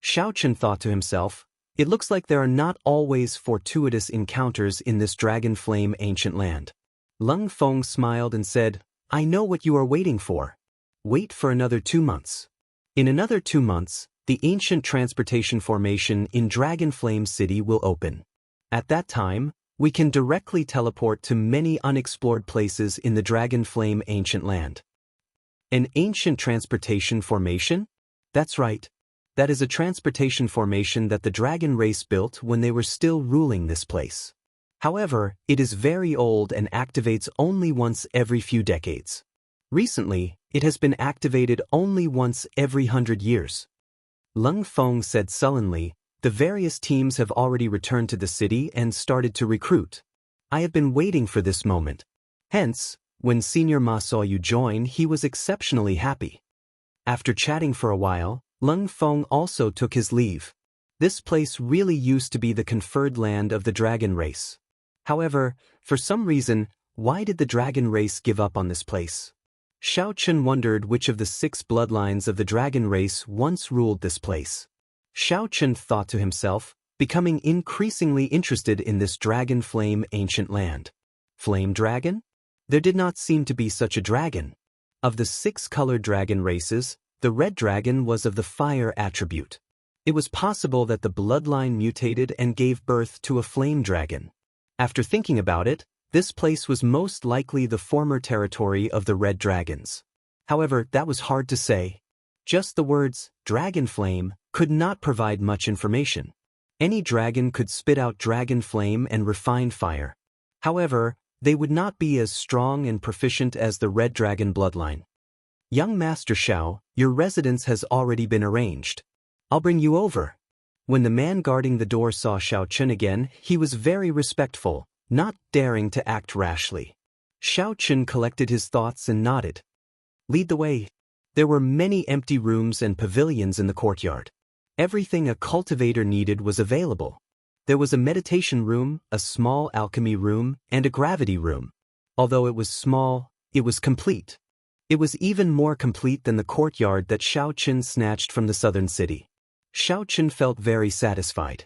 Xiao Chen thought to himself, it looks like there are not always fortuitous encounters in this dragon flame ancient land. Lung Feng smiled and said, I know what you are waiting for. Wait for another 2 months. In another 2 months, the ancient transportation formation in Dragon Flame City will open. At that time, we can directly teleport to many unexplored places in the Dragon Flame ancient land. An ancient transportation formation? That's right. That is a transportation formation that the dragon race built when they were still ruling this place. However, it is very old and activates only once every few decades. Recently, it has been activated only once every 100 years. Lung Feng said sullenly, the various teams have already returned to the city and started to recruit. I have been waiting for this moment. Hence, when Senior Ma saw you join, he was exceptionally happy. After chatting for a while, Lung Feng also took his leave. This place really used to be the conferred land of the dragon race. However, for some reason, why did the dragon race give up on this place? Xiao Chen wondered which of the 6 bloodlines of the dragon race once ruled this place. Xiao Chen thought to himself, becoming increasingly interested in this dragon flame ancient land. Flame dragon? There did not seem to be such a dragon. Of the 6 colored dragon races, the red dragon was of the fire attribute. It was possible that the bloodline mutated and gave birth to a flame dragon. After thinking about it, this place was most likely the former territory of the red dragons. However, that was hard to say. Just the words, dragon flame, could not provide much information. Any dragon could spit out dragon flame and refined fire. However, they would not be as strong and proficient as the red dragon bloodline. Young Master Xiao, your residence has already been arranged. I'll bring you over. When the man guarding the door saw Xiao Chen again, he was very respectful, not daring to act rashly. Xiao Chen collected his thoughts and nodded. Lead the way. There were many empty rooms and pavilions in the courtyard. Everything a cultivator needed was available. There was a meditation room, a small alchemy room, and a gravity room. Although it was small, it was complete. It was even more complete than the courtyard that Xiao Chen snatched from the southern city. Xiao Chen felt very satisfied.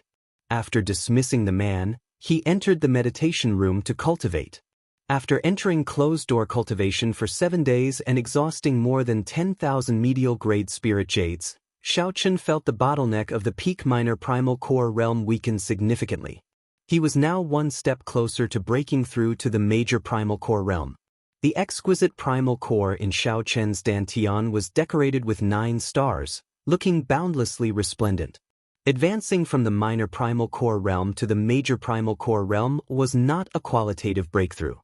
After dismissing the man, he entered the meditation room to cultivate. After entering closed-door cultivation for 7 days and exhausting more than 10,000 medial-grade spirit jades, Xiao Chen felt the bottleneck of the peak minor primal core realm weaken significantly. He was now 1 step closer to breaking through to the major primal core realm. The exquisite primal core in Xiao Chen's dantian was decorated with 9 stars, looking boundlessly resplendent. Advancing from the minor primal core realm to the major primal core realm was not a qualitative breakthrough.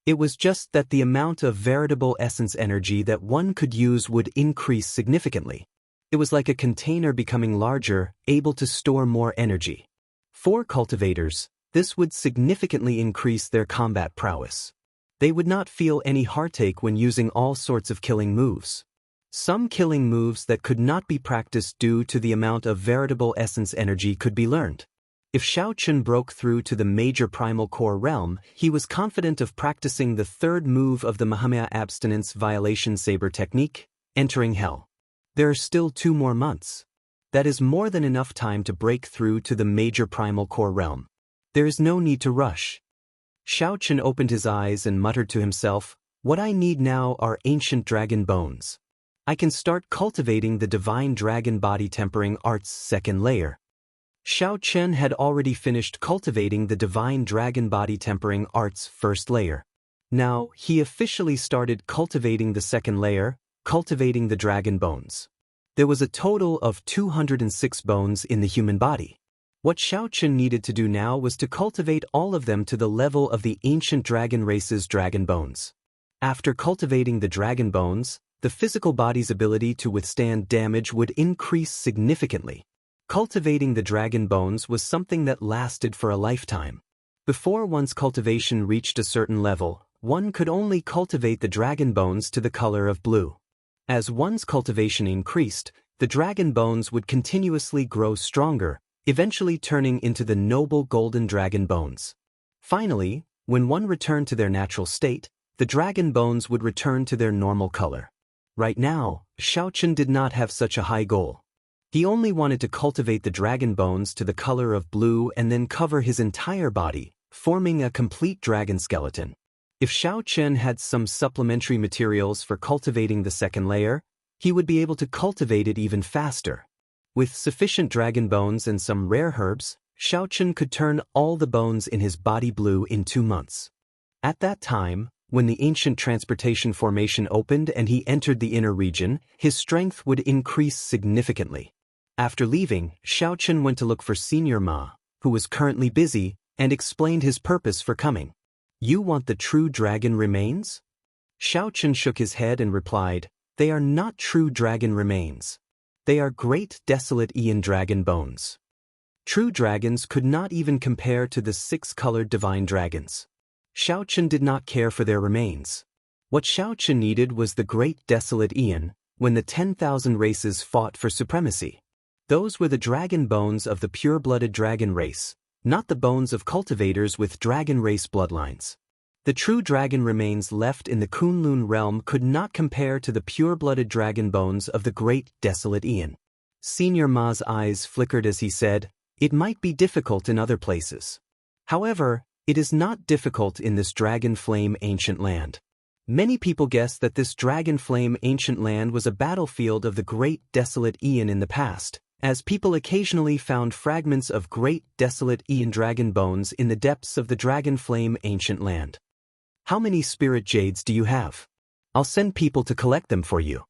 It was just that the amount of veritable essence energy that one could use would increase significantly. It was like a container becoming larger, able to store more energy. For cultivators, this would significantly increase their combat prowess. They would not feel any heartache when using all sorts of killing moves. Some killing moves that could not be practiced due to the amount of veritable essence energy could be learned. If Shao Chun broke through to the major primal core realm, he was confident of practicing the third move of the Mahamaya abstinence violation saber technique, entering hell. There are still 2 more months. That is more than enough time to break through to the major primal core realm. There is no need to rush. Shao Chun opened his eyes and muttered to himself, "What I need now are ancient dragon bones. I can start cultivating the divine dragon body tempering art's second layer." Shao Chun had already finished cultivating the divine dragon body tempering art's first layer. Now, he officially started cultivating the second layer, cultivating the dragon bones. There was a total of 206 bones in the human body. What Shao Chun needed to do now was to cultivate all of them to the level of the ancient dragon race's dragon bones. After cultivating the dragon bones, the physical body's ability to withstand damage would increase significantly. Cultivating the dragon bones was something that lasted for a lifetime. Before one's cultivation reached a certain level, one could only cultivate the dragon bones to the color of blue. As one's cultivation increased, the dragon bones would continuously grow stronger, eventually turning into the noble golden dragon bones. Finally, when one returned to their natural state, the dragon bones would return to their normal color. Right now, Shao Chun did not have such a high goal. He only wanted to cultivate the dragon bones to the color of blue and then cover his entire body, forming a complete dragon skeleton. If Shao Chun had some supplementary materials for cultivating the second layer, he would be able to cultivate it even faster. With sufficient dragon bones and some rare herbs, Shao Chun could turn all the bones in his body blue in 2 months. At that time, when the ancient transportation formation opened and he entered the inner region, his strength would increase significantly. After leaving, Shao Chun went to look for Senior Ma, who was currently busy, and explained his purpose for coming. "You want the true dragon remains?" Shao Chun shook his head and replied, "They are not true dragon remains. They are great desolate Aeon dragon bones. True dragons could not even compare to the 6-colored divine dragons." Shao Chun did not care for their remains. What Shao Chun needed was the great desolate Aeon, when the 10,000 races fought for supremacy. Those were the dragon bones of the pure-blooded dragon race, not the bones of cultivators with dragon race bloodlines. The true dragon remains left in the Kunlun realm could not compare to the pure-blooded dragon bones of the great desolate Aeon. Senior Ma's eyes flickered as he said, "It might be difficult in other places. However, it is not difficult in this dragon flame ancient land." Many people guess that this dragon flame ancient land was a battlefield of the great desolate Aeon in the past, as people occasionally found fragments of great desolate Aeon dragon bones in the depths of the dragon flame ancient land. "How many spirit jades do you have? I'll send people to collect them for you.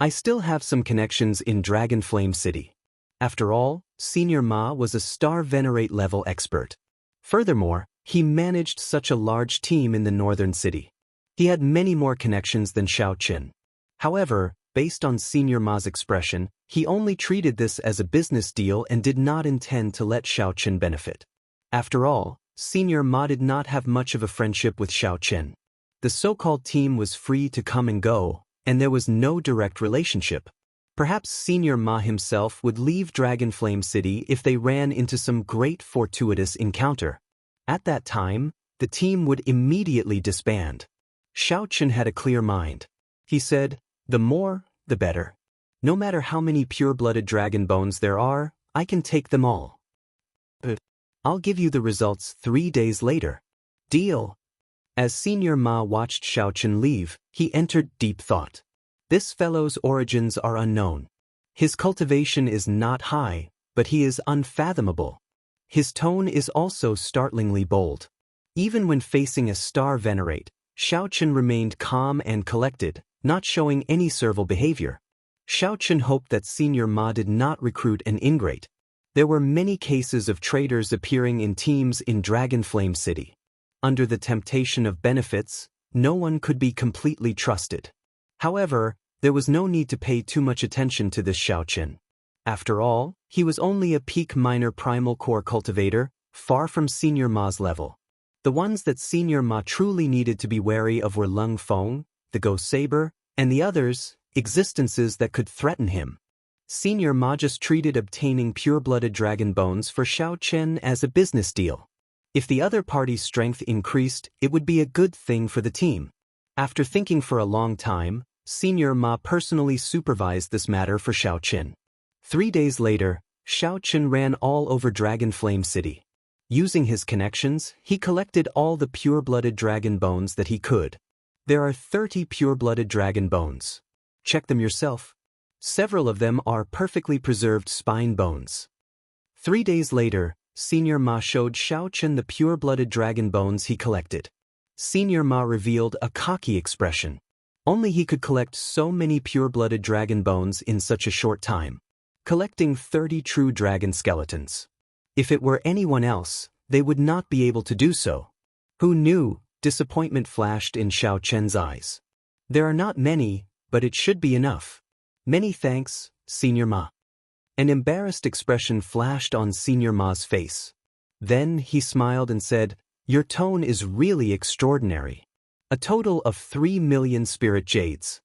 I still have some connections in Dragon Flame City." After all, Senior Ma was a star venerate level expert. Furthermore, he managed such a large team in the northern city. He had many more connections than Shao Chun. However, based on Senior Ma's expression, he only treated this as a business deal and did not intend to let Shao Chun benefit. After all, Senior Ma did not have much of a friendship with Shao Chun. The so-called team was free to come and go, and there was no direct relationship. Perhaps Senior Ma himself would leave Dragon Flame City if they ran into some great fortuitous encounter. At that time, the team would immediately disband. Shao Chun had a clear mind. He said, "The more, the better. No matter how many pure-blooded dragon bones there are, I can take them all. But I'll give you the results 3 days later. Deal?" As Senior Ma watched Shao Chun leave, he entered deep thought. This fellow's origins are unknown. His cultivation is not high, but he is unfathomable. His tone is also startlingly bold. Even when facing a star venerate, Shao Chun remained calm and collected, not showing any servile behavior. Xiao Chen hoped that Senior Ma did not recruit an ingrate. There were many cases of traitors appearing in teams in Dragonflame City. Under the temptation of benefits, no one could be completely trusted. However, there was no need to pay too much attention to this Xiao Chen. After all, he was only a peak minor primal core cultivator, far from Senior Ma's level. The ones that Senior Ma truly needed to be wary of were Lung Feng, the Ghost Saber, and the others, existences that could threaten him. Senior Ma just treated obtaining pure-blooded dragon bones for Xiao Chen as a business deal. If the other party's strength increased, it would be a good thing for the team. After thinking for a long time, Senior Ma personally supervised this matter for Xiao Chen. 3 days later, Xiao Chen ran all over Dragonflame City. Using his connections, he collected all the pure-blooded dragon bones that he could. There are 30 pure-blooded dragon bones. Check them yourself. Several of them are perfectly preserved spine bones. 3 days later, Senior Ma showed Xiao Chen the pure-blooded dragon bones he collected. Senior Ma revealed a cocky expression. Only he could collect so many pure-blooded dragon bones in such a short time. Collecting 30 true dragon skeletons. If it were anyone else, they would not be able to do so. Who knew? Disappointment flashed in Xiao Chen's eyes. There are not many, but it should be enough. Many thanks, Senior Ma. An embarrassed expression flashed on Senior Ma's face. Then he smiled and said, "Your tone is really extraordinary. A total of 3 million spirit jades."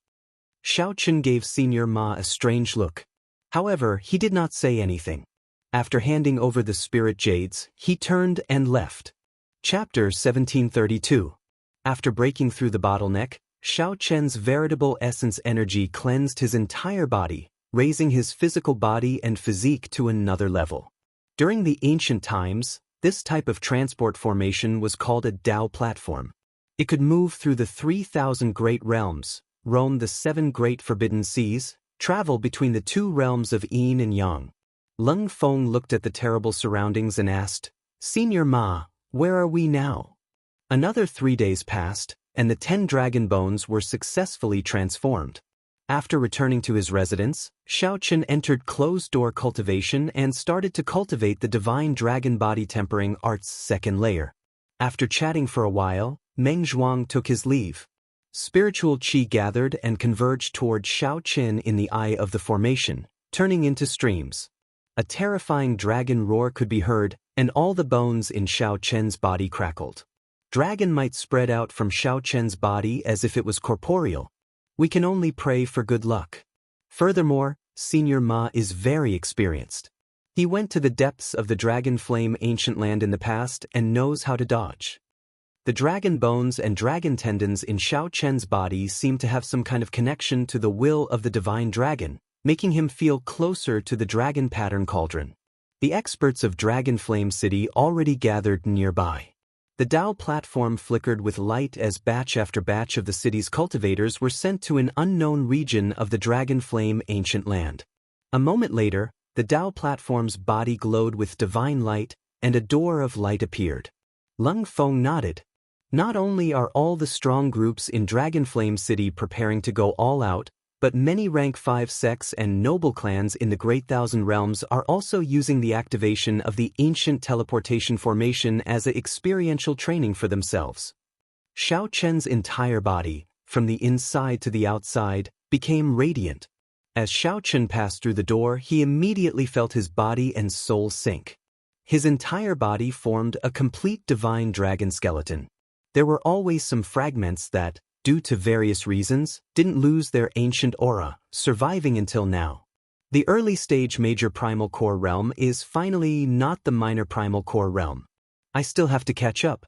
Xiao Chen gave Senior Ma a strange look. However, he did not say anything. After handing over the spirit jades, he turned and left. Chapter 1732. After breaking through the bottleneck, Xiao Chen's veritable essence energy cleansed his entire body, raising his physical body and physique to another level. During the ancient times, this type of transport formation was called a Dao platform. It could move through the 3,000 great realms, roam the 7 great forbidden seas, travel between the 2 realms of Yin and Yang. Lung Feng looked at the terrible surroundings and asked, "Senior Ma, where are we now?" Another 3 days passed, and the 10 dragon bones were successfully transformed. After returning to his residence, Xiao Chen entered closed-door cultivation and started to cultivate the divine dragon body tempering art's second layer. After chatting for a while, Meng Zhuang took his leave. Spiritual qi gathered and converged toward Xiao Chen in the eye of the formation, turning into streams. A terrifying dragon roar could be heard, and all the bones in Xiao Chen's body crackled. Dragon might spread out from Xiao Chen's body as if it was corporeal. We can only pray for good luck. Furthermore, Senior Ma is very experienced. He went to the depths of the Dragon Flame ancient land in the past and knows how to dodge. The dragon bones and dragon tendons in Xiao Chen's body seem to have some kind of connection to the will of the divine dragon, making him feel closer to the dragon pattern cauldron. The experts of Dragonflame City already gathered nearby. The Dao platform flickered with light as batch after batch of the city's cultivators were sent to an unknown region of the Dragonflame ancient land. A moment later, the Dao platform's body glowed with divine light, and a door of light appeared. Lung Feng nodded. Not only are all the strong groups in Dragonflame City preparing to go all out, but many rank 5 sects and noble clans in the Great Thousand Realms are also using the activation of the ancient teleportation formation as an experiential training for themselves. Xiao Chen's entire body, from the inside to the outside, became radiant. As Xiao Chen passed through the door, he immediately felt his body and soul sink. His entire body formed a complete divine dragon skeleton. There were always some fragments that, due to various reasons, didn't lose their ancient aura, surviving until now. The early-stage major primal core realm is finally not the minor primal core realm. I still have to catch up.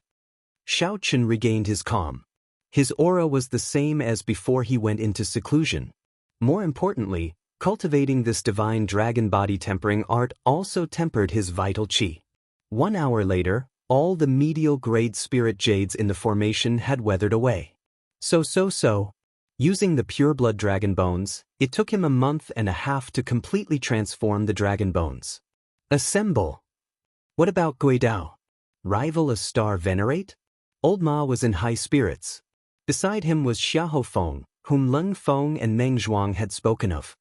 Xiao Chen regained his calm. His aura was the same as before he went into seclusion. More importantly, cultivating this divine dragon body tempering art also tempered his vital qi. 1 hour later, all the medial grade spirit jades in the formation had weathered away. So. Using the pure-blood dragon bones, it took him a month and a half to completely transform the dragon bones. Assemble! What about Gui Dao? Rival a star venerate? Old Ma was in high spirits. Beside him was Xiahou Feng, whom Lung Feng and Meng Zhuang had spoken of.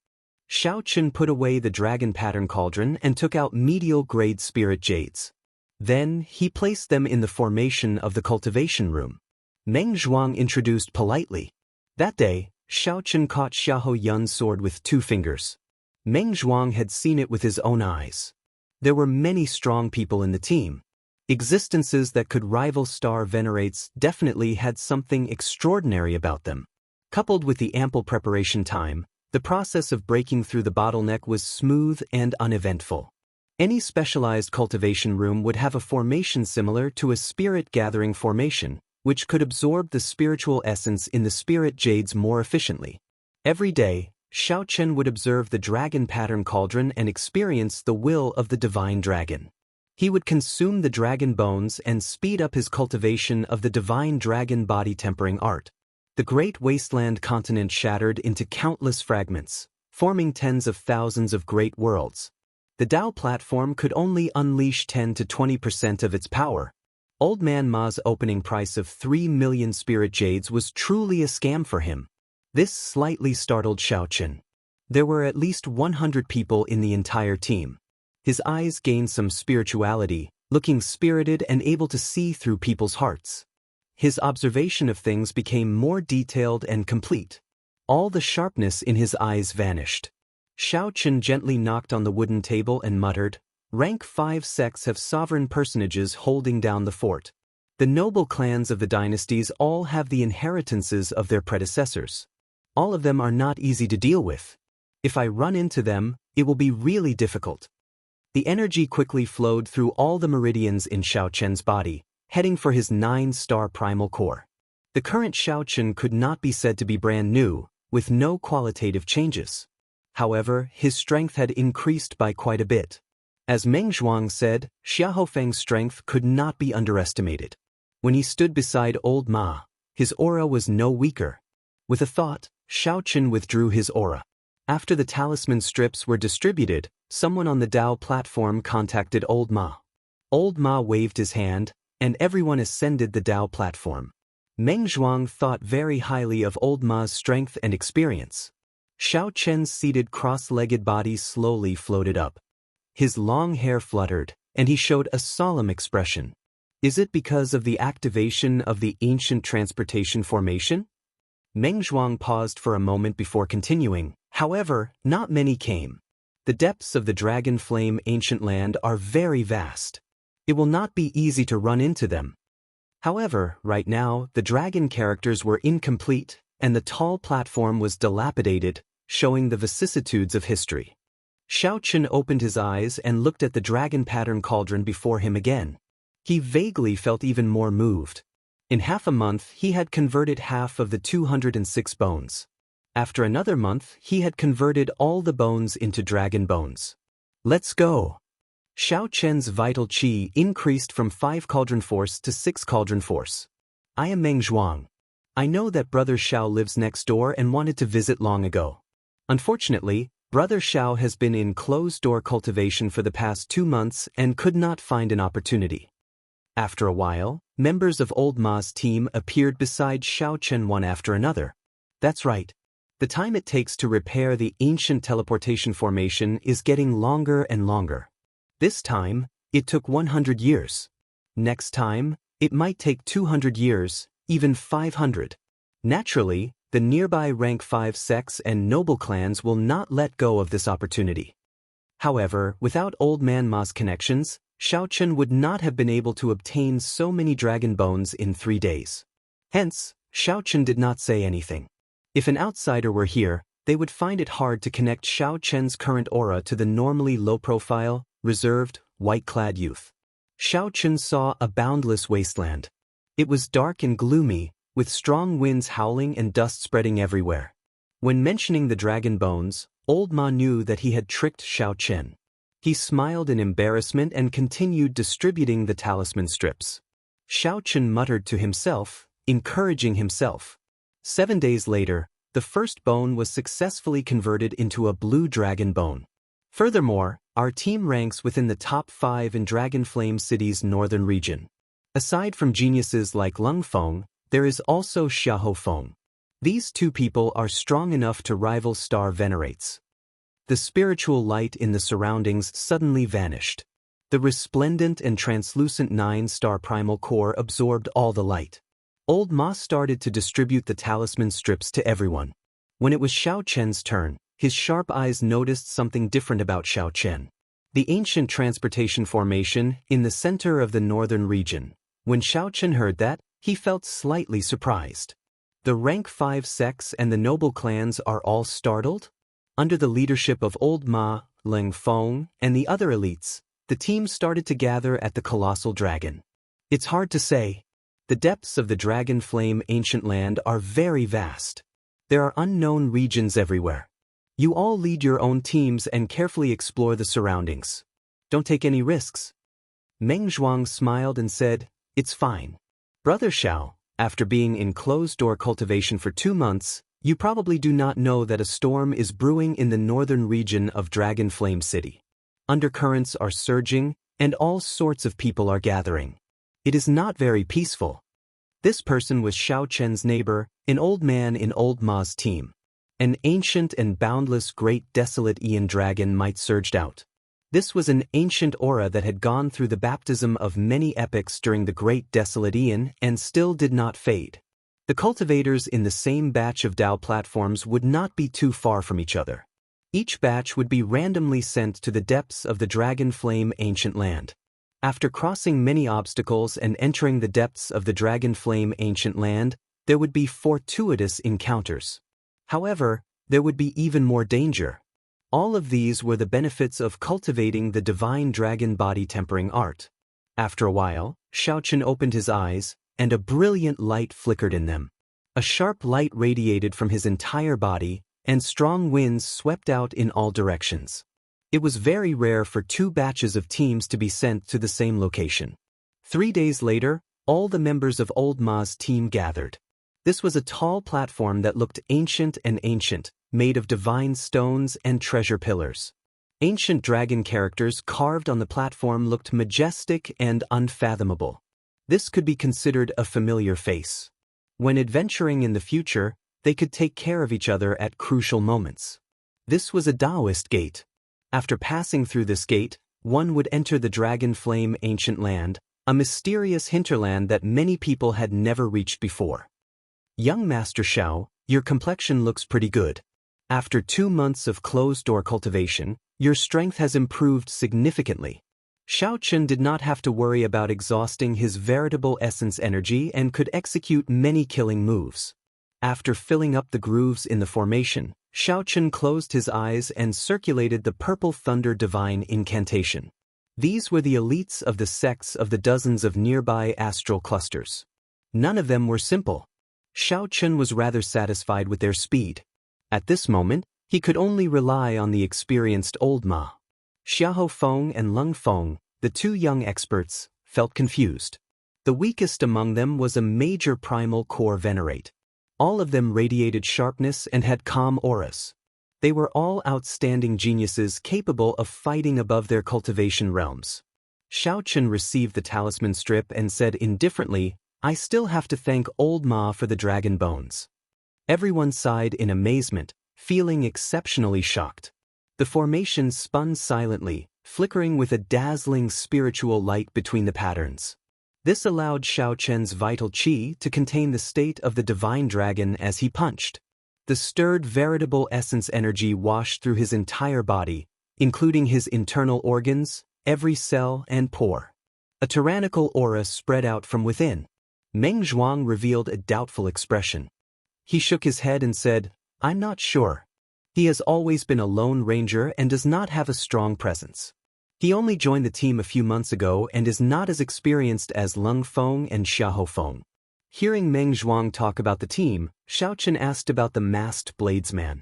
Xiao Chen put away the dragon pattern cauldron and took out medial-grade spirit jades. Then, he placed them in the formation of the cultivation room. Meng Zhuang introduced politely. That day, Xiao Chen caught Xiahou Yun's sword with 2 fingers. Meng Zhuang had seen it with his own eyes. There were many strong people in the team. Existences that could rival star venerates definitely had something extraordinary about them. Coupled with the ample preparation time, the process of breaking through the bottleneck was smooth and uneventful. Any specialized cultivation room would have a formation similar to a spirit-gathering formation, which could absorb the spiritual essence in the spirit jades more efficiently. Every day, Xiao Chen would observe the dragon pattern cauldron and experience the will of the divine dragon. He would consume the dragon bones and speed up his cultivation of the divine dragon body tempering art. The great wasteland continent shattered into countless fragments, forming tens of thousands of great worlds. The Tao platform could only unleash 10 to 20% of its power. Old Man Ma's opening price of 3 million spirit jades was truly a scam for him. This slightly startled Xiao Chen. There were at least 100 people in the entire team. His eyes gained some spirituality, looking spirited and able to see through people's hearts. His observation of things became more detailed and complete. All the sharpness in his eyes vanished. Xiao Chen gently knocked on the wooden table and muttered, "Rank 5 sects have sovereign personages holding down the fort. The noble clans of the dynasties all have the inheritances of their predecessors. All of them are not easy to deal with. If I run into them, it will be really difficult." The energy quickly flowed through all the meridians in Xiao Chen's body, heading for his 9-star primal core. The current Xiao Chen could not be said to be brand new, with no qualitative changes. However, his strength had increased by quite a bit. As Meng Zhuang said, Xiahou Feng's strength could not be underestimated. When he stood beside Old Ma, his aura was no weaker. With a thought, Xiao Chen withdrew his aura. After the talisman strips were distributed, someone on the Tao platform contacted Old Ma. Old Ma waved his hand, and everyone ascended the Tao platform. Meng Zhuang thought very highly of Old Ma's strength and experience. Xiao Chen's seated cross-legged body slowly floated up. His long hair fluttered, and he showed a solemn expression. Is it because of the activation of the ancient transportation formation? Meng Zhuang paused for a moment before continuing. However, not many came. The depths of the Dragon Flame ancient land are very vast. It will not be easy to run into them. However, right now, the dragon characters were incomplete, and the tall platform was dilapidated, showing the vicissitudes of history. Xiao Chen opened his eyes and looked at the dragon pattern cauldron before him again. He vaguely felt even more moved. In half a month, he had converted half of the 206 bones. After another month, he had converted all the bones into dragon bones. Let's go! Xiao Chen's vital qi increased from 5 cauldron force to 6 cauldron force. I am Meng Zhuang. I know that Brother Xiao lives next door and wanted to visit long ago. Unfortunately, Brother Xiao has been in closed-door cultivation for the past 2 months and could not find an opportunity. After a while, members of Old Ma's team appeared beside Xiao Chen one after another. That's right. The time it takes to repair the ancient teleportation formation is getting longer and longer. This time, it took 100 years. Next time, it might take 200 years, even 500. Naturally, the nearby rank 5 sects and noble clans will not let go of this opportunity. However, without Old Man Ma's connections, Xiao Chen would not have been able to obtain so many dragon bones in 3 days. Hence, Xiao Chen did not say anything. If an outsider were here, they would find it hard to connect Xiao Chen's current aura to the normally low-profile, reserved, white-clad youth. Xiao Chen saw a boundless wasteland. It was dark and gloomy, with strong winds howling and dust spreading everywhere. When mentioning the dragon bones, Old Ma knew that he had tricked Xiao Chen. He smiled in embarrassment and continued distributing the talisman strips. Xiao Chen muttered to himself, encouraging himself. 7 days later, the first bone was successfully converted into a blue dragon bone. Furthermore, our team ranks within the top 5 in Dragon Flame City's northern region. Aside from geniuses like Lung Feng, there is also Xiahou Feng. These 2 people are strong enough to rival star venerates. the spiritual light in the surroundings suddenly vanished. The resplendent and translucent 9-star primal core absorbed all the light. Old Ma started to distribute the talisman strips to everyone. When it was Xiao Chen's turn, his sharp eyes noticed something different about Xiao Chen. The ancient transportation formation in the center of the northern region. When Xiao Chen heard that, he felt slightly surprised. The rank 5 sects and the noble clans are all startled? Under the leadership of Old Ma, Ling Feng, and the other elites, the team started to gather at the colossal dragon. It's hard to say. The depths of the dragon flame ancient land are very vast. There are unknown regions everywhere. You all lead your own teams and carefully explore the surroundings. Don't take any risks. Meng Zhuang smiled and said, "It's fine. Brother Xiao, after being in closed-door cultivation for 2 months, you probably do not know that a storm is brewing in the northern region of Dragon Flame City. Undercurrents are surging, and all sorts of people are gathering. It is not very peaceful." This person was Xiao Chen's neighbor, an old man in Old Ma's team. An ancient and boundless great desolate Aeon dragon might surged out. This was an ancient aura that had gone through the baptism of many epochs during the great desolate Aeon and still did not fade. The cultivators in the same batch of Dao platforms would not be too far from each other. Each batch would be randomly sent to the depths of the Dragon Flame ancient land. After crossing many obstacles and entering the depths of the Dragon Flame ancient land, there would be fortuitous encounters. However, there would be even more danger. All of these were the benefits of cultivating the divine dragon body tempering art. After a while, Xiao Chen opened his eyes, and a brilliant light flickered in them. A sharp light radiated from his entire body, and strong winds swept out in all directions. It was very rare for 2 batches of teams to be sent to the same location. 3 days later, all the members of Old Ma's team gathered. This was a tall platform that looked ancient, made of divine stones and treasure pillars. Ancient dragon characters carved on the platform looked majestic and unfathomable. This could be considered a familiar face. When adventuring in the future, they could take care of each other at crucial moments. This was a Taoist gate. After passing through this gate, one would enter the Dragon Flame ancient land, a mysterious hinterland that many people had never reached before. Young Master Xiao, your complexion looks pretty good. After 2 months of closed-door cultivation, your strength has improved significantly. Xiao Chen did not have to worry about exhausting his veritable essence energy and could execute many killing moves. After filling up the grooves in the formation, Xiao Chen closed his eyes and circulated the Purple Thunder Divine Incantation. These were the elites of the sects of the dozens of nearby astral clusters. None of them were simple. Xiao Chen was rather satisfied with their speed. At this moment, he could only rely on the experienced Old Ma. Xiahou Feng and Lung Feng, the 2 young experts, felt confused. The weakest among them was a major primal core venerate. All of them radiated sharpness and had calm auras. They were all outstanding geniuses capable of fighting above their cultivation realms. Xiao Chen received the talisman strip and said indifferently, "I still have to thank Old Ma for the dragon bones." Everyone sighed in amazement, feeling exceptionally shocked. The formation spun silently, flickering with a dazzling spiritual light between the patterns. This allowed Xiao Chen's vital qi to contain the state of the divine dragon as he punched. The stirred veritable essence energy washed through his entire body, including his internal organs, every cell and pore. A tyrannical aura spread out from within. Meng Zhuang revealed a doubtful expression. He shook his head and said, "I'm not sure. He has always been a lone ranger and does not have a strong presence. He only joined the team a few months ago and is not as experienced as Lung Feng and Xiahou Feng." Hearing Meng Zhuang talk about the team, Xiao Chen asked about the masked bladesman.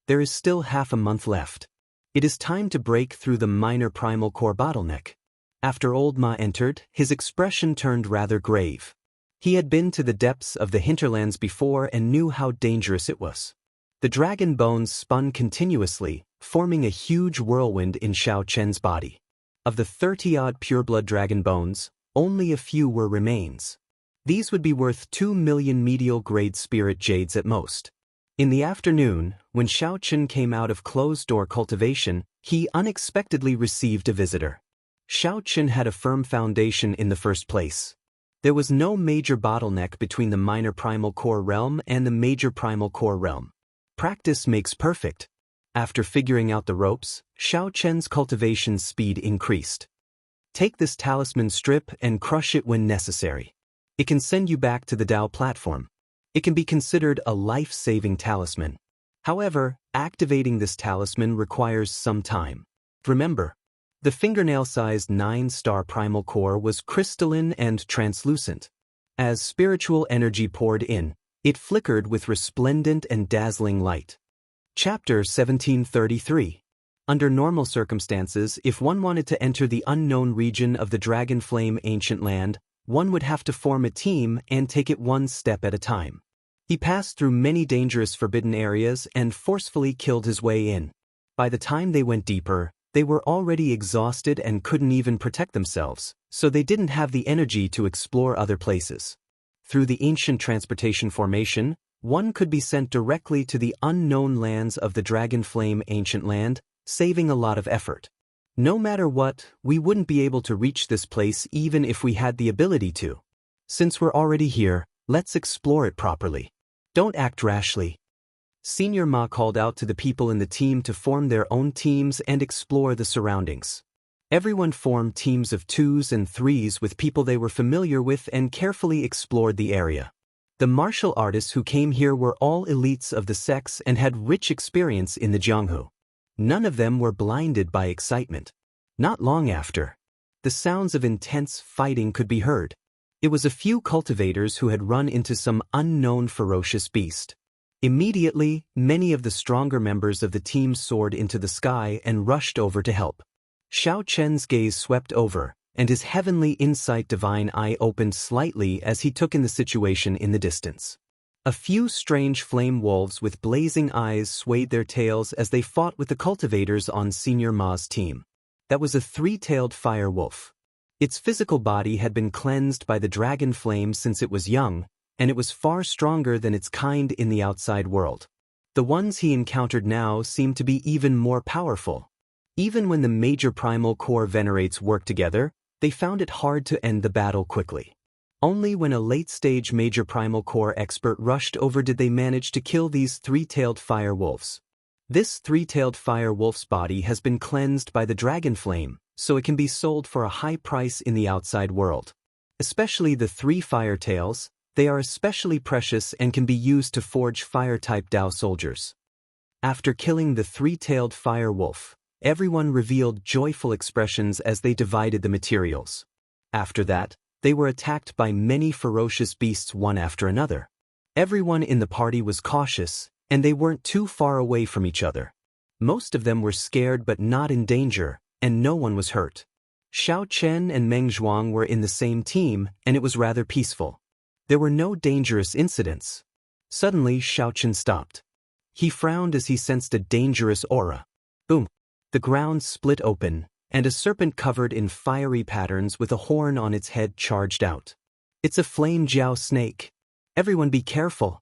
"There is still half a month left. It is time to break through the minor primal core bottleneck." After Old Ma entered, his expression turned rather grave. He had been to the depths of the hinterlands before and knew how dangerous it was. The dragon bones spun continuously, forming a huge whirlwind in Xiao Chen's body. Of the 30-odd pureblood dragon bones, only a few were remains. These would be worth 2 million medial-grade spirit jades at most. In the afternoon, when Xiao Chen came out of closed-door cultivation, he unexpectedly received a visitor. Xiao Chen had a firm foundation in the first place. There was no major bottleneck between the minor primal core realm and the major primal core realm. Practice makes perfect. After figuring out the ropes, Xiao Chen's cultivation speed increased. Take this talisman strip and crush it when necessary. It can send you back to the Dao platform. It can be considered a life-saving talisman. However, activating this talisman requires some time. Remember, the fingernail-sized 9-star primal core was crystalline and translucent. As spiritual energy poured in, it flickered with resplendent and dazzling light. Chapter 1733. Under normal circumstances, if one wanted to enter the unknown region of the Dragon Flame Ancient Land, one would have to form a team and take it one step at a time. He passed through many dangerous forbidden areas and forcefully killed his way in. By the time they went deeper, they were already exhausted and couldn't even protect themselves, so they didn't have the energy to explore other places. Through the ancient transportation formation, one could be sent directly to the unknown lands of the Dragon Flame Ancient Land, saving a lot of effort. No matter what, we wouldn't be able to reach this place even if we had the ability to. Since we're already here, let's explore it properly. Don't act rashly. Senior Ma called out to the people in the team to form their own teams and explore the surroundings. Everyone formed teams of 2s and 3s with people they were familiar with and carefully explored the area. The martial artists who came here were all elites of the sex and had rich experience in the Jianghu. None of them were blinded by excitement. Not long after, the sounds of intense fighting could be heard. It was a few cultivators who had run into some unknown ferocious beast. Immediately, many of the stronger members of the team soared into the sky and rushed over to help. Xiao Chen's gaze swept over, and his heavenly insight divine eye opened slightly as he took in the situation in the distance. A few strange flame wolves with blazing eyes swayed their tails as they fought with the cultivators on Senior Ma's team. That was a 3-tailed fire wolf. Its physical body had been cleansed by the dragon flame since it was young, and it was far stronger than its kind in the outside world. The ones he encountered now seemed to be even more powerful. Even when the major primal core venerates worked together, they found it hard to end the battle quickly. Only when a late-stage major primal core expert rushed over did they manage to kill these 3-tailed fire wolves. This 3-tailed fire wolf's body has been cleansed by the dragon flame, so it can be sold for a high price in the outside world. Especially the 3 fire tails, they are especially precious and can be used to forge fire-type Dao soldiers. After killing the 3-tailed fire wolf, everyone revealed joyful expressions as they divided the materials. After that, they were attacked by many ferocious beasts one after another. Everyone in the party was cautious, and they weren't too far away from each other. Most of them were scared but not in danger, and no one was hurt. Xiao Chen and Meng Zhuang were in the same team, and it was rather peaceful. There were no dangerous incidents. Suddenly, Xiao Chen stopped. He frowned as he sensed a dangerous aura. Boom! The ground split open, and a serpent covered in fiery patterns with a horn on its head charged out. It's a flame jiao snake. Everyone be careful.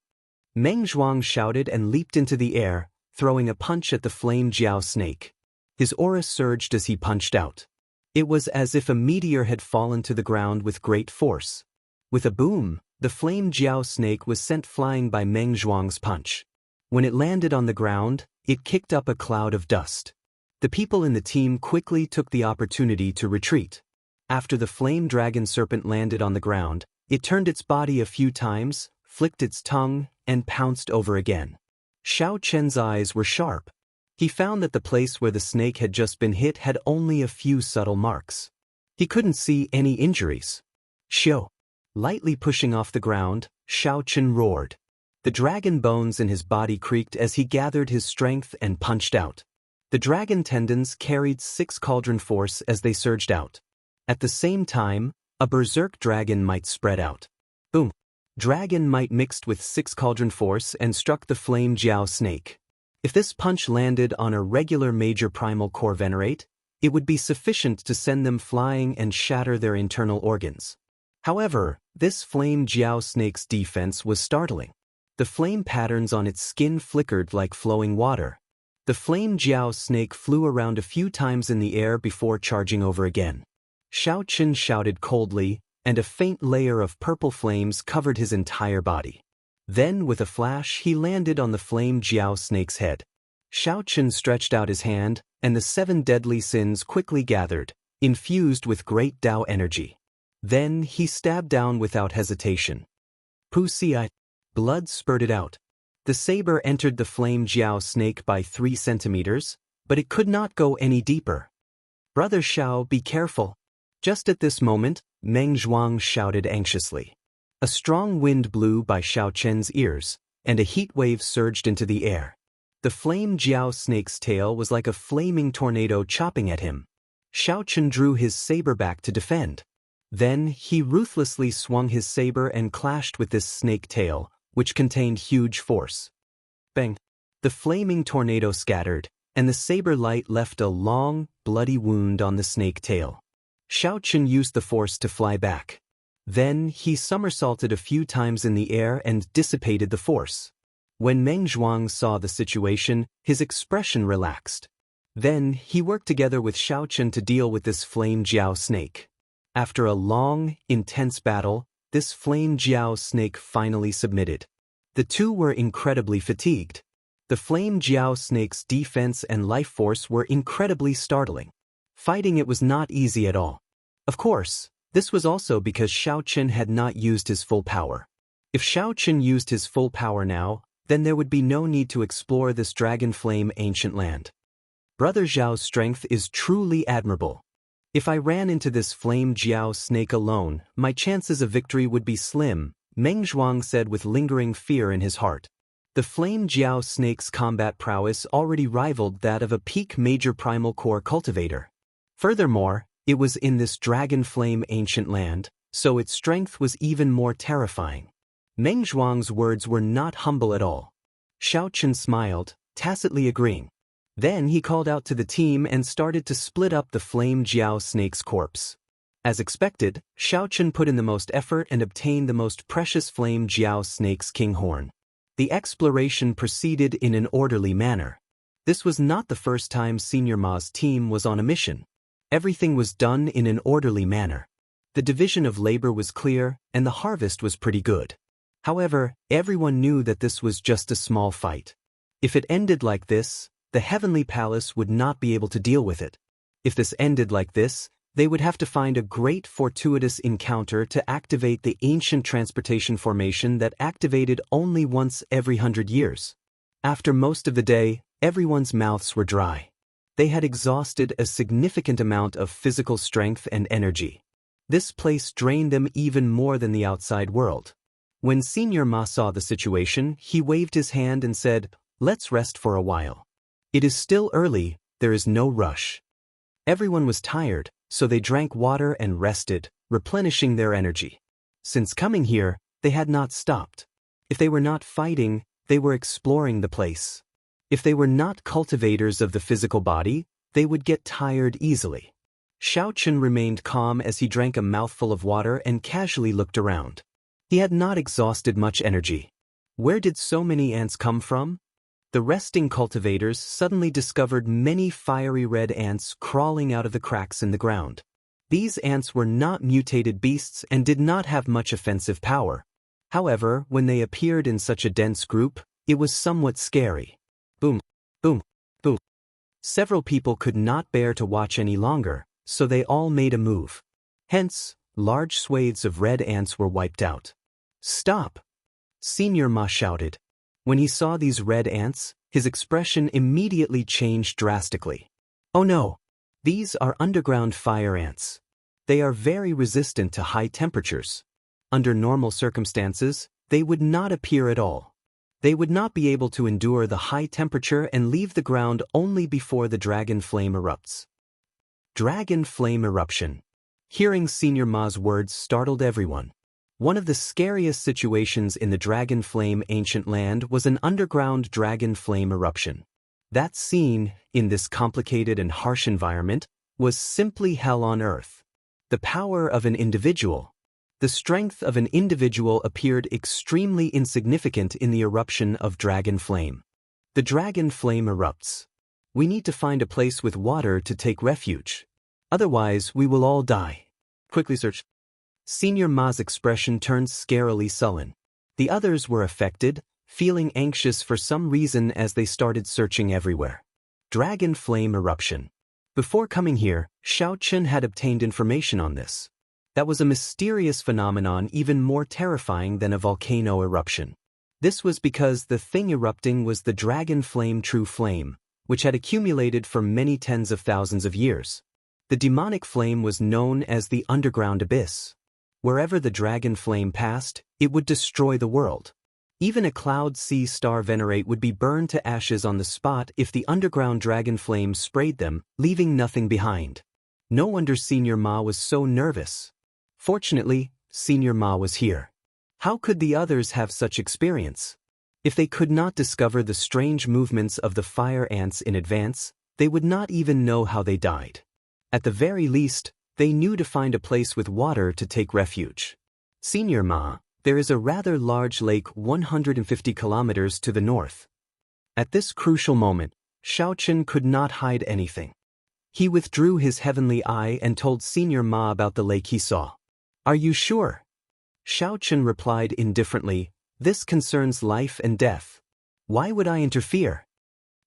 Meng Zhuang shouted and leaped into the air, throwing a punch at the flame jiao snake. His aura surged as he punched out. It was as if a meteor had fallen to the ground with great force. With a boom, the flame jiao snake was sent flying by Meng Zhuang's punch. When it landed on the ground, it kicked up a cloud of dust. The people in the team quickly took the opportunity to retreat. After the flame dragon serpent landed on the ground, it turned its body a few times, flicked its tongue, and pounced over again. Xiao Chen's eyes were sharp. He found that the place where the snake had just been hit had only a few subtle marks. He couldn't see any injuries. Xiao. Lightly pushing off the ground, Xiao Chen roared. The dragon bones in his body creaked as he gathered his strength and punched out. The dragon tendons carried 6 cauldron force as they surged out. At the same time, a berserk dragon might spread out. Boom! Dragon might mixed with 6 cauldron force and struck the flame jiao snake. If this punch landed on a regular major primal core venerate, it would be sufficient to send them flying and shatter their internal organs. However, this flame jiao snake's defense was startling. The flame patterns on its skin flickered like flowing water. The flame jiao snake flew around a few times in the air before charging over again. Xiao Chen shouted coldly, and a faint layer of purple flames covered his entire body. Then, with a flash, he landed on the flame jiao snake's head. Xiao Chen stretched out his hand, and the 7 deadly sins quickly gathered, infused with great Tao energy. Then he stabbed down without hesitation. Pusi, blood spurted out. The saber entered the flame jiao snake by 3 centimeters, but it could not go any deeper. "Brother Xiao, be careful." Just at this moment, Meng Zhuang shouted anxiously. A strong wind blew by Xiao Chen's ears, and a heat wave surged into the air. The flame jiao snake's tail was like a flaming tornado chopping at him. Xiao Chen drew his saber back to defend. Then he ruthlessly swung his saber and clashed with this snake tail, which contained huge force. Bang! The flaming tornado scattered, and the saber light left a long, bloody wound on the snake tail. Xiao Chen used the force to fly back. Then he somersaulted a few times in the air and dissipated the force. When Meng Zhuang saw the situation, his expression relaxed. Then he worked together with Xiao Chen to deal with this flame jiao snake. After a long, intense battle, this flame jiao snake finally submitted. The two were incredibly fatigued. The flame jiao snake's defense and life force were incredibly startling. Fighting it was not easy at all. Of course, this was also because Xiao Chen had not used his full power. If Xiao Chen used his full power now, then there would be no need to explore this dragon flame ancient land. Brother Zhao's strength is truly admirable. If I ran into this flame jiao snake alone, my chances of victory would be slim, Meng Zhuang said with lingering fear in his heart. The flame jiao snake's combat prowess already rivaled that of a peak major primal core cultivator. Furthermore, it was in this dragon flame ancient land, so its strength was even more terrifying. Meng Zhuang's words were not humble at all. Xiao Chen smiled, tacitly agreeing. Then he called out to the team and started to split up the flame jiao snake's corpse. As expected, Xiao Chen put in the most effort and obtained the most precious flame jiao snake's king horn. The exploration proceeded in an orderly manner. This was not the first time Senior Ma's team was on a mission. Everything was done in an orderly manner. The division of labor was clear, and the harvest was pretty good. However, everyone knew that this was just a small fight. If it ended like this, the Heavenly Palace would not be able to deal with it. If this ended like this, they would have to find a great fortuitous encounter to activate the ancient transportation formation that activated only once every 100 years. After most of the day, everyone's mouths were dry. They had exhausted a significant amount of physical strength and energy. This place drained them even more than the outside world. When Senior Ma saw the situation, he waved his hand and said, "Let's rest for a while. It is still early, there is no rush." Everyone was tired, so they drank water and rested, replenishing their energy. Since coming here, they had not stopped. If they were not fighting, they were exploring the place. If they were not cultivators of the physical body, they would get tired easily. Xiao Chen remained calm as he drank a mouthful of water and casually looked around. He had not exhausted much energy. Where did so many ants come from? The resting cultivators suddenly discovered many fiery red ants crawling out of the cracks in the ground. These ants were not mutated beasts and did not have much offensive power. However, when they appeared in such a dense group, it was somewhat scary. Boom, boom, boom. Several people could not bear to watch any longer, so they all made a move. Hence, large swathes of red ants were wiped out. "Stop!" Senior Ma shouted. When he saw these red ants, his expression immediately changed drastically. "Oh no! These are underground fire ants. They are very resistant to high temperatures. Under normal circumstances, they would not appear at all. They would not be able to endure the high temperature and leave the ground only before the dragon flame erupts." Dragon flame eruption. Hearing Senior Ma's words startled everyone. One of the scariest situations in the dragon flame ancient land was an underground dragon flame eruption. That scene, in this complicated and harsh environment, was simply hell on earth. The power of an individual. The strength of an individual appeared extremely insignificant in the eruption of dragon flame. The dragon flame erupts. We need to find a place with water to take refuge. Otherwise, we will all die. Quickly search. Senior Ma's expression turned scarily sullen. The others were affected, feeling anxious for some reason as they started searching everywhere. Dragon flame eruption. Before coming here, Xiao Chen had obtained information on this. That was a mysterious phenomenon even more terrifying than a volcano eruption. This was because the thing erupting was the dragon flame true flame, which had accumulated for many tens of thousands of years. The demonic flame was known as the underground abyss. Wherever the dragon flame passed, it would destroy the world. Even a cloud sea star venerate would be burned to ashes on the spot if the underground dragon flame sprayed them, leaving nothing behind. No wonder Senior Ma was so nervous. Fortunately, Senior Ma was here. How could the others have such experience? If they could not discover the strange movements of the fire ants in advance, they would not even know how they died. At the very least, they knew to find a place with water to take refuge. Senior Ma, there is a rather large lake 150 kilometers to the north. At this crucial moment, Xiao Chen could not hide anything. He withdrew his heavenly eye and told Senior Ma about the lake he saw. Are you sure? Xiao Chen replied indifferently, this concerns life and death. Why would I interfere?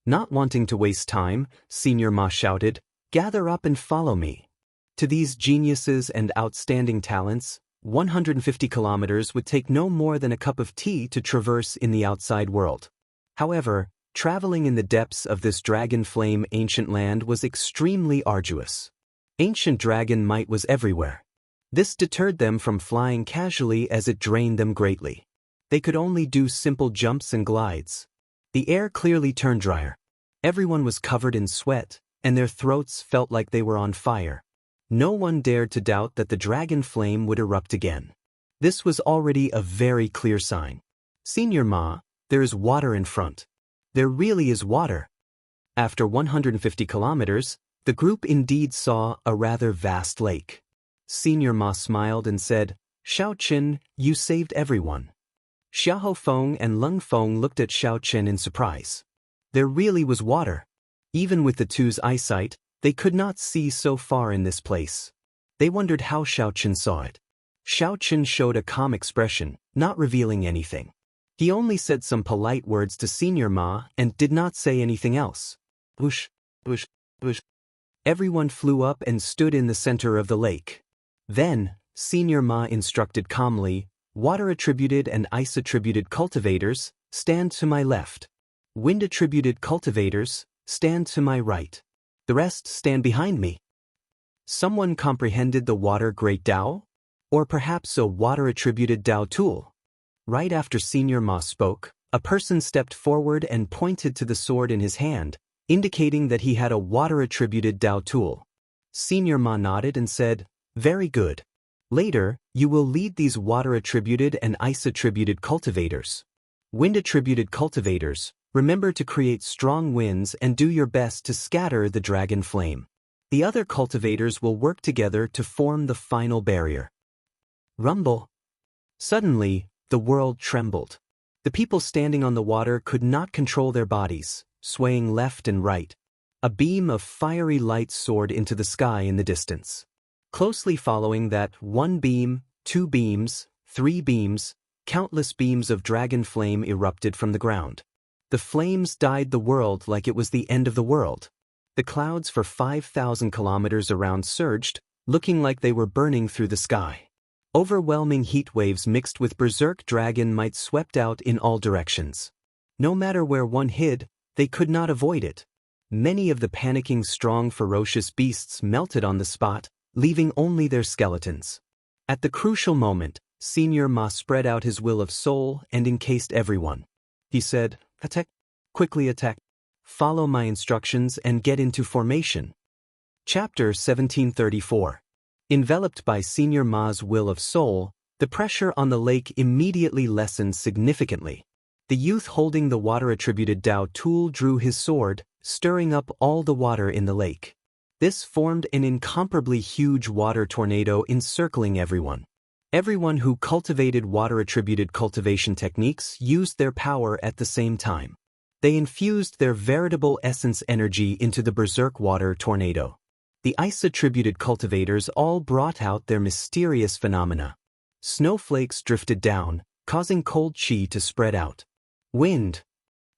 Not wanting to waste time, Senior Ma shouted, gather up and follow me. To these geniuses and outstanding talents, 150 kilometers would take no more than a cup of tea to traverse in the outside world. However, traveling in the depths of this dragon flame ancient land was extremely arduous. Ancient dragon might was everywhere. This deterred them from flying casually as it drained them greatly. They could only do simple jumps and glides. The air clearly turned drier. Everyone was covered in sweat, and their throats felt like they were on fire. No one dared to doubt that the dragon flame would erupt again. This was already a very clear sign. Senior Ma, there is water in front. There really is water. After 150 kilometers, the group indeed saw a rather vast lake. Senior Ma smiled and said, Xiao Chen, you saved everyone. Xiao Feng and Leng Feng looked at Xiao Chen in surprise. There really was water. Even with the two's eyesight, they could not see so far in this place. They wondered how Xiao Chen saw it. Xiao Chen showed a calm expression, not revealing anything. He only said some polite words to Senior Ma and did not say anything else. Whoosh, whoosh, whoosh. Everyone flew up and stood in the center of the lake. Then, Senior Ma instructed calmly, water-attributed and ice-attributed cultivators, stand to my left. Wind-attributed cultivators, stand to my right. The rest stand behind me. Someone comprehended the water great Dao? Or perhaps a water-attributed Dao tool? Right after Senior Ma spoke, a person stepped forward and pointed to the sword in his hand, indicating that he had a water-attributed Dao tool. Senior Ma nodded and said, very good. Later, you will lead these water-attributed and ice-attributed cultivators. Wind-attributed cultivators, remember to create strong winds and do your best to scatter the dragon flame. The other cultivators will work together to form the final barrier. Rumble. Suddenly, the world trembled. The people standing on the water could not control their bodies, swaying left and right. A beam of fiery light soared into the sky in the distance. Closely following that, 1 beam, 2 beams, 3 beams, countless beams of dragon flame erupted from the ground. The flames dyed the world like it was the end of the world. The clouds for 5,000 kilometers around surged, looking like they were burning through the sky. Overwhelming heat waves mixed with berserk dragon might swept out in all directions. No matter where one hid, they could not avoid it. Many of the panicking strong ferocious beasts melted on the spot, leaving only their skeletons. At the crucial moment, Senior Ma spread out his will of soul and encased everyone. He said, attack, quickly attack, follow my instructions and get into formation. Chapter 1734. Enveloped by Senior Ma's will of soul, the pressure on the lake immediately lessened significantly. The youth holding the water-attributed Dao tool drew his sword, stirring up all the water in the lake. This formed an incomparably huge water tornado encircling everyone. Everyone who cultivated water-attributed cultivation techniques used their power at the same time. They infused their veritable essence energy into the berserk water tornado. The ice-attributed cultivators all brought out their mysterious phenomena. Snowflakes drifted down, causing cold chi to spread out. Wind.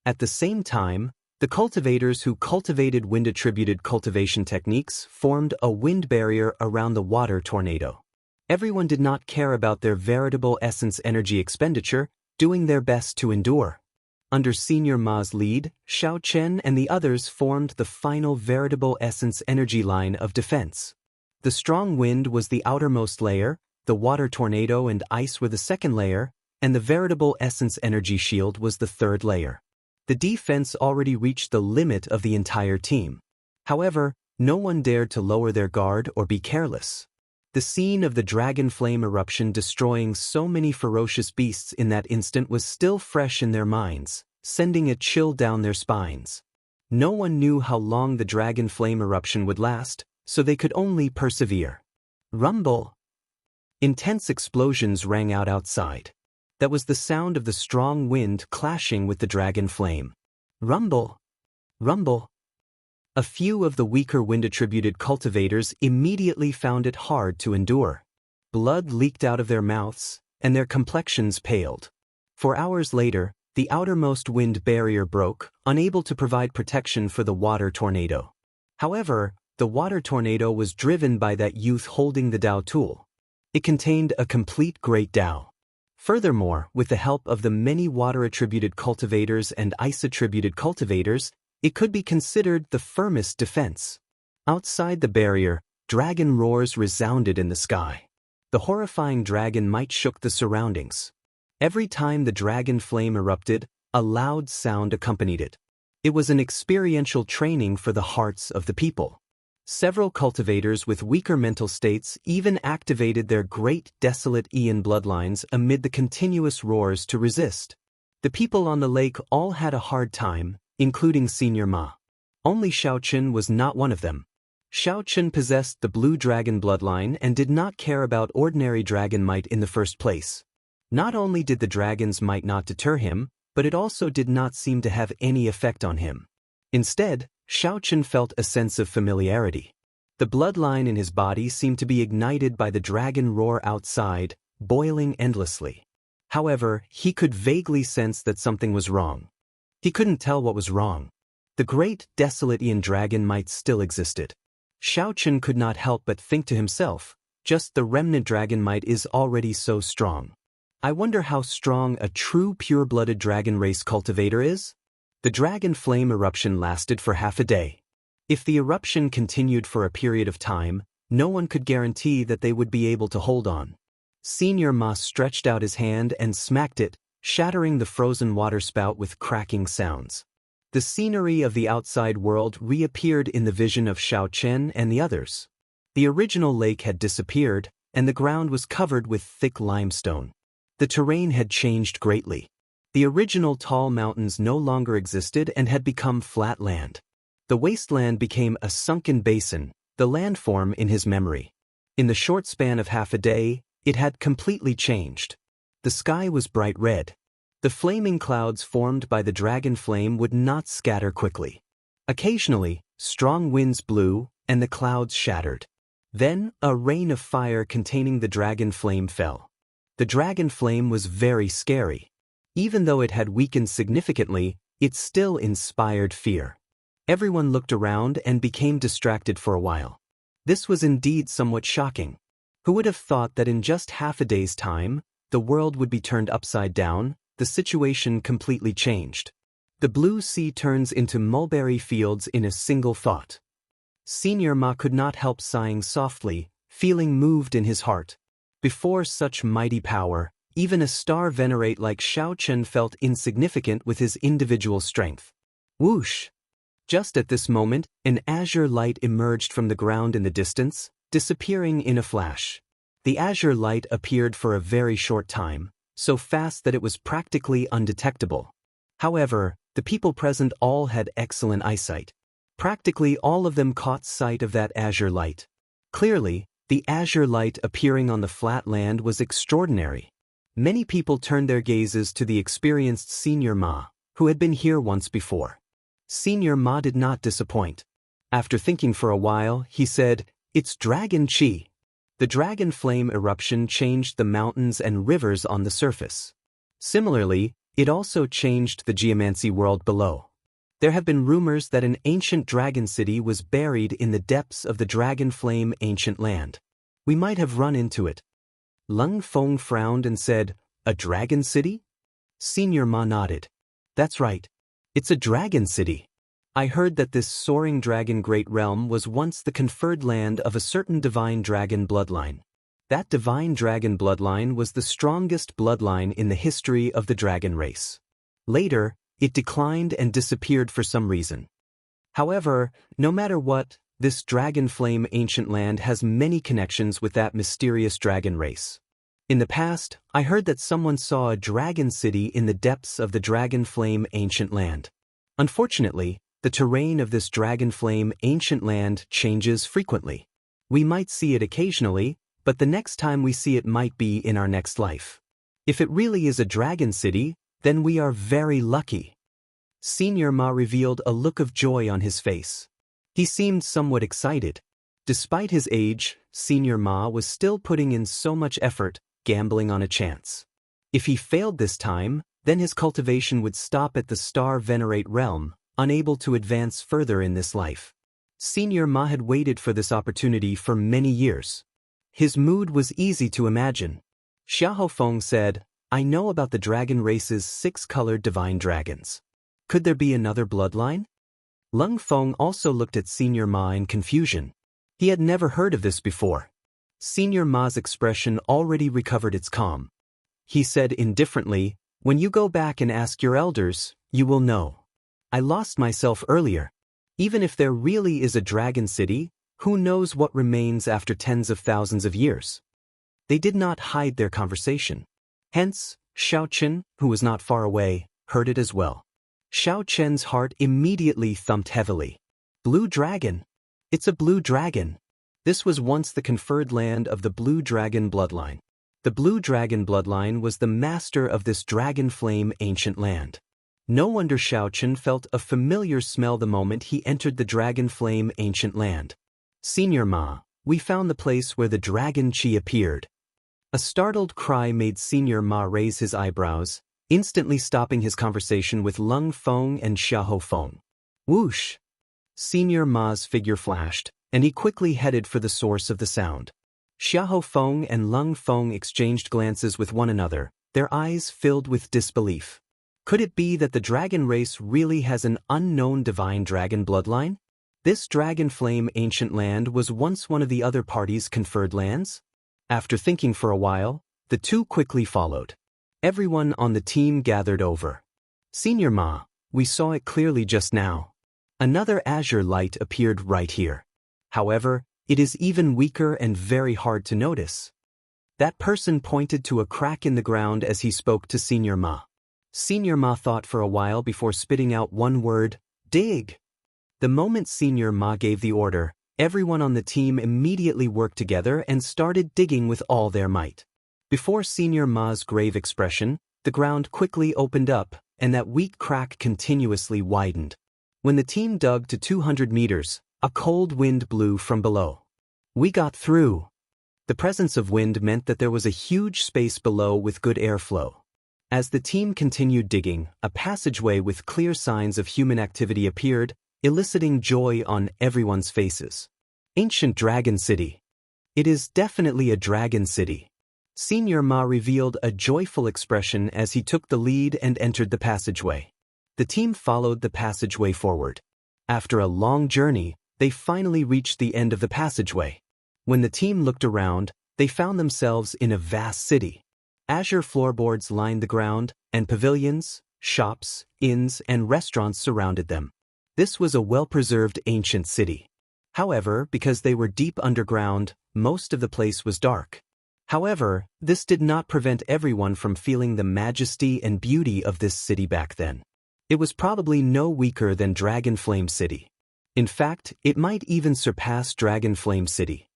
At the same time, the cultivators who cultivated wind-attributed cultivation techniques formed a wind barrier around the water tornado. Everyone did not care about their veritable essence energy expenditure, doing their best to endure. Under Senior Ma's lead, Xiao Chen and the others formed the final veritable essence energy line of defense. The strong wind was the outermost layer, the water tornado and ice were the second layer, and the veritable essence energy shield was the third layer. The defense already reached the limit of the entire team. However, no one dared to lower their guard or be careless. The scene of the dragon flame eruption destroying so many ferocious beasts in that instant was still fresh in their minds, sending a chill down their spines. No one knew how long the dragon flame eruption would last, so they could only persevere. Rumble. Intense explosions rang out outside. That was the sound of the strong wind clashing with the dragon flame. Rumble. Rumble. A few of the weaker wind-attributed cultivators immediately found it hard to endure. Blood leaked out of their mouths, and their complexions paled. For hours later, the outermost wind barrier broke, unable to provide protection for the water tornado. However, the water tornado was driven by that youth holding the Dao tool. It contained a complete Great Dao. Furthermore, with the help of the many water-attributed cultivators and ice-attributed cultivators, it could be considered the firmest defense. Outside the barrier, dragon roars resounded in the sky. The horrifying dragon might shook the surroundings. Every time the dragon flame erupted, a loud sound accompanied it. It was an experiential training for the hearts of the people. Several cultivators with weaker mental states even activated their great desolate Aeon bloodlines amid the continuous roars to resist. The people on the lake all had a hard time, including Senior Ma. Only Xiao Chen was not one of them. Xiao Chen possessed the blue dragon bloodline and did not care about ordinary dragon might in the first place. Not only did the dragon's might not deter him, but it also did not seem to have any effect on him. Instead, Xiao Chen felt a sense of familiarity. The bloodline in his body seemed to be ignited by the dragon roar outside, boiling endlessly. However, he could vaguely sense that something was wrong. He couldn't tell what was wrong. The great desolate Aeon dragon might still existed. Xiao Chen could not help but think to himself, just the remnant dragon might is already so strong. I wonder how strong a true pure-blooded dragon race cultivator is? The dragon flame eruption lasted for half a day. If the eruption continued for a period of time, no one could guarantee that they would be able to hold on. Senior Ma stretched out his hand and smacked it, shattering the frozen waterspout with cracking sounds. The scenery of the outside world reappeared in the vision of Xiao Chen and the others. The original lake had disappeared, and the ground was covered with thick limestone. The terrain had changed greatly. The original tall mountains no longer existed and had become flat land. The wasteland became a sunken basin, the landform in his memory. In the short span of half a day, it had completely changed. The sky was bright red. The flaming clouds formed by the dragon flame would not scatter quickly. Occasionally, strong winds blew, and the clouds shattered. Then, a rain of fire containing the dragon flame fell. The dragon flame was very scary. Even though it had weakened significantly, it still inspired fear. Everyone looked around and became distracted for a while. This was indeed somewhat shocking. Who would have thought that in just half a day's time, the world would be turned upside down, the situation completely changed. The blue sea turns into mulberry fields in a single thought. Senior Ma could not help sighing softly, feeling moved in his heart. Before such mighty power, even a star venerate like Xiao Chen felt insignificant with his individual strength. Whoosh! Just at this moment, an azure light emerged from the ground in the distance, disappearing in a flash. The azure light appeared for a very short time, so fast that it was practically undetectable. However, the people present all had excellent eyesight. Practically all of them caught sight of that azure light. Clearly, The azure light appearing on the flat land was extraordinary. Many people turned their gazes to the experienced Senior Ma, who had been here once before. Senior Ma did not disappoint. After thinking for a while, he said, "It's Dragon Chi." The dragon flame eruption changed the mountains and rivers on the surface. Similarly, it also changed the geomancy world below. There have been rumors that an ancient dragon city was buried in the depths of the dragon flame ancient land. We might have run into it. Lung Feng frowned and said, "A dragon city?" Senior Ma nodded. "That's right. It's a dragon city. I heard that this soaring dragon great realm was once the conferred land of a certain divine dragon bloodline. That divine dragon bloodline was the strongest bloodline in the history of the dragon race. Later, it declined and disappeared for some reason. However, no matter what, this dragon flame ancient land has many connections with that mysterious dragon race. In the past, I heard that someone saw a dragon city in the depths of the dragon flame ancient land. Unfortunately, the terrain of this dragon flame ancient land changes frequently. We might see it occasionally, but the next time we see it might be in our next life. If it really is a dragon city, then we are very lucky." Senior Ma revealed a look of joy on his face. He seemed somewhat excited. Despite his age, Senior Ma was still putting in so much effort, gambling on a chance. If he failed this time, then his cultivation would stop at the Star Venerate realm, unable to advance further in this life. Senior Ma had waited for this opportunity for many years. His mood was easy to imagine. Xiahou Feng said, "I know about the dragon race's 6-colored divine dragons. Could there be another bloodline?" Lung Feng also looked at Senior Ma in confusion. He had never heard of this before. Senior Ma's expression already recovered its calm. He said indifferently, "When you go back and ask your elders, you will know. I lost myself earlier. Even if there really is a dragon city, who knows what remains after tens of thousands of years?" They did not hide their conversation. Hence, Xiao Chen, who was not far away, heard it as well. Xiao Chen's heart immediately thumped heavily. Blue dragon. It's a blue dragon. This was once the conferred land of the blue dragon bloodline. The blue dragon bloodline was the master of this dragon flame ancient land. No wonder Xiao Chen felt a familiar smell the moment he entered the dragon flame ancient land. "Senior Ma, we found the place where the dragon chi appeared." A startled cry made Senior Ma raise his eyebrows, instantly stopping his conversation with Lung Feng and Xiahou Feng. Whoosh! Senior Ma's figure flashed, and he quickly headed for the source of the sound. Xiahou Feng and Lung Feng exchanged glances with one another, their eyes filled with disbelief. Could it be that the dragon race really has an unknown divine dragon bloodline? This dragon flame ancient land was once one of the other parties' conferred lands? After thinking for a while, the two quickly followed. Everyone on the team gathered over. "Senior Ma, we saw it clearly just now. Another azure light appeared right here. However, it is even weaker and very hard to notice." That person pointed to a crack in the ground as he spoke to Senior Ma. Senior Ma thought for a while before spitting out one word, "Dig." The moment Senior Ma gave the order, everyone on the team immediately worked together and started digging with all their might. Before Senior Ma's grave expression, the ground quickly opened up, and that weak crack continuously widened. When the team dug to 200 meters, a cold wind blew from below. "We got through." The presence of wind meant that there was a huge space below with good airflow. As the team continued digging, a passageway with clear signs of human activity appeared, eliciting joy on everyone's faces. Ancient Dragon City. It is definitely a dragon city. Senior Ma revealed a joyful expression as he took the lead and entered the passageway. The team followed the passageway forward. After a long journey, they finally reached the end of the passageway. When the team looked around, they found themselves in a vast city. Azure floorboards lined the ground, and pavilions, shops, inns, and restaurants surrounded them. This was a well-preserved ancient city. However, because they were deep underground, most of the place was dark. However, this did not prevent everyone from feeling the majesty and beauty of this city back then. It was probably no weaker than Dragon Flame City. In fact, it might even surpass Dragon Flame City.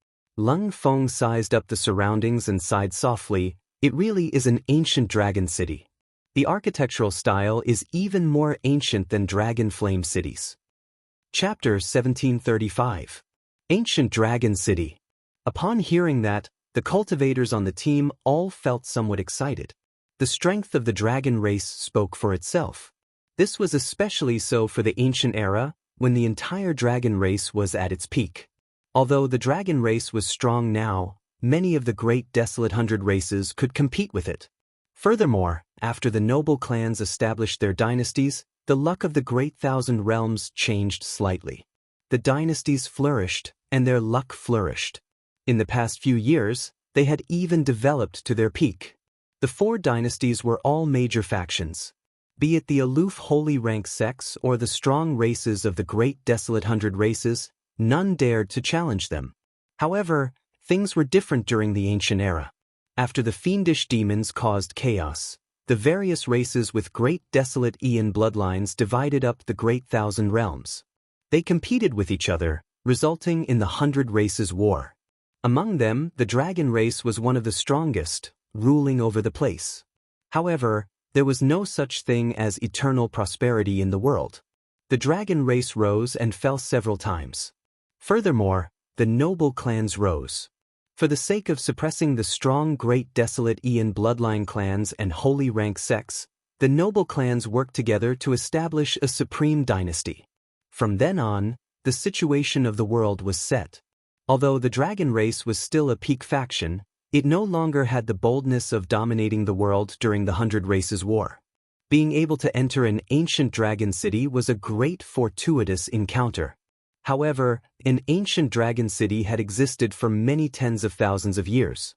Lung Feng sized up the surroundings and sighed softly. It really is an ancient dragon city. The architectural style is even more ancient than dragon flame cities. Chapter 1735. Ancient Dragon City. Upon hearing that, the cultivators on the team all felt somewhat excited. The strength of the dragon race spoke for itself. This was especially so for the ancient era, when the entire dragon race was at its peak. Although the dragon race was strong now, many of the great desolate 100 races could compete with it. Furthermore, after the noble clans established their dynasties, the luck of the great 1,000 realms changed slightly. The dynasties flourished, and their luck flourished. In the past few years, they had even developed to their peak. The 4 dynasties were all major factions. Be it the aloof holy rank sects or the strong races of the great desolate 100 races, none dared to challenge them. However, things were different during the ancient era. After the fiendish demons caused chaos, the various races with great desolate Aeon bloodlines divided up the great 1,000 realms. They competed with each other, resulting in the 100 Races War. Among them, the dragon race was one of the strongest, ruling over the place. However, there was no such thing as eternal prosperity in the world. The dragon race rose and fell several times. Furthermore, the noble clans rose. For the sake of suppressing the strong great desolate Aeon bloodline clans and holy rank sects, the noble clans worked together to establish a supreme dynasty. From then on, the situation of the world was set. Although the dragon race was still a peak faction, it no longer had the boldness of dominating the world during the 100 Races War. Being able to enter an ancient dragon city was a great fortuitous encounter. However, an ancient dragon city had existed for many tens of thousands of years.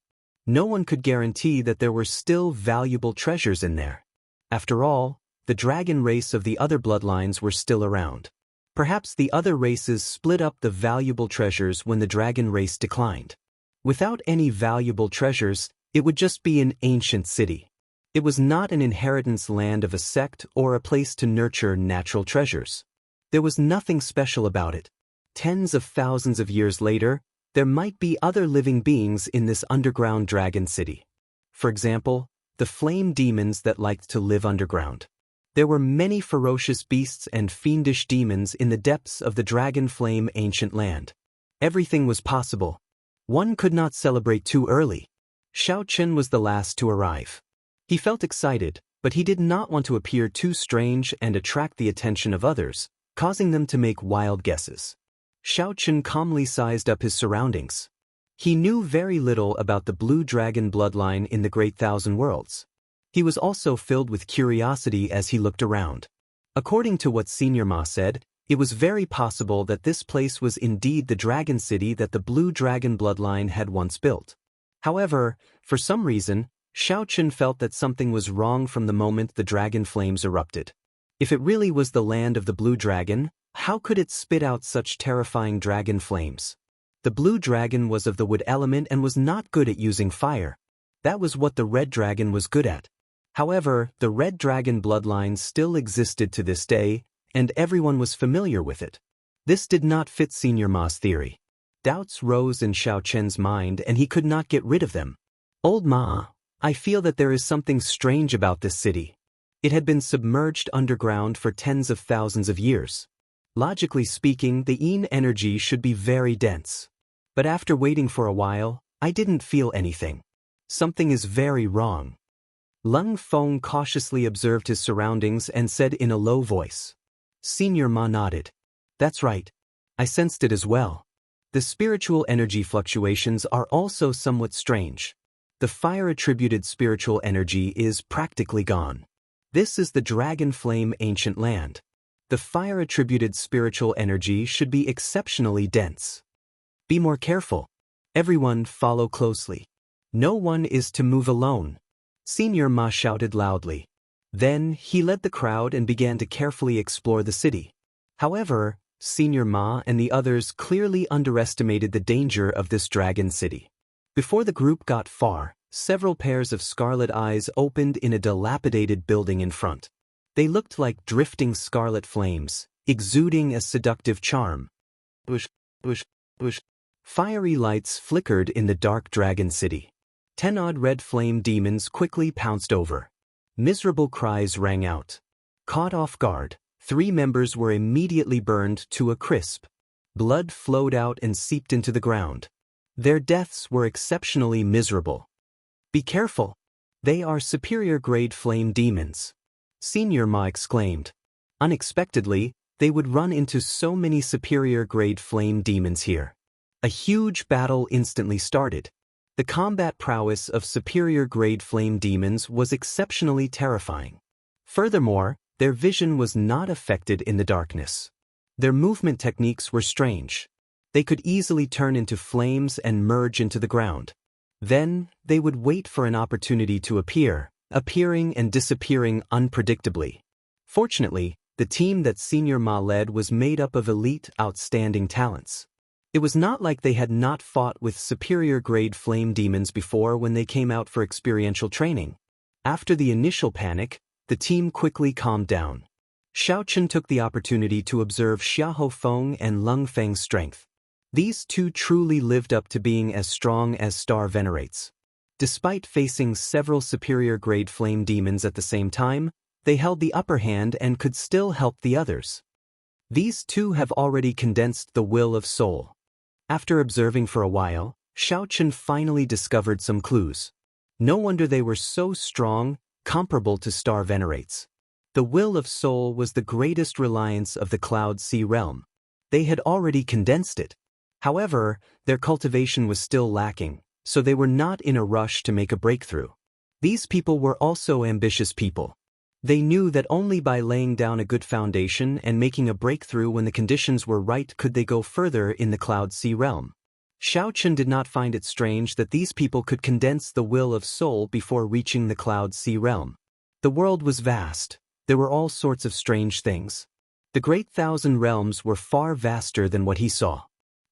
No one could guarantee that there were still valuable treasures in there. After all, the dragon race of the other bloodlines were still around. Perhaps the other races split up the valuable treasures when the dragon race declined. Without any valuable treasures, it would just be an ancient city. It was not an inheritance land of a sect or a place to nurture natural treasures. There was nothing special about it. Tens of thousands of years later, there might be other living beings in this underground dragon city. For example, the flame demons that liked to live underground. There were many ferocious beasts and fiendish demons in the depths of the dragon flame ancient land. Everything was possible. One could not celebrate too early. Xiao Chen was the last to arrive. He felt excited, but he did not want to appear too strange and attract the attention of others, causing them to make wild guesses. Xiao Chen calmly sized up his surroundings. He knew very little about the blue dragon bloodline in the Great Thousand Worlds. He was also filled with curiosity as he looked around. According to what Senior Ma said, it was very possible that this place was indeed the dragon city that the blue dragon bloodline had once built. However, for some reason, Xiao Chen felt that something was wrong from the moment the dragon flames erupted. If it really was the land of the blue dragon, how could it spit out such terrifying dragon flames? The blue dragon was of the wood element and was not good at using fire. That was what the red dragon was good at. However, the red dragon bloodline still existed to this day, and everyone was familiar with it. This did not fit Senior Ma's theory. Doubts rose in Xiao Chen's mind and he could not get rid of them. Old Ma, I feel that there is something strange about this city. It had been submerged underground for tens of thousands of years. Logically speaking, the Yin energy should be very dense. But after waiting for a while, I didn't feel anything. Something is very wrong. Lung Feng cautiously observed his surroundings and said in a low voice. Senior Ma nodded. That's right. I sensed it as well. The spiritual energy fluctuations are also somewhat strange. The fire-attributed spiritual energy is practically gone. This is the Dragon Flame ancient land. The fire-attributed spiritual energy should be exceptionally dense. Be more careful. Everyone follow closely. No one is to move alone. Senior Ma shouted loudly. Then, he led the crowd and began to carefully explore the city. However, Senior Ma and the others clearly underestimated the danger of this dragon city. Before the group got far, several pairs of scarlet eyes opened in a dilapidated building in front. They looked like drifting scarlet flames, exuding a seductive charm. Bush. Fiery lights flickered in the dark dragon city. 10 odd red flame demons quickly pounced over. Miserable cries rang out. Caught off guard, 3 members were immediately burned to a crisp. Blood flowed out and seeped into the ground. Their deaths were exceptionally miserable. "Be careful! They are superior-grade flame demons," Senior Ma exclaimed. Unexpectedly, they would run into so many superior-grade flame demons here. A huge battle instantly started. The combat prowess of superior-grade flame demons was exceptionally terrifying. Furthermore, their vision was not affected in the darkness. Their movement techniques were strange. They could easily turn into flames and merge into the ground. Then, they would wait for an opportunity to appear, appearing and disappearing unpredictably. Fortunately, the team that Senior Ma led was made up of elite, outstanding talents. It was not like they had not fought with superior-grade flame demons before when they came out for experiential training. After the initial panic, the team quickly calmed down. Xiao Chen took the opportunity to observe Xiahou Feng and Lung Feng's strength. These two truly lived up to being as strong as Star Venerates. Despite facing several superior-grade flame demons at the same time, they held the upper hand and could still help the others. These two have already condensed the will of soul. After observing for a while, Xiao Chen finally discovered some clues. No wonder they were so strong, comparable to Star Venerates. The will of soul was the greatest reliance of the Cloud Sea realm. They had already condensed it. However, their cultivation was still lacking, so they were not in a rush to make a breakthrough. These people were also ambitious people. They knew that only by laying down a good foundation and making a breakthrough when the conditions were right could they go further in the Cloud Sea realm. Xiao Chen did not find it strange that these people could condense the will of soul before reaching the Cloud Sea realm. The world was vast. There were all sorts of strange things. The Great Thousand Realms were far vaster than what he saw.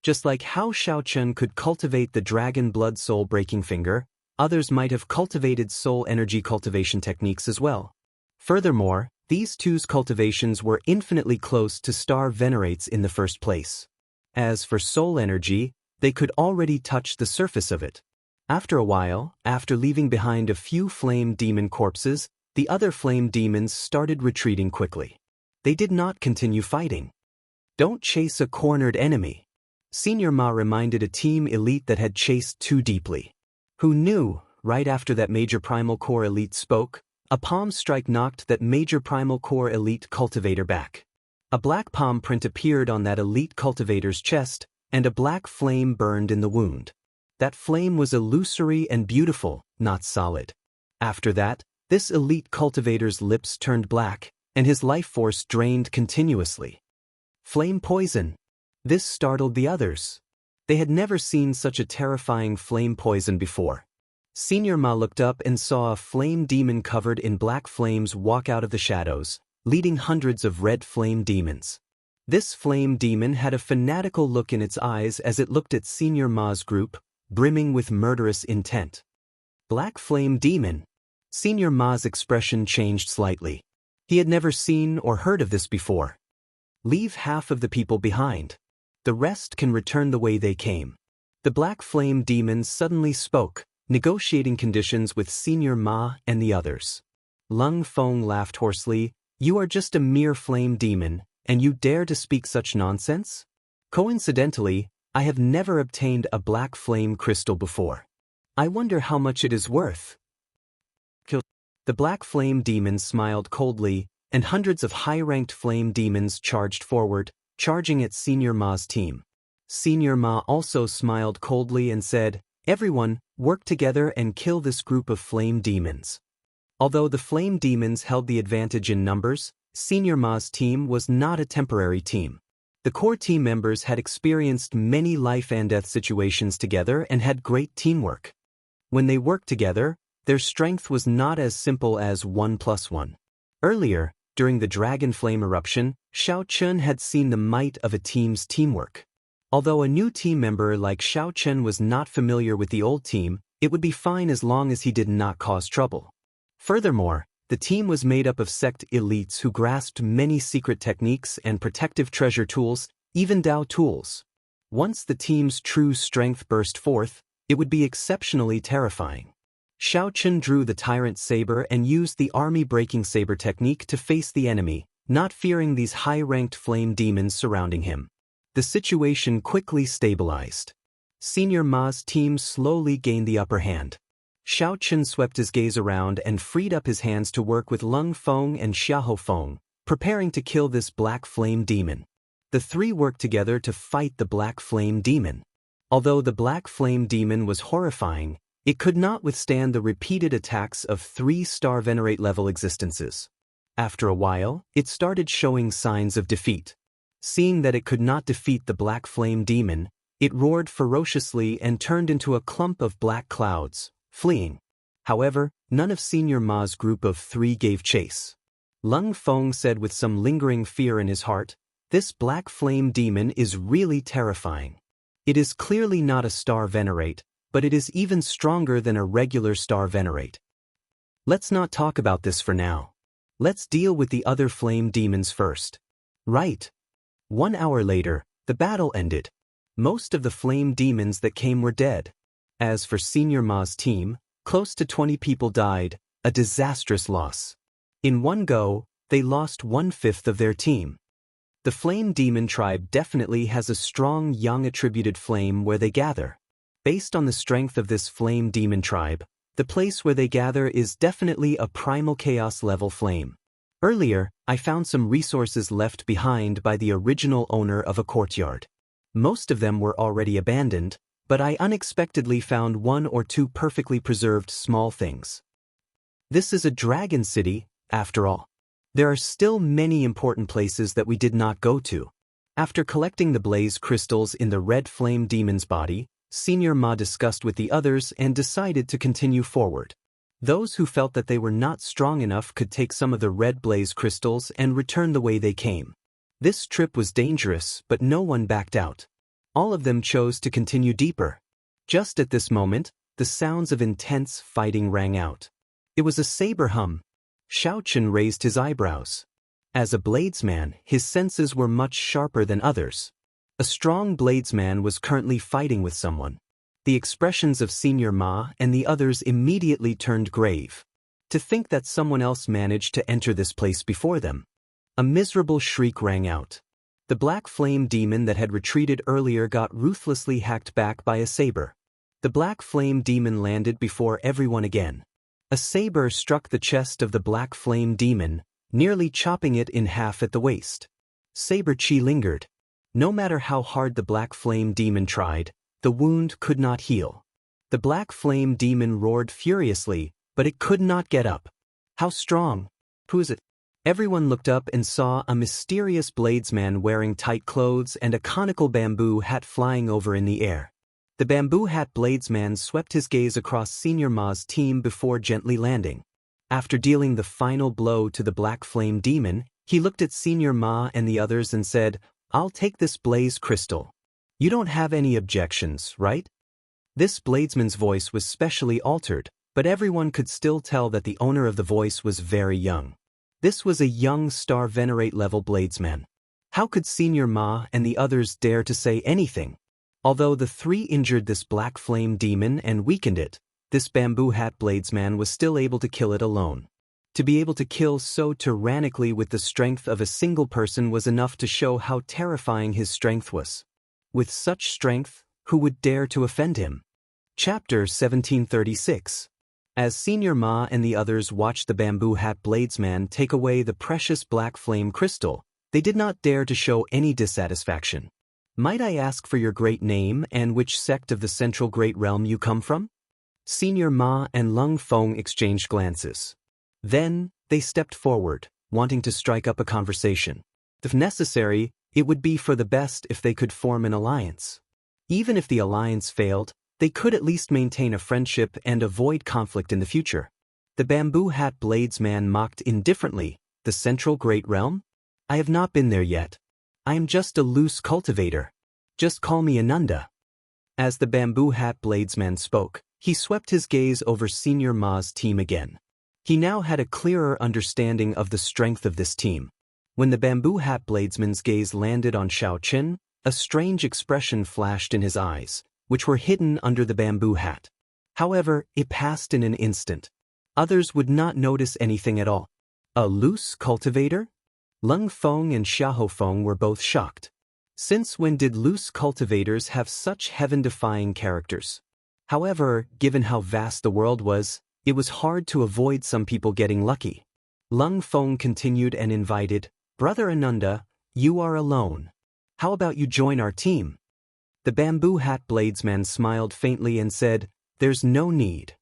Just like how Xiao Chen could cultivate the dragon blood soul breaking finger, others might have cultivated soul energy cultivation techniques as well. Furthermore, these two's cultivations were infinitely close to Star Venerates in the first place. As for soul energy, they could already touch the surface of it. After a while, after leaving behind a few flame demon corpses, the other flame demons started retreating quickly. They did not continue fighting. "Don't chase a cornered enemy," Senior Ma reminded a team elite that had chased too deeply. Who knew, right after that Major Primal Core elite spoke, a palm strike knocked that Major Primal Core elite cultivator back. A black palm print appeared on that elite cultivator's chest, and a black flame burned in the wound. That flame was illusory and beautiful, not solid. After that, this elite cultivator's lips turned black, and his life force drained continuously. Flame poison. This startled the others. They had never seen such a terrifying flame poison before. Senior Ma looked up and saw a flame demon covered in black flames walk out of the shadows, leading hundreds of red flame demons. This flame demon had a fanatical look in its eyes as it looked at Senior Ma's group, brimming with murderous intent. Black flame demon. Senior Ma's expression changed slightly. He had never seen or heard of this before. "Leave half of the people behind. The rest can return the way they came." The black flame demon suddenly spoke, negotiating conditions with Senior Ma and the others. Lung Feng laughed hoarsely. "You are just a mere flame demon, and you dare to speak such nonsense? Coincidentally, I have never obtained a black flame crystal before. I wonder how much it is worth." The black flame demon smiled coldly, and hundreds of high-ranked flame demons charged forward, charging at Senior Ma's team. Senior Ma also smiled coldly and said, "Everyone, work together and kill this group of flame demons." Although the flame demons held the advantage in numbers, Senior Ma's team was not a temporary team. The core team members had experienced many life and death situations together and had great teamwork. When they worked together, their strength was not as simple as 1+1. Earlier, during the dragon flame eruption, Xiao Chen had seen the might of a team's teamwork. Although a new team member like Xiao Chen was not familiar with the old team, it would be fine as long as he did not cause trouble. Furthermore, the team was made up of sect elites who grasped many secret techniques and protective treasure tools, even Dao tools. Once the team's true strength burst forth, it would be exceptionally terrifying. Xiao Chun drew the tyrant saber and used the army-breaking saber technique to face the enemy, not fearing these high-ranked flame demons surrounding him. The situation quickly stabilized. Senior Ma's team slowly gained the upper hand. Xiao Chun swept his gaze around and freed up his hands to work with Lung Feng and Xiahou Feng, preparing to kill this black flame demon. The three worked together to fight the black flame demon. Although the black flame demon was horrifying, it could not withstand the repeated attacks of 3-star Venerate level existences. After a while, it started showing signs of defeat. Seeing that it could not defeat the black flame demon, it roared ferociously and turned into a clump of black clouds, fleeing. However, none of Senior Ma's group of 3 gave chase. Lung Feng said with some lingering fear in his heart, "This black flame demon is really terrifying. It is clearly not a star Venerate, but it is even stronger than a regular star Venerate. Let's not talk about this for now. Let's deal with the other flame demons first." Right. 1 hour later, the battle ended. Most of the flame demons that came were dead. As for Senior Ma's team, close to 20 people died, a disastrous loss. In one go, they lost 1/5 of their team. The flame demon tribe definitely has a strong yang attributed flame where they gather. Based on the strength of this flame demon tribe, the place where they gather is definitely a primal chaos level flame. Earlier, I found some resources left behind by the original owner of a courtyard. Most of them were already abandoned, but I unexpectedly found 1 or 2 perfectly preserved small things. This is a dragon city, after all. There are still many important places that we did not go to. After collecting the blaze crystals in the red flame demon's body, Senior Ma discussed with the others and decided to continue forward. Those who felt that they were not strong enough could take some of the red blaze crystals and return the way they came. This trip was dangerous, but no one backed out. All of them chose to continue deeper. Just at this moment, the sounds of intense fighting rang out. It was a saber hum. Xiao Chun raised his eyebrows. As a bladesman, his senses were much sharper than others. A strong bladesman was currently fighting with someone. The expressions of Senior Ma and the others immediately turned grave. To think that someone else managed to enter this place before them. A miserable shriek rang out. The black flame demon that had retreated earlier got ruthlessly hacked back by a saber. The black flame demon landed before everyone again. A saber struck the chest of the black flame demon, nearly chopping it in half at the waist. Saber chi lingered. No matter how hard the black flame demon tried, the wound could not heal. The black flame demon roared furiously, but it could not get up. How strong? Who is it? Everyone looked up and saw a mysterious bladesman wearing tight clothes and a conical bamboo hat flying over in the air. The bamboo hat bladesman swept his gaze across Senior Ma's team before gently landing. After dealing the final blow to the black flame demon, he looked at Senior Ma and the others and said, "I'll take this blaze crystal. You don't have any objections, right?" This bladesman's voice was specially altered, but everyone could still tell that the owner of the voice was very young. This was a young star Venerate level bladesman. How could Senior Ma and the others dare to say anything? Although the 3 injured this black flame demon and weakened it, this bamboo hat bladesman was still able to kill it alone. To be able to kill so tyrannically with the strength of a single person was enough to show how terrifying his strength was. With such strength, who would dare to offend him? Chapter 1736. As Senior Ma and the others watched the bamboo hat bladesman take away the precious black flame crystal, they did not dare to show any dissatisfaction. "Might I ask for your great name and which sect of the Central Great Realm you come from?" Senior Ma and Lung Feng exchanged glances. Then, they stepped forward, wanting to strike up a conversation. If necessary, it would be for the best if they could form an alliance. Even if the alliance failed, they could at least maintain a friendship and avoid conflict in the future. The bamboo hat bladesman mocked indifferently, "The Central Great Realm? I have not been there yet. I am just a loose cultivator. Just call me Ananda." As the bamboo hat bladesman spoke, he swept his gaze over Senior Ma's team again. He now had a clearer understanding of the strength of this team. When the bamboo hat bladesman's gaze landed on Xiao Chun, A strange expression flashed in his eyes, which were hidden under the bamboo hat. However, it passed in an instant. Others would not notice anything at all. A loose cultivator? Lung Feng and Xiahou Feng were both shocked. Since when did loose cultivators have such heaven-defying characters? However, given how vast the world was, it was hard to avoid some people getting lucky. Lung Feng continued and invited, "Brother Ananda, you are alone. How about you join our team?" The bamboo hat bladesman smiled faintly and said, "There's no need."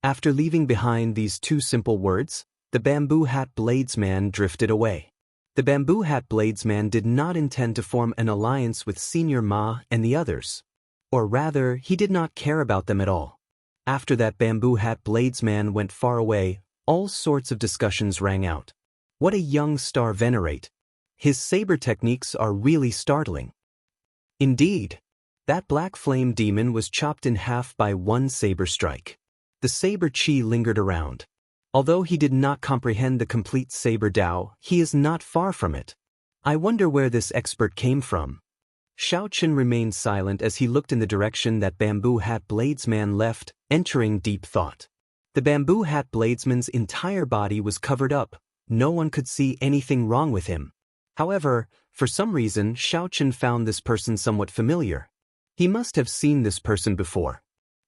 After leaving behind these two simple words, the bamboo hat bladesman drifted away. The bamboo hat bladesman did not intend to form an alliance with Senior Ma and the others. Or rather, he did not care about them at all. After that bamboo hat bladesman went far away, all sorts of discussions rang out. What a young star venerate! His saber techniques are really startling. Indeed, that black flame demon was chopped in half by one saber strike. The saber chi lingered around. Although he did not comprehend the complete saber Dao, he is not far from it. I wonder where this expert came from. Xiao Chen remained silent as he looked in the direction that bamboo hat bladesman left, entering deep thought. The bamboo hat bladesman's entire body was covered up. No one could see anything wrong with him. However, for some reason, Xiao Chen found this person somewhat familiar. He must have seen this person before.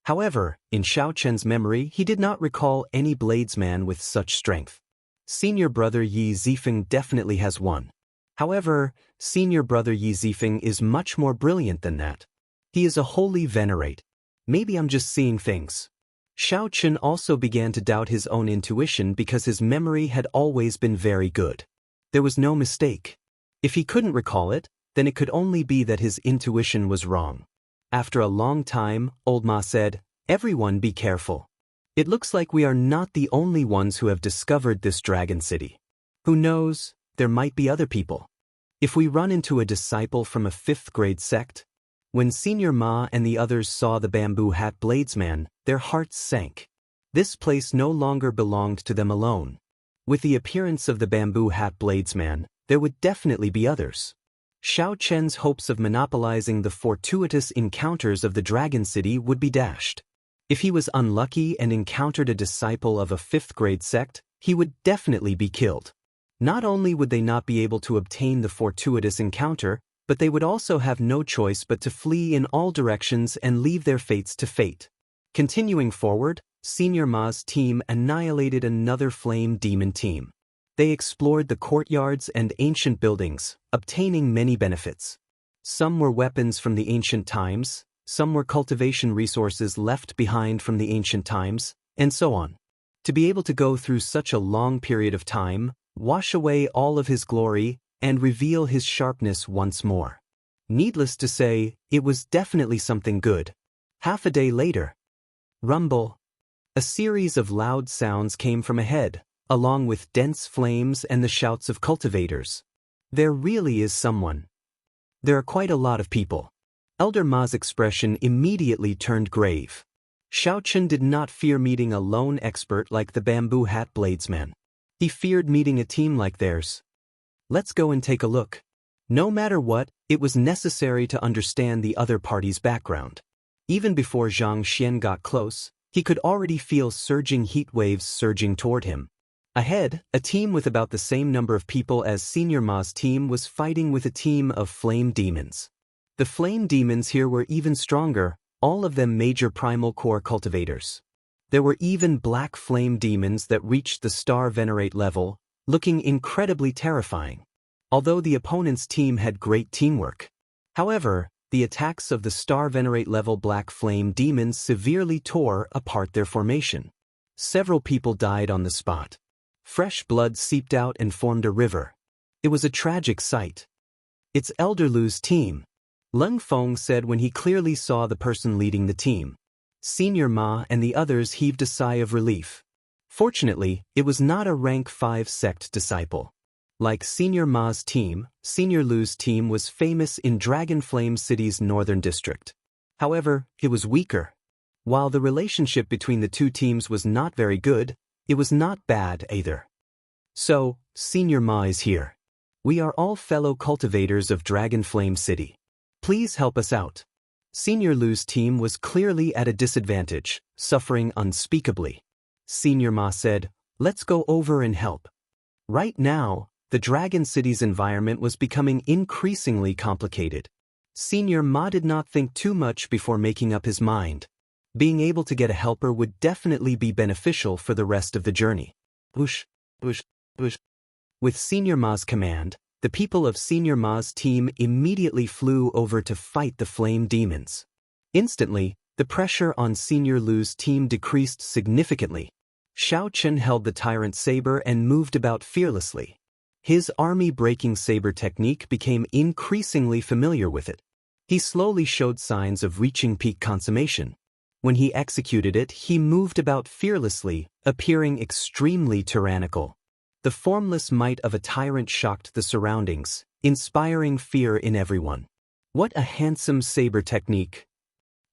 However, in Xiao Chen's memory, he did not recall any bladesman with such strength. Senior brother Yi Zifeng definitely has one. However, senior brother Yi Zifeng is much more brilliant than that. He is a holy venerate. Maybe I'm just seeing things. Xiao Chen also began to doubt his own intuition because his memory had always been very good. There was no mistake. If he couldn't recall it, then it could only be that his intuition was wrong. After a long time, Old Ma said, "Everyone be careful. It looks like we are not the only ones who have discovered this dragon city. Who knows, there might be other people. If we run into a disciple from a 5th grade sect." When Senior Ma and the others saw the bamboo hat bladesman, their hearts sank. This place no longer belonged to them alone. With the appearance of the bamboo hat bladesman, there would definitely be others. Xiao Chen's hopes of monopolizing the fortuitous encounters of the Dragon City would be dashed. If he was unlucky and encountered a disciple of a 5th grade sect, he would definitely be killed. Not only would they not be able to obtain the fortuitous encounter, but they would also have no choice but to flee in all directions and leave their fates to fate. Continuing forward, Senior Ma's team annihilated another flame demon team. They explored the courtyards and ancient buildings, obtaining many benefits. Some were weapons from the ancient times, some were cultivation resources left behind from the ancient times, and so on. To be able to go through such a long period of time, wash away all of his glory, and reveal his sharpness once more. Needless to say, it was definitely something good. Half a day later. Rumble. A series of loud sounds came from ahead, along with dense flames and the shouts of cultivators. There really is someone. There are quite a lot of people. Elder Ma's expression immediately turned grave. Xiao Chen did not fear meeting a lone expert like the bamboo hat bladesman. He feared meeting a team like theirs. Let's go and take a look. No matter what, it was necessary to understand the other party's background. Even before Zhang Xian got close, he could already feel surging heat waves surging toward him. Ahead, a team with about the same number of people as Senior Ma's team was fighting with a team of flame demons. The flame demons here were even stronger, all of them major primal core cultivators. There were even black flame demons that reached the star venerate level, looking incredibly terrifying. Although the opponent's team had great teamwork. However, the attacks of the star venerate level black flame demons severely tore apart their formation. Several people died on the spot. Fresh blood seeped out and formed a river. It was a tragic sight. "It's Elder Lu's team," Lung Feng said when he clearly saw the person leading the team. Senior Ma and the others heaved a sigh of relief. Fortunately, it was not a rank 5 sect disciple. Like Senior Ma's team, Senior Lu's team was famous in Dragon Flame City's northern district. However, it was weaker. While the relationship between the two teams was not very good, it was not bad either. "So, Senior Ma is here. We are all fellow cultivators of Dragon Flame City. Please help us out. Senior Lu's team was clearly at a disadvantage, suffering unspeakably. Senior Ma said, "Let's go over and help." Right now, the Dragon City's environment was becoming increasingly complicated. Senior Ma did not think too much before making up his mind. Being able to get a helper would definitely be beneficial for the rest of the journey. Whoosh, whoosh, whoosh. With Senior Ma's command, the people of Senior Ma's team immediately flew over to fight the flame demons. Instantly, the pressure on Senior Lu's team decreased significantly. Xiao Chen held the tyrant saber and moved about fearlessly. His army-breaking saber technique became increasingly familiar with it. He slowly showed signs of reaching peak consummation. When he executed it, he moved about fearlessly, appearing extremely tyrannical. The formless might of a tyrant shocked the surroundings, inspiring fear in everyone. What a handsome saber technique!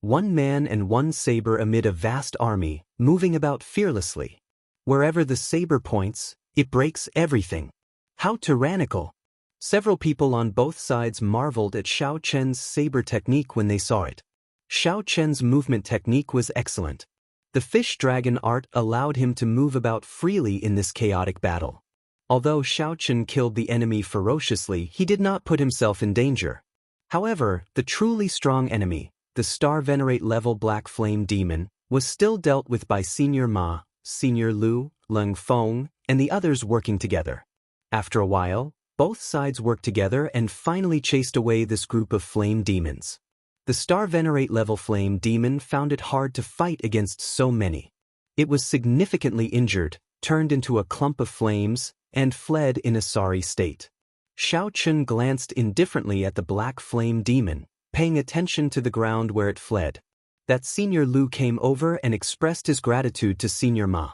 One man and one saber amid a vast army, moving about fearlessly. Wherever the saber points, it breaks everything. How tyrannical! Several people on both sides marveled at Xiao Chen's saber technique when they saw it. Xiao Chen's movement technique was excellent. The fish dragon art allowed him to move about freely in this chaotic battle. Although Xiao Chen killed the enemy ferociously, he did not put himself in danger. However, the truly strong enemy, the Star Venerate level Black Flame Demon, was still dealt with by Senior Ma, Senior Lu, Leng Feng, and the others working together. After a while, both sides worked together and finally chased away this group of flame demons. The Star Venerate level Flame Demon found it hard to fight against so many. It was significantly injured, turned into a clump of flames, and fled in a sorry state. Xiao Chen glanced indifferently at the Black Flame Demon, paying attention to the ground where it fled. That Senior Lu came over and expressed his gratitude to Senior Ma.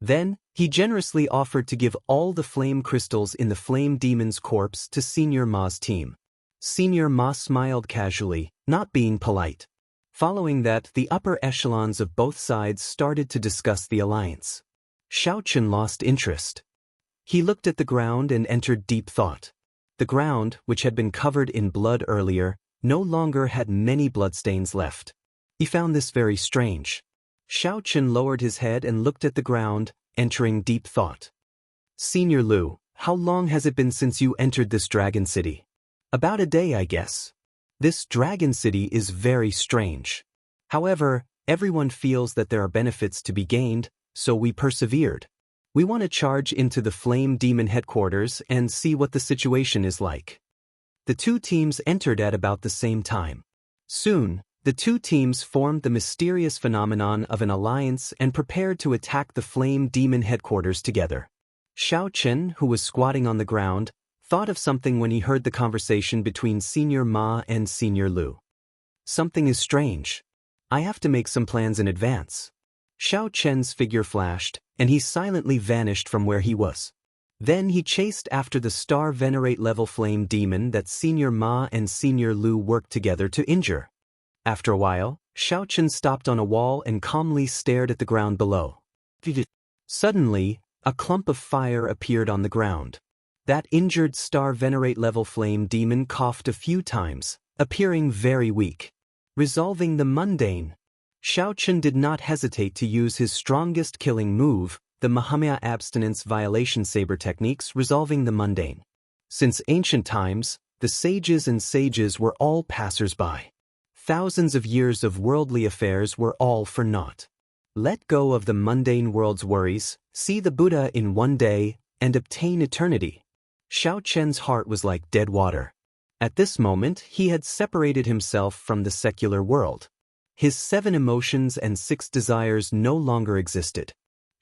Then, he generously offered to give all the flame crystals in the Flame Demon's corpse to Senior Ma's team. Senior Ma smiled casually, not being polite. Following that, the upper echelons of both sides started to discuss the alliance. Xiao Chen lost interest. He looked at the ground and entered deep thought. The ground, which had been covered in blood earlier, no longer had many bloodstains left. He found this very strange. Xiao Chen lowered his head and looked at the ground, entering deep thought. "Senior Lu, how long has it been since you entered this Dragon City?" "About a day, I guess." "This Dragon City is very strange. However, everyone feels that there are benefits to be gained, so we persevered. We want to charge into the Flame Demon headquarters and see what the situation is like." The two teams entered at about the same time. Soon, the two teams formed the mysterious phenomenon of an alliance and prepared to attack the Flame Demon headquarters together. Xiao Chen, who was squatting on the ground, thought of something when he heard the conversation between Senior Ma and Senior Lu. "Something is strange. I have to make some plans in advance." Xiao Chen's figure flashed, and he silently vanished from where he was. Then he chased after the Star Venerate level Flame Demon that Senior Ma and Senior Lu worked together to injure. After a while, Xiao Chen stopped on a wall and calmly stared at the ground below. Suddenly, a clump of fire appeared on the ground. That injured Star Venerate level Flame Demon coughed a few times, appearing very weak. Resolving the mundane. Xiao Chen did not hesitate to use his strongest killing move, the Mahamaya Abstinence Violation Saber techniques, resolving the mundane. Since ancient times, the sages and sages were all passers-by. Thousands of years of worldly affairs were all for naught. Let go of the mundane world's worries, see the Buddha in one day, and obtain eternity. Xiao Chen's heart was like dead water. At this moment, he had separated himself from the secular world. His 7 emotions and 6 desires no longer existed.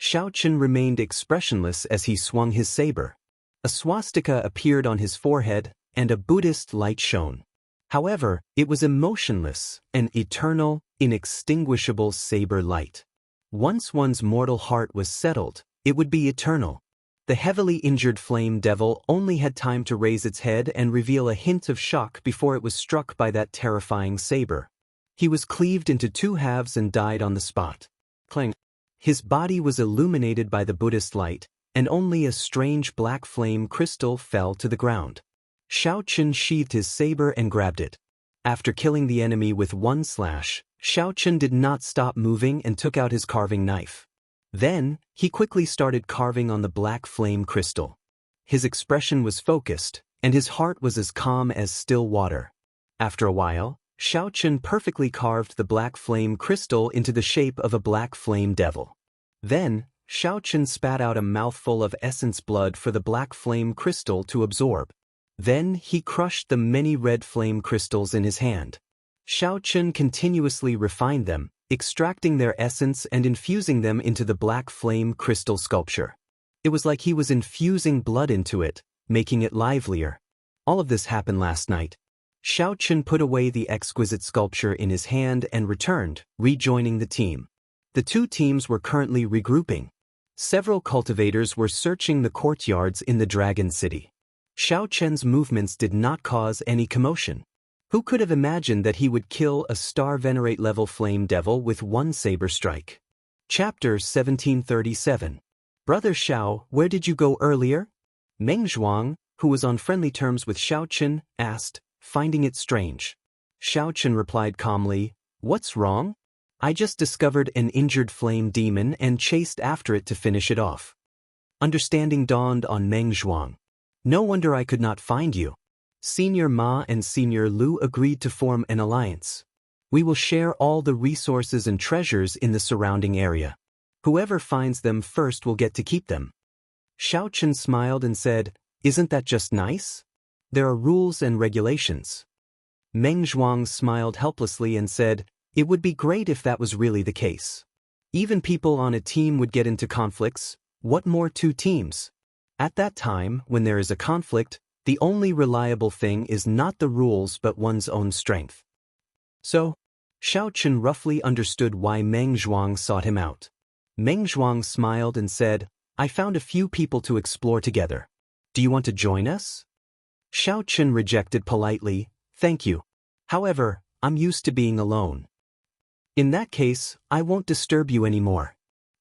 Xiao Chen remained expressionless as he swung his saber. A swastika appeared on his forehead, and a Buddhist light shone. However, it was emotionless, an eternal, inextinguishable saber light. Once one's mortal heart was settled, it would be eternal. The heavily injured flame devil only had time to raise its head and reveal a hint of shock before it was struck by that terrifying saber. He was cleaved into 2 halves and died on the spot. Clang. His body was illuminated by the Buddhist light, and only a strange black flame crystal fell to the ground. Xiao Chen sheathed his saber and grabbed it. After killing the enemy with one slash, Xiaochen did not stop moving and took out his carving knife. Then, he quickly started carving on the black flame crystal. His expression was focused, and his heart was as calm as still water. After a while, Xiaochen perfectly carved the black flame crystal into the shape of a black flame devil. Then, Xiaochen spat out a mouthful of essence blood for the black flame crystal to absorb. Then he crushed the many red flame crystals in his hand. Xiaochen continuously refined them, extracting their essence and infusing them into the black flame crystal sculpture. It was like he was infusing blood into it, making it livelier. All of this happened last night. Xiaochen put away the exquisite sculpture in his hand and returned, rejoining the team. The two teams were currently regrouping. Several cultivators were searching the courtyards in the Dragon City. Xiaochen's movements did not cause any commotion. Who could have imagined that he would kill a star venerate level flame devil with one saber strike? Chapter 1737. Brother Xiao, where did you go earlier? Meng Zhuang, who was on friendly terms with Xiaochen, asked, finding it strange. Xiaochen replied calmly, "What's wrong? I just discovered an injured flame demon and chased after it to finish it off." Understanding dawned on Meng Zhuang. No wonder I could not find you. Senior Ma and Senior Lu agreed to form an alliance. We will share all the resources and treasures in the surrounding area. Whoever finds them first will get to keep them. Xiaochen smiled and said, "Isn't that just nice? There are rules and regulations." Meng Zhuang smiled helplessly and said, "It would be great if that was really the case. Even people on a team would get into conflicts. What more two teams? At that time, when there is a conflict, the only reliable thing is not the rules but one's own strength." So, Xiaochen roughly understood why Meng Zhuang sought him out. Meng Zhuang smiled and said, "I found a few people to explore together. Do you want to join us?" Xiaochen rejected politely, "Thank you. However, I'm used to being alone." "In that case, I won't disturb you anymore."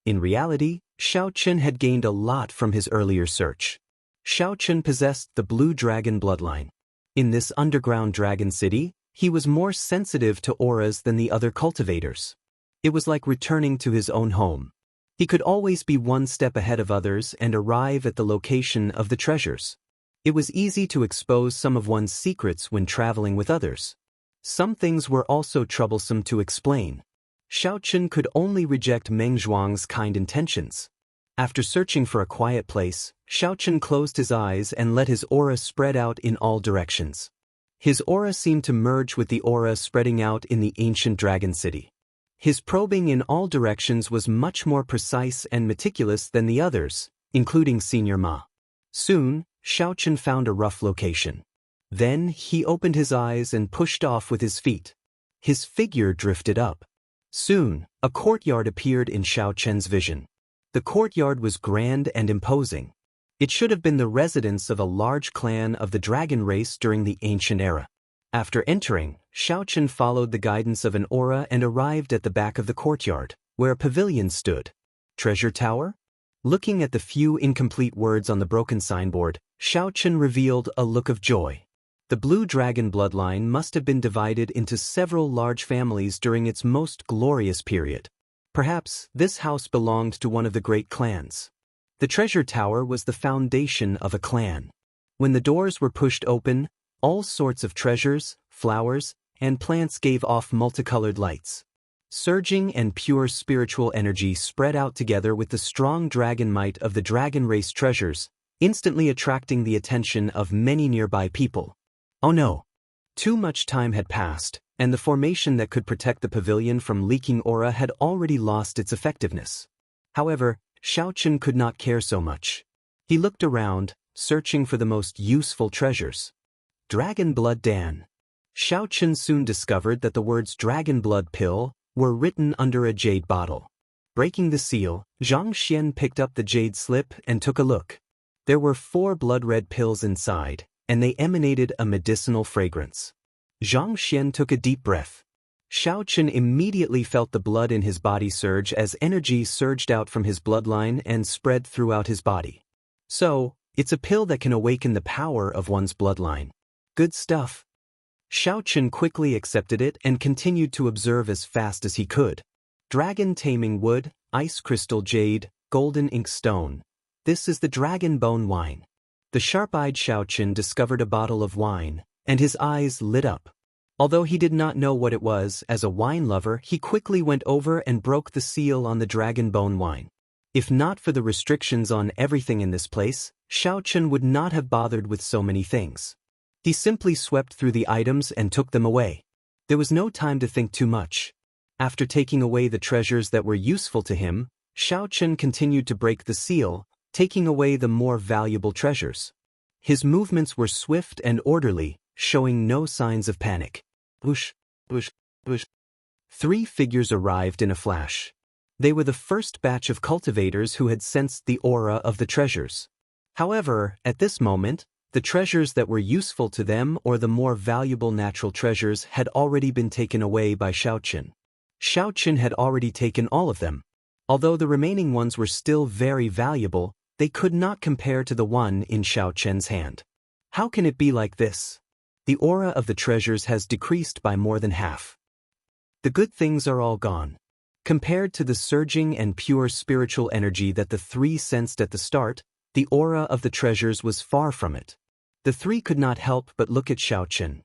In reality, Xiaochen had gained a lot from his earlier search. Xiaochen possessed the blue dragon bloodline. In this underground dragon city, he was more sensitive to auras than the other cultivators. It was like returning to his own home. He could always be one step ahead of others and arrive at the location of the treasures. It was easy to expose some of one's secrets when traveling with others. Some things were also troublesome to explain. Xiaochen could only reject Meng Zhuang's kind intentions. After searching for a quiet place, Xiaochen closed his eyes and let his aura spread out in all directions. His aura seemed to merge with the aura spreading out in the ancient dragon city. His probing in all directions was much more precise and meticulous than the others, including Senior Ma. Soon, Xiaochen found a rough location. Then he opened his eyes and pushed off with his feet. His figure drifted up. Soon, a courtyard appeared in Xiaochen's vision. The courtyard was grand and imposing. It should have been the residence of a large clan of the dragon race during the ancient era. After entering, Xiaochen followed the guidance of an aura and arrived at the back of the courtyard, where a pavilion stood. Treasure Tower? Looking at the few incomplete words on the broken signboard, Xiaochen revealed a look of joy. The blue dragon bloodline must have been divided into several large families during its most glorious period. Perhaps this house belonged to one of the great clans. The treasure tower was the foundation of a clan. When the doors were pushed open, all sorts of treasures, flowers, and plants gave off multicolored lights. Surging and pure spiritual energy spread out together with the strong dragon might of the dragon race treasures, instantly attracting the attention of many nearby people. Oh no! Too much time had passed, and the formation that could protect the pavilion from leaking aura had already lost its effectiveness. However, Xiaochen could not care so much. He looked around, searching for the most useful treasures. Dragon Blood Dan. Xiaochen soon discovered that the words Dragon Blood Pill were written under a jade bottle. Breaking the seal, Zhang Xian picked up the jade slip and took a look. There were 4 blood-red pills inside, and they emanated a medicinal fragrance. Zhang Xian took a deep breath. Xiaochen immediately felt the blood in his body surge as energy surged out from his bloodline and spread throughout his body. So, it's a pill that can awaken the power of one's bloodline. Good stuff. Xiao Chen quickly accepted it and continued to observe as fast as he could. Dragon taming wood, ice crystal jade, golden ink stone. This is the dragon bone wine. The sharp-eyed Xiao Chen discovered a bottle of wine, and his eyes lit up. Although he did not know what it was, as a wine lover, he quickly went over and broke the seal on the dragon bone wine. If not for the restrictions on everything in this place, Xiao Chen would not have bothered with so many things. He simply swept through the items and took them away. There was no time to think too much. After taking away the treasures that were useful to him, Xiao Chen continued to break the seal, taking away the more valuable treasures. His movements were swift and orderly, showing no signs of panic. Whoosh, whoosh, whoosh. 3 figures arrived in a flash. They were the first batch of cultivators who had sensed the aura of the treasures. However, at this moment, the treasures that were useful to them or the more valuable natural treasures had already been taken away by Xiao Chen. Xiao Chen had already taken all of them. Although the remaining ones were still very valuable, they could not compare to the one in Xiao Chen's hand. How can it be like this? The aura of the treasures has decreased by more than half. The good things are all gone. Compared to the surging and pure spiritual energy that the 3 sensed at the start, the aura of the treasures was far from it. The 3 could not help but look at Xiao Chen.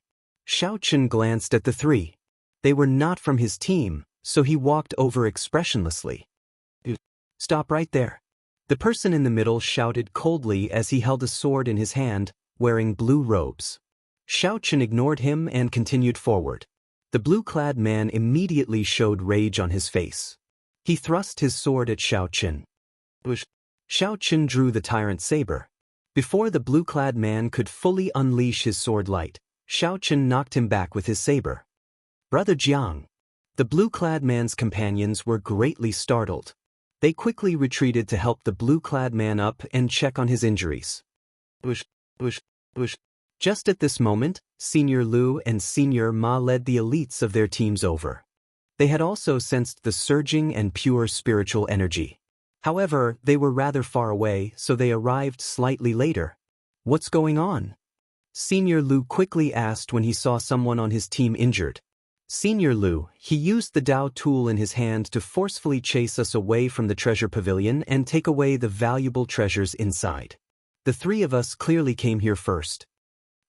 Xiao Chen glanced at the 3. They were not from his team, so he walked over expressionlessly. Stop right there. The person in the middle shouted coldly as he held a sword in his hand, wearing blue robes. Xiao Chen ignored him and continued forward. The blue-clad man immediately showed rage on his face. He thrust his sword at Xiao Chen. Xiao Chen drew the tyrant saber. Before the blue-clad man could fully unleash his sword light, Xiao Chen knocked him back with his saber. Brother Jiang. The blue-clad man's companions were greatly startled. They quickly retreated to help the blue-clad man up and check on his injuries. Just at this moment, Senior Lu and Senior Ma led the elites of their teams over. They had also sensed the surging and pure spiritual energy. However, they were rather far away, so they arrived slightly later. What's going on? Senior Lu quickly asked when he saw someone on his team injured. Senior Lu, he used the Dao tool in his hand to forcefully chase us away from the treasure pavilion and take away the valuable treasures inside. The 3 of us clearly came here first.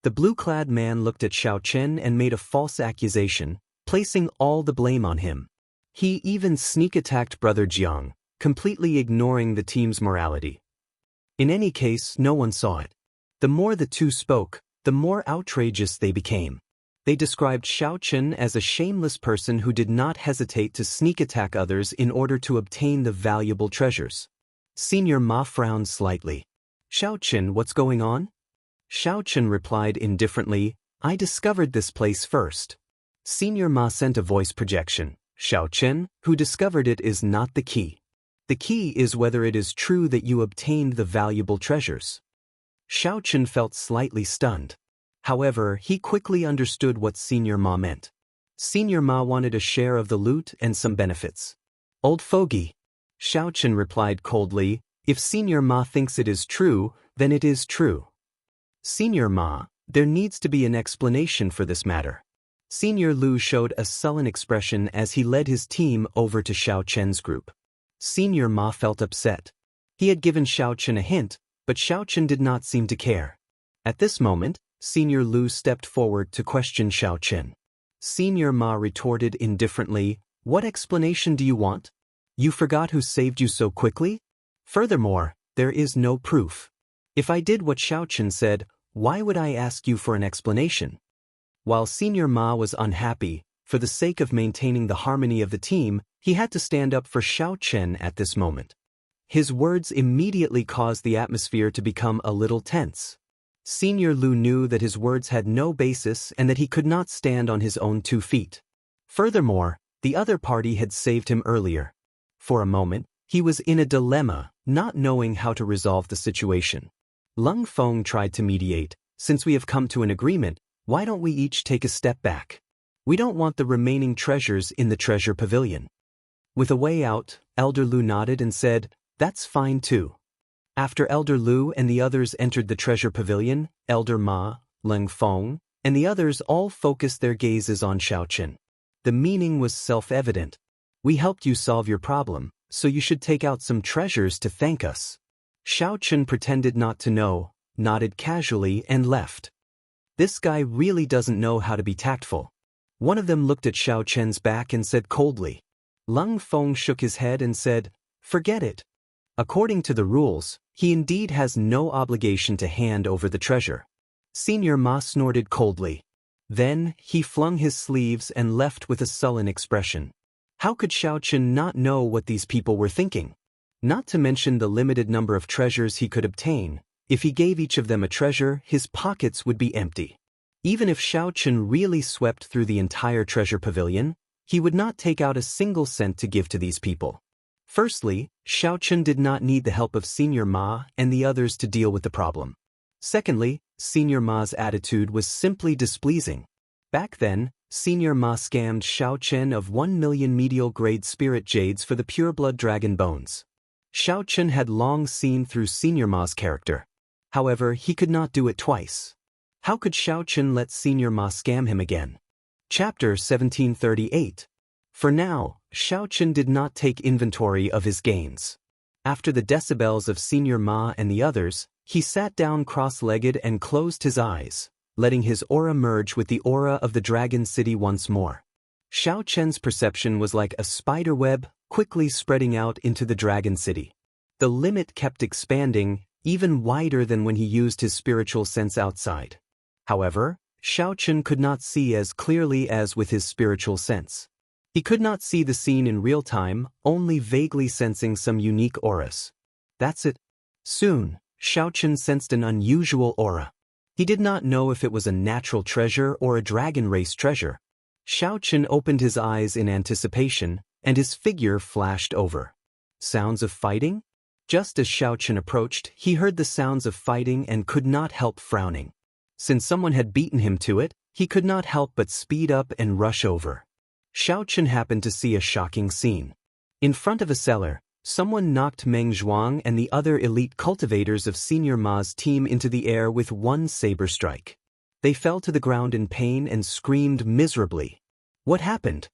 The blue-clad man looked at Xiao Chen and made a false accusation, placing all the blame on him. He even sneak-attacked Brother Jiang, completely ignoring the team's morality. In any case, no one saw it. The more the 2 spoke, the more outrageous they became. They described Xiao Chen as a shameless person who did not hesitate to sneak-attack others in order to obtain the valuable treasures. Senior Ma frowned slightly. Xiao Chen, what's going on? Xiao Chen replied indifferently, I discovered this place first. Senior Ma sent a voice projection. Xiao Chen, who discovered it is not the key. The key is whether it is true that you obtained the valuable treasures. Xiao Chen felt slightly stunned. However, he quickly understood what Senior Ma meant. Senior Ma wanted a share of the loot and some benefits. Old fogey. Xiao Chen replied coldly, if Senior Ma thinks it is true, then it is true. Senior Ma, there needs to be an explanation for this matter. Senior Lu showed a sullen expression as he led his team over to Xiao Chen's group. Senior Ma felt upset. He had given Xiao Chen a hint, but Xiao Chen did not seem to care. At this moment, Senior Lu stepped forward to question Xiao Chen. Senior Ma retorted indifferently, what explanation do you want? You forgot who saved you so quickly? Furthermore, there is no proof. If I did what Xiao Chen said, why would I ask you for an explanation? While Senior Ma was unhappy, for the sake of maintaining the harmony of the team, he had to stand up for Xiao Chen at this moment. His words immediately caused the atmosphere to become a little tense. Senior Lu knew that his words had no basis and that he could not stand on his own 2 feet. Furthermore, the other party had saved him earlier. For a moment, he was in a dilemma, not knowing how to resolve the situation. Lung Feng tried to mediate, since we have come to an agreement, why don't we each take a step back? We don't want the remaining treasures in the treasure pavilion. With a way out, Elder Lu nodded and said, that's fine too. After Elder Lu and the others entered the treasure pavilion, Elder Ma, Lung Feng, and the others all focused their gazes on Xiaochen. The meaning was self-evident. We helped you solve your problem, so you should take out some treasures to thank us. Xiaochen pretended not to know, nodded casually and left. This guy really doesn't know how to be tactful. One of them looked at Xiaochen's back and said coldly. Lung Feng shook his head and said, "Forget it. According to the rules, he indeed has no obligation to hand over the treasure." Senior Ma snorted coldly. Then, he flung his sleeves and left with a sullen expression. How could Xiaochen not know what these people were thinking? Not to mention the limited number of treasures he could obtain. If he gave each of them a treasure, his pockets would be empty. Even if Xiaochen really swept through the entire treasure pavilion, he would not take out a single cent to give to these people. Firstly, Xiaochen did not need the help of Senior Ma and the others to deal with the problem. Secondly, Senior Ma's attitude was simply displeasing. Back then, Senior Ma scammed Xiaochen of 1 million medial-grade spirit jades for the pure-blood dragon bones. Xiaochen had long seen through Senior Ma's character. However, he could not do it twice. How could Xiaochen let Senior Ma scam him again? Chapter 1738. For now, Xiaochen did not take inventory of his gains. After the decibels of Senior Ma and the others, he sat down cross-legged and closed his eyes, letting his aura merge with the aura of the Dragon City once more. Xiaochen's perception was like a spider web, quickly spreading out into the Dragon City. The limit kept expanding, even wider than when he used his spiritual sense outside. However, Xiaochen could not see as clearly as with his spiritual sense. He could not see the scene in real time, only vaguely sensing some unique auras. That's it. Soon, Xiaochen sensed an unusual aura. He did not know if it was a natural treasure or a dragon race treasure. Xiaochen opened his eyes in anticipation, and his figure flashed over. Sounds of fighting? Just as Xiaochen approached, he heard the sounds of fighting and could not help frowning. Since someone had beaten him to it, he could not help but speed up and rush over. Xiaochen happened to see a shocking scene. In front of a cellar, someone knocked Meng Zhuang and the other elite cultivators of Senior Ma's team into the air with one saber strike. They fell to the ground in pain and screamed miserably. What happened?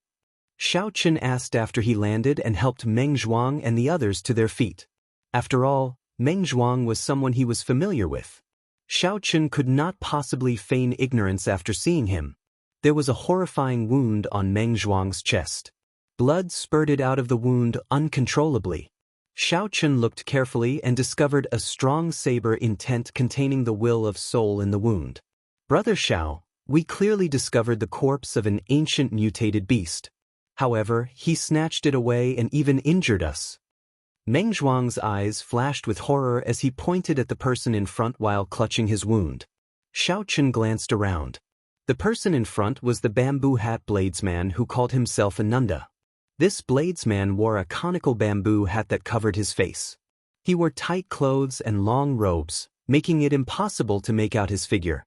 Xiaochen asked after he landed and helped Meng Zhuang and the others to their feet. After all, Meng Zhuang was someone he was familiar with. Xiaochen could not possibly feign ignorance after seeing him. There was a horrifying wound on Meng Zhuang's chest. Blood spurted out of the wound uncontrollably. Xiaochen looked carefully and discovered a strong saber intent containing the will of soul in the wound. Brother Xiao, we clearly discovered the corpse of an ancient mutated beast. However, he snatched it away and even injured us. Meng Zhuang's eyes flashed with horror as he pointed at the person in front while clutching his wound. Xiaochen glanced around. The person in front was the bamboo hat bladesman who called himself Ananda. This bladesman wore a conical bamboo hat that covered his face. He wore tight clothes and long robes, making it impossible to make out his figure.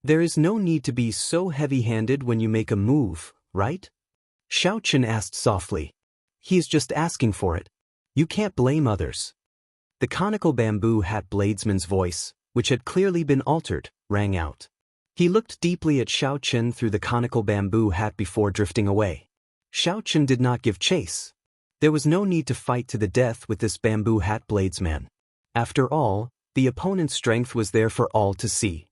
There is no need to be so heavy-handed when you make a move, right? Xiaochen asked softly. He is just asking for it. You can't blame others. The conical bamboo hat bladesman's voice, which had clearly been altered, rang out. He looked deeply at Xiaochen through the conical bamboo hat before drifting away. Xiaochen did not give chase. There was no need to fight to the death with this bamboo hat bladesman. After all, the opponent's strength was there for all to see.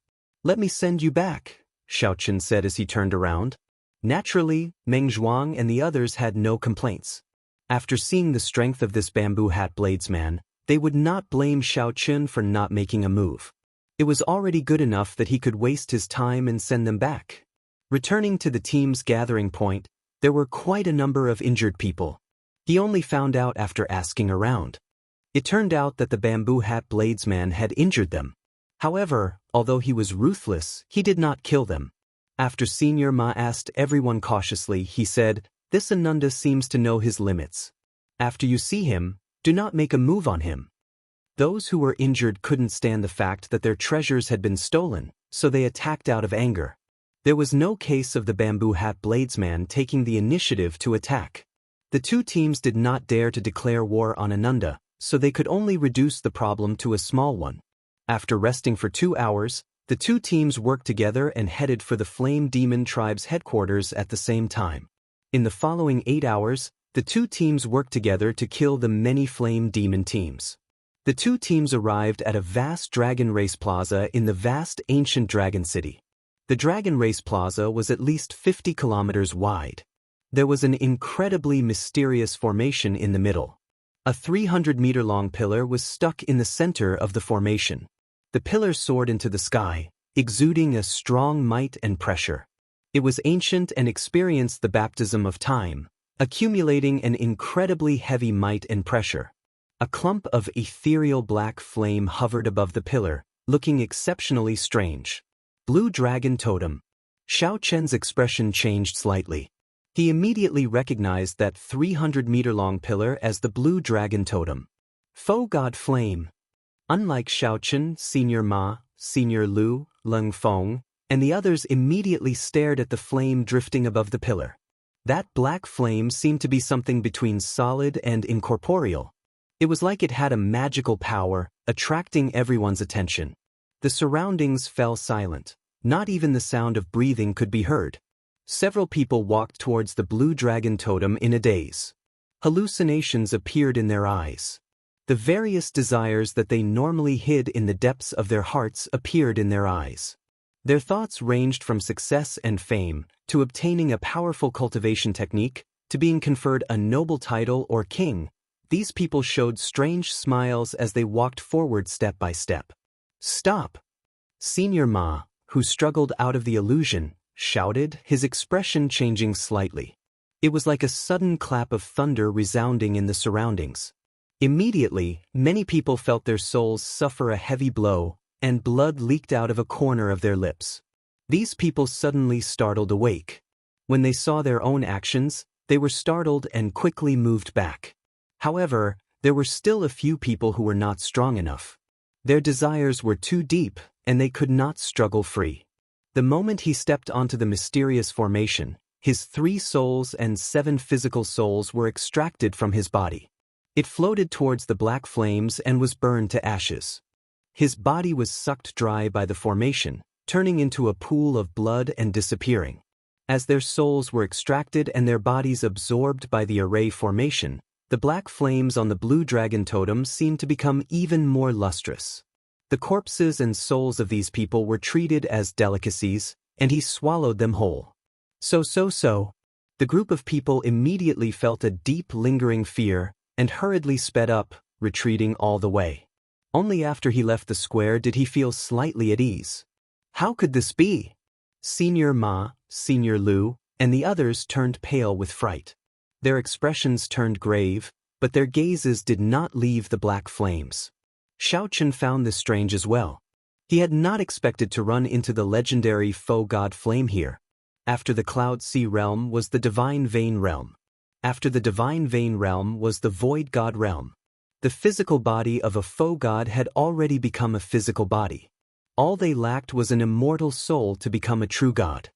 Let me send you back, Xiaochen said as he turned around. Naturally, Meng Zhuang and the others had no complaints. After seeing the strength of this bamboo hat bladesman, they would not blame Xiaochen for not making a move. It was already good enough that he could waste his time and send them back. Returning to the team's gathering point, there were quite a number of injured people. He only found out after asking around. It turned out that the bamboo hat bladesman had injured them. However, although he was ruthless, he did not kill them. After Senior Ma asked everyone cautiously, he said, "This Ananda seems to know his limits. After you see him, do not make a move on him." Those who were injured couldn't stand the fact that their treasures had been stolen, so they attacked out of anger. There was no case of the bamboo hat bladesman taking the initiative to attack. The two teams did not dare to declare war on Ananda, so they could only reduce the problem to a small one. After resting for 2 hours, The two teams worked together and headed for the Flame Demon Tribe's headquarters at the same time. In the following 8 hours, the two teams worked together to kill the many Flame Demon teams. The two teams arrived at a vast dragon race plaza in the vast ancient dragon city. The dragon race plaza was at least 50 kilometers wide. There was an incredibly mysterious formation in the middle. A 300-meter-long pillar was stuck in the center of the formation. The pillar soared into the sky, exuding a strong might and pressure. It was ancient and experienced the baptism of time, accumulating an incredibly heavy might and pressure. A clump of ethereal black flame hovered above the pillar, looking exceptionally strange. Blue Dragon Totem. Xiao Chen's expression changed slightly. He immediately recognized that 300-meter-long pillar as the Blue Dragon Totem. Faux God Flame. Unlike Xiao Chen, Senior Ma, Senior Lu, Leng Feng, and the others immediately stared at the flame drifting above the pillar. That black flame seemed to be something between solid and incorporeal. It was like it had a magical power, attracting everyone's attention. The surroundings fell silent. Not even the sound of breathing could be heard. Several people walked towards the Blue Dragon Totem in a daze. Hallucinations appeared in their eyes. The various desires that they normally hid in the depths of their hearts appeared in their eyes. Their thoughts ranged from success and fame, to obtaining a powerful cultivation technique, to being conferred a noble title or king. These people showed strange smiles as they walked forward step by step. "Stop!" Senior Ma, who struggled out of the illusion, shouted, his expression changing slightly. It was like a sudden clap of thunder resounding in the surroundings. Immediately, many people felt their souls suffer a heavy blow, and blood leaked out of a corner of their lips. These people suddenly startled awake. When they saw their own actions, they were startled and quickly moved back. However, there were still a few people who were not strong enough. Their desires were too deep, and they could not struggle free. The moment he stepped onto the mysterious formation, his 3 souls and 7 physical souls were extracted from his body. It floated towards the black flames and was burned to ashes. His body was sucked dry by the formation, turning into a pool of blood and disappearing. As their souls were extracted and their bodies absorbed by the array formation, the black flames on the Blue Dragon Totem seemed to become even more lustrous. The corpses and souls of these people were treated as delicacies, and he swallowed them whole. So. The group of people immediately felt a deep lingering fear, and hurriedly sped up, retreating all the way. Only after he left the square did he feel slightly at ease. How could this be? Senior Ma, Senior Lu, and the others turned pale with fright. Their expressions turned grave, but their gazes did not leave the black flames. Xiao Chen found this strange as well. He had not expected to run into the legendary Faux God Flame here. After the Cloud Sea Realm was the Divine Vein Realm. After the Divine Vein Realm was the Void God Realm. The physical body of a faux god had already become a physical body. All they lacked was an immortal soul to become a true god.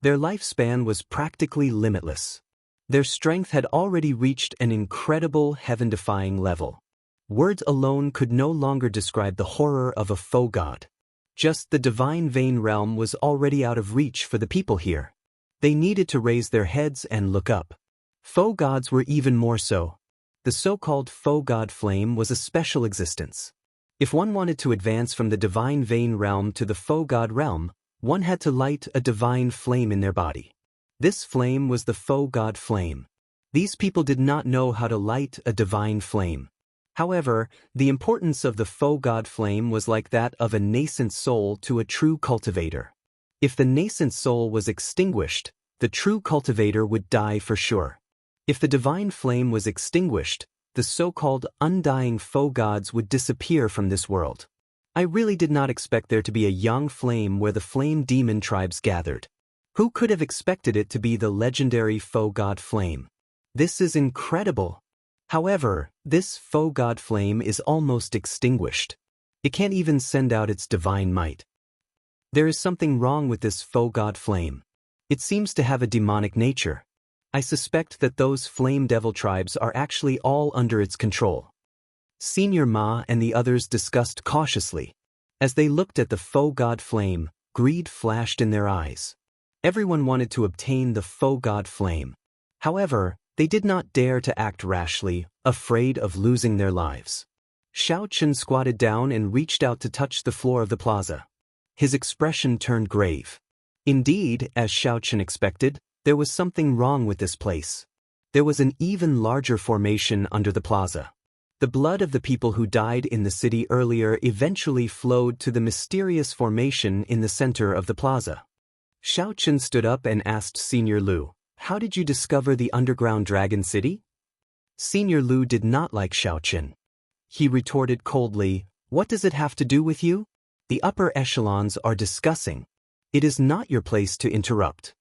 Their lifespan was practically limitless. Their strength had already reached an incredible heaven-defying level. Words alone could no longer describe the horror of a faux god. Just the Divine Vein Realm was already out of reach for the people here. They needed to raise their heads and look up. Faux gods were even more so. The so-called Faux God Flame was a special existence. If one wanted to advance from the Divine Vein Realm to the Faux God Realm, one had to light a divine flame in their body. This flame was the Faux God Flame. These people did not know how to light a divine flame. However, the importance of the Faux God Flame was like that of a nascent soul to a true cultivator. If the nascent soul was extinguished, the true cultivator would die for sure. If the divine flame was extinguished, the so-called undying faux gods would disappear from this world. I really did not expect there to be a young flame where the flame demon tribes gathered. Who could have expected it to be the legendary Faux God Flame? This is incredible. However, this Faux God Flame is almost extinguished. It can't even send out its divine might. There is something wrong with this Faux God Flame. It seems to have a demonic nature. I suspect that those flame devil tribes are actually all under its control. Senior Ma and the others discussed cautiously. As they looked at the faux god flame, greed flashed in their eyes. Everyone wanted to obtain the faux god flame. However, they did not dare to act rashly, afraid of losing their lives. Xiao Chen squatted down and reached out to touch the floor of the plaza. His expression turned grave. Indeed, as Xiao Chen expected, there was something wrong with this place. There was an even larger formation under the plaza. The blood of the people who died in the city earlier eventually flowed to the mysterious formation in the center of the plaza. Xiao Chen stood up and asked Senior Lu, "How did you discover the underground dragon city?" Senior Lu did not like Xiao Chen. He retorted coldly, "What does it have to do with you? The upper echelons are discussing. It is not your place to interrupt."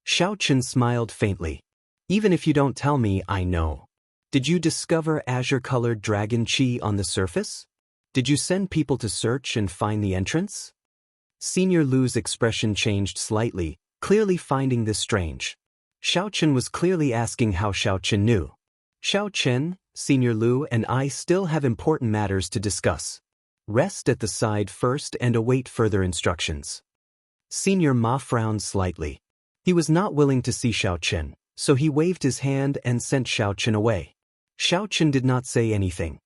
Xiao Chen smiled faintly. "Even if you don't tell me, I know. Did you discover azure-colored dragon chi on the surface? Did you send people to search and find the entrance?" Senior Lu's expression changed slightly, clearly finding this strange. Xiao Chen was clearly asking how Xiao Chen knew. "Xiao Chen, Senior Lu and I still have important matters to discuss. Rest at the side first and await further instructions." Senior Ma frowned slightly. He was not willing to see Xiao Chen, so he waved his hand and sent Xiao Chen away. Xiao Chen did not say anything.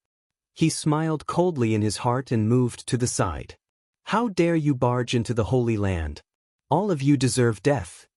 He smiled coldly in his heart and moved to the side. "How dare you barge into the Holy Land? All of you deserve death."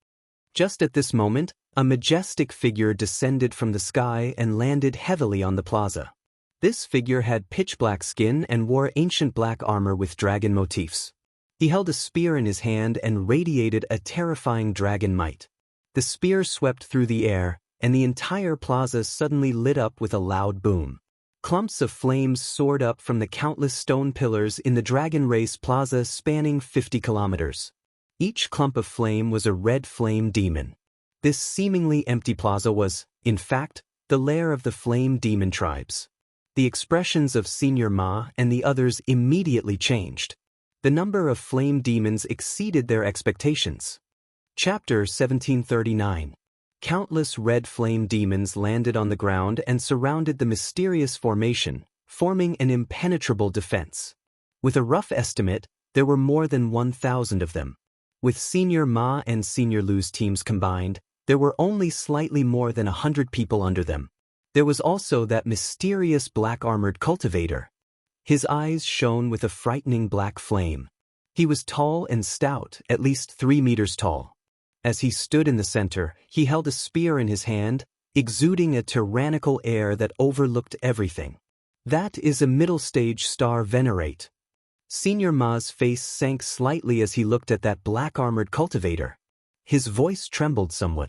Just at this moment, a majestic figure descended from the sky and landed heavily on the plaza. This figure had pitch-black skin and wore ancient black armor with dragon motifs. He held a spear in his hand and radiated a terrifying dragon might. The spear swept through the air, and the entire plaza suddenly lit up with a loud boom. Clumps of flames soared up from the countless stone pillars in the Dragon Race Plaza spanning 50 kilometers. Each clump of flame was a red flame demon. This seemingly empty plaza was, in fact, the lair of the flame demon tribes. The expressions of Senior Ma and the others immediately changed. The number of flame demons exceeded their expectations. Chapter 1739. Countless red flame demons landed on the ground and surrounded the mysterious formation, forming an impenetrable defense. With a rough estimate, there were more than 1,000 of them. With Senior Ma and Senior Lu's teams combined, there were only slightly more than 100 people under them. There was also that mysterious black-armored cultivator. His eyes shone with a frightening black flame. He was tall and stout, at least 3 meters tall. As he stood in the center, he held a spear in his hand, exuding a tyrannical air that overlooked everything. "That is a middle-stage star venerate." Senior Ma's face sank slightly as he looked at that black-armored cultivator. His voice trembled somewhat.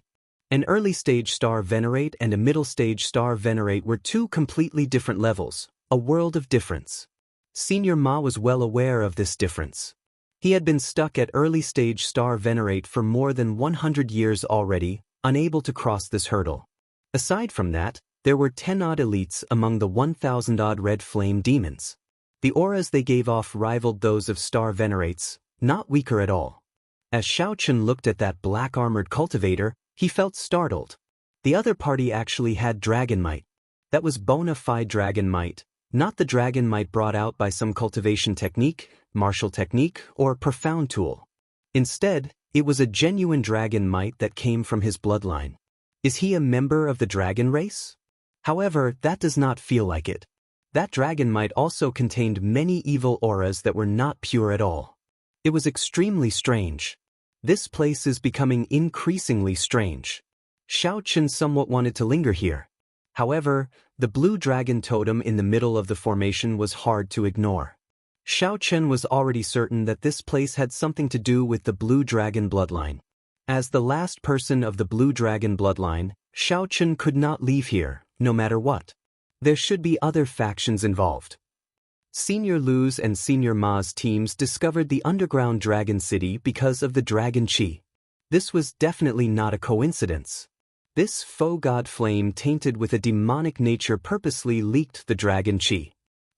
An early-stage star venerate and a middle-stage star venerate were two completely different levels, a world of difference. Senior Ma was well aware of this difference. He had been stuck at early-stage star venerate for more than 100 years already, unable to cross this hurdle. Aside from that, there were 10-odd elites among the 1,000-odd red flame demons. The auras they gave off rivaled those of star venerates, not weaker at all. As Xiao Chen looked at that black-armored cultivator, he felt startled. The other party actually had dragon might. That was bona fide dragon might, not the dragon might brought out by some cultivation technique, martial technique, or profound tool. Instead, it was a genuine dragon might that came from his bloodline. Is he a member of the dragon race? However, that does not feel like it. That dragon might also contained many evil auras that were not pure at all. It was extremely strange. This place is becoming increasingly strange. Xiao Chen somewhat wanted to linger here. However, the blue dragon totem in the middle of the formation was hard to ignore. Xiao Chen was already certain that this place had something to do with the blue dragon bloodline. As the last person of the blue dragon bloodline, Xiao Chen could not leave here, no matter what. There should be other factions involved. Senior Lu's and Senior Ma's teams discovered the underground dragon city because of the dragon chi. This was definitely not a coincidence. This faux god flame tainted with a demonic nature purposely leaked the dragon chi.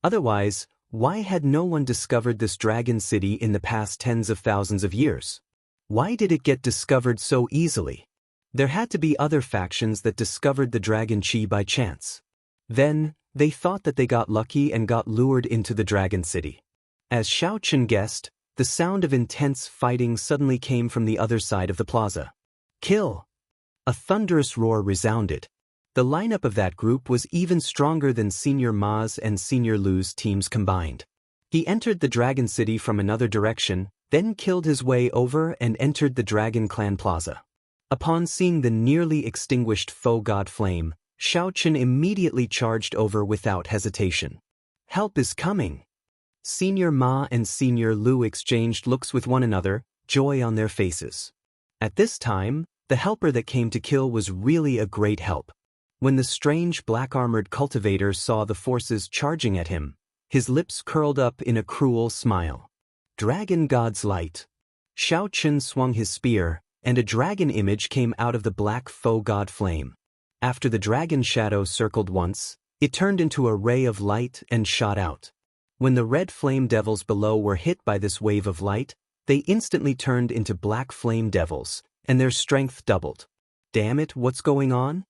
Otherwise, why had no one discovered this dragon city in the past tens of thousands of years? Why did it get discovered so easily? There had to be other factions that discovered the dragon chi by chance. Then, they thought that they got lucky and got lured into the dragon city. As Xiao Chen guessed, the sound of intense fighting suddenly came from the other side of the plaza. Kill! A thunderous roar resounded. The lineup of that group was even stronger than Senior Ma's and Senior Lu's teams combined. He entered the Dragon City from another direction, then killed his way over and entered the Dragon Clan Plaza. Upon seeing the nearly extinguished foe god flame, Xiao Chen immediately charged over without hesitation. Help is coming! Senior Ma and Senior Lu exchanged looks with one another, joy on their faces. At this time, the helper that came to kill was really a great help. When the strange black-armored cultivator saw the forces charging at him, his lips curled up in a cruel smile. Dragon God's Light. Xiao Chen swung his spear, and a dragon image came out of the black foe god flame. After the dragon shadow circled once, it turned into a ray of light and shot out. When the red flame devils below were hit by this wave of light, they instantly turned into black flame devils, and their strength doubled. Damn it, what's going on?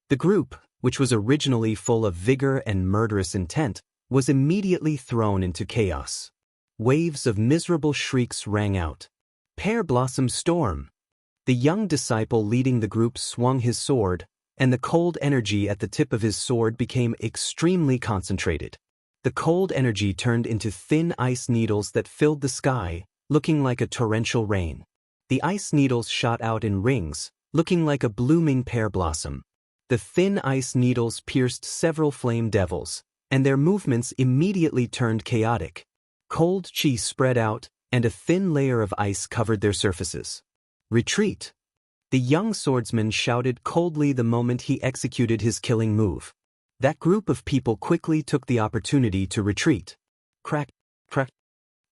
The group, which was originally full of vigor and murderous intent, was immediately thrown into chaos. Waves of miserable shrieks rang out. Pear Blossom Storm! The young disciple leading the group swung his sword, and the cold energy at the tip of his sword became extremely concentrated. The cold energy turned into thin ice needles that filled the sky, looking like a torrential rain. The ice needles shot out in rings, looking like a blooming pear blossom. The thin ice needles pierced several flame devils, and their movements immediately turned chaotic. Cold chi spread out, and a thin layer of ice covered their surfaces. Retreat! The young swordsman shouted coldly the moment he executed his killing move. That group of people quickly took the opportunity to retreat. Crack, crack.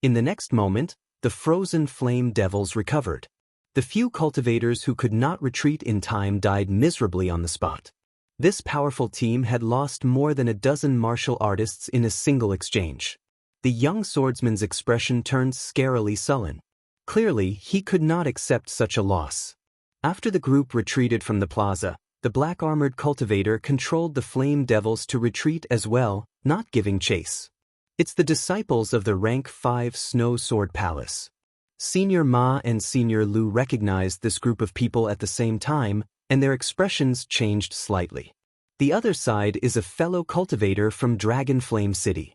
In the next moment, the frozen flame devils recovered. The few cultivators who could not retreat in time died miserably on the spot. This powerful team had lost more than a dozen martial artists in a single exchange. The young swordsman's expression turned scarily sullen. Clearly, he could not accept such a loss. After the group retreated from the plaza, the black-armored cultivator controlled the flame devils to retreat as well, not giving chase. It's the disciples of the Rank 5 Snow Sword Palace. Senior Ma and Senior Lu recognized this group of people at the same time, and their expressions changed slightly. The other side is a fellow cultivator from Dragon Flame City.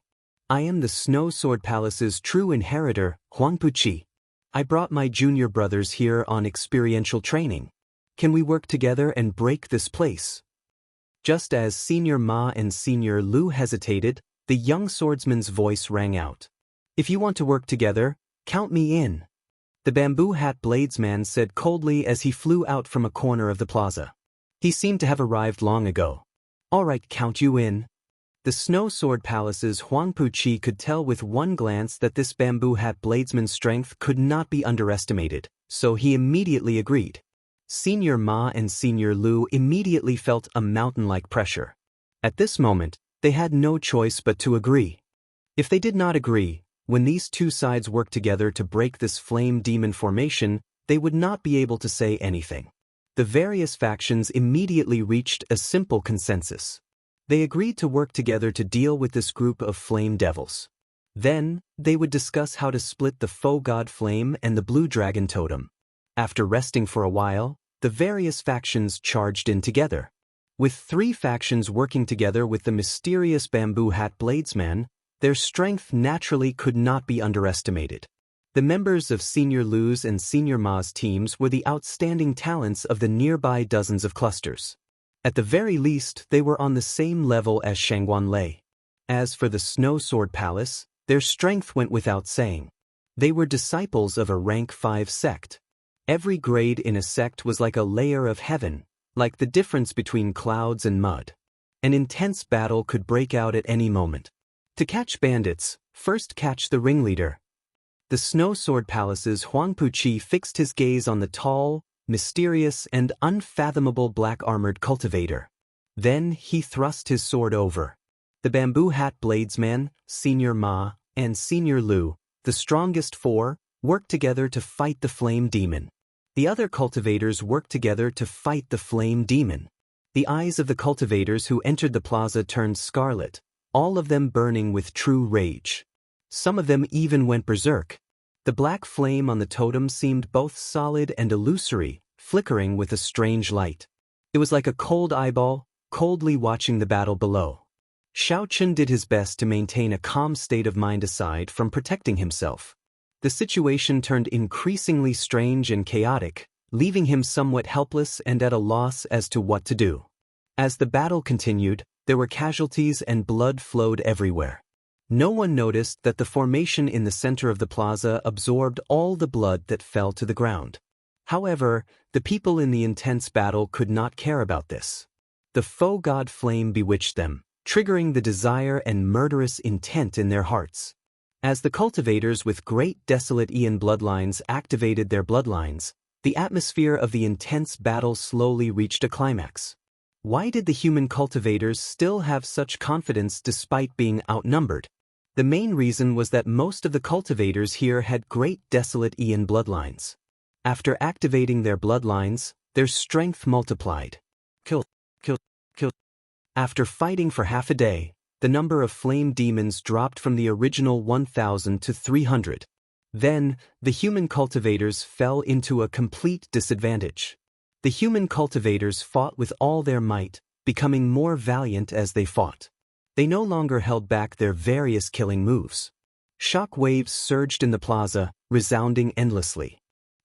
I am the Snow Sword Palace's true inheritor, Huang Puqi. I brought my junior brothers here on experiential training. Can we work together and break this place? Just as Senior Ma and Senior Lu hesitated, the young swordsman's voice rang out. If you want to work together, count me in. The bamboo hat bladesman said coldly as he flew out from a corner of the plaza. He seemed to have arrived long ago. All right, count you in. The Snow Sword Palace's Huang Puqi could tell with one glance that this bamboo hat bladesman's strength could not be underestimated, so he immediately agreed. Senior Ma and Senior Lu immediately felt a mountain-like pressure. At this moment, they had no choice but to agree. If they did not agree, when these two sides worked together to break this flame demon formation, they would not be able to say anything. The various factions immediately reached a simple consensus. They agreed to work together to deal with this group of flame devils. Then, they would discuss how to split the foe god flame and the blue dragon totem. After resting for a while, the various factions charged in together. With three factions working together with the mysterious bamboo hat bladesman, their strength naturally could not be underestimated. The members of Senior Lu's and Senior Ma's teams were the outstanding talents of the nearby dozens of clusters. At the very least, they were on the same level as Shangguan Lei. As for the Snow Sword Palace, their strength went without saying. They were disciples of a Rank 5 sect. Every grade in a sect was like a layer of heaven, like the difference between clouds and mud. An intense battle could break out at any moment. To catch bandits, first catch the ringleader. The Snow Sword Palace's Huang Puqi fixed his gaze on the tall, mysterious, and unfathomable black-armored cultivator. Then he thrust his sword over. The bamboo hat bladesman, Senior Ma, and Senior Lu, the strongest four, worked together to fight the flame demon. The other cultivators worked together to fight the flame demon. The eyes of the cultivators who entered the plaza turned scarlet, all of them burning with true rage. Some of them even went berserk. The black flame on the totem seemed both solid and illusory, flickering with a strange light. It was like a cold eyeball, coldly watching the battle below. Xiaochen did his best to maintain a calm state of mind aside from protecting himself. The situation turned increasingly strange and chaotic, leaving him somewhat helpless and at a loss as to what to do. As the battle continued, there were casualties and blood flowed everywhere. No one noticed that the formation in the center of the plaza absorbed all the blood that fell to the ground. However, the people in the intense battle could not care about this. The foe god flame bewitched them, triggering the desire and murderous intent in their hearts. As the cultivators with great desolate Ian bloodlines activated their bloodlines, the atmosphere of the intense battle slowly reached a climax. Why did the human cultivators still have such confidence despite being outnumbered? The main reason was that most of the cultivators here had great desolate Ian bloodlines. After activating their bloodlines, their strength multiplied. Kill. After fighting for half a day, the number of flame demons dropped from the original 1,000 to 300. Then, the human cultivators fell into a complete disadvantage. The human cultivators fought with all their might, becoming more valiant as they fought. They no longer held back their various killing moves. Shock waves surged in the plaza, resounding endlessly.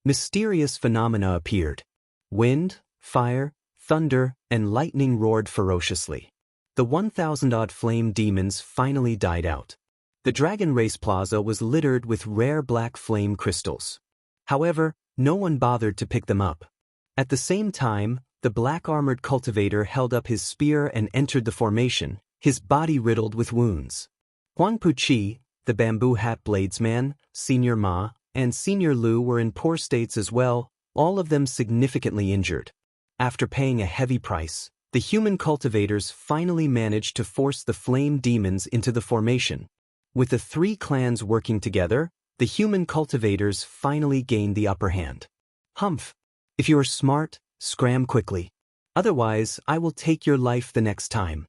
Mysterious phenomena appeared. Wind, fire, thunder, and lightning roared ferociously. The 1,000-odd flame demons finally died out. The Dragon Race Plaza was littered with rare black flame crystals. However, no one bothered to pick them up. At the same time, the black-armored cultivator held up his spear and entered the formation, his body riddled with wounds. Huang Puqi, the bamboo hat bladesman, Senior Ma, and Senior Lu were in poor states as well, all of them significantly injured. After paying a heavy price, the human cultivators finally managed to force the flame demons into the formation. With the three clans working together, the human cultivators finally gained the upper hand. Humph! If you are smart, scram quickly. Otherwise, I will take your life the next time.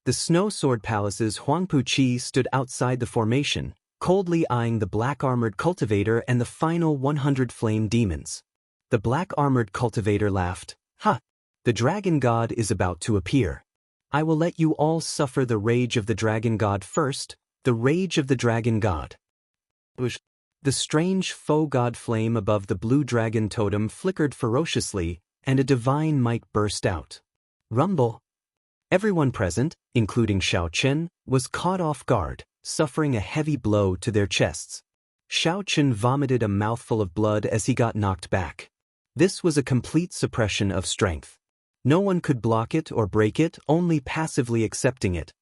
The Snow Sword Palace's Huang Puqi stood outside the formation, coldly eyeing the black-armored cultivator and the final 100 flame demons. The black-armored cultivator laughed. Ha! The dragon god is about to appear. I will let you all suffer the rage of the dragon god first, the rage of the dragon god. The strange foe god flame above the blue dragon totem flickered ferociously, and a divine might burst out. Rumble! Everyone present, including Xiaochen, was caught off guard, suffering a heavy blow to their chests. Xiaochen vomited a mouthful of blood as he got knocked back. This was a complete suppression of strength. No one could block it or break it, only passively accepting it.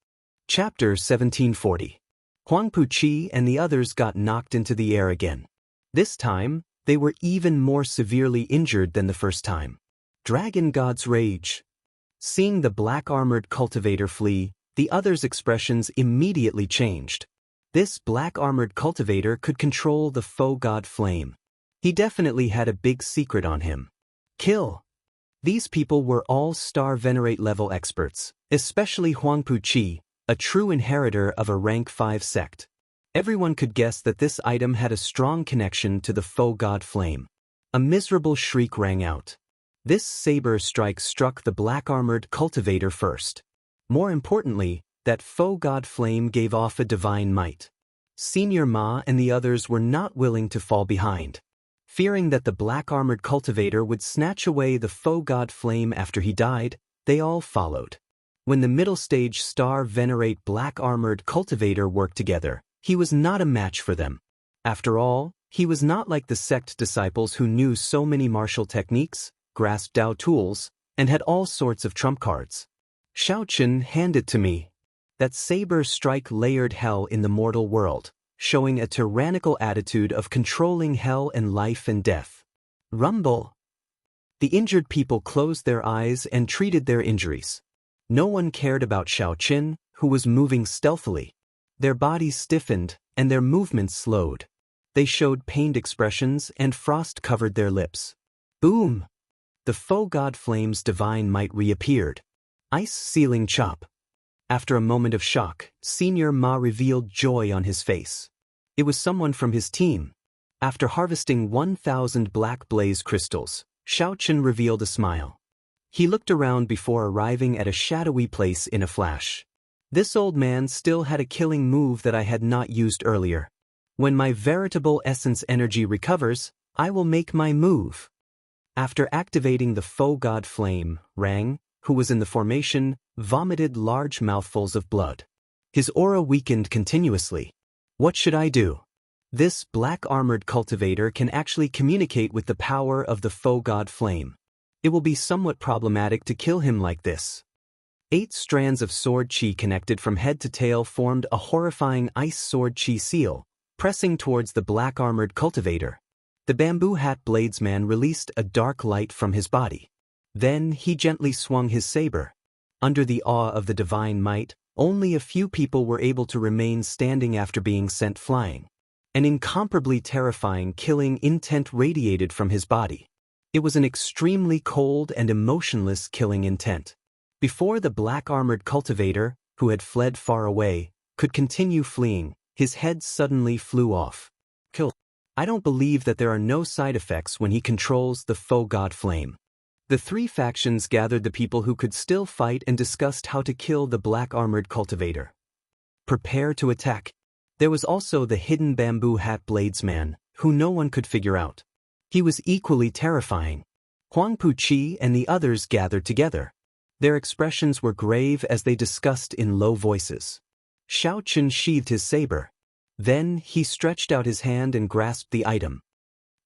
Chapter 1740. Huang Puqi and the others got knocked into the air again. This time, they were even more severely injured than the first time. Dragon God's Rage. Seeing the black-armored cultivator flee, the others' expressions immediately changed. This black-armored cultivator could control the foe god flame. He definitely had a big secret on him. Kill! These people were all Star Venerate level experts, especially Huang Puqi, a true inheritor of a rank 5 sect. Everyone could guess that this item had a strong connection to the foe god flame. A miserable shriek rang out. This saber strike struck the black-armored cultivator first. More importantly, that foe god flame gave off a divine might. Senior Ma and the others were not willing to fall behind. Fearing that the black-armored cultivator would snatch away the foe god flame after he died, they all followed. When the middle stage Star Venerate black-armored cultivator worked together, he was not a match for them. After all, he was not like the sect disciples who knew so many martial techniques, grasped Dao tools, and had all sorts of trump cards. Xiaochen, hand it to me. That saber strike layered hell in the mortal world, showing a tyrannical attitude of controlling hell and life and death. Rumble! The injured people closed their eyes and treated their injuries. No one cared about Xiaochen, who was moving stealthily. Their bodies stiffened, and their movements slowed. They showed pained expressions, and frost covered their lips. Boom! The foe god flame's divine might reappeared. Ice Sealing Chop. After a moment of shock, Senior Ma revealed joy on his face. It was someone from his team. After harvesting 1,000 black blaze crystals, Xiao Chen revealed a smile. He looked around before arriving at a shadowy place in a flash. This old man still had a killing move that I had not used earlier. When my veritable essence energy recovers, I will make my move. After activating the faux god flame, Rang, who was in the formation, vomited large mouthfuls of blood. His aura weakened continuously. What should I do? This black-armored cultivator can actually communicate with the power of the faux god flame. It will be somewhat problematic to kill him like this. 8 strands of sword chi connected from head to tail formed a horrifying ice sword chi seal, pressing towards the black-armored cultivator. The bamboo hat bladesman released a dark light from his body. Then he gently swung his saber. Under the awe of the divine might, only a few people were able to remain standing after being sent flying. An incomparably terrifying killing intent radiated from his body. It was an extremely cold and emotionless killing intent. Before the black-armored cultivator, who had fled far away, could continue fleeing, his head suddenly flew off. Kill. I don't believe that there are no side effects when he controls the faux god flame. The 3 factions gathered the people who could still fight and discussed how to kill the black-armored cultivator. Prepare to attack. There was also the hidden bamboo hat bladesman, who no one could figure out. He was equally terrifying. Huang Puqi and the others gathered together. Their expressions were grave as they discussed in low voices. Xiao Chen sheathed his saber. Then he stretched out his hand and grasped the item.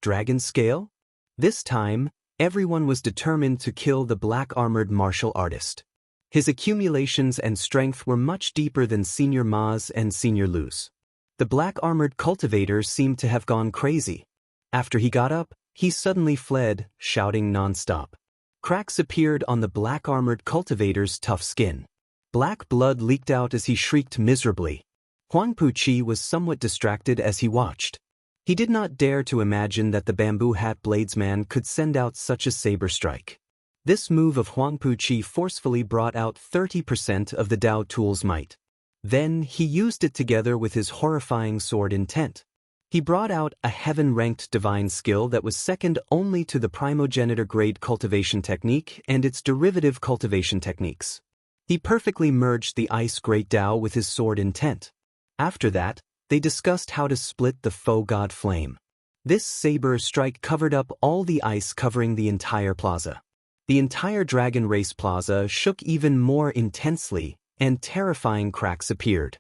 Dragon scale? This time, everyone was determined to kill the black-armored martial artist. His accumulations and strength were much deeper than Senior Ma's and Senior Lu's. The black-armored cultivator seemed to have gone crazy. After he got up, he suddenly fled, shouting non-stop. Cracks appeared on the black-armored cultivator's tough skin. Black blood leaked out as he shrieked miserably. Huang Puqi was somewhat distracted as he watched. He did not dare to imagine that the bamboo hat bladesman could send out such a saber strike. This move of Huang Puqi forcefully brought out 30% of the Dao tool's might. Then he used it together with his horrifying sword intent. He brought out a heaven-ranked divine skill that was second only to the primogenitor-grade cultivation technique and its derivative cultivation techniques. He perfectly merged the ice great Dao with his sword intent. After that, they discussed how to split the faux god flame. This saber strike covered up all the ice covering the entire plaza. The entire Dragon Race Plaza shook even more intensely, and terrifying cracks appeared.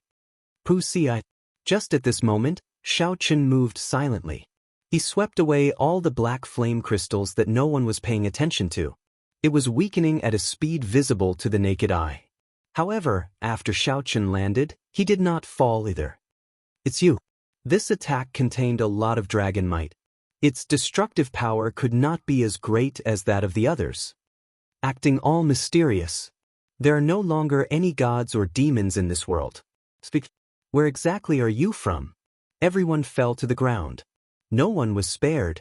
Puxi. Just at this moment, Xiao Chen moved silently. He swept away all the black flame crystals that no one was paying attention to. It was weakening at a speed visible to the naked eye. However, after Xiao Chen landed, he did not fall either. It's you. This attack contained a lot of dragon might. Its destructive power could not be as great as that of the others. Acting all mysterious. There are no longer any gods or demons in this world. Speak. Where exactly are you from? Everyone fell to the ground. No one was spared.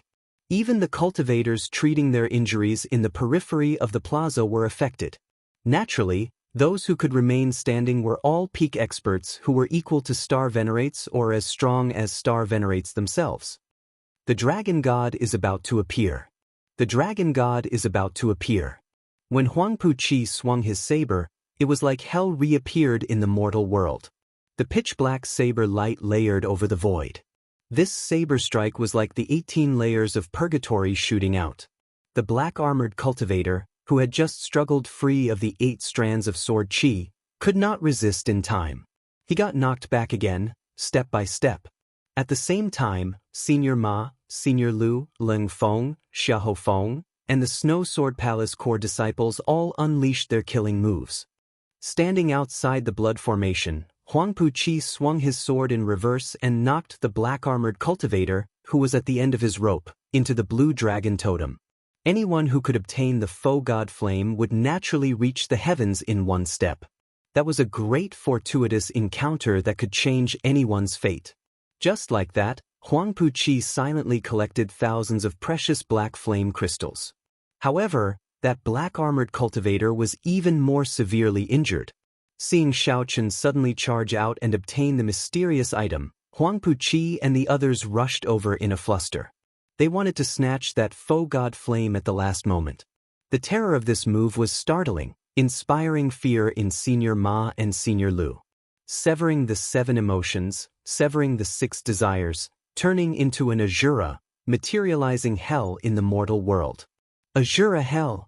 Even the cultivators treating their injuries in the periphery of the plaza were affected. Naturally, those who could remain standing were all peak experts who were equal to Star Venerates or as strong as Star Venerates themselves. The Dragon God is about to appear. The Dragon God is about to appear. When Huang Puqi swung his saber, it was like hell reappeared in the mortal world. The pitch-black saber light layered over the void. This saber strike was like the 18 layers of purgatory shooting out. The black-armored cultivator, who had just struggled free of the 8 strands of sword chi, could not resist in time. He got knocked back again, step by step. At the same time, Senior Ma, Senior Lu, Leng Feng, Xiahou Feng, and the Snow Sword Palace core disciples all unleashed their killing moves. Standing outside the blood formation, Huang Puqi swung his sword in reverse and knocked the black-armored cultivator, who was at the end of his rope, into the blue dragon totem. Anyone who could obtain the faux god flame would naturally reach the heavens in one step. That was a great fortuitous encounter that could change anyone's fate. Just like that, Huang Puqi silently collected thousands of precious black flame crystals. However, that black-armored cultivator was even more severely injured. Seeing Xiao Chen suddenly charge out and obtain the mysterious item, Huang Puqi and the others rushed over in a fluster. They wanted to snatch that faux god flame at the last moment. The terror of this move was startling, inspiring fear in Senior Ma and Senior Lu. Severing the 7 emotions, severing the 6 desires, turning into an Azura, materializing hell in the mortal world. Azura hell!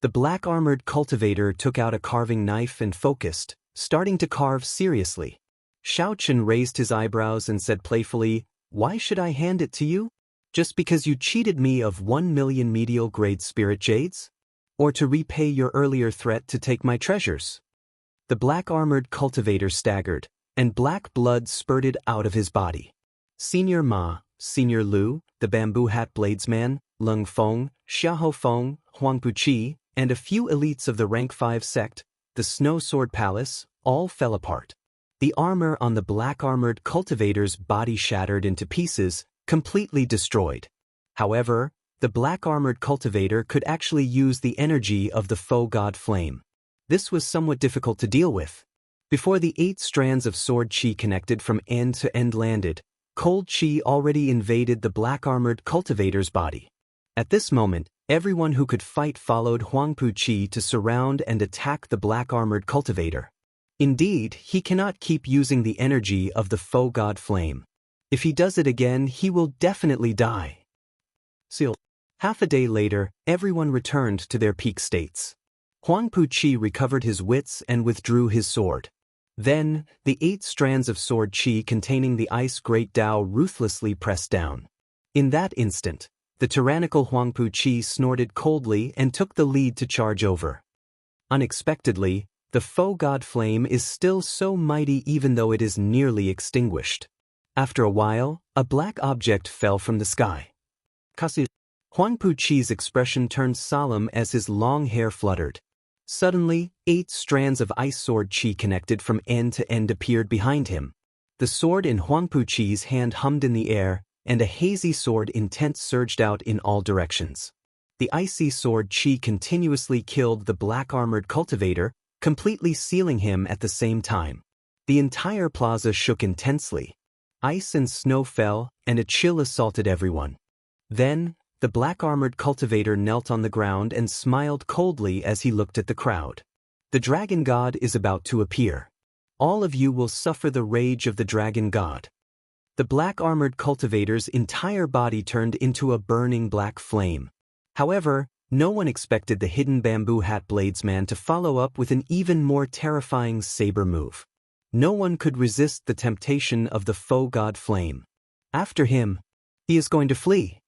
The black-armored cultivator took out a carving knife and focused, starting to carve seriously. Xiaochen raised his eyebrows and said playfully, "Why should I hand it to you? Just because you cheated me of 1 million medial-grade spirit jades? Or to repay your earlier threat to take my treasures?" The black-armored cultivator staggered, and black blood spurted out of his body. Senior Ma, Senior Lu, the bamboo hat bladesman, Leng Feng, Xiahou Feng, Huang Puqi, and a few elites of the rank 5 sect, the Snow Sword Palace, all fell apart. The armor on the black-armored cultivator's body shattered into pieces, completely destroyed. However, the black-armored cultivator could actually use the energy of the faux god flame. This was somewhat difficult to deal with. Before the 8 strands of sword chi connected from end to end landed, cold chi already invaded the black-armored cultivator's body. At this moment, everyone who could fight followed Huang Puqi to surround and attack the black-armored cultivator. Indeed, he cannot keep using the energy of the faux god flame. If he does it again, he will definitely die. Sealed. Half a day later, everyone returned to their peak states. Huang Puqi recovered his wits and withdrew his sword. Then, the 8 strands of sword chi containing the ice great Tao ruthlessly pressed down. In that instant, the tyrannical Huang Puqi snorted coldly and took the lead to charge over. Unexpectedly, the faux god flame is still so mighty even though it is nearly extinguished. After a while, a black object fell from the sky. Huang Puqi's expression turned solemn as his long hair fluttered. Suddenly, 8 strands of ice sword chi connected from end to end appeared behind him. The sword in Huang Puqi's hand hummed in the air, and a hazy sword intent surged out in all directions. The icy sword chi continuously killed the black-armored cultivator, completely sealing him at the same time. The entire plaza shook intensely. Ice and snow fell, and a chill assaulted everyone. Then, the black-armored cultivator knelt on the ground and smiled coldly as he looked at the crowd. The dragon god is about to appear. All of you will suffer the rage of the dragon god. The black-armored cultivator's entire body turned into a burning black flame. However, no one expected the hidden bamboo hat bladesman to follow up with an even more terrifying saber move. No one could resist the temptation of the faux god flame. After him, he is going to flee.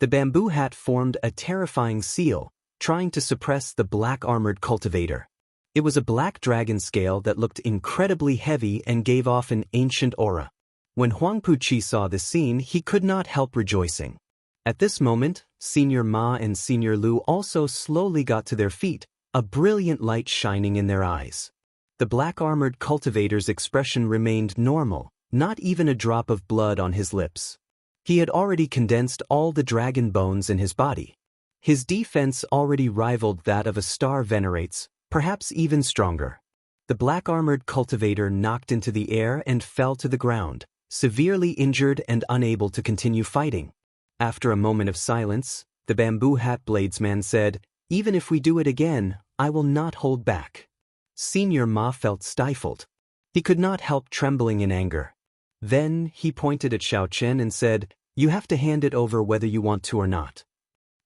The bamboo hat formed a terrifying seal, trying to suppress the black-armored cultivator. It was a black dragon scale that looked incredibly heavy and gave off an ancient aura. When Huang Puqi saw the scene, he could not help rejoicing. At this moment, Senior Ma and Senior Lu also slowly got to their feet, a brilliant light shining in their eyes. The black-armored cultivator's expression remained normal, not even a drop of blood on his lips. He had already condensed all the dragon bones in his body. His defense already rivaled that of a star venerates, perhaps even stronger. The black-armored cultivator knocked into the air and fell to the ground, severely injured and unable to continue fighting. After a moment of silence, the bamboo hat bladesman said, "Even if we do it again, I will not hold back." Senior Ma felt stifled. He could not help trembling in anger. Then he pointed at Xiaochen and said, "You have to hand it over whether you want to or not."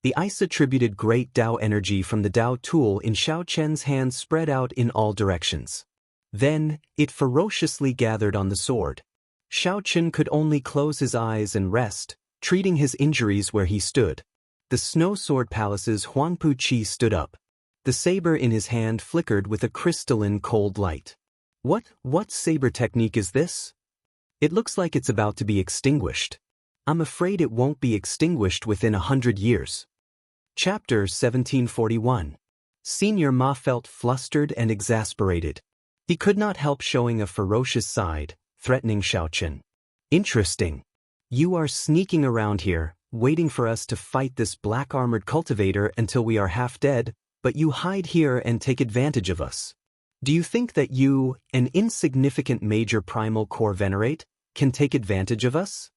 The ice attributed great Tao energy from the Tao tool in Xiaochen's hand spread out in all directions. Then, it ferociously gathered on the sword. Xiaochen could only close his eyes and rest, treating his injuries where he stood. The Snow Sword Palace's Huang Puqi stood up. The saber in his hand flickered with a crystalline cold light. What saber technique is this? It looks like it's about to be extinguished. I'm afraid it won't be extinguished within 100 years. Chapter 1741. Senior Ma felt flustered and exasperated. He could not help showing a ferocious side, threatening Xiaochen. "Interesting. You are sneaking around here, waiting for us to fight this black-armored cultivator until we are half dead, but you hide here and take advantage of us. Do you think that you, an insignificant major primal core venerate, can take advantage of us?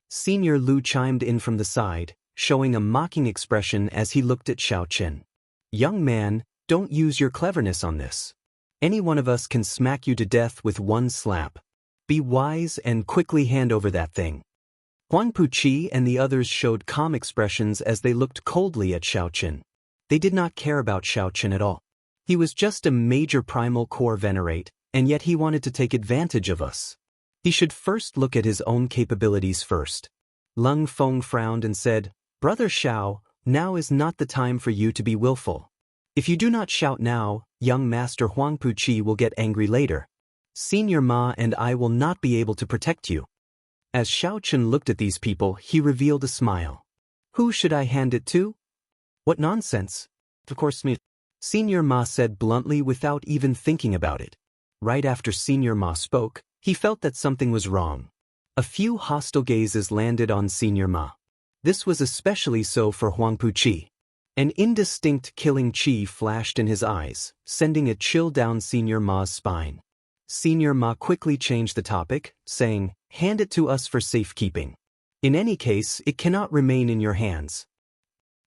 Senior Lu chimed in from the side, showing a mocking expression as he looked at Xiao Chen. Young man, don't use your cleverness on this. Any one of us can smack you to death with one slap. Be wise and quickly hand over that thing. Huang Puqi and the others showed calm expressions as they looked coldly at Xiao Chen. They did not care about Xiao Chen at all. He was just a major primal core venerate, and yet he wanted to take advantage of us. He should first look at his own capabilities first. Lung Feng frowned and said, Brother Xiao, now is not the time for you to be willful. If you do not shout now, young Master Huang Puqi will get angry later. Senior Ma and I will not be able to protect you. As Xiao Chen looked at these people, he revealed a smile. Who should I hand it to? What nonsense. Of course me. Senior Ma said bluntly without even thinking about it. Right after Senior Ma spoke, he felt that something was wrong. A few hostile gazes landed on Senior Ma. This was especially so for Huang Puqi. An indistinct killing chi flashed in his eyes, sending a chill down Senior Ma's spine. Senior Ma quickly changed the topic, saying, Hand it to us for safekeeping. In any case, it cannot remain in your hands.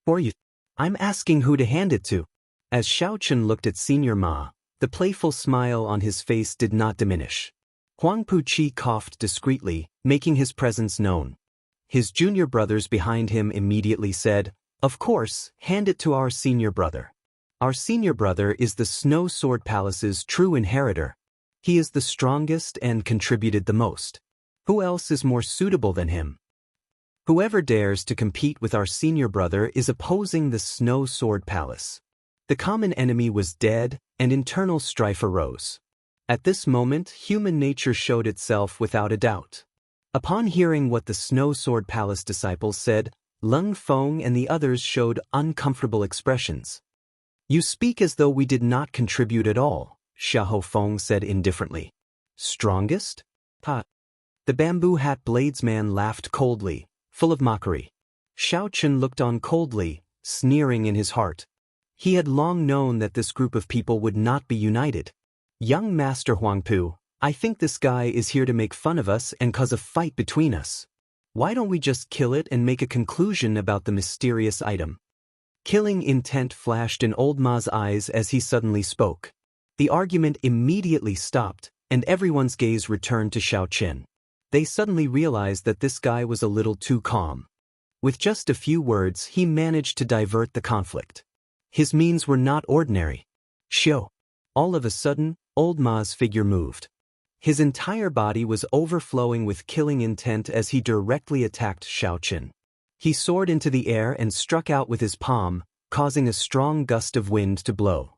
For you. I'm asking who to hand it to. As Xiao Chen looked at Senior Ma, the playful smile on his face did not diminish. Huang Puqi coughed discreetly, making his presence known. His junior brothers behind him immediately said, Of course, hand it to our senior brother. Our senior brother is the Snow Sword Palace's true inheritor. He is the strongest and contributed the most. Who else is more suitable than him? Whoever dares to compete with our senior brother is opposing the Snow Sword Palace. The common enemy was dead, and internal strife arose. At this moment, human nature showed itself without a doubt. Upon hearing what the Snow Sword Palace disciples said, Lung Feng and the others showed uncomfortable expressions. You speak as though we did not contribute at all, Xiahou Feng said indifferently. Strongest? Ha! The bamboo hat bladesman laughed coldly, full of mockery. Xiao Chen looked on coldly, sneering in his heart. He had long known that this group of people would not be united. Young Master Huangpu, I think this guy is here to make fun of us and cause a fight between us. Why don't we just kill it and make a conclusion about the mysterious item? Killing intent flashed in Old Ma's eyes as he suddenly spoke. The argument immediately stopped, and everyone's gaze returned to Xiao Chen. They suddenly realized that this guy was a little too calm. With just a few words, he managed to divert the conflict. His means were not ordinary. Shio. All of a sudden, Old Ma's figure moved. His entire body was overflowing with killing intent as he directly attacked Xiao Chen. He soared into the air and struck out with his palm, causing a strong gust of wind to blow.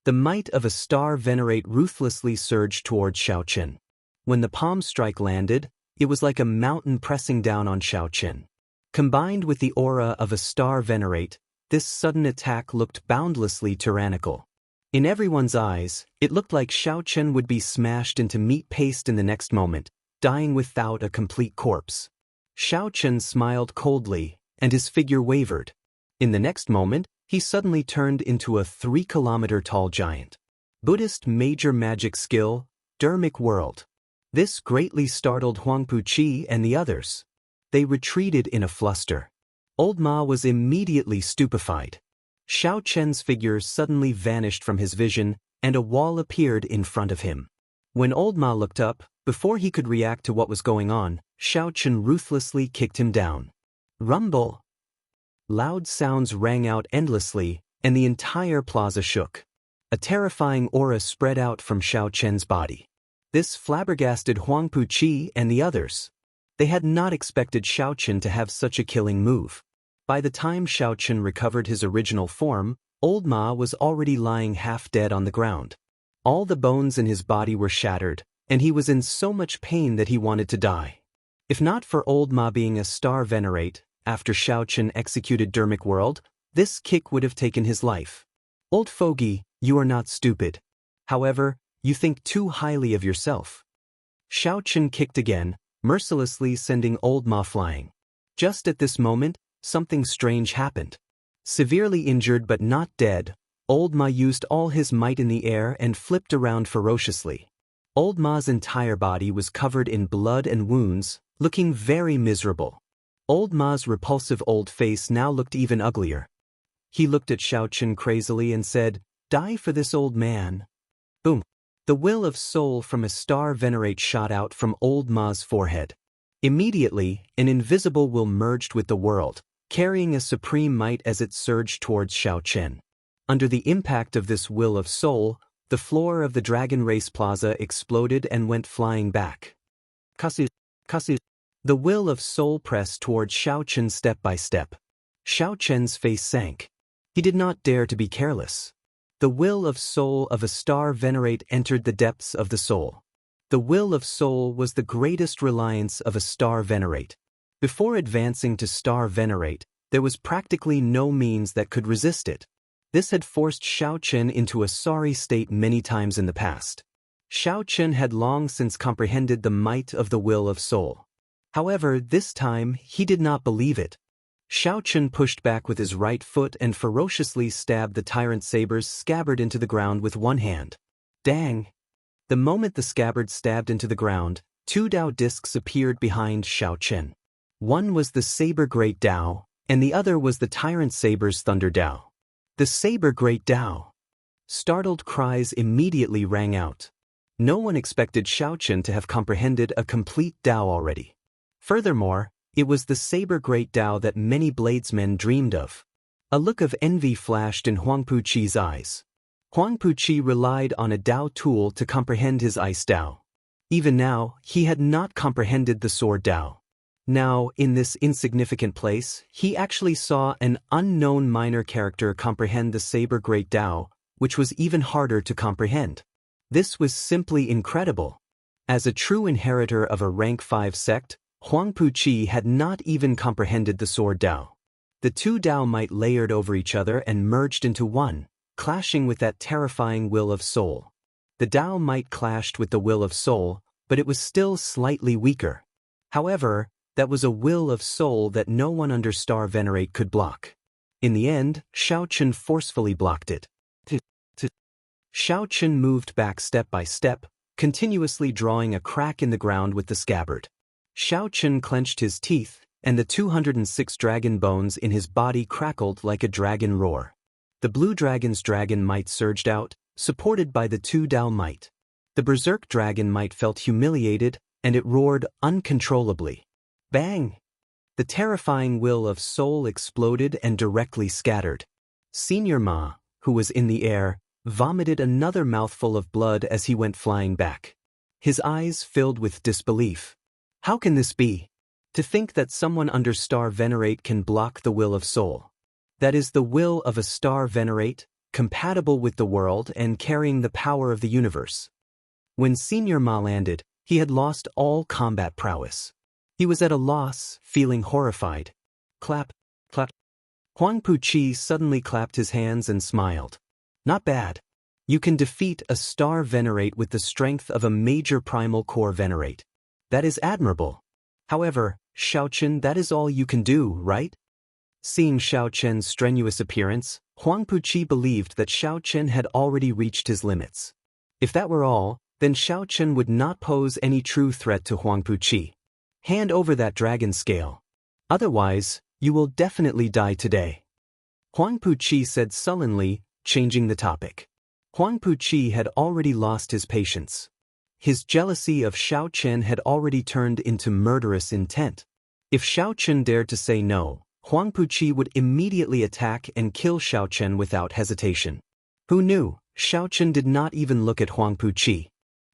The might of a star venerate ruthlessly surged toward Xiao Chen. When the palm strike landed, it was like a mountain pressing down on Xiao Chen. Combined with the aura of a star venerate, this sudden attack looked boundlessly tyrannical. In everyone's eyes, it looked like Xiao Chen would be smashed into meat paste in the next moment, dying without a complete corpse. Xiao Chen smiled coldly, and his figure wavered. In the next moment, he suddenly turned into a 3-kilometer-tall giant. Buddhist major magic skill, Dermic World. This greatly startled Huang Puqi and the others. They retreated in a fluster. Old Ma was immediately stupefied. Xiao Chen's figure suddenly vanished from his vision, and a wall appeared in front of him. When Old Ma looked up, before he could react to what was going on, Xiao Chen ruthlessly kicked him down. Rumble! Loud sounds rang out endlessly, and the entire plaza shook. A terrifying aura spread out from Xiao Chen's body. This flabbergasted Huang Puqi and the others. They had not expected Xiao Chen to have such a killing move. By the time Xiao Chen recovered his original form, Old Ma was already lying half dead on the ground. All the bones in his body were shattered, and he was in so much pain that he wanted to die. If not for Old Ma being a star venerate, after Xiao Chen executed Dermic World, this kick would have taken his life. Old fogey, you are not stupid. However, you think too highly of yourself. Xiao Chen kicked again, mercilessly sending Old Ma flying. Just at this moment, something strange happened. Severely injured but not dead, Old Ma used all his might in the air and flipped around ferociously. Old Ma's entire body was covered in blood and wounds, looking very miserable. Old Ma's repulsive old face now looked even uglier. He looked at Xiao Chen crazily and said, "Die for this old man." Boom. The will of soul from a star venerate shot out from Old Ma's forehead. Immediately, an invisible will merged with the world, carrying a supreme might as it surged towards Xiao Chen. Under the impact of this will of soul, the floor of the Dragon Race Plaza exploded and went flying back. Kasu. The will of soul pressed towards Xiao Chen step by step. Xiao Chen's face sank. He did not dare to be careless. The will of soul of a star venerate entered the depths of the soul. The will of soul was the greatest reliance of a star venerate. Before advancing to star venerate, there was practically no means that could resist it. This had forced Xiao Chen into a sorry state many times in the past. Xiao Chen had long since comprehended the might of the will of soul. However, this time, he did not believe it. Xiao Chen pushed back with his right foot and ferociously stabbed the tyrant saber's scabbard into the ground with one hand. Dang! The moment the scabbard stabbed into the ground, two Dao discs appeared behind Xiao Chen. One was the saber Great Dao, and the other was the tyrant saber's Thunder Dao. The saber Great Dao! Startled cries immediately rang out. No one expected Xiao Chen to have comprehended a complete Dao already. Furthermore, it was the saber Great Dao that many bladesmen dreamed of. A look of envy flashed in Huang Puqi's eyes. Huang Puqi relied on a Dao tool to comprehend his Ice Dao. Even now, he had not comprehended the Sword Dao. Now, in this insignificant place, he actually saw an unknown minor character comprehend the saber Great Dao, which was even harder to comprehend. This was simply incredible. As a true inheritor of a rank 5 sect, Huang Puqi had not even comprehended the Sword Dao. The two Dao might layered over each other and merged into one, clashing with that terrifying will of soul. The Dao might clashed with the will of soul, but it was still slightly weaker. However, that was a will of soul that no one under Star Venerate could block. In the end, Xiao Chen forcefully blocked it. Xiao Chen moved back step by step, continuously drawing a crack in the ground with the scabbard. Xiao Chen clenched his teeth, and the 206 dragon bones in his body crackled like a dragon roar. The blue dragon's dragon might surged out, supported by the two Dao might. The berserk dragon might felt humiliated, and it roared uncontrollably. Bang! The terrifying will of soul exploded and directly scattered. Senior Ma, who was in the air, vomited another mouthful of blood as he went flying back. His eyes filled with disbelief. How can this be? To think that someone under Star Venerate can block the will of soul. That is the will of a Star Venerate, compatible with the world and carrying the power of the universe. When Senior Ma landed, he had lost all combat prowess. He was at a loss, feeling horrified. Clap, clap. Huang Puqi suddenly clapped his hands and smiled. Not bad. You can defeat a Star Venerate with the strength of a major primal core Venerate. That is admirable. However, Xiao Chen, that is all you can do, right? Seeing Xiao Chen's strenuous appearance, Huang Puqi believed that Xiao Chen had already reached his limits. If that were all, then Xiao Chen would not pose any true threat to Huang Puqi. Hand over that dragon scale. Otherwise, you will definitely die today. Huang Puqi said sullenly, changing the topic. Huang Puqi had already lost his patience. His jealousy of Xiao Chen had already turned into murderous intent. If Xiao Chen dared to say no, Huang Puqi would immediately attack and kill Xiao Chen without hesitation. Who knew? Xiao Chen did not even look at Huang Puqi.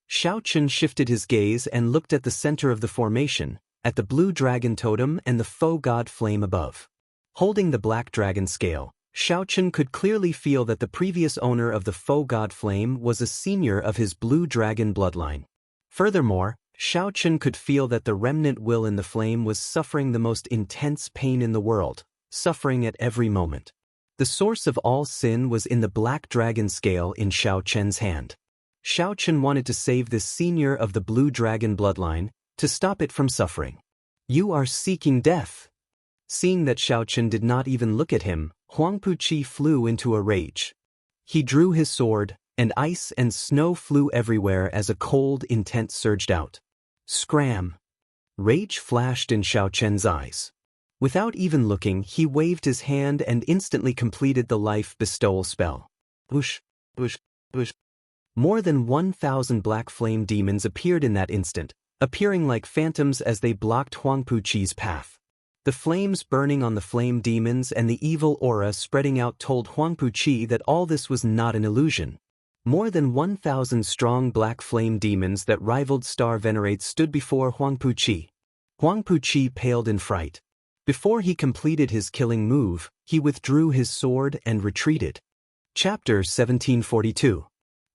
Xiao Chen shifted his gaze and looked at the center of the formation, at the blue dragon totem and the faux god flame above. Holding the black dragon scale, Xiao Chen could clearly feel that the previous owner of the faux god flame was a senior of his blue dragon bloodline. Furthermore, Xiao Chen could feel that the remnant will in the flame was suffering the most intense pain in the world, suffering at every moment. The source of all sin was in the black dragon scale in Xiao Chen's hand. Xiao Chen wanted to save this senior of the blue dragon bloodline, to stop it from suffering. You are seeking death. Seeing that Xiao Chen did not even look at him, Huang Puqi flew into a rage. He drew his sword, and ice and snow flew everywhere as a cold intent surged out. Scram! Rage flashed in Xiao Chen's eyes. Without even looking, he waved his hand and instantly completed the life bestowal spell. Whoosh, whoosh, whoosh. More than 1,000 black flame demons appeared in that instant, appearing like phantoms as they blocked Huang Puqi's path. The flames burning on the flame demons and the evil aura spreading out told Huang Puqi that all this was not an illusion. More than 1,000 strong black flame demons that rivaled star venerates stood before Huang Puqi. Huang Puqi paled in fright. Before he completed his killing move, he withdrew his sword and retreated. Chapter 1742.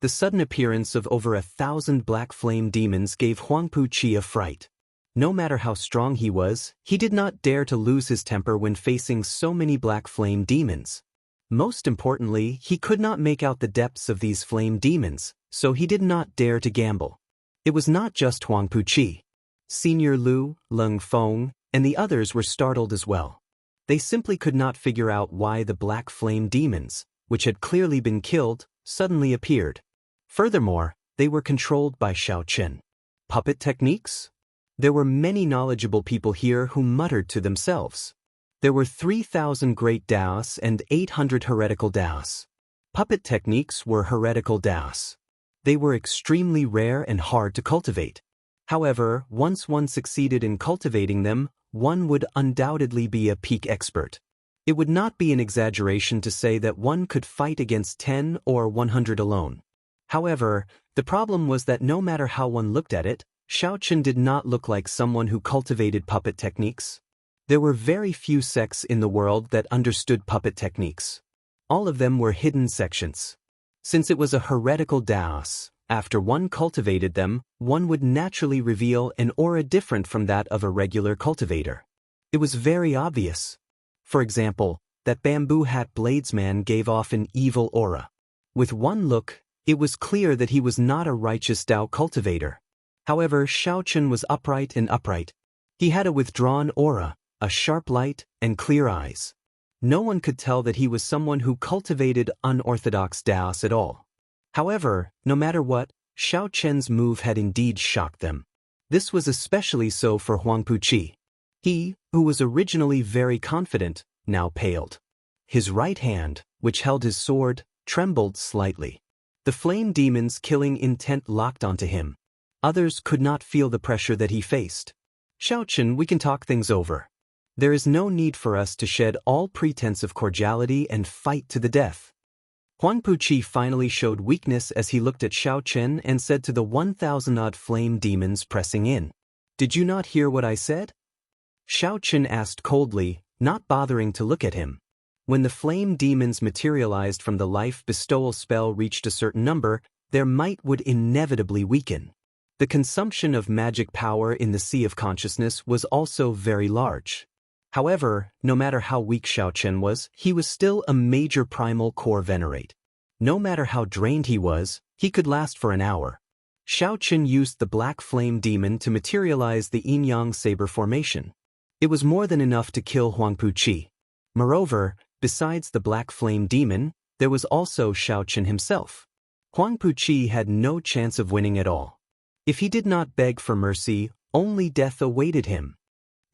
The sudden appearance of over 1,000 black flame demons gave Huang Puqi a fright. No matter how strong he was, he did not dare to lose his temper when facing so many black flame demons. Most importantly, he could not make out the depths of these flame demons, so he did not dare to gamble. It was not just Huang Puqi. Senior Lu, Leng Feng, and the others were startled as well. They simply could not figure out why the black flame demons, which had clearly been killed, suddenly appeared. Furthermore, they were controlled by Xiao Chen. Puppet techniques? There were many knowledgeable people here who muttered to themselves. There were 3,000 great Daos and 800 heretical Daos. Puppet techniques were heretical Daos. They were extremely rare and hard to cultivate. However, once one succeeded in cultivating them, one would undoubtedly be a peak expert. It would not be an exaggeration to say that one could fight against 10 or 100 alone. However, the problem was that no matter how one looked at it, Xiao Chen did not look like someone who cultivated puppet techniques. There were very few sects in the world that understood puppet techniques. All of them were hidden sections. Since it was a heretical Daos, after one cultivated them, one would naturally reveal an aura different from that of a regular cultivator. It was very obvious. For example, that bamboo hat bladesman gave off an evil aura. With one look, it was clear that he was not a righteous Dao cultivator. However, Xiao Chen was upright and upright. He had a withdrawn aura, a sharp light, and clear eyes. No one could tell that he was someone who cultivated unorthodox Daos at all. However, no matter what, Xiao Chen's move had indeed shocked them. This was especially so for Huang Puqi. He, who was originally very confident, now paled. His right hand, which held his sword, trembled slightly. The flame demons' killing intent locked onto him. Others could not feel the pressure that he faced. Xiao Chen, we can talk things over. There is no need for us to shed all pretense of cordiality and fight to the death. Huang Puqi finally showed weakness as he looked at Xiao Chen and said to the 1,000-odd flame demons pressing in. Did you not hear what I said? Xiao Chen asked coldly, not bothering to look at him. When the flame demons materialized from the life bestowal spell reached a certain number, their might would inevitably weaken. The consumption of magic power in the sea of consciousness was also very large. However, no matter how weak Xiao Chen was, he was still a major primal core venerate. No matter how drained he was, he could last for an hour. Xiao Chen used the black flame demon to materialize the yin-yang saber formation. It was more than enough to kill Huang Puqi. Moreover, besides the black flame demon, there was also Xiao Chen himself. Huang Puqi had no chance of winning at all. If he did not beg for mercy, only death awaited him.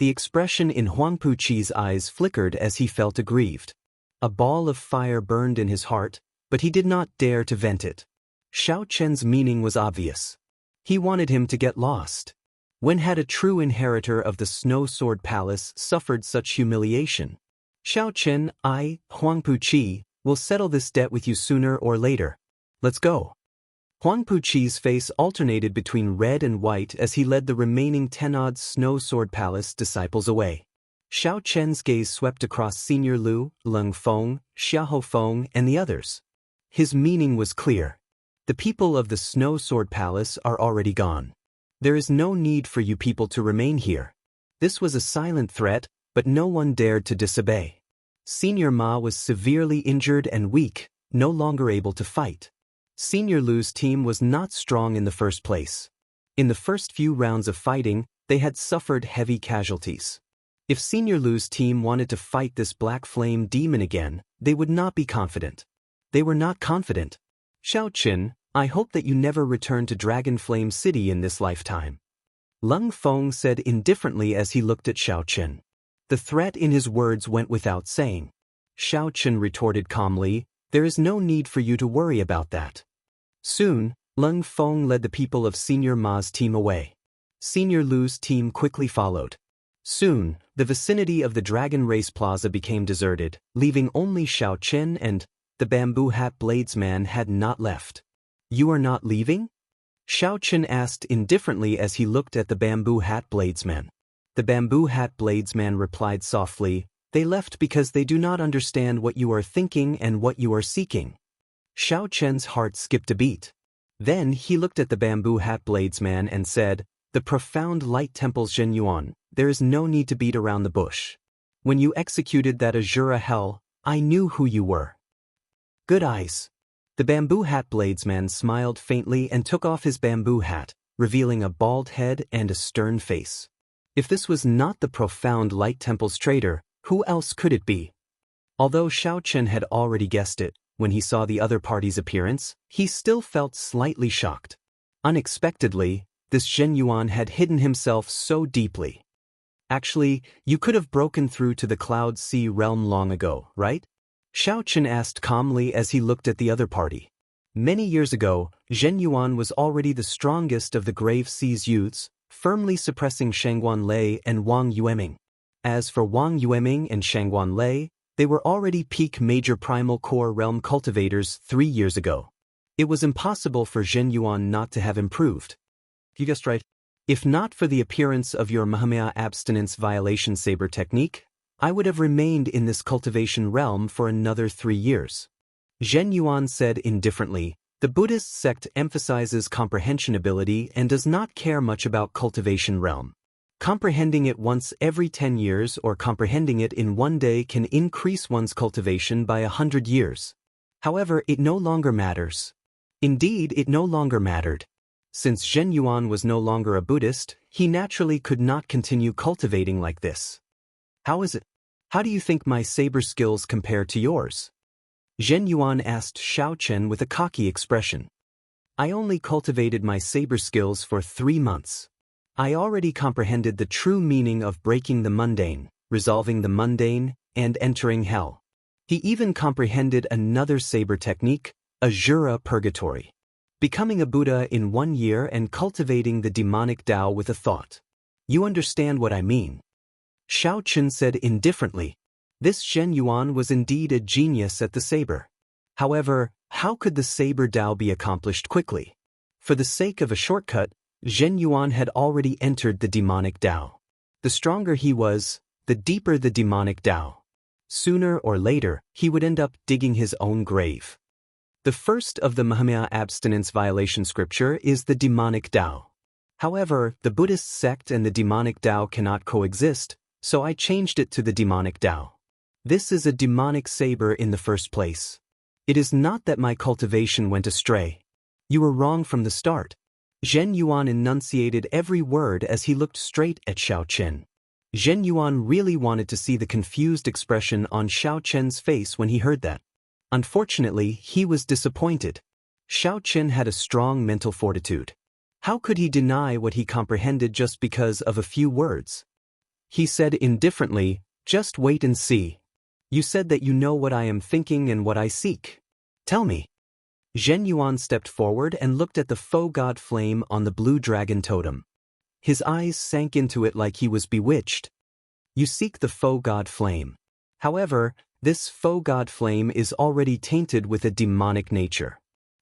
The expression in Huang Puqi's eyes flickered as he felt aggrieved. A ball of fire burned in his heart, but he did not dare to vent it. Xiao Chen's meaning was obvious. He wanted him to get lost. When had a true inheritor of the Snow Sword Palace suffered such humiliation? Xiao Chen, I, Huang Puqi, will settle this debt with you sooner or later. Let's go. Huang Puqi's face alternated between red and white as he led the remaining 10-odd Snow Sword Palace disciples away. Xiao Chen's gaze swept across Senior Lu, Leng Feng, Xiahou Feng, and the others. His meaning was clear. The people of the Snow Sword Palace are already gone. There is no need for you people to remain here. This was a silent threat, but no one dared to disobey. Senior Ma was severely injured and weak, no longer able to fight. Senior Lu's team was not strong in the first place. In the first few rounds of fighting, they had suffered heavy casualties. If Senior Lu's team wanted to fight this black flame demon again, they would not be confident. They were not confident. Xiao Qin, I hope that you never return to Dragon Flame City in this lifetime. Leng Feng said indifferently as he looked at Xiao Qin. The threat in his words went without saying. Xiao Qin retorted calmly, there is no need for you to worry about that. Soon, Leng Feng led the people of Senior Ma's team away. Senior Lu's team quickly followed. Soon, the vicinity of the Dragon Race Plaza became deserted, leaving only Xiao Qin and the Bamboo Hat Bladesman had not left. You are not leaving? Xiao Qin asked indifferently as he looked at the Bamboo Hat Bladesman. The Bamboo Hat Bladesman replied softly, they left because they do not understand what you are thinking and what you are seeking. Xiao Qin's heart skipped a beat. Then he looked at the Bamboo Hat Bladesman and said, the profound light temples Zhenyuan, there is no need to beat around the bush. When you executed that Azura hell, I knew who you were. Good eyes. The Bamboo Hat Bladesman smiled faintly and took off his bamboo hat, revealing a bald head and a stern face. If this was not the profound light temples trader, who else could it be? Although Xiao Qin had already guessed it, when he saw the other party's appearance, he still felt slightly shocked. Unexpectedly, this Zhenyuan had hidden himself so deeply. Actually, you could have broken through to the Cloud Sea realm long ago, right? Xiao Qin asked calmly as he looked at the other party. Many years ago, Zhenyuan was already the strongest of the Grave Sea's youths, firmly suppressing Shangguan Lei and Wang Yueming. As for Wang Yueming and Shangguan Lei, they were already peak major primal core realm cultivators 3 years ago. It was impossible for Zhenyuan not to have improved. You guessed right. If not for the appearance of your Mahamaya abstinence violation saber technique, I would have remained in this cultivation realm for another 3 years. Zhenyuan said indifferently, the Buddhist sect emphasizes comprehension ability and does not care much about cultivation realm. Comprehending it once every 10 years or comprehending it in one day can increase one's cultivation by 100 years. However, it no longer matters. Indeed, it no longer mattered. Since Zhenyuan was no longer a Buddhist, he naturally could not continue cultivating like this. How is it? How do you think my saber skills compare to yours? Zhenyuan asked Xiao Qin with a cocky expression. I only cultivated my saber skills for 3 months. I already comprehended the true meaning of breaking the mundane, resolving the mundane, and entering hell. He even comprehended another saber technique, Azura Purgatory. Becoming a Buddha in 1 year and cultivating the demonic Tao with a thought. You understand what I mean? Xiao Qin said indifferently. This Zhenyuan was indeed a genius at the saber. However, how could the saber Tao be accomplished quickly? For the sake of a shortcut, Zhenyuan had already entered the demonic Tao. The stronger he was, the deeper the demonic Tao. Sooner or later, he would end up digging his own grave. The first of the Mahamaya abstinence violation scripture is the demonic Tao. However, the Buddhist sect and the demonic Tao cannot coexist, so I changed it to the demonic Tao. This is a demonic saber in the first place. It is not that my cultivation went astray. You were wrong from the start. Zhenyuan enunciated every word as he looked straight at Xiao Qin. Zhenyuan really wanted to see the confused expression on Xiao Qin's face when he heard that. Unfortunately, he was disappointed. Xiao Qin had a strong mental fortitude. How could he deny what he comprehended just because of a few words? He said indifferently, just wait and see. You said that you know what I am thinking and what I seek. Tell me. Zhenyuan stepped forward and looked at the faux god flame on the blue dragon totem. His eyes sank into it like he was bewitched. You seek the faux god flame. However, this faux god flame is already tainted with a demonic nature.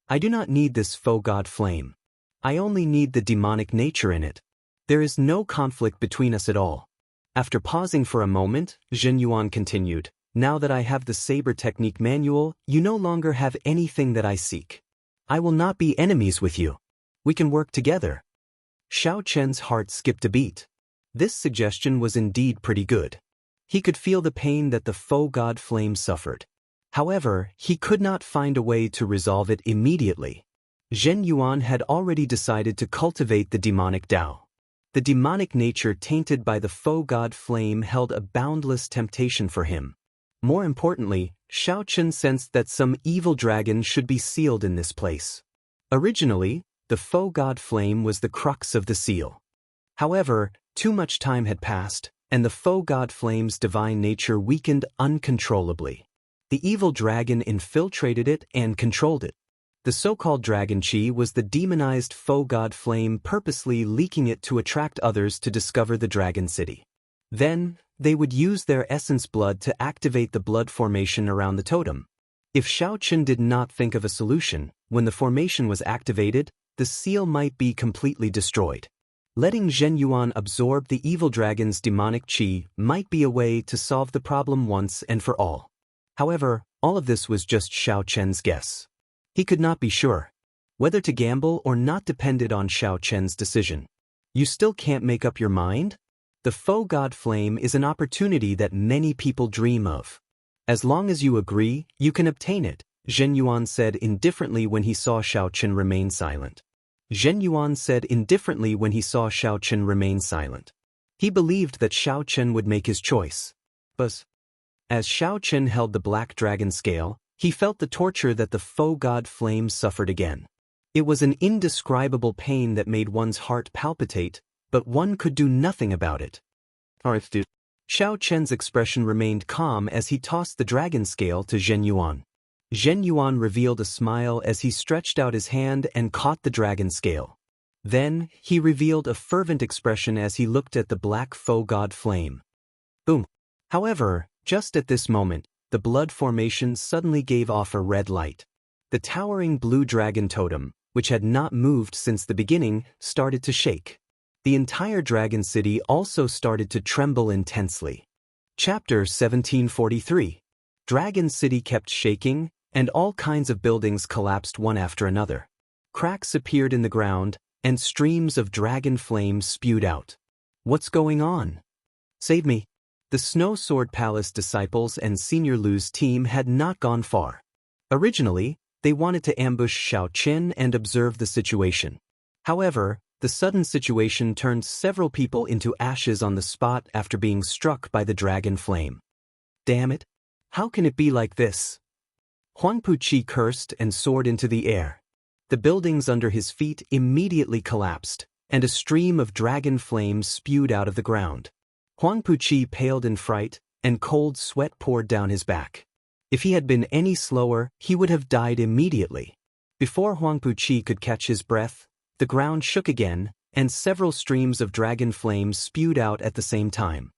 I do not need this faux god flame. I only need the demonic nature in it. There is no conflict between us at all. After pausing for a moment, Zhenyuan continued, now that I have the saber technique manual, you no longer have anything that I seek. I will not be enemies with you. We can work together. Xiao Qin's heart skipped a beat. This suggestion was indeed pretty good. He could feel the pain that the faux god flame suffered. However, he could not find a way to resolve it immediately. Zhenyuan had already decided to cultivate the demonic Tao. The demonic nature tainted by the faux god flame held a boundless temptation for him. More importantly, Xiao Chen sensed that some evil dragon should be sealed in this place. Originally, the faux god flame was the crux of the seal. However, too much time had passed, and the faux god flame's divine nature weakened uncontrollably. The evil dragon infiltrated it and controlled it. The so-called dragon chi was the demonized faux god flame purposely leaking it to attract others to discover the dragon city. Then, they would use their essence blood to activate the blood formation around the totem. If Xiao Chen did not think of a solution, when the formation was activated, the seal might be completely destroyed. Letting Zhen Yuan absorb the evil dragon's demonic chi might be a way to solve the problem once and for all. However, all of this was just Xiao Chen's guess. He could not be sure. Whether to gamble or not depended on Xiao Chen's decision. You still can't make up your mind? The faux god flame is an opportunity that many people dream of. As long as you agree, you can obtain it, Zhen Yuan said indifferently when he saw Xiao Chen remain silent. Zhen Yuan said indifferently when he saw Xiao Chen remain silent. He believed that Xiao Chen would make his choice. But as Xiao Chen held the black dragon scale, he felt the torture that the faux god flame suffered again. It was an indescribable pain that made one's heart palpitate, but one could do nothing about it. Xiao Chen's expression remained calm as he tossed the dragon scale to Zhen Yuan. Zhen Yuan revealed a smile as he stretched out his hand and caught the dragon scale. Then, he revealed a fervent expression as he looked at the black faux god flame. Boom! However, just at this moment, the blood formation suddenly gave off a red light. The towering blue dragon totem, which had not moved since the beginning, started to shake. The entire dragon city also started to tremble intensely. Chapter 1743. Dragon City kept shaking, and all kinds of buildings collapsed one after another. Cracks appeared in the ground, and streams of dragon flame spewed out. What's going on? Save me. The Snow Sword Palace disciples and Senior Lu's team had not gone far. Originally, they wanted to ambush Xiao Chen and observe the situation. However, the sudden situation turned several people into ashes on the spot after being struck by the dragon flame. Damn it! How can it be like this? Huang Puqi cursed and soared into the air. The buildings under his feet immediately collapsed, and a stream of dragon flame spewed out of the ground. Huang Puqi paled in fright, and cold sweat poured down his back. If he had been any slower, he would have died immediately. Before Huang Puqi could catch his breath, the ground shook again, and several streams of dragon flame spewed out at the same time.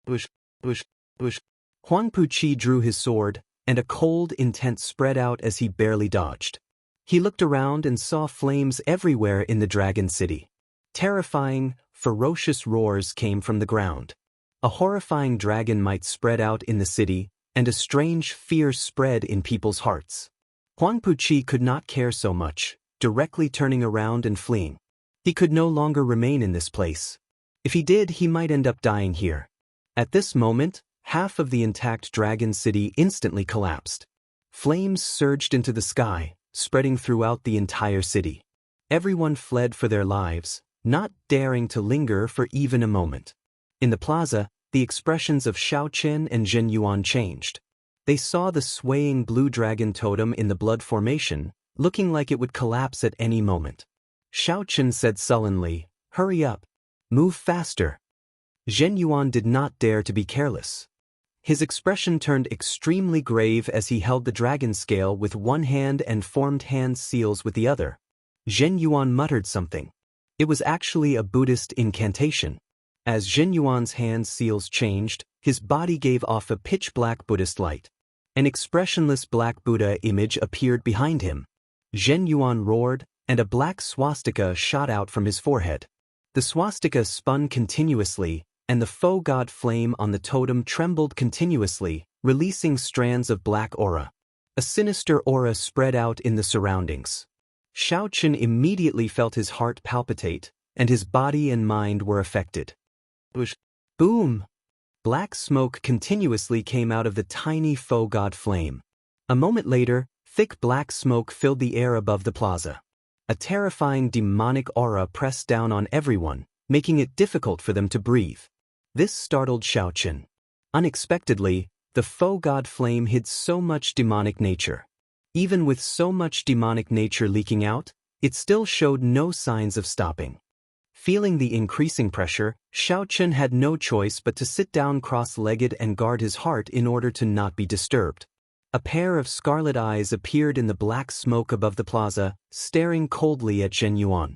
Bush, bush, bush. Huang Puqi drew his sword, and a cold intent spread out as he barely dodged. He looked around and saw flames everywhere in the dragon city. Terrifying, ferocious roars came from the ground. A horrifying dragon might spread out in the city, and a strange fear spread in people's hearts. Huang Puqi could not care so much, directly turning around and fleeing. He could no longer remain in this place. If he did, he might end up dying here. At this moment, half of the intact dragon city instantly collapsed. Flames surged into the sky, spreading throughout the entire city. Everyone fled for their lives, not daring to linger for even a moment. In the plaza, the expressions of Xiao Chen and Zhen Yuan changed. They saw the swaying blue dragon totem in the blood formation, looking like it would collapse at any moment. Xiao Chen said sullenly, "Hurry up. Move faster." Zhen Yuan did not dare to be careless. His expression turned extremely grave as he held the dragon scale with one hand and formed hand seals with the other. Zhen Yuan muttered something. It was actually a Buddhist incantation. As Zhen Yuan's hand seals changed, his body gave off a pitch-black Buddhist light. An expressionless black Buddha image appeared behind him. Zhen Yuan roared, and a black swastika shot out from his forehead. The swastika spun continuously, and the faux god flame on the totem trembled continuously, releasing strands of black aura. A sinister aura spread out in the surroundings. Xiao Chen immediately felt his heart palpitate, and his body and mind were affected. Boom! Black smoke continuously came out of the tiny faux god flame. A moment later, thick black smoke filled the air above the plaza. A terrifying demonic aura pressed down on everyone, making it difficult for them to breathe. This startled Xiao Chen. Unexpectedly, The faux god flame hid so much demonic nature. Even with so much demonic nature leaking out, it still showed no signs of stopping. Feeling the increasing pressure, Xiaochen had no choice but to sit down cross-legged and guard his heart in order to not be disturbed. A pair of scarlet eyes appeared in the black smoke above the plaza, staring coldly at Zhen Yuan.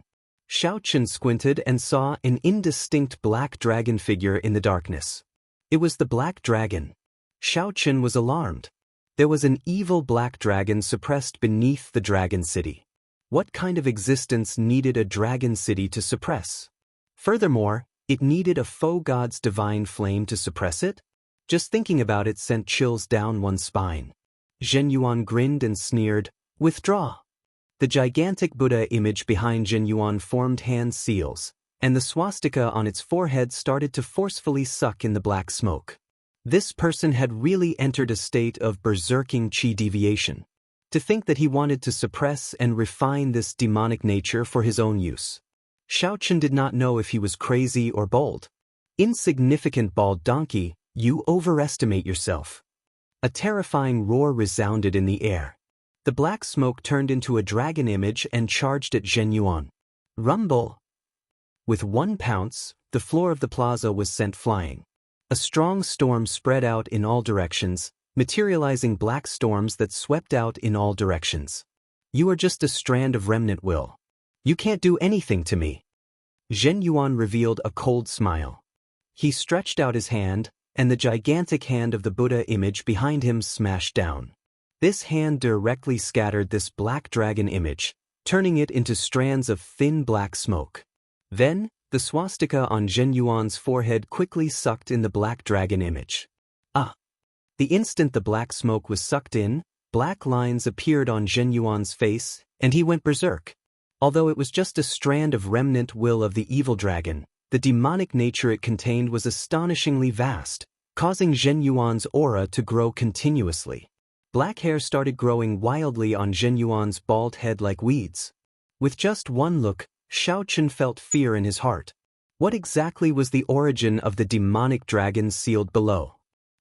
Xiaochen squinted and saw an indistinct black dragon figure in the darkness. It was the black dragon. Xiaochen was alarmed. There was an evil black dragon suppressed beneath the dragon city. What kind of existence needed a dragon city to suppress? Furthermore, it needed a faux god's divine flame to suppress it? Just thinking about it sent chills down one's spine. Zhen Yuan grinned and sneered, "Withdraw." The gigantic Buddha image behind Zhen Yuan formed hand seals, and the swastika on its forehead started to forcefully suck in the black smoke. This person had really entered a state of berserking qi deviation. To think that he wanted to suppress and refine this demonic nature for his own use. Xiaochen did not know if he was crazy or bold. Insignificant bald donkey, you overestimate yourself. A terrifying roar resounded in the air. The black smoke turned into a dragon image and charged at Zhen Yuan. Rumble! With one pounce, the floor of the plaza was sent flying. A strong storm spread out in all directions, materializing black storms that swept out in all directions. You are just a strand of remnant will. You can't do anything to me. Zhen Yuan revealed a cold smile. He stretched out his hand, and the gigantic hand of the Buddha image behind him smashed down. This hand directly scattered this black dragon image, turning it into strands of thin black smoke. Then, the swastika on Zhen Yuan's forehead quickly sucked in the black dragon image. The instant the black smoke was sucked in, black lines appeared on Zhen Yuan's face, and he went berserk. Although it was just a strand of remnant will of the evil dragon, the demonic nature it contained was astonishingly vast, causing Zhen Yuan's aura to grow continuously. Black hair started growing wildly on Zhen Yuan's bald head like weeds. With just one look, Xiaochen felt fear in his heart. What exactly was the origin of the demonic dragon sealed below?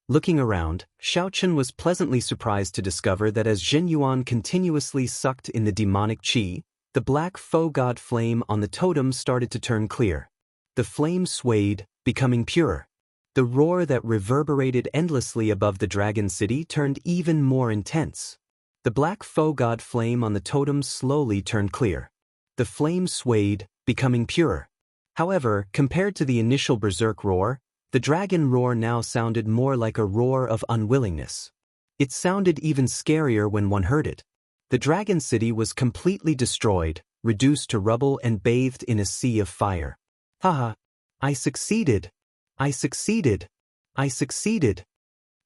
Looking around, Xiaochen was pleasantly surprised to discover that as Zhen Yuan continuously sucked in the demonic qi, the black faux god flame on the totem started to turn clear. The flame swayed, becoming pure. The roar that reverberated endlessly above the dragon city turned even more intense. The black faux god flame on the totem slowly turned clear. The flame swayed, becoming pure. However, compared to the initial berserk roar, the dragon roar now sounded more like a roar of unwillingness. It sounded even scarier when one heard it. The dragon city was completely destroyed, reduced to rubble and bathed in a sea of fire. Haha! I succeeded! I succeeded! I succeeded!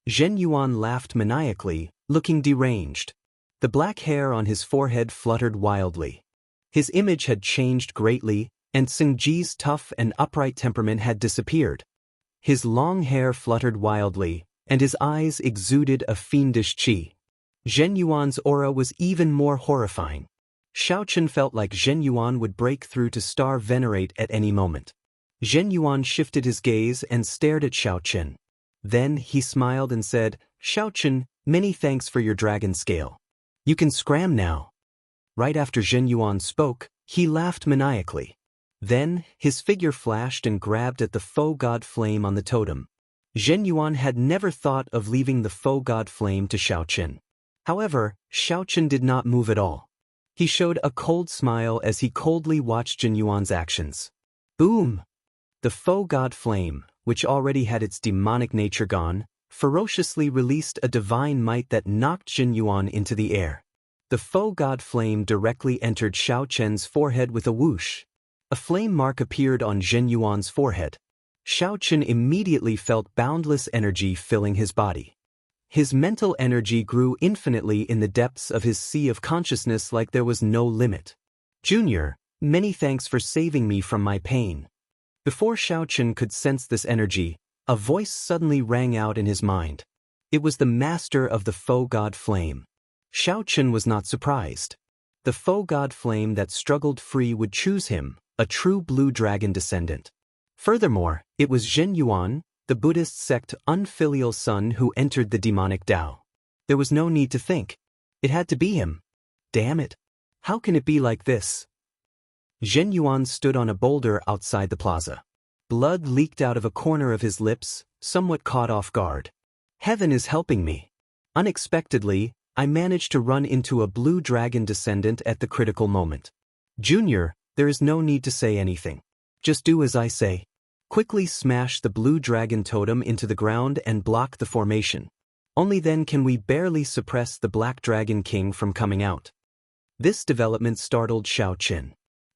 Zhen Yuan laughed maniacally, looking deranged. The black hair on his forehead fluttered wildly. His image had changed greatly, and Xingji's tough and upright temperament had disappeared. His long hair fluttered wildly, and his eyes exuded a fiendish qi. Zhen Yuan's aura was even more horrifying. Xiaochen felt like Zhen Yuan would break through to star venerate at any moment. Zhen Yuan shifted his gaze and stared at Xiaochen. Then he smiled and said, "Xiaochen, many thanks for your dragon scale. You can scram now." Right after Zhen Yuan spoke, he laughed maniacally. Then, his figure flashed and grabbed at the faux god flame on the totem. Zhen Yuan had never thought of leaving the faux god flame to Xiaochen. However, Xiaochen did not move at all. He showed a cold smile as he coldly watched Zhen Yuan's actions. Boom! The faux god flame, which already had its demonic nature gone, ferociously released a divine might that knocked Zhen Yuan into the air. The faux god flame directly entered Xiaochen's forehead with a whoosh. A flame mark appeared on Zhen Yuan's forehead. Xiaochen immediately felt boundless energy filling his body. His mental energy grew infinitely in the depths of his sea of consciousness like there was no limit. Junior, many thanks for saving me from my pain. Before Xiaochen could sense this energy, a voice suddenly rang out in his mind. It was the master of the faux god flame. Xiaochen was not surprised. The faux god flame that struggled free would choose him, a true blue dragon descendant. Furthermore, it was Zhen Yuan, the Buddhist sect unfilial son who entered the demonic Tao. There was no need to think. It had to be him. Damn it. How can it be like this? Zhen Yuan stood on a boulder outside the plaza. Blood leaked out of a corner of his lips, somewhat caught off guard. Heaven is helping me. Unexpectedly, I managed to run into a blue dragon descendant at the critical moment. Junior, there is no need to say anything. Just do as I say. Quickly smash the blue dragon totem into the ground and block the formation. Only then can we barely suppress the Black Dragon King from coming out. This development startled Xiao Qin.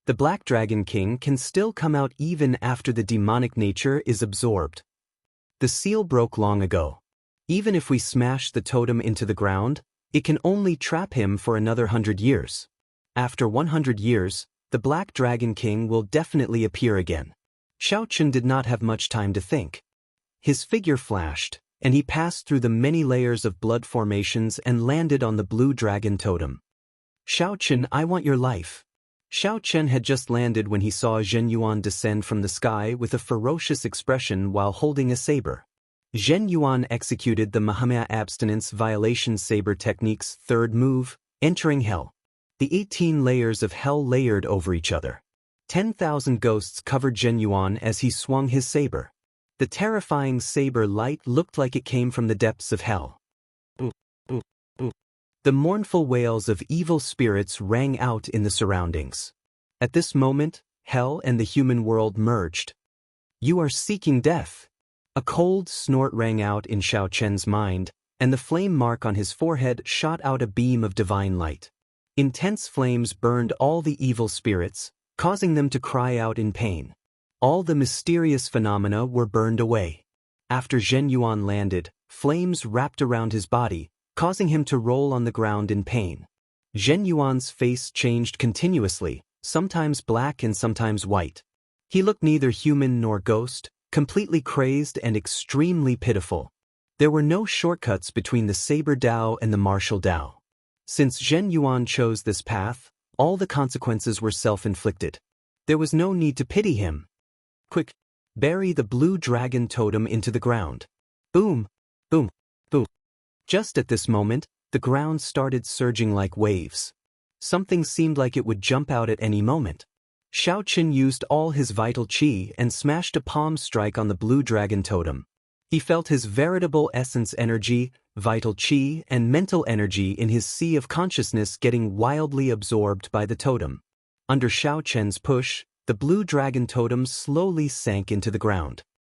The Black Dragon King can still come out even after the demonic nature is absorbed. The seal broke long ago. Even if we smash the totem into the ground, it can only trap him for another 100 years. After 100 years, the Black Dragon King will definitely appear again. Xiao Qin did not have much time to think. His figure flashed, and he passed through the many layers of blood formations and landed on the blue dragon totem. Xiao Qin, I want your life. Xiao Chen had just landed when he saw Zhen Yuan descend from the sky with a ferocious expression while holding a saber. Zhen Yuan executed the Mahamaya abstinence violation saber technique's third move, entering hell. The 18 layers of hell layered over each other. 10,000 ghosts covered Zhen Yuan as he swung his saber. The terrifying saber light looked like it came from the depths of hell. The mournful wails of evil spirits rang out in the surroundings. At this moment, hell and the human world merged. You are seeking death. A cold snort rang out in Xiao Chen's mind, and the flame mark on his forehead shot out a beam of divine light. Intense flames burned all the evil spirits, causing them to cry out in pain. All the mysterious phenomena were burned away. After Zhen Yuan landed, flames wrapped around his body, causing him to roll on the ground in pain. Zhen Yuan's face changed continuously, sometimes black and sometimes white. He looked neither human nor ghost, completely crazed and extremely pitiful. There were no shortcuts between the Saber Dao and the Martial Dao. Since Zhen Yuan chose this path, all the consequences were self-inflicted. There was no need to pity him. Quick, bury the blue dragon totem into the ground. Boom, boom, boom. Just at this moment, the ground started surging like waves. Something seemed like it would jump out at any moment. Xiao Qin used all his vital qi and smashed a palm strike on the blue dragon totem. He felt his veritable essence energy, vital qi, and mental energy in his sea of consciousness getting wildly absorbed by the totem. Under Xiao Chen's push, the blue dragon totem slowly sank into the ground.